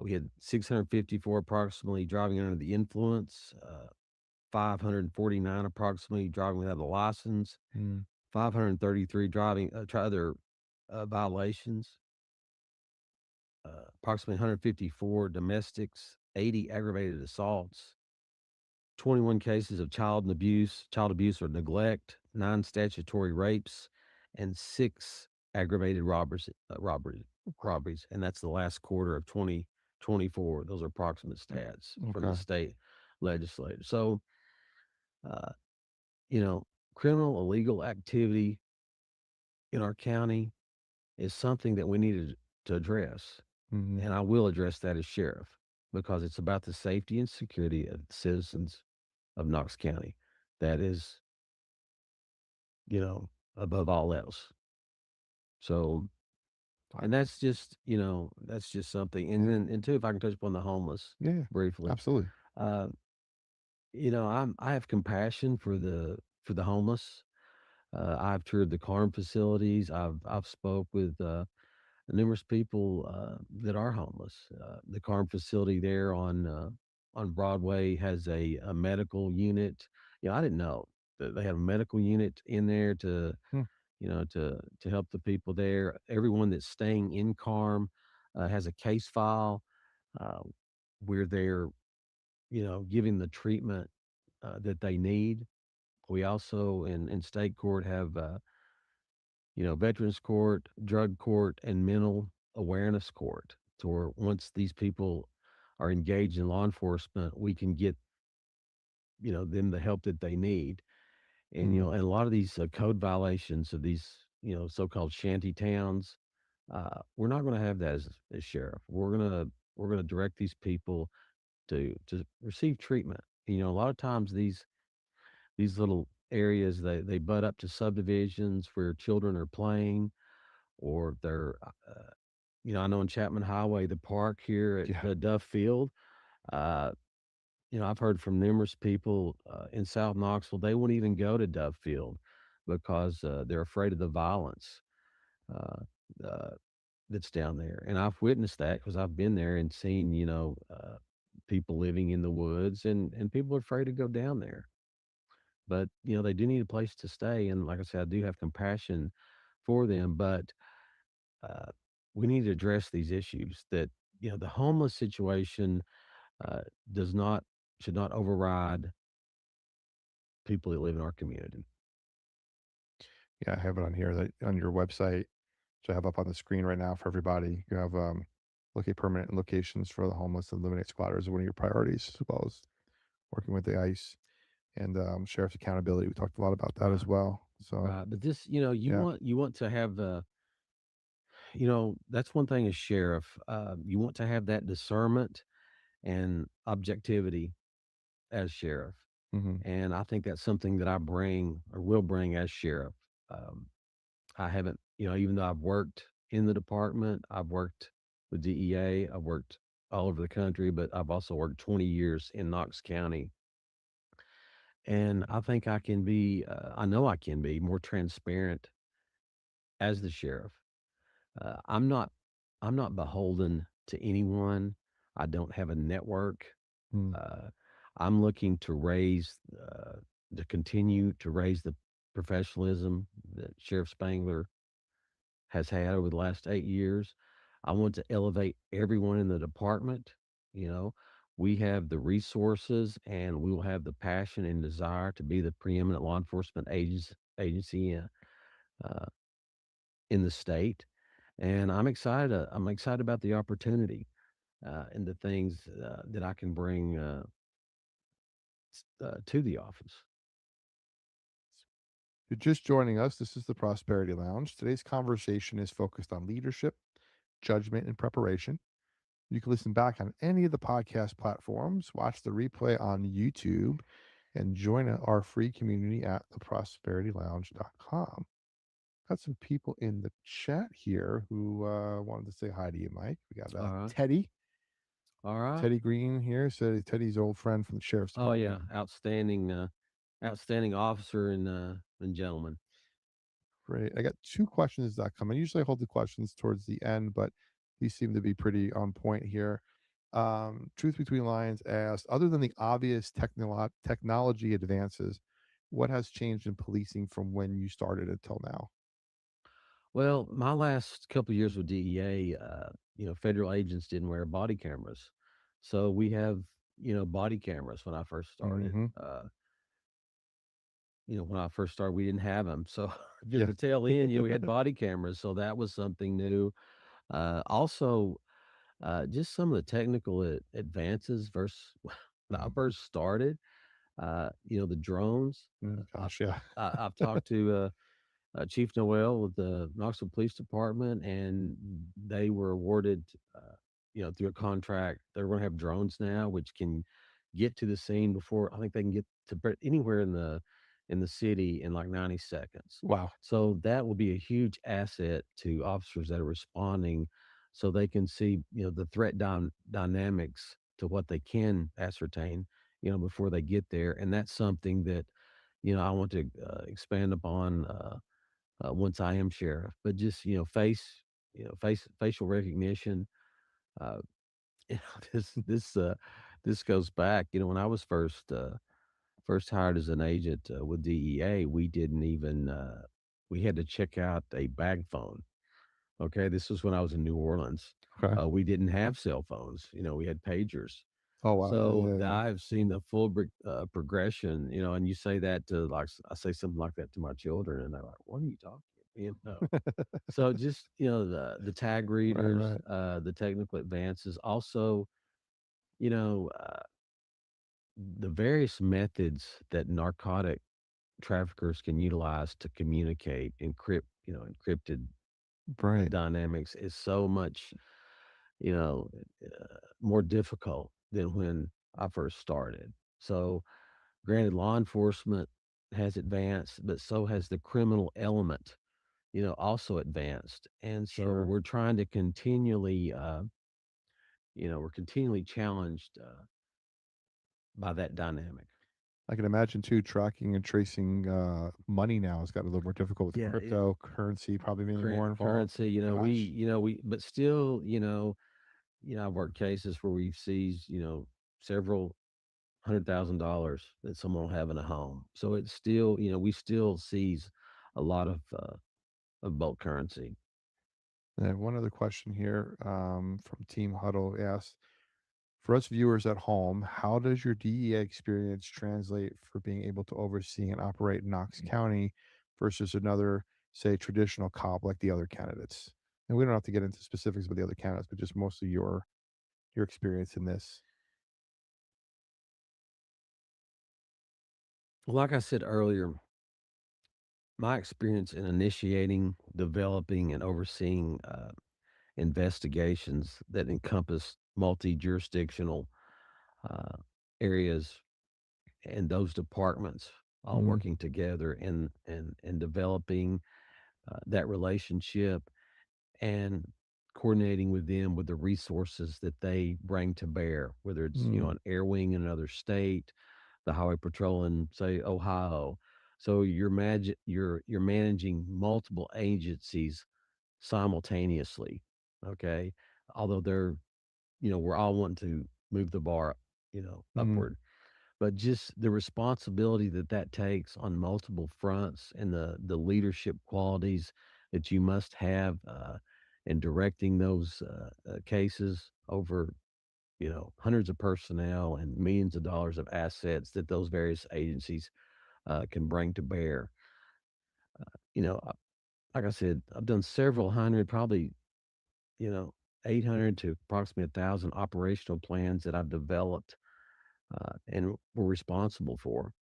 We had 654 approximately driving under the influence, 549 approximately driving without a license, Mm, 533 driving other violations, approximately 154 domestics, 80 aggravated assaults, 21 cases of child abuse or neglect, 9 statutory rapes, and 6 aggravated robberies, and that's the last quarter of 2024. Those are approximate stats from the okay. state legislature. So, uh, you know, criminal illegal activity in our county is something that we needed to address, Hmm. and I will address that as sheriff because it's about the safety and security of the citizens of Knox County. That is, you know, above all else. So, Fine. and that's just something. And two, if I can touch upon the homeless Yeah, yeah, briefly, absolutely. uh, I have compassion for the homeless. I've toured the Carm facilities. I've spoke with numerous people that are homeless. The Carm facility there on Broadway has a medical unit. I didn't know that they have a medical unit in there to Hmm. to help the people there. Everyone that's staying in Carm has a case file uh, where they're giving the treatment that they need. We also in state court have veterans court, drug court, and mental awareness court. To where once these people are engaged in law enforcement, we can get them the help that they need. And Mm, and a lot of these code violations of these so-called shanty towns. We're not going to have that as sheriff. We're gonna direct these people to receive treatment. A lot of times these little areas they butt up to subdivisions where children are playing, or they're I know in Chapman Highway, the park here at Yeah. Duff Field. Uh, I've heard from numerous people in South Knoxville, they won't even go to Duff Field because they're afraid of the violence uh, uh, that's down there. And I've witnessed that because I've been there and seen, people living in the woods, and people are afraid to go down there. But, they do need a place to stay. And like I said, I do have compassion for them, but uh, we need to address these issues that, the homeless situation uh, does not, should not override people that live in our community. Yeah, I have it on here that on your website, which I have up on the screen right now for everybody. You have locate permanent locations for the homeless and eliminate squatters is one of your priorities, as well as working with the ICE and sheriff's accountability. We talked a lot about that Right. as well. So Right. But this, yeah, you want to have that's one thing as sheriff. You want to have that discernment and objectivity as sheriff. hmm And I think that's something that I bring or will bring as sheriff. Um, I haven't, even though I've worked in the department, I've worked with DEA, I've worked all over the country, but I've also worked 20 years in Knox County. And I think I know I can be more transparent as the sheriff. Uh, I'm not, I'm not beholden to anyone. I don't have a network. mm Uh, I'm looking to continue to raise the professionalism that Sheriff Spangler has had over the last 8 years. I want to elevate everyone in the department. You know, we have the resources and we will have the passion and desire to be the preeminent law enforcement agency uh, in the state. And I'm excited about the opportunity and the things that I can bring to the office. If you're just joining us, this is the Prosperity Lounge. Today's conversation is focused on leadership, judgment, and preparation. You can listen back on any of the podcast platforms, watch the replay on YouTube, and join our free community at theprosperitylounge.com. Got some people in the chat here who wanted to say hi to you, Mike. We got All right. Teddy. All right. Teddy Green here. So Teddy's old friend from the sheriff's Oh department. yeah, outstanding officer and gentleman. Great. I got two questions that come in. Usually I hold the questions towards the end, but these seem to be pretty on point here. Truth Between Lines asked, other than the obvious technology advances, what has changed in policing from when you started until now? Well, my last couple of years with DEA, federal agents didn't wear body cameras, so we have body cameras when I first started. hmm When I first started, we didn't have them. So just Yeah. the tail end, we had body cameras. So that was something new. Also, just some of the technical advances versus when I first started, the drones. Gosh, yeah. I've talked to Chief Noel with the Knoxville Police Department, and they were awarded, through a contract. They're going to have drones now, which can get to the scene before. I think they can get to anywhere in the city in like 90 seconds. Wow. So that will be a huge asset to officers that are responding, so they can see the threat dynamics to what they can ascertain, before they get there, and that's something that I want to expand upon. Once I am sheriff. But just facial recognition. Uh, you know, this goes back. When I was first hired as an agent with DEA, we didn't even we had to check out a bag phone. Okay, this was when I was in New Orleans. Okay. We didn't have cell phones. We had pagers. Oh, wow. So Yeah, yeah. I've seen the full progression, and you say that to I say something like that to my children, and they're like, "What are you talking?" So just the tag Right, readers, right. the technical advances, also you know uh, the various methods that narcotic traffickers can utilize to communicate, encrypted Right. dynamics is so much, you know, more difficult than when I first started. So, granted, law enforcement has advanced, but so has the criminal element, also advanced. And so Sure. we're trying to continually, we're continually challenged by that dynamic. I can imagine too, tracking and tracing money now has got a little more difficult with Yeah, cryptocurrency probably being more involved. currency, Gosh. but still, I've worked cases where we've seized, several $100,000 that someone will have in a home. So it's still, we still seize a lot of bulk currency. And one other question here from Team Huddle asks, for us viewers at home, how does your DEA experience translate for being able to oversee and operate in Knox County versus another, say, traditional cop like the other candidates? And we don't have to get into specifics about the other candidates, but just mostly your experience in this. Like I said earlier, my experience in initiating, developing, and overseeing investigations that encompass multi-jurisdictional uh, areas and those departments all Mhm. working together and developing that relationship and coordinating with them with the resources that they bring to bear, whether it's Mm. an air wing in another state, the highway patrol in say Ohio. So you're managing multiple agencies simultaneously. Okay, although we're all wanting to move the bar, Mm. upward, but just the responsibility that that takes on multiple fronts and the leadership qualities that you must have in directing those cases over hundreds of personnel and millions of dollars of assets that those various agencies can bring to bear. Like I said, I've done several hundred, probably you know 800 to approximately 1,000 operational plans that I've developed and were responsible for.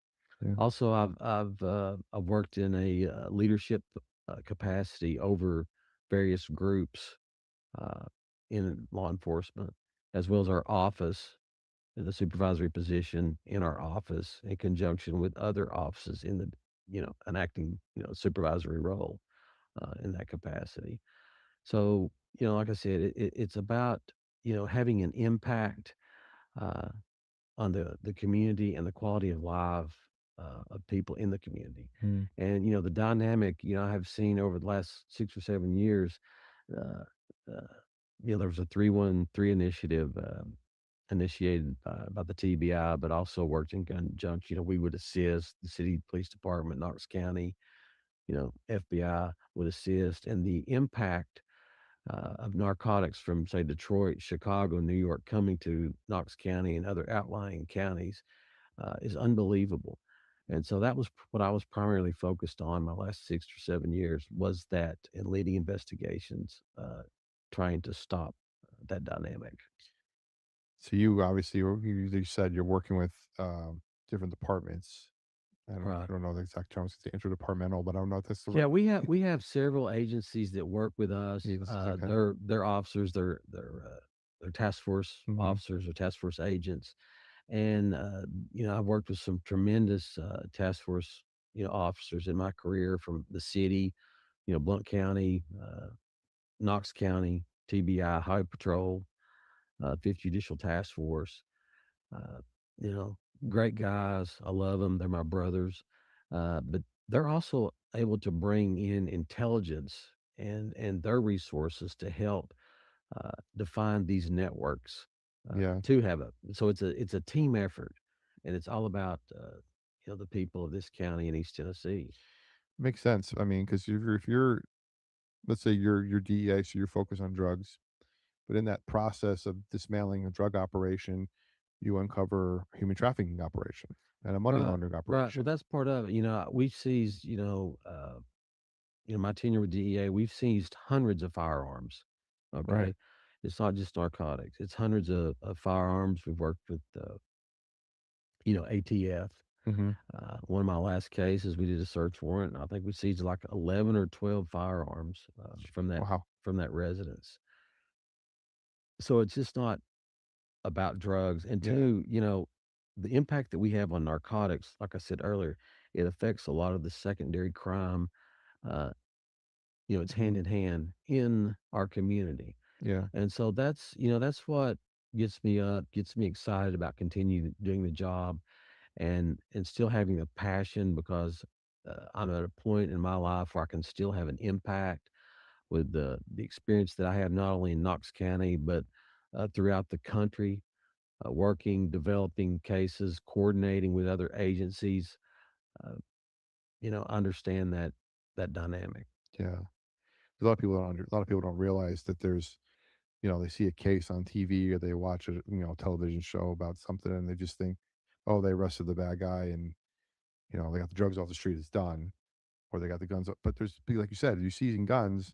Yeah. Also, I've worked in a leadership capacity over various groups uh, in law enforcement, as well as our office, in the supervisory position in our office, in conjunction with other offices in the enacting supervisory role in that capacity. So like I said, it's about having an impact. Uh, on the community and the quality of life of people in the community. Mm. And the dynamic I have seen over the last 6 or 7 years. Uh, uh, there was a 313 initiative initiated by the TBI, but also worked in conjunction. We would assist the city police department, Knox County. FBI would assist, and the impact of narcotics from, say, Detroit, Chicago, New York coming to Knox County and other outlying counties is unbelievable. And so that was what I was primarily focused on my last 6 or 7 years was that in leading investigations, trying to stop that dynamic. So you obviously, you said you're working with different departments. I Right. don't know the exact terms. It's interdepartmental, but I don't know if that's the right. Yeah, we have several agencies that work with us. Agencies, okay. They're officers, they're task force Mhm. officers or task force agents. And I've worked with some tremendous task force officers in my career from the city, Blount County, Knox County, TBI, Highway Patrol, Fifth Judicial Task Force. Uh, you know, Great guys. I love them. They're my brothers. But they're also able to bring in intelligence and their resources to help define these networks Yeah, to have a. So it's a team effort, and it's all about the people of this county in East Tennessee. makes sense. I mean, because if you're, let's say you're DEA, so you're focused on drugs, but in that process of dismantling a drug operation, you uncover a human trafficking operation and a money Right, laundering right. Well, operation. that's part of it. We've seized. My tenure with DEA, we've seized hundreds of firearms. Right. Okay, it's not just narcotics; it's hundreds of firearms. We've worked with ATF. Mm-hmm. One of my last cases, we did a search warrant. And I think we seized like 11 or 12 firearms Wow. from that residence. So it's just not about drugs. And Yeah. two, the impact that we have on narcotics, like I said earlier, it affects a lot of the secondary crime. Uh, it's hand Mhm. in hand in our community. Yeah. And so that's what gets me excited about continuing doing the job and still having a passion because I'm at a point in my life where I can still have an impact with the experience that I have not only in Knox County but throughout the country, working, developing cases, coordinating with other agencies. Uh, understand that dynamic. Yeah. A lot of people a lot of people don't realize that there's, they see a case on TV or they watch a, television show about something and they just think, oh, they arrested the bad guy and, they got the drugs off the street, it's done. Or they got the guns up. But there's people, like you said, you're seizing guns.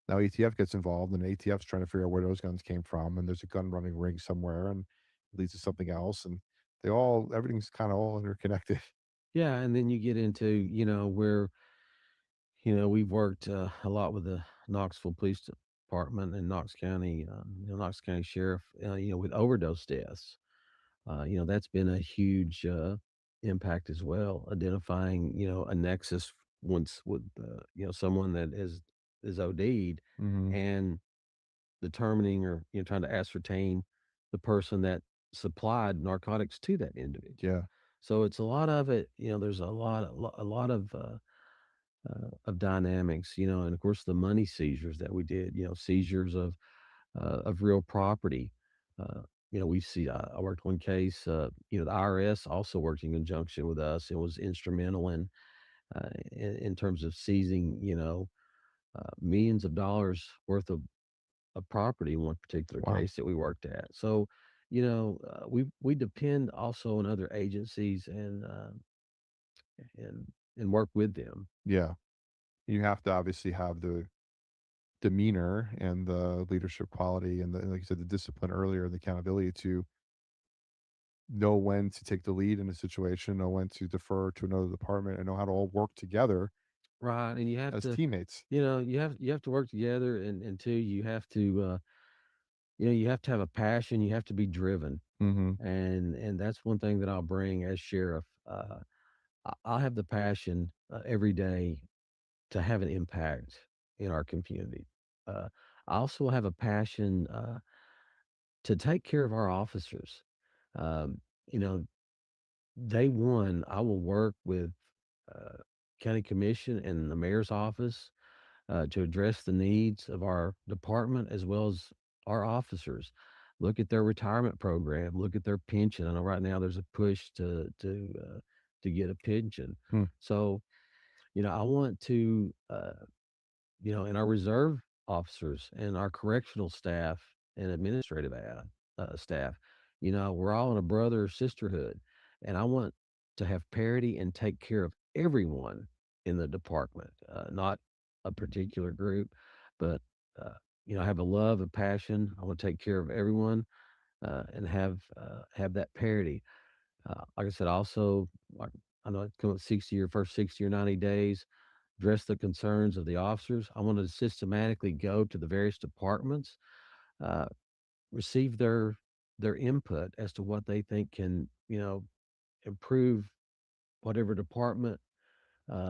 Now ATF gets involved and ATF's trying to figure out where those guns came from. And there's a gun running ring somewhere and it leads to something else. And everything's kind of all interconnected. Yeah, and then you get into where we've worked a lot with the Knoxville Police Department and Knox County, Knox County Sheriff, with overdose deaths. That's been a huge impact as well, identifying, a nexus once with, someone that is OD'd Hmm. and determining or, trying to ascertain the person that supplied narcotics to that individual. Yeah. So it's a lot of it, there's a lot of dynamics, and of course the money seizures that we did, seizures of real property. Uh, we see. I worked one case. The IRS also worked in conjunction with us and was instrumental in terms of seizing, millions of dollars worth of property in one particular Wow. case that we worked at. So, we depend also on other agencies and work with them. Yeah. You have to obviously have the demeanor and the leadership quality and like you said, the discipline earlier, the accountability to know when to take the lead in a situation, know when to defer to another department, and know how to all work together Right, and you have as to, teammates. you have to work together, and two, you have to, you have to have a passion. You have to be driven, Hmm. and that's one thing that I'll bring as sheriff. I'll have the passion every day to have an impact in our community. Uh, I also have a passion to take care of our officers. Um, you know, Day one, I will work with uh, county commission and the mayor's office to address the needs of our department as well as our officers. Look at their retirement program. Look at their pension. I know right now there's a push to get a pension. Hmm. So I want to and our reserve officers and our correctional staff and administrative staff. We're all in a brother sisterhood, and I want to have parity and take care of everyone in the department, not a particular group, but uh, I have a love and passion. I want to take care of everyone and have that parity. Like I said, also, like I know it's coming 60 or first 60 or 90 days, address the concerns of the officers. I want to systematically go to the various departments, uh, receive their input as to what they think can, improve whatever department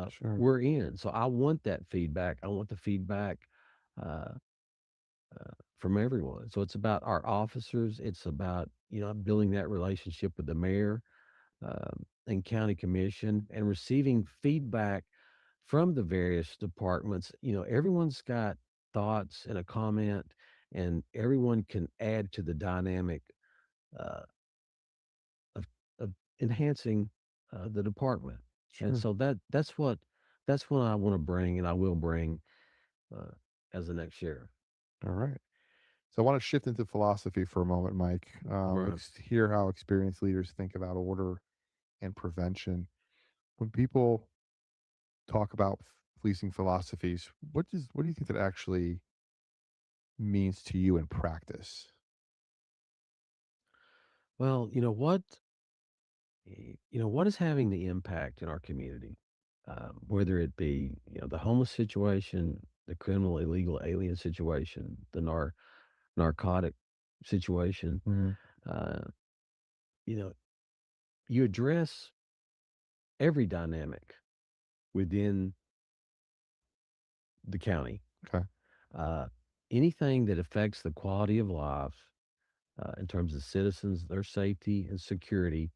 Sure. we're in. So I want that feedback. I want the feedback uh, from everyone. So it's about our officers. It's about building that relationship with the mayor and county commission and receiving feedback from the various departments. Everyone's got thoughts and a comment, and everyone can add to the dynamic uh, of, of enhancing the department. And Sure. so that's what I want to bring, and I will bring uh, as the next sheriff. All right. So I want to shift into philosophy for a moment, Mike. Right. Hear how experienced leaders think about order and prevention. When people talk about policing philosophies, what do you think that actually means to you in practice? Well, you know what? what is having the impact in our community, whether it be, the homeless situation, the criminal illegal alien situation, the narcotic situation. Mhm. Uh, you know, you address every dynamic within the county. Okay. Uh, Anything that affects the quality of life in terms of citizens, their safety and security,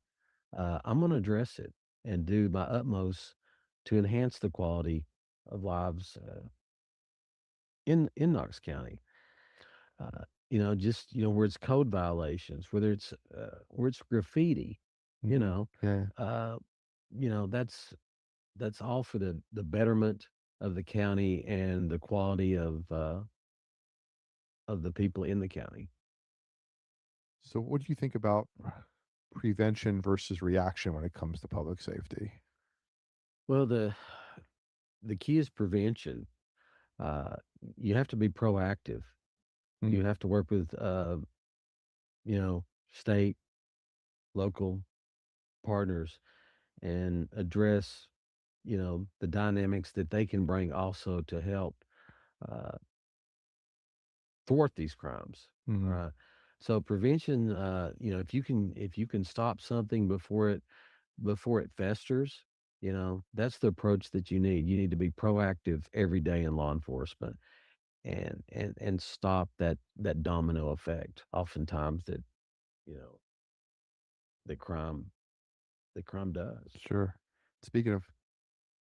I'm going to address it and do my utmost to enhance the quality of lives in Knox County. Just where it's code violations, where it's graffiti, you Mhm. know, Yeah. uh, that's all for the betterment of the county and the quality of the people in the county. So, what do you think about prevention versus reaction when it comes to public safety? Well, the key is prevention. Uh, you have to be proactive. Mm. You have to work with state, local partners and address, the dynamics that they can bring also to help uh, thwart these crimes. Mhm. Right. So prevention, if you can stop something before it festers, that's the approach that you need. You need to be proactive every day in law enforcement and stop that domino effect. Oftentimes you know that crime that crime does. Sure. Speaking of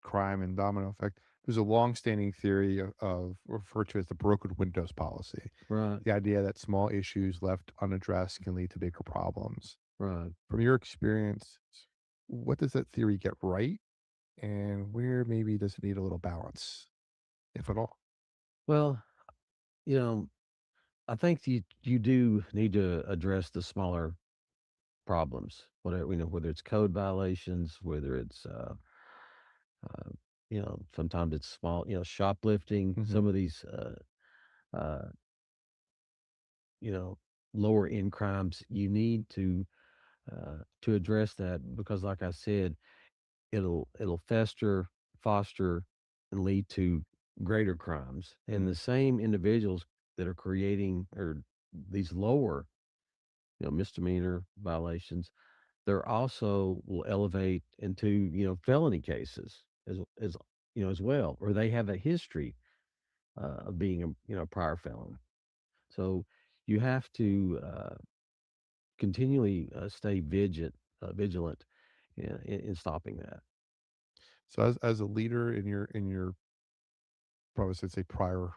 crime and domino effect, there's a long-standing theory of referred to as the broken windows policy. Right. The idea that small issues left unaddressed can lead to bigger problems. Right. From your experience, what does that theory get right, and where maybe does it need a little balance, if at all? Well, you know, I think you do need to address the smaller problems, whether it's code violations, whether it's sometimes it's small, shoplifting. Mhm. Some of these uh, you know lower end crimes, you need to address that because, like I said, it'll fester, foster, and lead to greater crimes. And the Mm. same individuals that are creating or these lower, misdemeanor violations, they're also will elevate into, felony cases as well, or they have a history of being a, prior felon. So you have to continually stay vigilant in stopping that. So, as a leader in your probably should say prior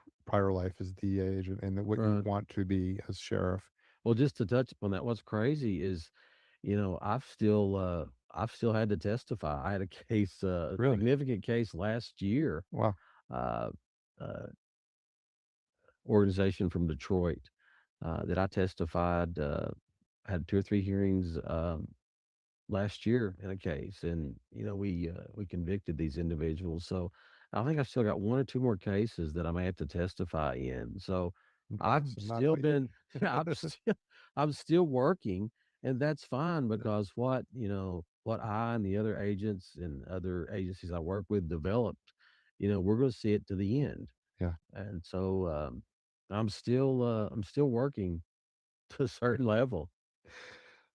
life as DA agent, and then what you Right. want to be as sheriff. Well, just to touch upon that, what's crazy is, I've still had to testify. I had a case, a Really? significant case last year. Wow. Uh, uh, Organization from Detroit that I testified. Had two or three hearings last year in a case, and we convicted these individuals. So I think I've still got one or two more cases that I may have to testify in. So I've Impressive, not still fighting. been, I'm still working, and that's fine because what I and the other agents and other agencies I work with developed, we're going to see it to the end. Yeah. And so I'm still working to a certain level.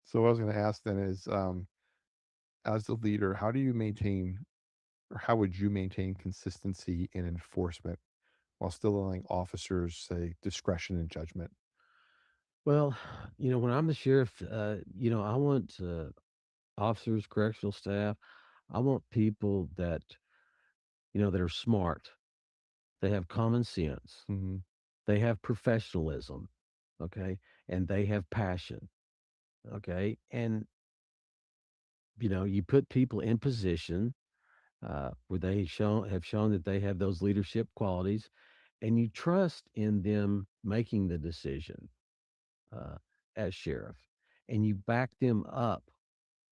So what I was going to ask then is, as the leader, how do you maintain, or how would you maintain consistency in enforcement while still allowing officers, say, discretion and judgment? Well, when I'm the sheriff, I want officers, correctional staff. I want people that are smart. They have common sense. Mhm. They have professionalism. Okay. And they have passion. Okay. And, you put people in position where they have shown that they have those leadership qualities, and you trust in them making the decision uh, as sheriff, and you back them up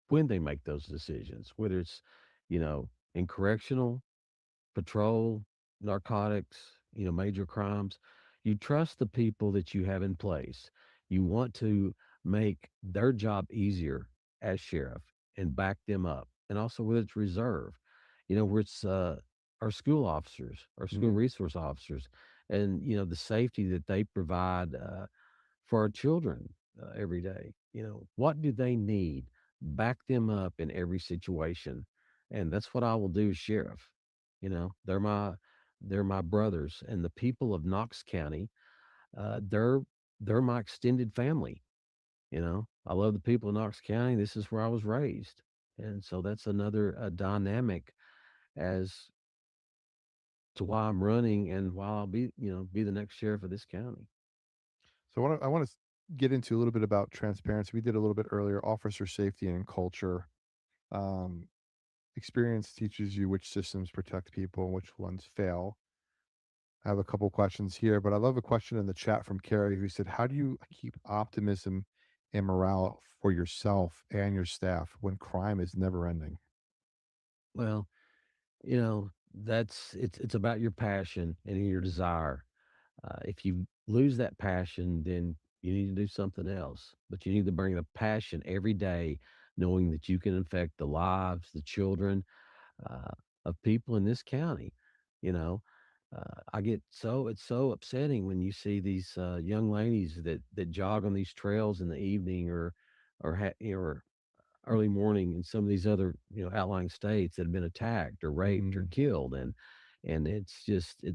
when they make those decisions, whether it's, in correctional, patrol, narcotics, major crimes. You trust the people that you have in place. You want to make their job easier as sheriff. and back them up. And also with its reserve, where it's our school officers, our school Mhm. resource officers, and the safety that they provide for our children every day. What do they need? Back them up in every situation, and that's what I will do as sheriff. They're my brothers, and the people of Knox County, they're my extended family. I love the people of Knox County. This is where I was raised, and so that's another dynamic as to why I'm running and why I'll be the next sheriff of this county. So I want to get into a little bit about transparency. We did a little bit earlier, officer safety and culture. Um, Experience teaches you which systems protect people and which ones fail. I have a couple questions here, but I love a question in the chat from Carrie who said, "How do you keep optimism and morale for yourself and your staff when crime is never ending?" Well, it's about your passion and your desire. If you lose that passion, then you need to do something else. But you need to bring the passion every day, knowing that you can affect the lives, the children uh, of people in this county. You know, I get it's so upsetting when you see these young ladies that jog on these trails in the evening or early morning in some of these other outlying states that have been attacked or raped or Mhm. killed, and it's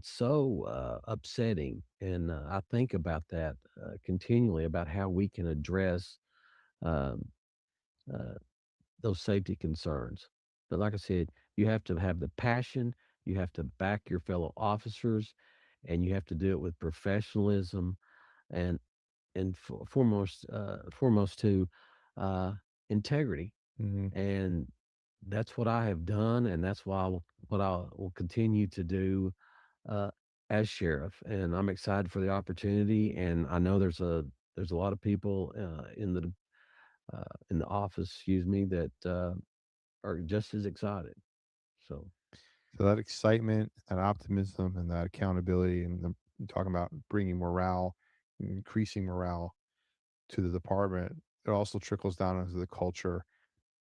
so upsetting, and I think about that continually about how we can address um, uh, those safety concerns. But like I said, you have to have the passion, you have to back your fellow officers, and you have to do it with professionalism and foremost to uh, integrity. Mhm. And that's what I have done, and that's what I will continue to do uh, as sheriff. And I'm excited for the opportunity. And I know there's a lot of people in the office, excuse me, that are just as excited. So So that excitement and optimism and that accountability and talking about bringing morale, increasing morale to the department, it also trickles down into the culture.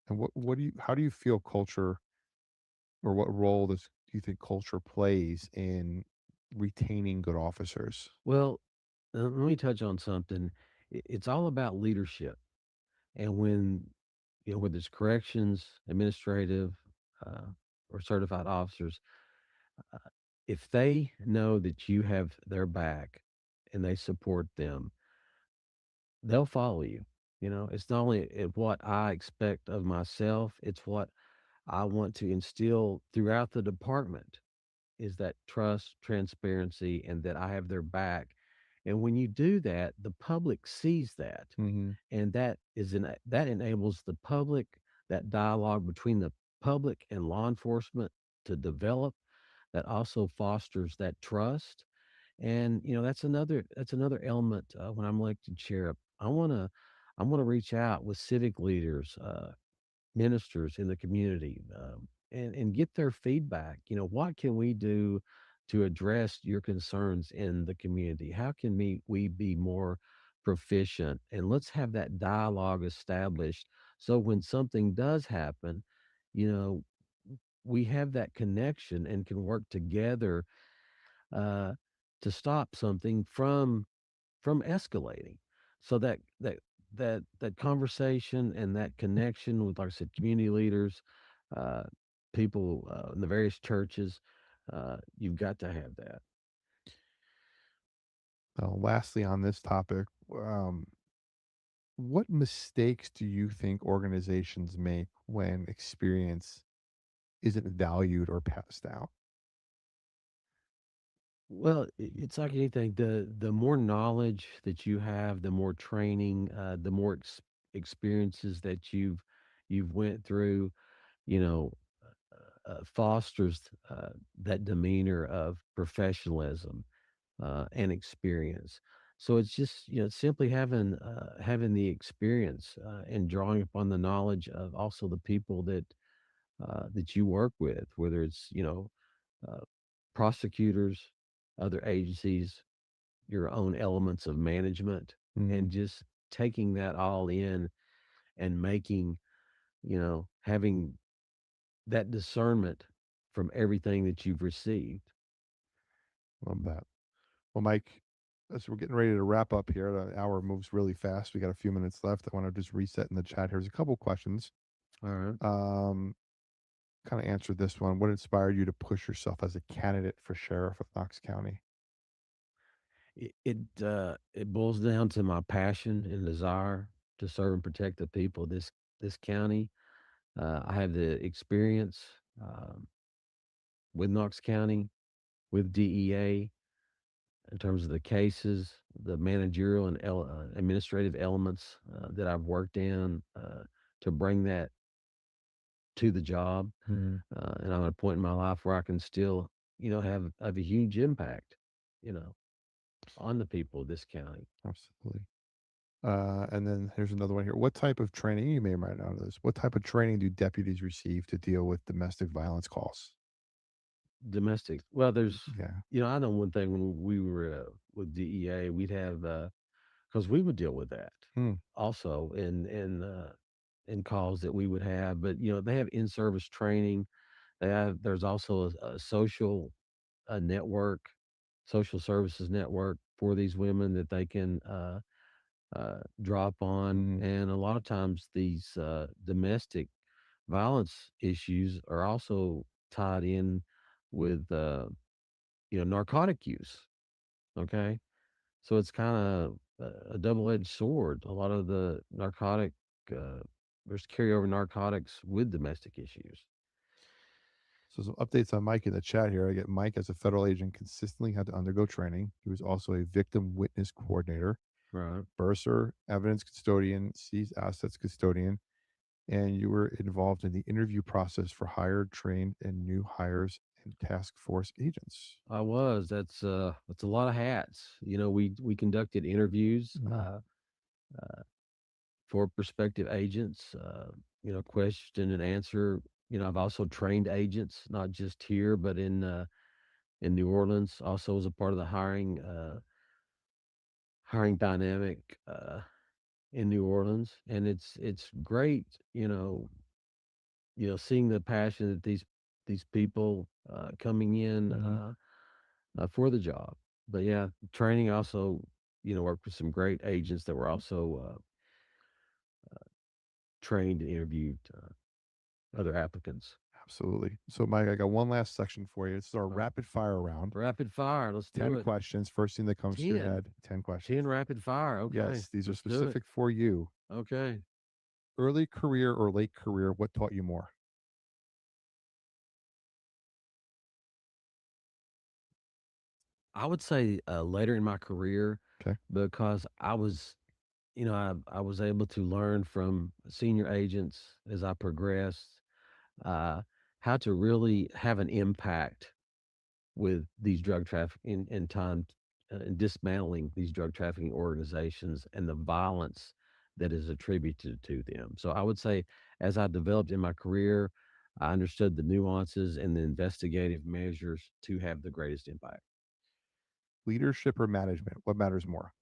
And how do you feel culture, or what role do you think culture plays in retaining good officers? well, let me touch on something. It's all about leadership, and when whether it's corrections, administrative, uh, or certified officers, uh, if they know that you have their back and they support them, they'll follow you. It's not only what I expect of myself, it's what I want to instill throughout the department is that trust, transparency, and that I have their back. And when you do that, the public sees that, Mhm. and that enables the public, that dialogue between the public and law enforcement to develop. That also fosters that trust, and that's another element when I'm elected sheriff. I want to reach out with civic leaders, ministers in the community, and get their feedback. What can we do to address your concerns in the community? How can we be more proficient? And let's have that dialogue established so when something does happen, you know, we have that connection and can work together uh, to stop something from escalating. So that conversation and that connection with, like I said, community leaders, uh, people in the various churches, you've got to have that. Lastly, on this topic, what mistakes do you think organizations make when experience isn't valued or passed down? Well, it's like anything. The more knowledge that you have, the more training, the more experiences that you've went through, you know, fosters that demeanor of professionalism and experience. So it's just simply having the experience and drawing upon the knowledge of also the people that you work with, whether it's uh, prosecutors, other agencies, your own elements of management, Mhm. and just taking that all in and making having that discernment from everything that you've received. Love that. Well, Mike, as we're getting ready to wrap up here, the hour moves really fast. We got a few minutes left. I want to just reset in the chat. Here's a couple questions. All right. Kind of answer this one. What inspired you to push yourself as a candidate for sheriff of Knox County? It boils down to my passion and desire to serve and protect the people of this county. I have the experience with Knox County, with DEA, in terms of the cases, the managerial and administrative elements that I've worked in to bring that to the job. And I'm at a point in my life where I can still, have a huge impact, you know, on the people of this county. Absolutely. And then here's another one here. What type of training, you may or might not know this, what type of training do deputies receive to deal with domestic violence calls? Domestic. Well, there's, Yeah. I know one thing when we were with DEA, we'd have, because we would deal with that Hmm. also in calls that we would have. But they have in-service training. There's also a social network, social services network for these women that they can drop on. And a lot of times these domestic violence issues are also tied in with narcotic use. Okay, so it's kind of a double-edged sword. A lot of the uh, there's carryover narcotics with domestic issues. So some updates on Mike in the chat here. I get Mike as a federal agent consistently had to undergo training. He was also a victim witness coordinator, Right. bursar, evidence custodian, seized assets custodian, and you were involved in the interview process for hired, trained, and new hires and task force agents. I was. That's a lot of hats. We conducted interviews for prospective agents. Question and answer. I've also trained agents, not just here, but in New Orleans. Also, as a part of the hiring dynamic in New Orleans, and it's great. Seeing the passion that these people coming in for the job. But yeah, training also, worked with some great agents that were also trained and interviewed other applicants. Absolutely. So, Mike, I got one last section for you. This is our Right. rapid fire round. Rapid fire. Let's do 10 it. questions. First thing that comes to your 10. head, 10 questions. 10 rapid fire. Okay. Yes, these are let's do it. specific for you. Okay. Early career or late career, what taught you more? I would say later in my career, Okay. because I was, I was able to learn from senior agents as I progressed, uh, how to really have an impact with these drug trafficking in time and dismantling these drug trafficking organizations and the violence that is attributed to them. So I would say, as I developed in my career, I understood the nuances and the investigative measures to have the greatest impact. Leadership or management, what matters more?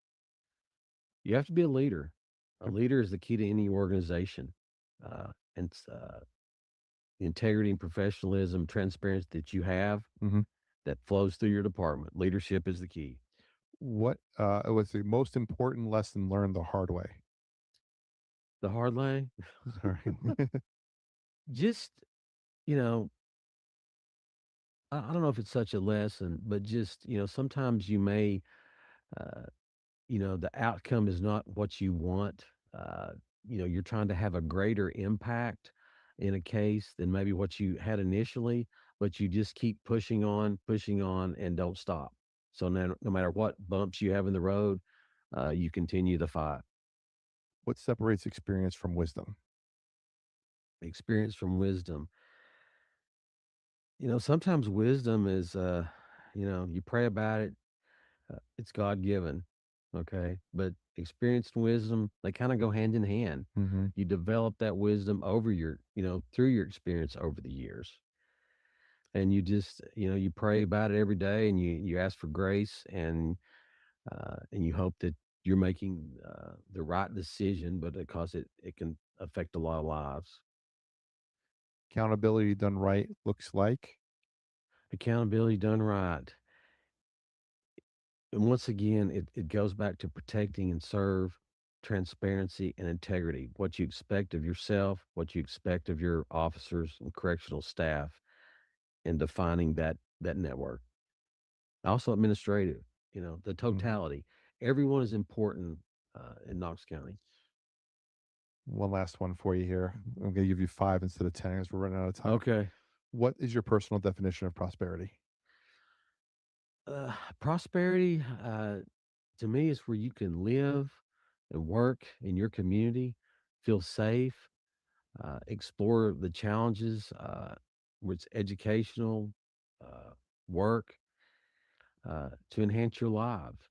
You have to be a leader. A Okay. leader is the key to any organization. And the integrity and professionalism, transparency that you have Mhm. that flows through your department. Leadership is the key. What was the most important lesson learned the hard way? The hard way, Sorry. just, you know, I don't know if it's such a lesson, but just, sometimes you may, uh, the outcome is not what you want. Uh, you're trying to have a greater impact in a case than maybe what you had initially, but you just keep pushing on, and don't stop. So no matter what bumps you have in the road, you continue the fight. What separates experience from wisdom? Experience from wisdom. Sometimes wisdom is, you pray about it, it's God given. Okay. But experience and wisdom, they kind of go hand in hand. Mhm. You develop that wisdom over through your experience over the years. And you just, you pray about it every day, and you ask for grace, and you hope that you're making the right decision, but because it can affect a lot of lives. accountability done right looks like? Accountability done right. And once again, it goes back to protecting and serve, transparency and integrity. What you expect of yourself, what you expect of your officers and correctional staff, and defining that network. Also administrative, the totality. Everyone is important in Knox County. One last one for you here. I'm going to give you 5 instead of 10 as we're running out of time. Okay. What is your personal definition of prosperity? Prosperity, to me, is where you can live and work in your community, feel safe, explore the challenges, where it's educational, work, to enhance your life.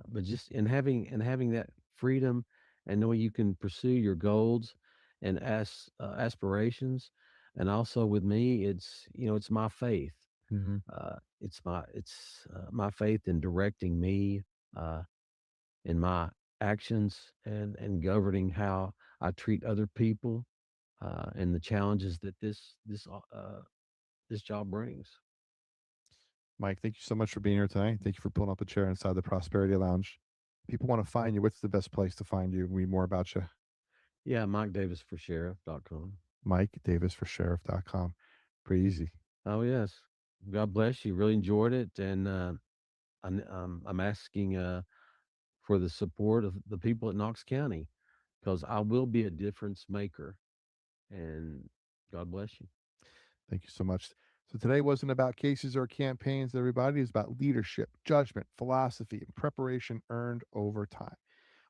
But just in having that freedom and knowing you can pursue your goals and aspirations, and also with me, it's my faith. It's my faith in directing me in my actions and governing how I treat other people, and the challenges that this job brings. Mike, thank you so much for being here tonight. Thank you for pulling up a chair inside the Prosperity Lounge. People want to find you. What's the best place to find you? Read more about you. Yeah, MikeDavisForSheriff.com. MikeDavisForSheriff.com. Pretty easy. Oh yes, God bless you. Really enjoyed it, and I'm asking for the support of the people at Knox County, because I will be a difference maker. And God bless you. Thank you so much. So today wasn't about cases or campaigns, everybody. It's about leadership, judgment, philosophy, and preparation earned over time.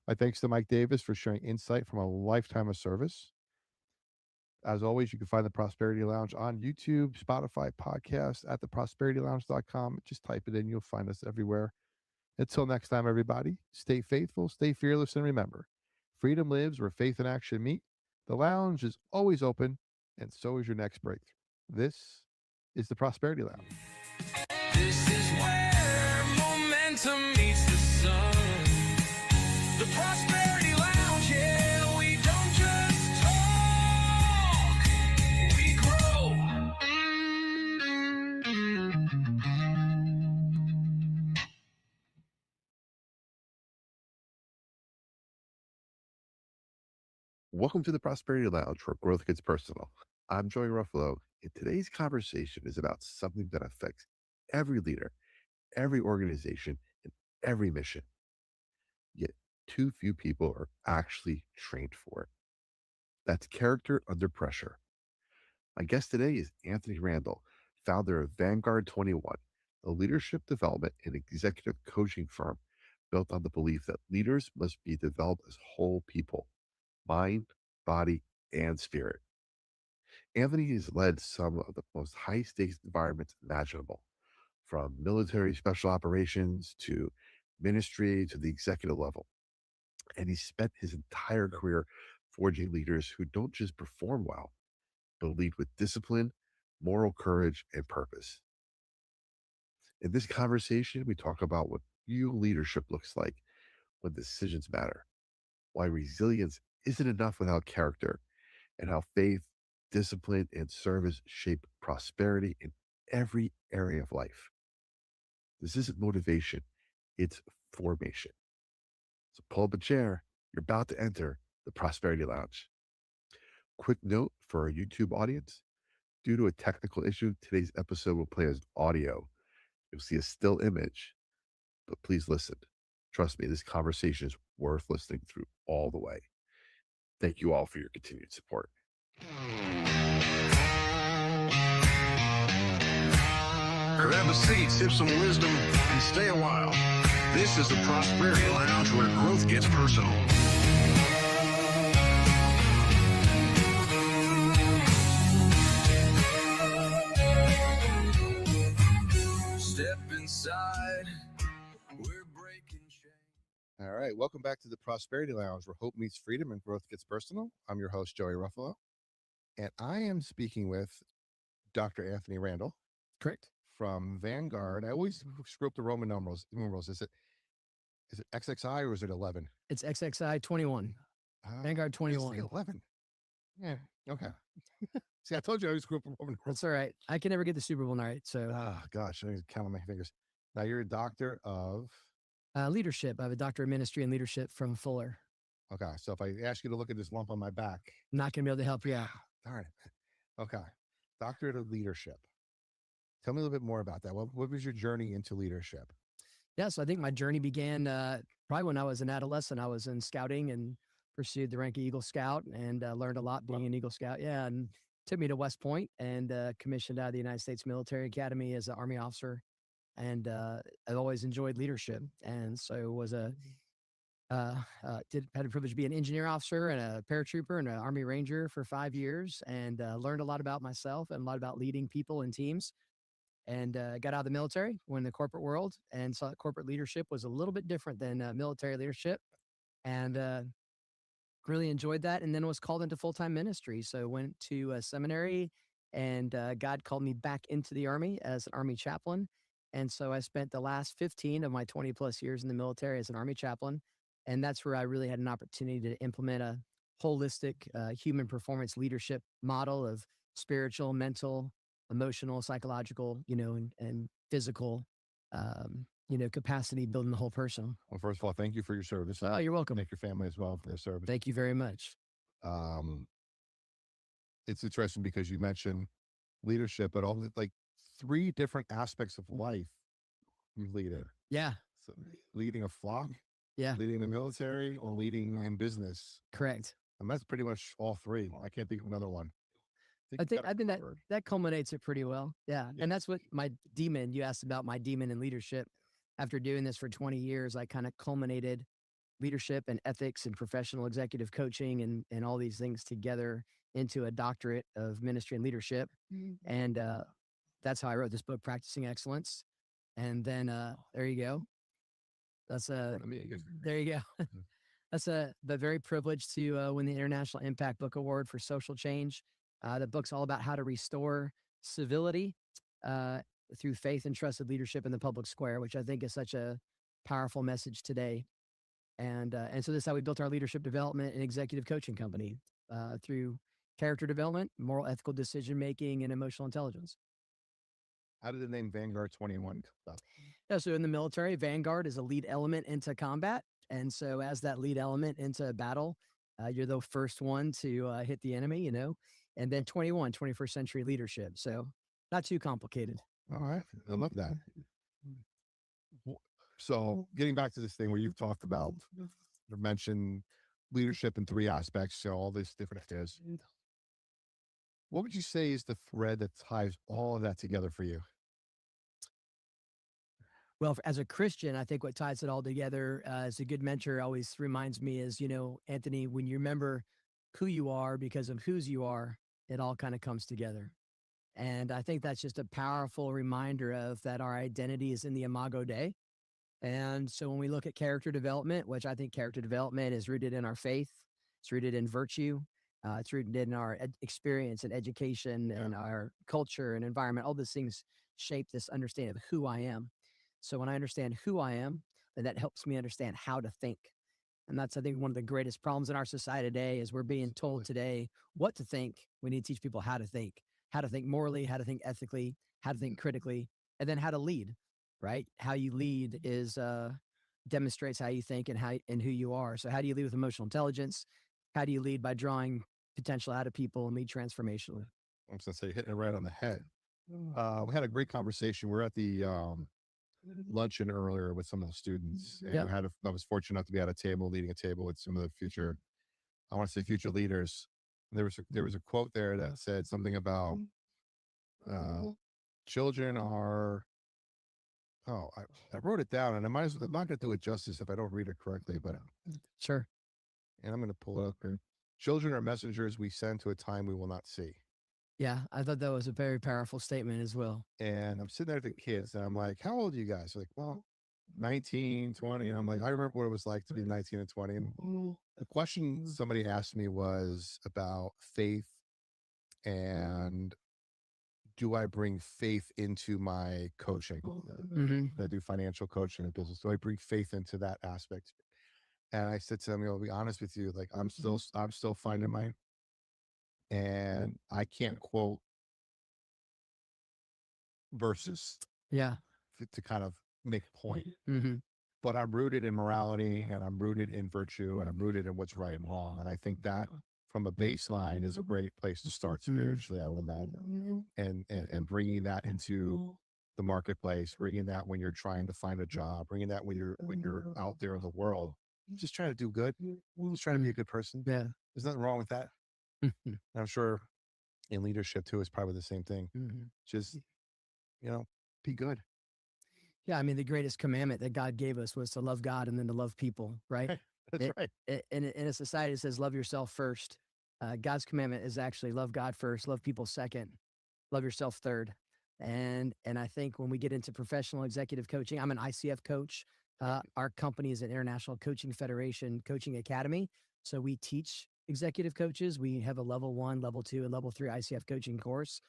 My thanks to Mike Davis for sharing insight from a lifetime of service. As always, you can find the Prosperity Lounge on YouTube, Spotify, podcast at theprosperitylounge.com. Just type it in. You'll find us everywhere. Until next time, everybody, stay faithful, stay fearless, and remember, freedom lives where faith and action meet. The lounge is always open, and so is your next breakthrough. This is the Prosperity Lounge. This is where momentum meets the sun. The Prosperity Lounge, yeah, we don't just talk, we grow. Welcome to the Prosperity Lounge, where growth gets personal. I'm Joey Ruffalo, and today's conversation is about something that affects every leader, every organization, and every mission. Yet, too few people are actually trained for it. That's character under pressure. My guest today is Anthony Randall, founder of Vanguard 21, a leadership development and executive coaching firm built on the belief that leaders must be developed as whole people, mind, body, and spirit. Anthony has led some of the most high stakes environments imaginable, from military special operations to ministry to the executive level. And he spent his entire career forging leaders who don't just perform well, but lead with discipline, moral courage, and purpose. In this conversation, we talk about what real leadership looks like when decisions matter, why resilience isn't enough without character, and how faith, discipline, and service shape prosperity in every area of life. This isn't motivation, it's formation. So pull up a chair. You're about to enter the Prosperity Lounge. Quick note for our YouTube audience. Due to a technical issue, today's episode will play as audio. You'll see a still image, but please listen. Trust me, this conversation is worth listening through all the way. Thank you all for your continued support. Grab a seat, sip some wisdom, and stay a while. This is the Prosperity Lounge, where growth gets personal. Step inside, we're breaking chains. All right. Welcome back to the Prosperity Lounge, where hope meets freedom and growth gets personal. I'm your host, Joey Ruffalo, and I am speaking with Dr. Anthony Randall. Correct. From Vanguard. I always screw up the Roman numerals. Is it XXI or is it 11? It's XXI 21. Vanguard I was gonna say 21. 11. Yeah. Okay. See, I told you I was group woman. That's all right. I can never get the Super Bowl right. So Ah, gosh, I need to count on my fingers. Now you're a doctor of. leadership. I have a doctor of ministry and leadership from Fuller. Okay, so if I ask you to look at this lump on my back, Not going to be able to help you out. darn it. Okay, doctorate of leadership. Tell me a little bit more about that. What was your journey into leadership? Yeah, so I think my journey began probably when I was an adolescent. I was in scouting and pursued the rank of Eagle Scout and learned a lot being an Eagle Scout. Yeah, and took me to West Point and commissioned out of the United States Military Academy as an Army officer. And I've always enjoyed leadership, and so was a had the privilege to be an engineer officer and a paratrooper and an Army Ranger for 5 years, and learned a lot about myself and a lot about leading people and teams. And got out of the military, went in the corporate world, and saw that corporate leadership was a little bit different than military leadership, and really enjoyed that. And then was called into full-time ministry. So went to a seminary, and God called me back into the Army as an Army chaplain. And so I spent the last 15 of my 20 plus years in the military as an Army chaplain. And that's where I really had an opportunity to implement a holistic human performance leadership model of spiritual, mental, emotional, psychological, and physical, capacity building the whole person. Well, first of all, thank you for your service. Oh, you're welcome. Thank your family as well for their service. Thank you very much. It's interesting because you mentioned leadership, but all like 3 different aspects of life you lead in. Yeah, So leading a flock, yeah, leading the military, or leading in business. correct. And that's pretty much all 3. I can't think of another one. I you think got it that covered. that culminates it pretty well. Yeah. Yeah. And that's what my demon, you asked about my demon in leadership. After doing this for 20 years, I kind of culminated leadership and ethics and professional executive coaching and all these things together into a doctorate of ministry and leadership. And that's how I wrote this book, Practicing Excellence. And then there you go. That's I mean, there you go. That's but very privileged to win the International Impact Book Award for social change. The book's all about how to restore civility through faith and trusted leadership in the public square, which I think is such a powerful message today. And so this is how we built our leadership development and executive coaching company through character development, moral, ethical decision making, and emotional intelligence. how did the name Vanguard 21 come up? Yeah, so in the military, Vanguard is a lead element into combat. And so as that lead element into battle, you're the first one to hit the enemy, and then 21st century leadership. So not too complicated. All right. I love that. So getting back to this thing where you've talked about, you mentioned leadership in 3 aspects. So all these different ideas. What would you say is the thread that ties all of that together for you? Well, as a Christian, I think what ties it all together, as a good mentor always reminds me is, Anthony, when you remember who you are because of whose you are, it all kind of comes together. And I think that's just a powerful reminder of that our identity is in the Imago Dei. And so when we look at character development, which I think character development is rooted in our faith, it's rooted in virtue, it's rooted in our experience and education and our culture and environment. All these things shape this understanding of who I am. So when I understand who I am, then that helps me understand how to think. And that's, I think, one of the greatest problems in our society today is we're being told today what to think. We need to teach people how to think morally, how to think ethically, how to think critically, and then how to lead, right? How you lead is demonstrates how you think and who you are. So how do you lead with emotional intelligence? How do you lead by drawing potential out of people and lead transformationally? I'm just going to say hitting it right on the head. We had a great conversation. We're at the luncheon earlier with some of the students. And Yeah. I was fortunate enough to be at a table, leading a table with some of the future leaders. And there was a quote there that said something about children are. Oh, I wrote it down, and I'm not going to do it justice if I don't read it correctly. But Sure. and I'm going to pull it up here. Children are messengers we send to a time we will not see. Yeah, I thought that was a very powerful statement as well. And I'm sitting there with the kids, and I'm like, "How old are you guys?" They're like, "Well, 19, 20." And I'm like, "I remember what it was like to be 19 and 20." And the question somebody asked me was about faith and do I bring faith into my coaching? Hmm. I do financial coaching and business. Do I bring faith into that aspect? And I said to them, "I'll be honest with you. Like I'm still finding and I can't quote verses Yeah. to kind of make a point. Mm-hmm. But I'm rooted in morality, and I'm rooted in virtue, and I'm rooted in what's right and wrong. And I think that from a baseline is a great place to start spiritually, I would imagine. And bringing that into the marketplace, bringing that when you're trying to find a job, bringing that when you're out there in the world, just trying to do good, just trying to be a good person. Yeah. There's nothing wrong with that. Mhm. I'm sure in leadership too is probably the same thing. Mhm. Just, be good. Yeah, I mean, the greatest commandment that God gave us was to love God and then to love people, right? That's right. In a society that says love yourself first, God's commandment is actually love God first, love people second, love yourself third. And I think when we get into professional executive coaching, I'm an ICF coach. Our company is an International Coaching Federation coaching academy. So we teach executive coaches. We have a level 1, level 2, and level 3 ICF coaching course.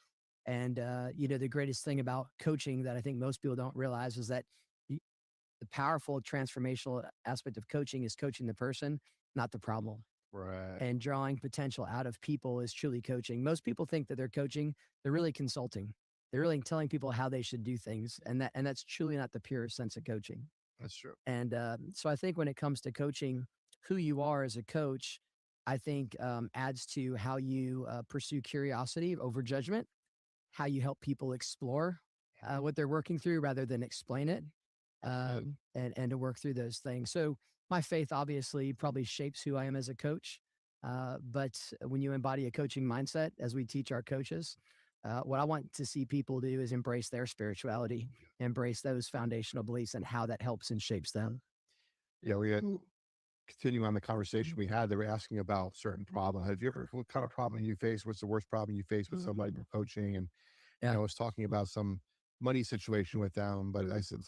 And, the greatest thing about coaching that I think most people don't realize is that the powerful transformational aspect of coaching is coaching the person, not the problem. Right. And drawing potential out of people is truly coaching. Most people think that they're coaching, they're really consulting. They're really telling people how they should do things. And that's truly not the pure sense of coaching. That's true. And so I think when it comes to coaching, who you are as a coach, I think adds to how you pursue curiosity over judgment, how you help people explore what they're working through rather than explain it, and to work through those things. So my faith obviously probably shapes who I am as a coach. But when you embody a coaching mindset, as we teach our coaches, what I want to see people do is embrace their spirituality, embrace those foundational beliefs and how that helps and shapes them. Yeah, we had continue on the conversation we had. They were asking about certain problem. Have you ever, what kind of problem you face? What's the worst problem you face with somebody you're coaching? And Yeah. I was talking about some money situation with them, but I said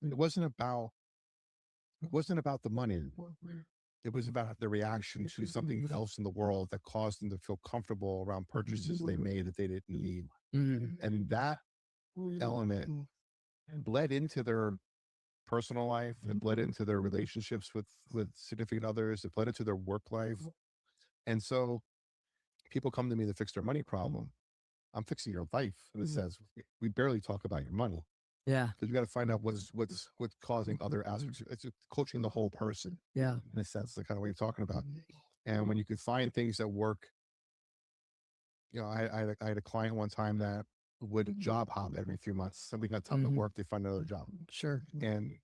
it wasn't about the money. It was about the reaction to something else in the world that caused them to feel comfortable around purchases they made that they didn't need. Mhm. And that element bled into their personal life, it bled into their relationships with significant others, it bled into their work life. And so people come to me to fix their money problem. I'm fixing your life in a sense. We barely talk about your money Yeah. because we got to find out what's causing other aspects. It's coaching the whole person Yeah. in a sense, the kind of what you're talking about. And when you can find things that work, I had a client one time that would job hop every few months. Something got tough at work, they find another job. Sure. And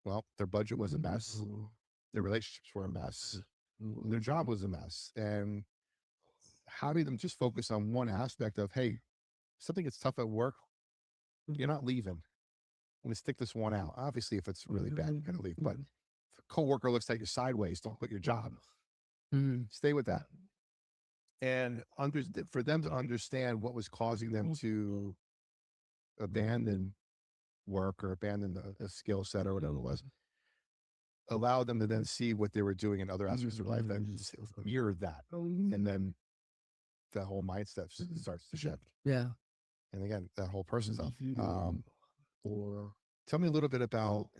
well, their budget was a mess. Their relationships were a mess. Their job was a mess. And having them just focus on one aspect of, hey, something gets tough at work, you're not leaving. I'm going to stick this one out. Obviously, if it's really bad, you're going to leave. But if a coworker looks at you sideways, don't quit your job. Mhm. Stay with that. And for them to understand what was causing them to abandon work or abandon a skill set or whatever it was, allow them to then see what they were doing in other aspects of their life and just mirror that. And then that whole mindset starts to shift. Yeah. And again, that whole person's up. Or tell me a little bit about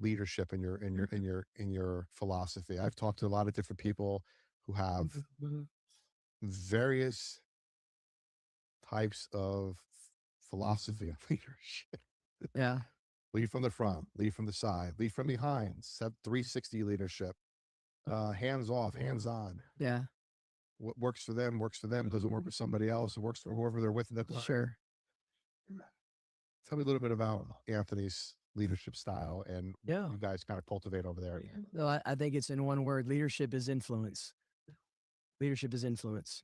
leadership in your philosophy. I've talked to a lot of different people who have various types of philosophy of leadership. Yeah. Lead from the front, lead from the side, lead from behind, 360 leadership, hands off, hands on. Yeah. What works for them, doesn't work for somebody else. It works for whoever they're with at that time. Sure. Tell me a little bit about Anthony's leadership style and Yeah. you guys kind of cultivate over there. No, I think it's in one word. Leadership is influence. Leadership is influence.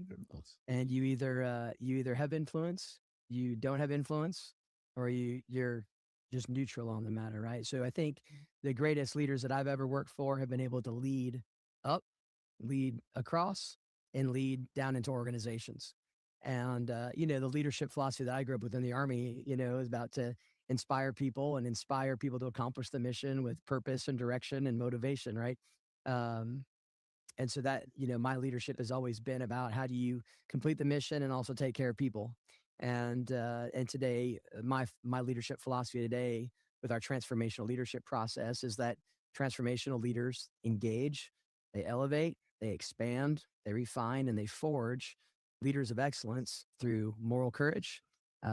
And you either have influence, you don't have influence, or you're just neutral on the matter, right? So I think the greatest leaders that I've ever worked for have been able to lead up, lead across, and lead down into organizations. And the leadership philosophy that I grew up with in the Army, is about to inspire people to accomplish the mission with purpose and direction and motivation, right? And so that, my leadership has always been about how do you complete the mission and also take care of people. And today, my leadership philosophy today with our transformational leadership process is that transformational leaders engage, they elevate, they expand, they refine, and they forge leaders of excellence through moral courage,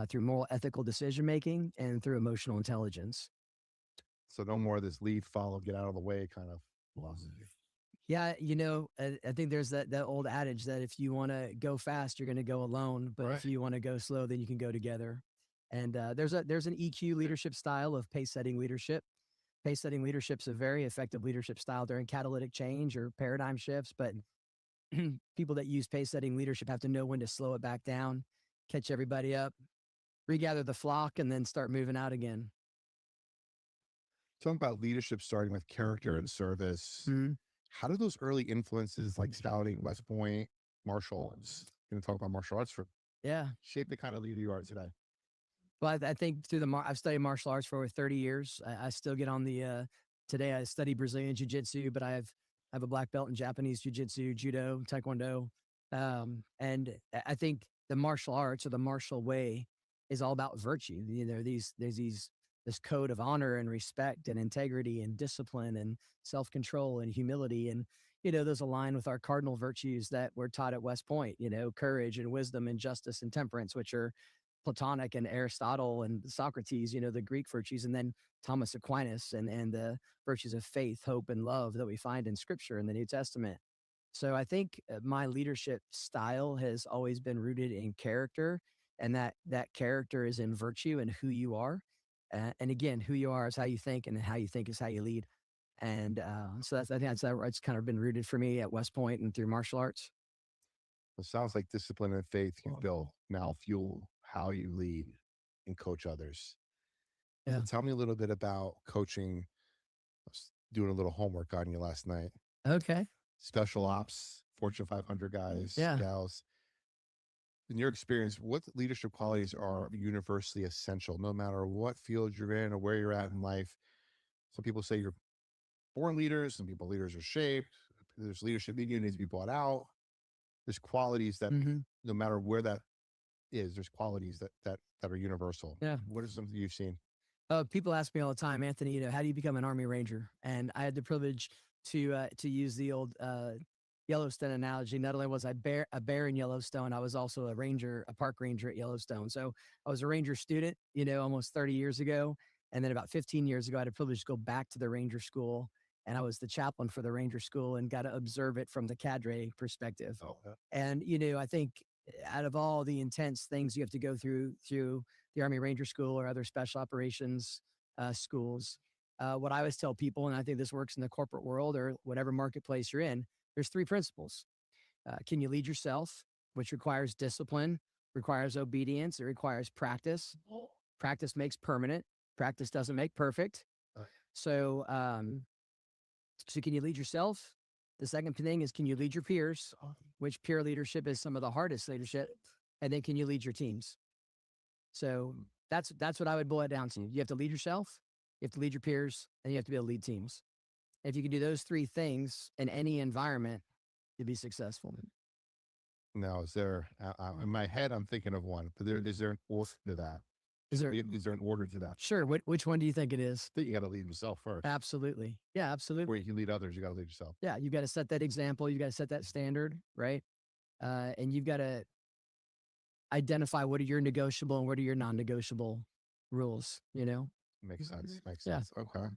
through moral ethical decision making, and through emotional intelligence. So no more of this lead, follow, get out of the way kind of philosophy. Yeah, you know, I think there's that old adage that if you want to go fast, you're going to go alone, but Right. if you want to go slow, then you can go together. And there's an EQ leadership style of pace setting leadership. Pace setting leadership's a very effective leadership style during catalytic change or paradigm shifts, but people that use pace setting leadership have to know when to slow it back down, catch everybody up, regather the flock, and then start moving out again. Talking about leadership starting with character and service. Mhm. How do those early influences like Scouting, West Point, martial arts, going to talk about martial arts for Yeah. shape the kind of leader you are today? Well, I think through I've studied martial arts for over 30 years. I still get on the, today I study Brazilian Jiu Jitsu, but I have a black belt in Japanese Jiu Jitsu, Judo, Taekwondo. And I think the martial arts or the martial way is all about virtue. You know, this code of honor and respect and integrity and discipline and self-control and humility. And, you know, those align with our cardinal virtues that we're taught at West Point, you know, courage and wisdom and justice and temperance, which are Platonic and Aristotle and Socrates, you know, the Greek virtues, and then Thomas Aquinas and the virtues of faith, hope, and love that we find in scripture in the New Testament. So I think my leadership style has always been rooted in character, and that character is in virtue and who you are. And again, who you are is how you think, and how you think is how you lead. And so I think it's kind of been rooted for me at West Point and through martial arts. It sounds like discipline and faith you build now fuel how you lead and coach others. Yeah. So tell me a little bit about coaching. I was doing a little homework on you last night. Okay. Special ops, Fortune 500 guys, Yeah. gals. In your experience, what leadership qualities are universally essential, no matter what field you're in or where you're at in life? Some people say you're born leaders. Some people leaders are shaped. There's leadership that needs to be brought out. There's qualities that Mhm. no matter where that is, there's qualities that are universal. Yeah. What are something you've seen? People ask me all the time, Anthony, you know, how do you become an Army Ranger? And I had the privilege to use the old Yellowstone analogy. Not only was I a bear in Yellowstone, I was also a ranger, a park ranger at Yellowstone. So I was a ranger student, you know, almost 30 years ago. And then about 15 years ago, I had the privilege to go back to the ranger school. And I was the chaplain for the ranger school and got to observe it from the cadre perspective. Oh, yeah. And, you know, I think out of all the intense things you have to go through the Army Ranger School or other special operations schools, what I always tell people, and I think this works in the corporate world or whatever marketplace you're in, there's three principles. Can you lead yourself, which requires discipline, requires obedience, it requires practice. Practice makes permanent. Practice doesn't make perfect. Oh, yeah. So, so can you lead yourself? The second thing is, can you lead your peers, which peer leadership is some of the hardest leadership. And then can you lead your teams? So that's what I would boil it down to. You have to lead yourself, you have to lead your peers, and you have to be able to lead teams. If you can do those three things in any environment, you'll be successful. Now, is there, in my head, I'm thinking of one, but is there an order to that? Is there an order to that? Sure. Which one do you think it is? I think you got to lead yourself first. Absolutely. Yeah, absolutely. Where you can lead others, you got to lead yourself. Yeah, you've got to set that example. You've got to set that standard, right? And you've got to identify what are your negotiable and what are your non-negotiable rules, you know? Makes sense. Makes Yeah. sense. Okay.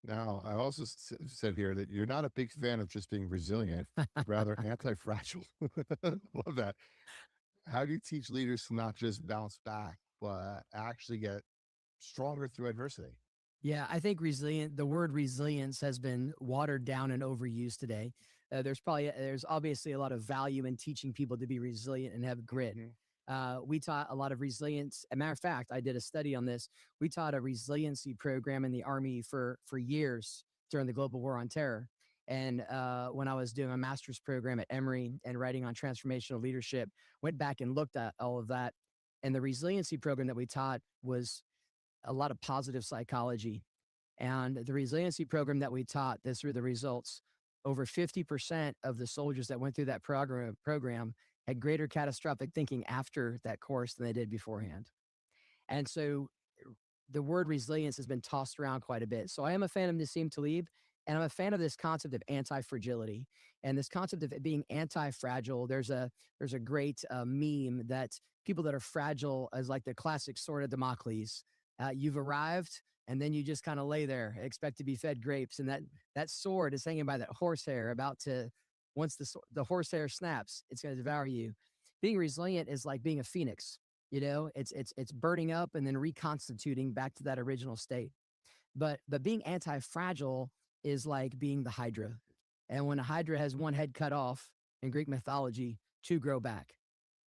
Now, I also said here that you're not a big fan of just being resilient, rather anti-fragile. Love that. How do you teach leaders to not just bounce back, but actually get stronger through adversity? Yeah, I think the word resilience has been watered down and overused today. There's obviously a lot of value in teaching people to be resilient and have grit. We taught a lot of resilience. As a matter of fact, I did a study on this. We taught a resiliency program in the Army for years during the global war on terror. And when I was doing a master's program at Emory and writing on transformational leadership, went back and looked at all of that. And the resiliency program that we taught was a lot of positive psychology. And the resiliency program that we taught, this were the results. Over 50% of the soldiers that went through that program had greater catastrophic thinking after that course than they did beforehand. And so the word resilience has been tossed around quite a bit. So I am a fan of Nassim Taleb. And I'm a fan of this concept of anti-fragility and this concept of it being anti-fragile. There's a great meme that people that are fragile as like the classic sword of Damocles. You've arrived, and then you just kind of lay there, expect to be fed grapes, and that sword is hanging by that horsehair, about to once the horsehair snaps, it's going to devour you. Being resilient is like being a phoenix. You know, it's burning up and then reconstituting back to that original state. But being anti-fragile is like being the Hydra. And when a Hydra has one head cut off in Greek mythology, two grow back.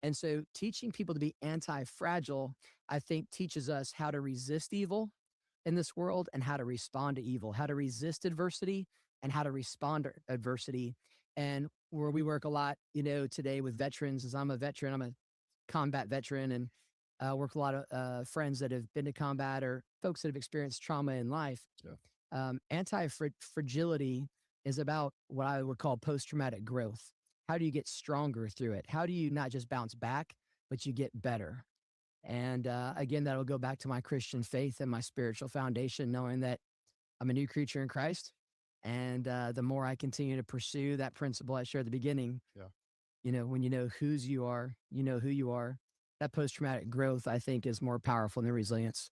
And so teaching people to be anti-fragile, I think, teaches us how to resist evil in this world and how to respond to evil, how to resist adversity and how to respond to adversity. And where we work a lot, you know, today with veterans, as I'm a veteran, I'm a combat veteran, and work with a lot of friends that have been to combat or folks that have experienced trauma in life. Anti-fragility is about what I would call post-traumatic growth. How do you get stronger through it? How do you not just bounce back, but you get better? And again, that'll go back to my Christian faith and my spiritual foundation, knowing that I'm a new creature in Christ. And the more I continue to pursue that principle I shared at the beginning, you know, when you know whose you are, you know who you are. That post-traumatic growth, I think, is more powerful than resilience.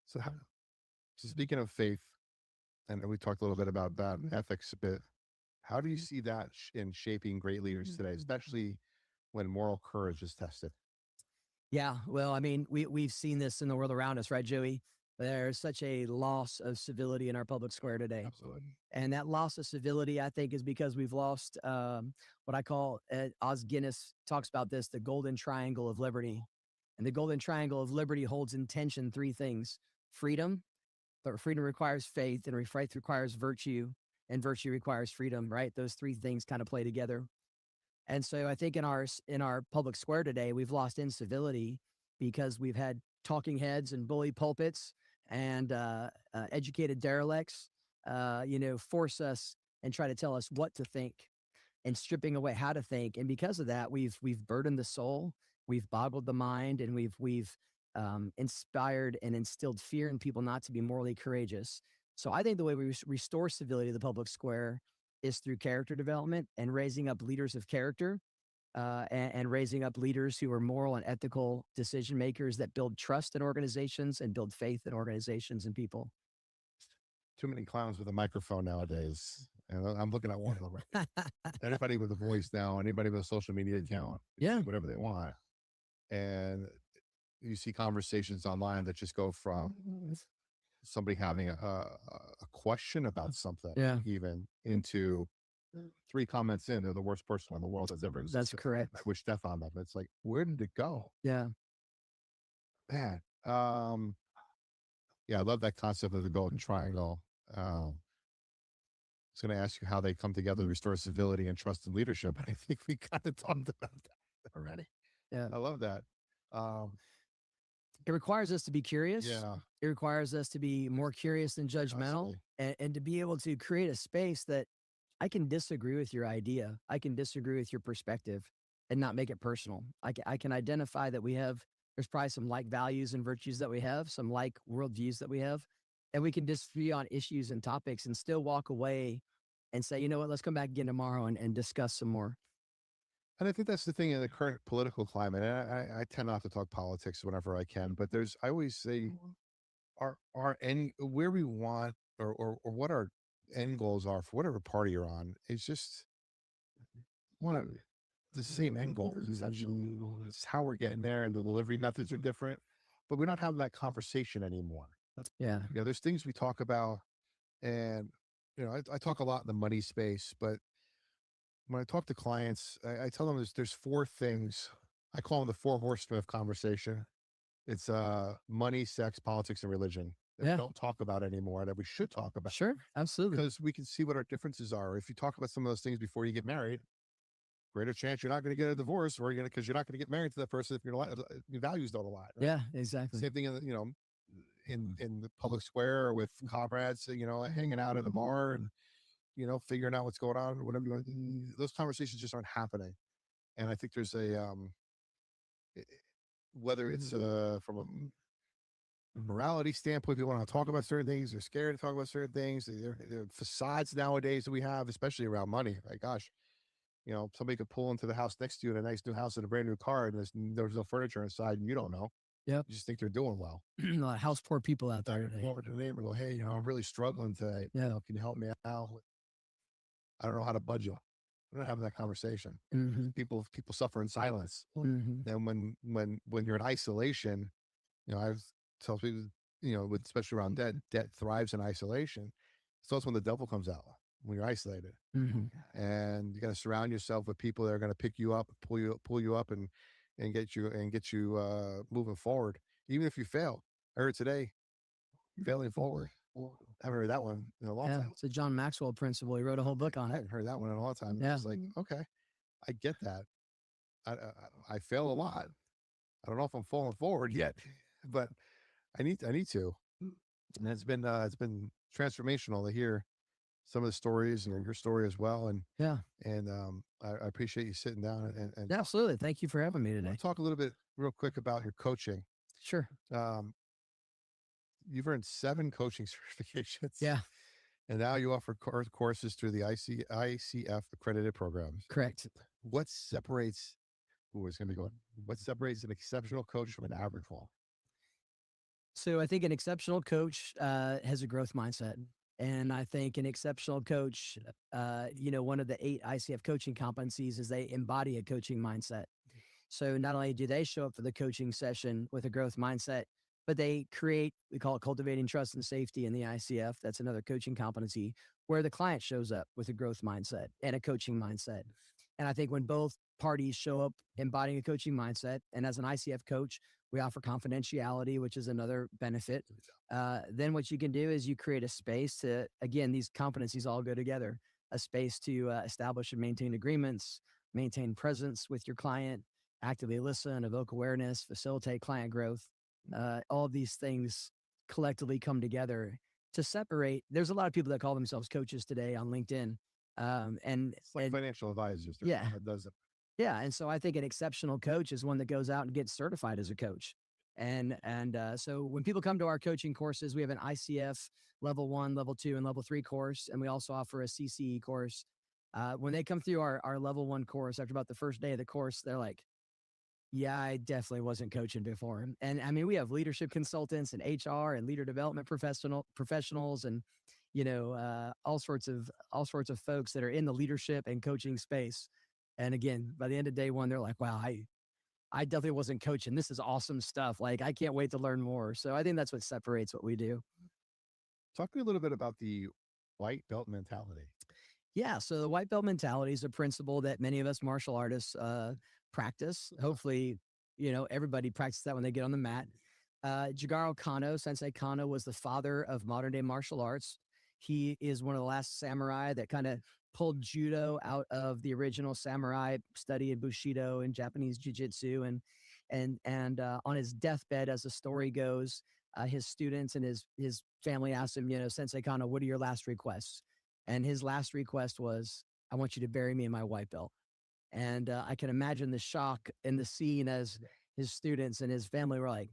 So, so speaking of faith, and we talked a little bit about that ethics a bit. How do you see that in shaping great leaders today, especially when moral courage is tested? Yeah, well, I mean, we've seen this in the world around us, right, Joey? There's such a loss of civility in our public square today. Absolutely. And that loss of civility, I think, is because we've lost what I call, Os Guinness talks about this, the golden triangle of liberty. And the golden triangle of liberty holds in tension three things: freedom, but freedom requires faith, and faith requires virtue, and virtue requires freedom, right? Those three things kind of play together. And so I think in our public square today, we've lost incivility because we've had talking heads and bully pulpits and educated derelicts, you know, force us and try to tell us what to think, and stripping away how to think. And because of that, we've burdened the soul, we've boggled the mind, and we've inspired and instilled fear in people not to be morally courageous. So I think the way we restore civility to the public square is through character development and raising up leaders of character, and raising up leaders who are moral and ethical decision makers that build trust in organizations and build faith in organizations and people. Too many clowns with a microphone nowadays. And I'm looking at one of them right now. Anybody with a voice now, anybody with a social media account, Yeah. whatever they want. And you see conversations online that just go from somebody having a question about something, Yeah. even into 3 comments in, they're the worst person in the world that's ever existed. That's correct. I wish death on them. It's like, where did it go? Yeah. Man. Yeah, I love that concept of the golden triangle. I was going to ask you how they come together to restore civility and trust in leadership. And I think we kind of talked about that already. Yeah. I love that. It requires us to be curious. Yeah. It requires us to be more curious than judgmental, and to be able to create a space that I can disagree with your idea. I can disagree with your perspective and not make it personal. I can identify that there's probably some like values and virtues that we have, some like worldviews that we have, and we can disagree on issues and topics and still walk away and say, you know what, let's come back again tomorrow and discuss some more. And I think that's the thing in the current political climate. And I tend not to talk politics whenever I can, but I always say where we want or what our end goals are for whatever party you're on. It's just one of the same end goals. It's how we're getting there, and the delivery methods are different, but we're not having that conversation anymore. Yeah. You know, there's things we talk about, and you know, I talk a lot in the money space, but when I talk to clients, I tell them there's 4 things. I call them the 4 horsemen of conversation. It's money, sex, politics, and religion that we don't talk about anymore that we should talk about. Sure. Absolutely. Because we can see what our differences are. If you talk about some of those things before you get married, greater chance you're not going to get a divorce, or because you're not going to get married to that person if your values don't align. Right? Yeah, exactly. Same thing in the public square or with comrades, hanging out at a bar and figuring out what's going on or whatever you want. Those conversations just aren't happening. And I think there's whether it's from morality standpoint, people want to talk about certain things. They're scared to talk about certain things. They're facades nowadays that we have, especially around money. Like, gosh, somebody could pull into the house next to you in a nice new house in a brand new car, and there's no furniture inside, and you don't know. Yep. You just think they're doing well. A lot of house poor people out there today. Go over to the neighbor and go, hey, I'm really struggling today. Yeah. Can you help me out? I don't know how to budget. We're not having that conversation. Mhm. People suffer in silence. Mhm. And when you're in isolation, I've told people, especially around debt thrives in isolation. So that's when the devil comes out, when you're isolated. Mhm. And you got to surround yourself with people that are going to pick you up, pull you up, and get you moving forward, even if you fail. I heard today, failing forward. I haven't heard that one in a long Yeah, time. it's a John Maxwell principle. He wrote a whole book on I it. haven't heard that one in a long time. Yeah. It's like, okay, I get that. I fail a lot. I don't know if I'm falling forward yet, but I need to. And it's been transformational to hear some of the stories and your story as well. And Yeah. I appreciate you sitting down and Absolutely. Thank you for having me I today. wanna talk a little bit real quick about your coaching. Sure. You've earned 7 coaching certifications. Yeah. And now you offer courses through the ICF accredited programs. Correct. What separates what separates an exceptional coach from an average one? So I think an exceptional coach has a growth mindset. And I think an exceptional coach, one of the 8 ICF coaching competencies is they embody a coaching mindset. So not only do they show up for the coaching session with a growth mindset, but they create, we call it cultivating trust and safety in the ICF. That's another coaching competency where the client shows up with a growth mindset and a coaching mindset. And I think when both parties show up embodying a coaching mindset, and as an ICF coach, we offer confidentiality, which is another benefit. Then what you can do is you create a space to, again, these competencies all go together, a space to establish and maintain agreements, maintain presence with your client, actively listen, evoke awareness, facilitate client growth. All of these things collectively come together to separate. There's a lot of people that call themselves coaches today on LinkedIn. And It's like financial advisors. Yeah. That does it. yeah, and so I think an exceptional coach is one that goes out and gets certified as a coach. And so when people come to our coaching courses, we have an ICF level 1, level 2, and level 3 course, and we also offer a CCE course. When they come through our level 1 course, after about the first day of the course, they're like, yeah, I definitely wasn't coaching before. And I mean, we have leadership consultants and HR and leader development professionals and, all sorts of folks that are in the leadership and coaching space. And again, by the end of day 1, they're like, wow, I definitely wasn't coaching. This is awesome stuff. Like, I can't wait to learn more. So I think that's what separates what we do. Talk to me a little bit about the white belt mentality. Yeah. So the white belt mentality is a principle that many of us martial artists practice. Hopefully, everybody practices that when they get on the mat. Jigoro Kano, Sensei Kano, was the father of modern day martial arts. He is one of the last samurai that kind of pulled judo out of the original samurai, studied Bushido and Japanese jiu-jitsu. And on his deathbed, as the story goes, his students and his family asked him, Sensei Kano, what are your last requests? And his last request was, I want you to bury me in my white belt. And I can imagine the shock in the scene as his students and his family were like,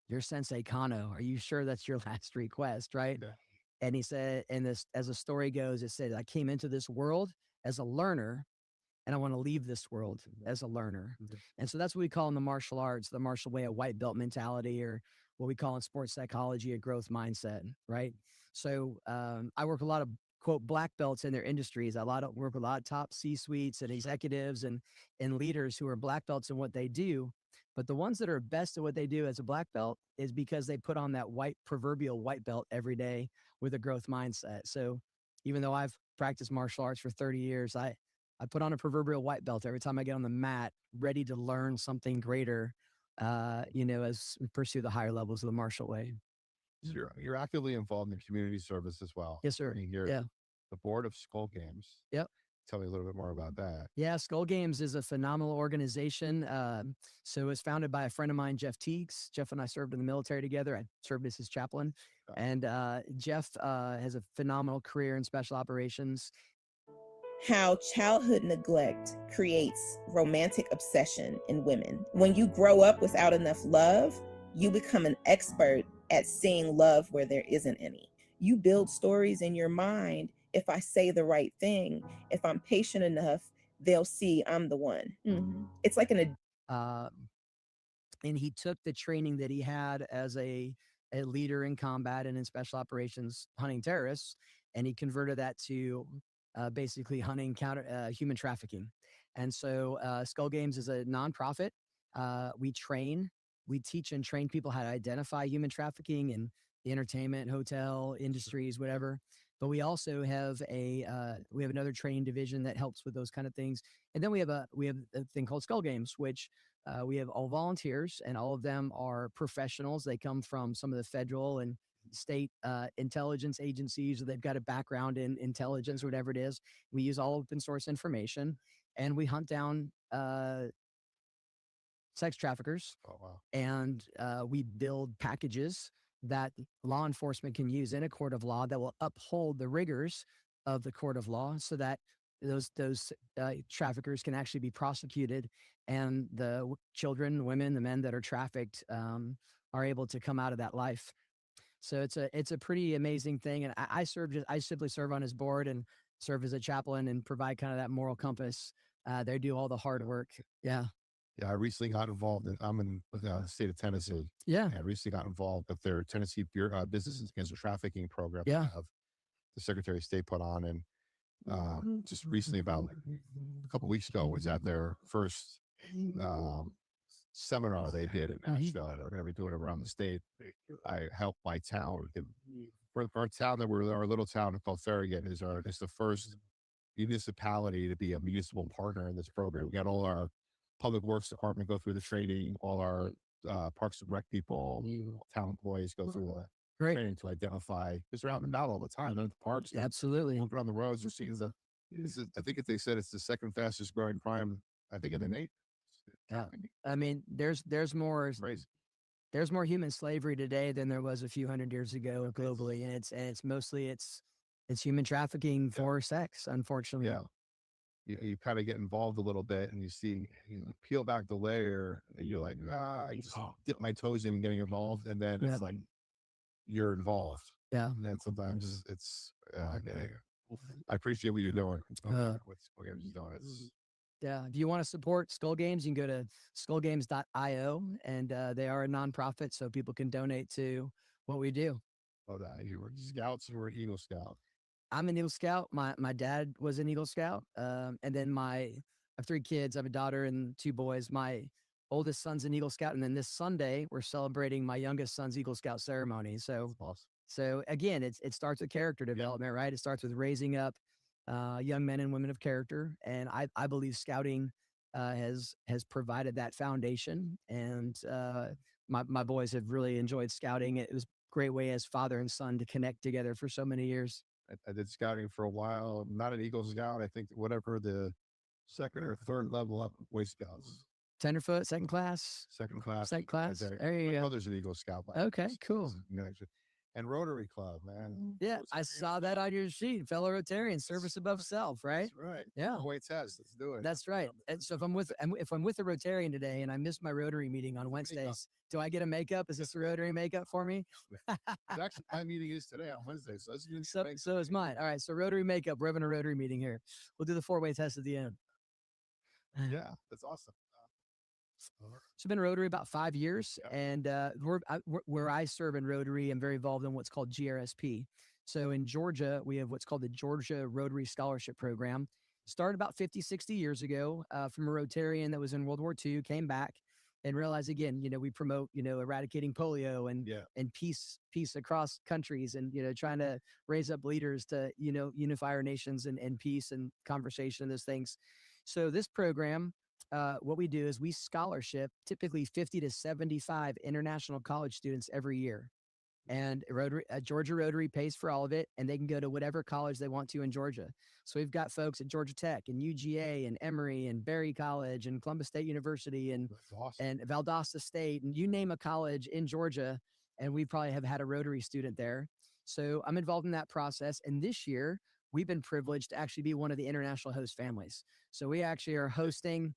you're Sensei Kano. Are you sure that's your last request? Right. Yeah. And he said, and this, as the story goes, it said, I came into this world as a learner and I want to leave this world as a learner. Mm-hmm. And so that's what we call in the martial arts, the martial way, a white belt mentality, or what we call in sports psychology, a growth mindset. Right. So I work a lot of, quote, black belts in their industries. I work with a lot of top C-suites and executives and leaders who are black belts in what they do. But the ones that are best at what they do as a black belt is because they put on that proverbial white belt every day with a growth mindset. So even though I've practiced martial arts for 30 years, I put on a proverbial white belt every time I get on the mat, ready to learn something greater, as we pursue the higher levels of the martial way. So you're actively involved in community service as well. Yes, sir. I mean, you're the board of Skull Games. Yep. Tell me a little bit more about that. Yeah, Skull Games is a phenomenal organization. So it was founded by a friend of mine, Jeff Teagues. Jeff and I served in the military together. I served as his chaplain. And Jeff has a phenomenal career in special operations. How childhood neglect creates romantic obsession in women. When you grow up without enough love, you become an expert at seeing love where there isn't any. You build stories in your mind. If I say the right thing, if I'm patient enough, they'll see I'm the one. It's like Uh, and he took the training that he had as a leader in combat and in special operations hunting terrorists, and he converted that to basically hunting counter human trafficking. And so Skull Games is a nonprofit. We teach and train people how to identify human trafficking in the entertainment, hotel industries, whatever. But we also have another training division that helps with those kind of things. And then we have a thing called Skull Games, which we have all volunteers, and all of them are professionals. They come from some of the federal and state intelligence agencies, or they've got a background in intelligence, whatever it is. We use all open source information, and we hunt down sex traffickers. Oh, wow. And we build packages that law enforcement can use in a court of law that will uphold the rigors of the court of law, so that those traffickers can actually be prosecuted, and the children, women, the men that are trafficked are able to come out of that life. So it's a pretty amazing thing. And I simply serve on his board and serve as a chaplain and provide kind of that moral compass. They do all the hard work. Yeah. Yeah, I recently got involved. I'm in the state of Tennessee. Yeah. I recently got involved with their Tennessee Businesses Against Trafficking program. Yeah. Of the Secretary of State put on, and just recently, about a couple of weeks ago, was at their first seminar they did in Nashville. They're going to be doing it around the state. I helped my town. For our town, our little town called Farragut is the first municipality to be a municipal partner in this program. We got all our public works department go through the training, all our parks and rec people, town employees go through the Great. training to identify, because they're out and about all the time. They're in the parks. Absolutely. Walking around the roads, they're seeing I think they said it's the second fastest growing crime, I think, in the nation. Yeah. I mean, there's more Crazy. there's more human slavery today than there was a few hundred years ago globally, and it's mostly human trafficking for sex, unfortunately. Yeah. You kind of get involved a little bit, and you see, peel back the layer, and you're like, I just dip my toes in getting involved, and then it's like you're involved. Yeah. And then sometimes I appreciate what you're doing. What Games is doing. Yeah. If you want to support Skull Games, you can go to skullgames.io, and they are a nonprofit, so people can donate to what we do. Oh, that you were Scouts, you were Eagle Scout. I'm an Eagle Scout. My dad was an Eagle Scout. And then I have 3 kids. I have a daughter and 2 boys. My oldest son's an Eagle Scout. And then this Sunday, we're celebrating my youngest son's Eagle Scout ceremony. So, Awesome. so again, it starts with character development, right? It starts with raising up young men and women of character. And I believe scouting has provided that foundation. And my boys have really enjoyed scouting. It was a great way as father and son to connect together for so many years. I did scouting for a while. I'm not an Eagle Scout. I think whatever the second or third level up Boy Scouts. Tenderfoot, second class. Second class. There you My go. brother's an Eagle Scout. Okay, cool. And Rotary Club, man. Yeah, I saw that on your sheet. Fellow Rotarian, service above self, right? That's right. Yeah. Boy test. Let's do it. That's right. And so if I'm with a Rotarian today and I missed my Rotary meeting on Wednesdays, do I get a makeup? Is this a Rotary makeup for me? Actually, my meeting is today on Wednesday, so So is mine. All right, so Rotary makeup. We're having a Rotary meeting here. We'll do the 4-way test at the end. Yeah, that's awesome. So I've been Rotary about 5 years, and where I serve in Rotary, I'm very involved in what's called GRSP. So in Georgia, we have what's called the Georgia Rotary Scholarship Program. Started about 50, 60 years ago from a Rotarian that was in World War II, came back and realized again, we promote, eradicating polio and peace across countries, and, trying to raise up leaders to, unify our nations and peace and conversation, those things. So this program, what we do is we scholarship typically 50 to 75 international college students every year. And Georgia Rotary pays for all of it, and they can go to whatever college they want to in Georgia. So we've got folks at Georgia Tech and UGA and Emory and Berry College and Columbus State University and Valdosta State, and you name a college in Georgia, and we probably have had a Rotary student there. So I'm involved in that process. And this year, we've been privileged to actually be one of the international host families. So we actually are hosting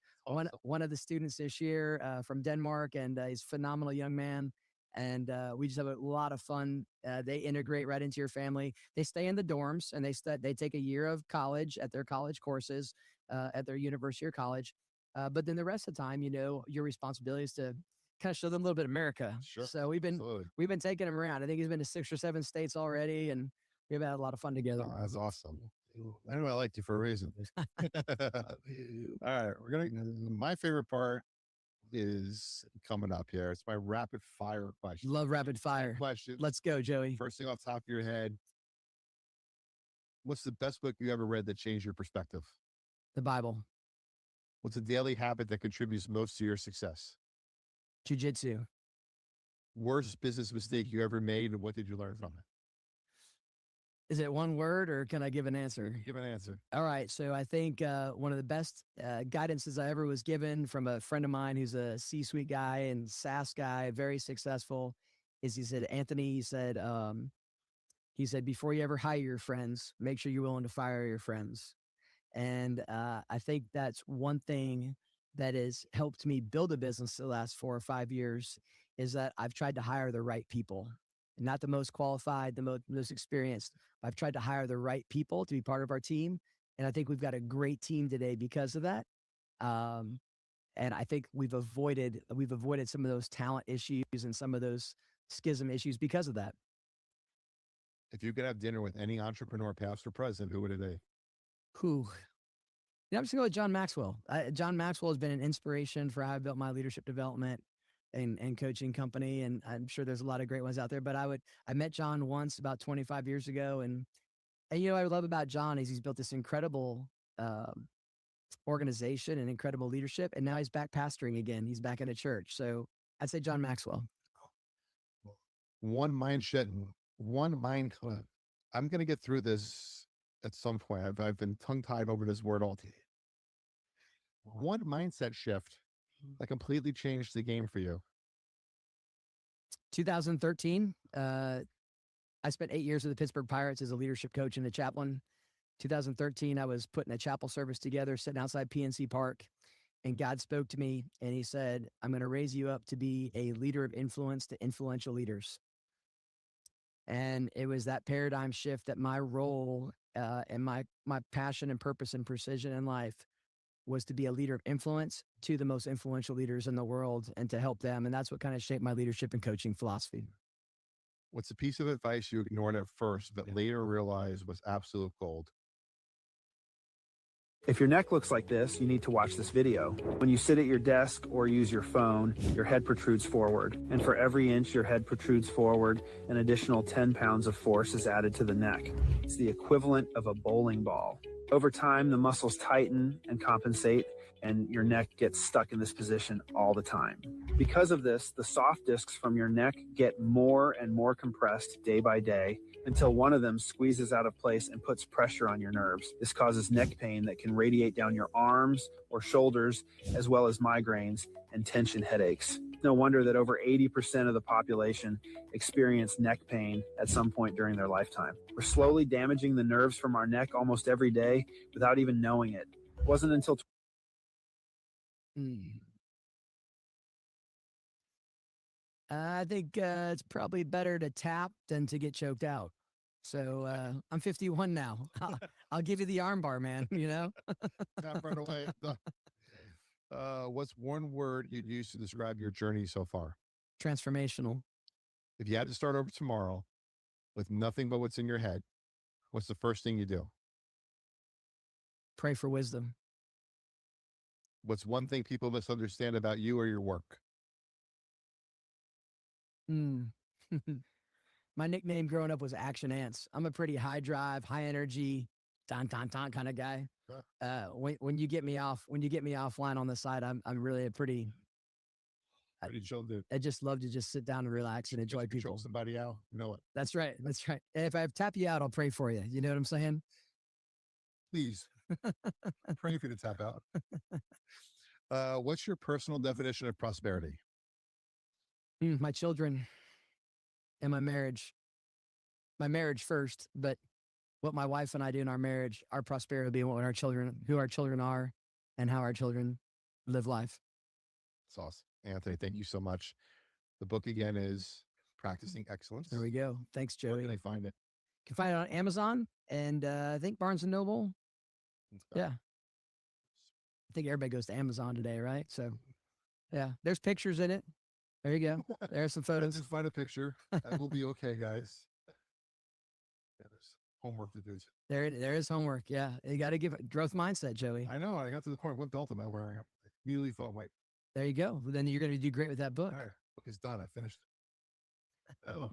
one of the students this year from Denmark, and he's a phenomenal young man. and we just have a lot of fun. They integrate right into your family. They stay in the dorms, and they take a year of college at their college courses at their university or college. But then the rest of the time, your responsibility is to kind of show them a little bit of America. Sure. So we've been taking him around. I think he's been to 6 or 7 states already, and we've had a lot of fun together. Oh, that's awesome. I know I liked you for a reason. All right, my favorite part is coming up here. It's my rapid fire question. Love rapid fire. Question. Let's go, Joey. First thing off the top of your head, what's the best book you ever read that changed your perspective? The Bible. What's a daily habit that contributes most to your success? Jiu-jitsu. Worst business mistake you ever made, and what did you learn from it? Is it one word, or can I give an answer? Give an answer. All right. So I think one of the best guidances I ever was given from a friend of mine who's a C-suite guy and SaaS guy, very successful, is he said, Anthony, he said, before you ever hire your friends, make sure you're willing to fire your friends. And I think that's one thing that has helped me build a business the last 4 or 5 years, is that I've tried to hire the right people. Not the most qualified, the most experienced. I've tried to hire the right people to be part of our team. And I think we've got a great team today because of that. And I think we've avoided some of those talent issues and some of those schism issues because of that. If you could have dinner with any entrepreneur, past or present, who would it be? Who? I'm just going to go with John Maxwell. John Maxwell has been an inspiration for how I built my leadership development and coaching company. And I'm sure there's a lot of great ones out there, but I met John once about 25 years ago. And what I love about John is he's built this incredible organization and incredible leadership. And now he's back pastoring again. He's back in a church. So I'd say John Maxwell. One mindset, I'm going to get through this at some point. I've been tongue-tied over this word all day. One mindset shift that completely changed the game for you. 2013, I spent 8 years with the Pittsburgh Pirates as a leadership coach and a chaplain. 2013, I was putting a chapel service together, sitting outside PNC Park, and God spoke to me and he said, I'm going to raise you up to be a leader of influence to influential leaders. And it was that paradigm shift that my role and my passion and purpose and precision in life was to be a leader of influence to the most influential leaders in the world and to help them. And that's what kind of shaped my leadership and coaching philosophy. What's a piece of advice you ignored at first, but later realized was absolute gold? If your neck looks like this, you need to watch this video. When you sit at your desk or use your phone, your head protrudes forward. And for every inch your head protrudes forward, an additional 10 pounds of force is added to the neck. It's the equivalent of a bowling ball. Over time, the muscles tighten and compensate, and your neck gets stuck in this position all the time. Because of this, the soft discs from your neck get more and more compressed day by day until one of them squeezes out of place and puts pressure on your nerves. This causes neck pain that can radiate down your arms or shoulders, as well as migraines and tension headaches. No wonder that over 80% of the population experience neck pain at some point during their lifetime. We're slowly damaging the nerves from our neck almost every day without even knowing it. It wasn't until I think it's probably better to tap than to get choked out. So I'm 51 now. I'll give you the armbar, man. Tap right away. What's one word you'd use to describe your journey so far? Transformational. If you had to start over tomorrow with nothing but what's in your head, what's the first thing you do? Pray for wisdom. What's one thing people misunderstand about you or your work? My nickname growing up was Action Ants. I'm a pretty high drive, high energy, ton kind of guy. When you get me offline on the side, I'm really a pretty chill dude. I just love to just sit down and relax and enjoy people. Choke somebody out. You know it. That's right. That's right. If I tap you out, I'll pray for you. You know what I'm saying? Please. Pray for you to tap out. What's your personal definition of prosperity? My children and my marriage. My marriage first, but what my wife and I do in our marriage, our prosperity will be what who our children are, and how our children live life. That's awesome. Anthony, thank you so much. The book again is Practicing Excellence. There we go. Thanks, Where Joey. can I find it? You can find it on Amazon and I think Barnes and Noble. Yeah. I think everybody goes to Amazon today, right? So, yeah, there's pictures in it. There you go. There's some photos. Just find a picture. That will be okay, guys. Yeah, there's homework to do. There is homework. Yeah, you got to give it growth mindset, Joey. I know. I got to the point. What belt am I wearing? I immediately thought, wait, There you go. Then you're going to do great with that book. all right, book is done. I finished. Oh,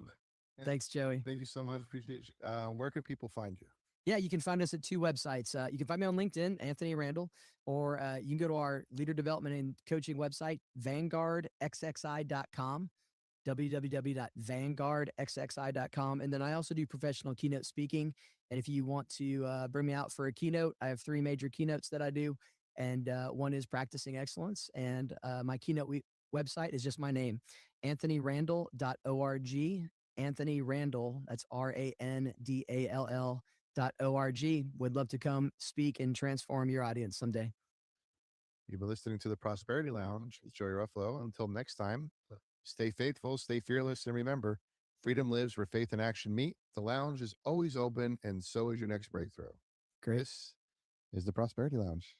yeah. Thanks, Joey. Thank you so much. Appreciate you. Where can people find you? Yeah, you can find us at 2 websites. You can find me on LinkedIn, Anthony Randall, or you can go to our leader development and coaching website, vanguardxxi.com, www.vanguardxxi.com. And then I also do professional keynote speaking. And if you want to bring me out for a keynote, I have 3 major keynotes that I do. And one is Practicing Excellence. And my keynote website is just my name, anthonyrandall.org. Anthony Randall, that's RANDALL.org. Would love to come speak and transform your audience someday. You've been listening to the Prosperity Lounge with Joey Ruffalo. Until next time, stay faithful, stay fearless, and remember, freedom lives where faith and action meet. The lounge is always open, and so is your next breakthrough. Great. This is the Prosperity Lounge.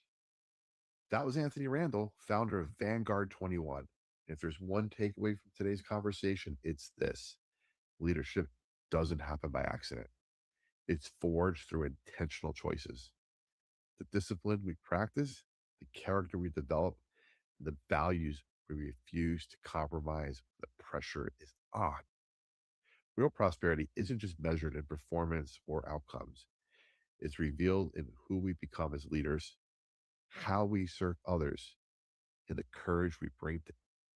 That was Anthony Randall, founder of Vanguard 21. If there's one takeaway from today's conversation, it's this: leadership doesn't happen by accident. It's forged through intentional choices. The discipline we practice, the character we develop, the values we refuse to compromise when the pressure is on. Real prosperity isn't just measured in performance or outcomes. It's revealed in who we become as leaders, how we serve others, and the courage we bring to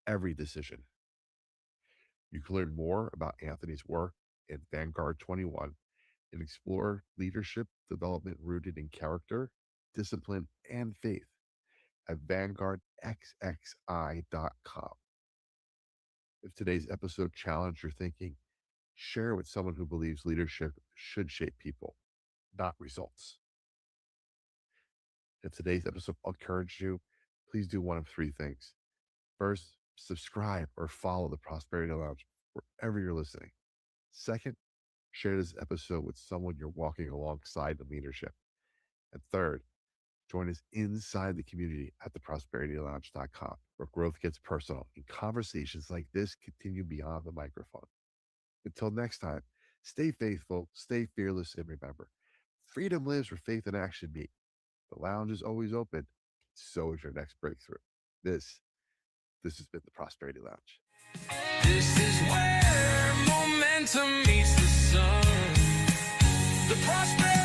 every decision. You can learn more about Anthony's work in Vanguard 21 and explore leadership development rooted in character, discipline, and faith at vanguardxxi.com. If today's episode challenged your thinking, share it with someone who believes leadership should shape people, not results. If today's episode encouraged you, please do one of 3 things. First, subscribe or follow the Prosperity Lounge wherever you're listening. Second, share this episode with someone you're walking alongside in leadership. And third, join us inside the community at theprosperitylounge.com, where growth gets personal and conversations like this continue beyond the microphone. Until next time, stay faithful, stay fearless, and remember, freedom lives where faith and action meet. The lounge is always open. So is your next breakthrough. This has been the Prosperity Lounge. This is where momentum meets the sun. The prosperity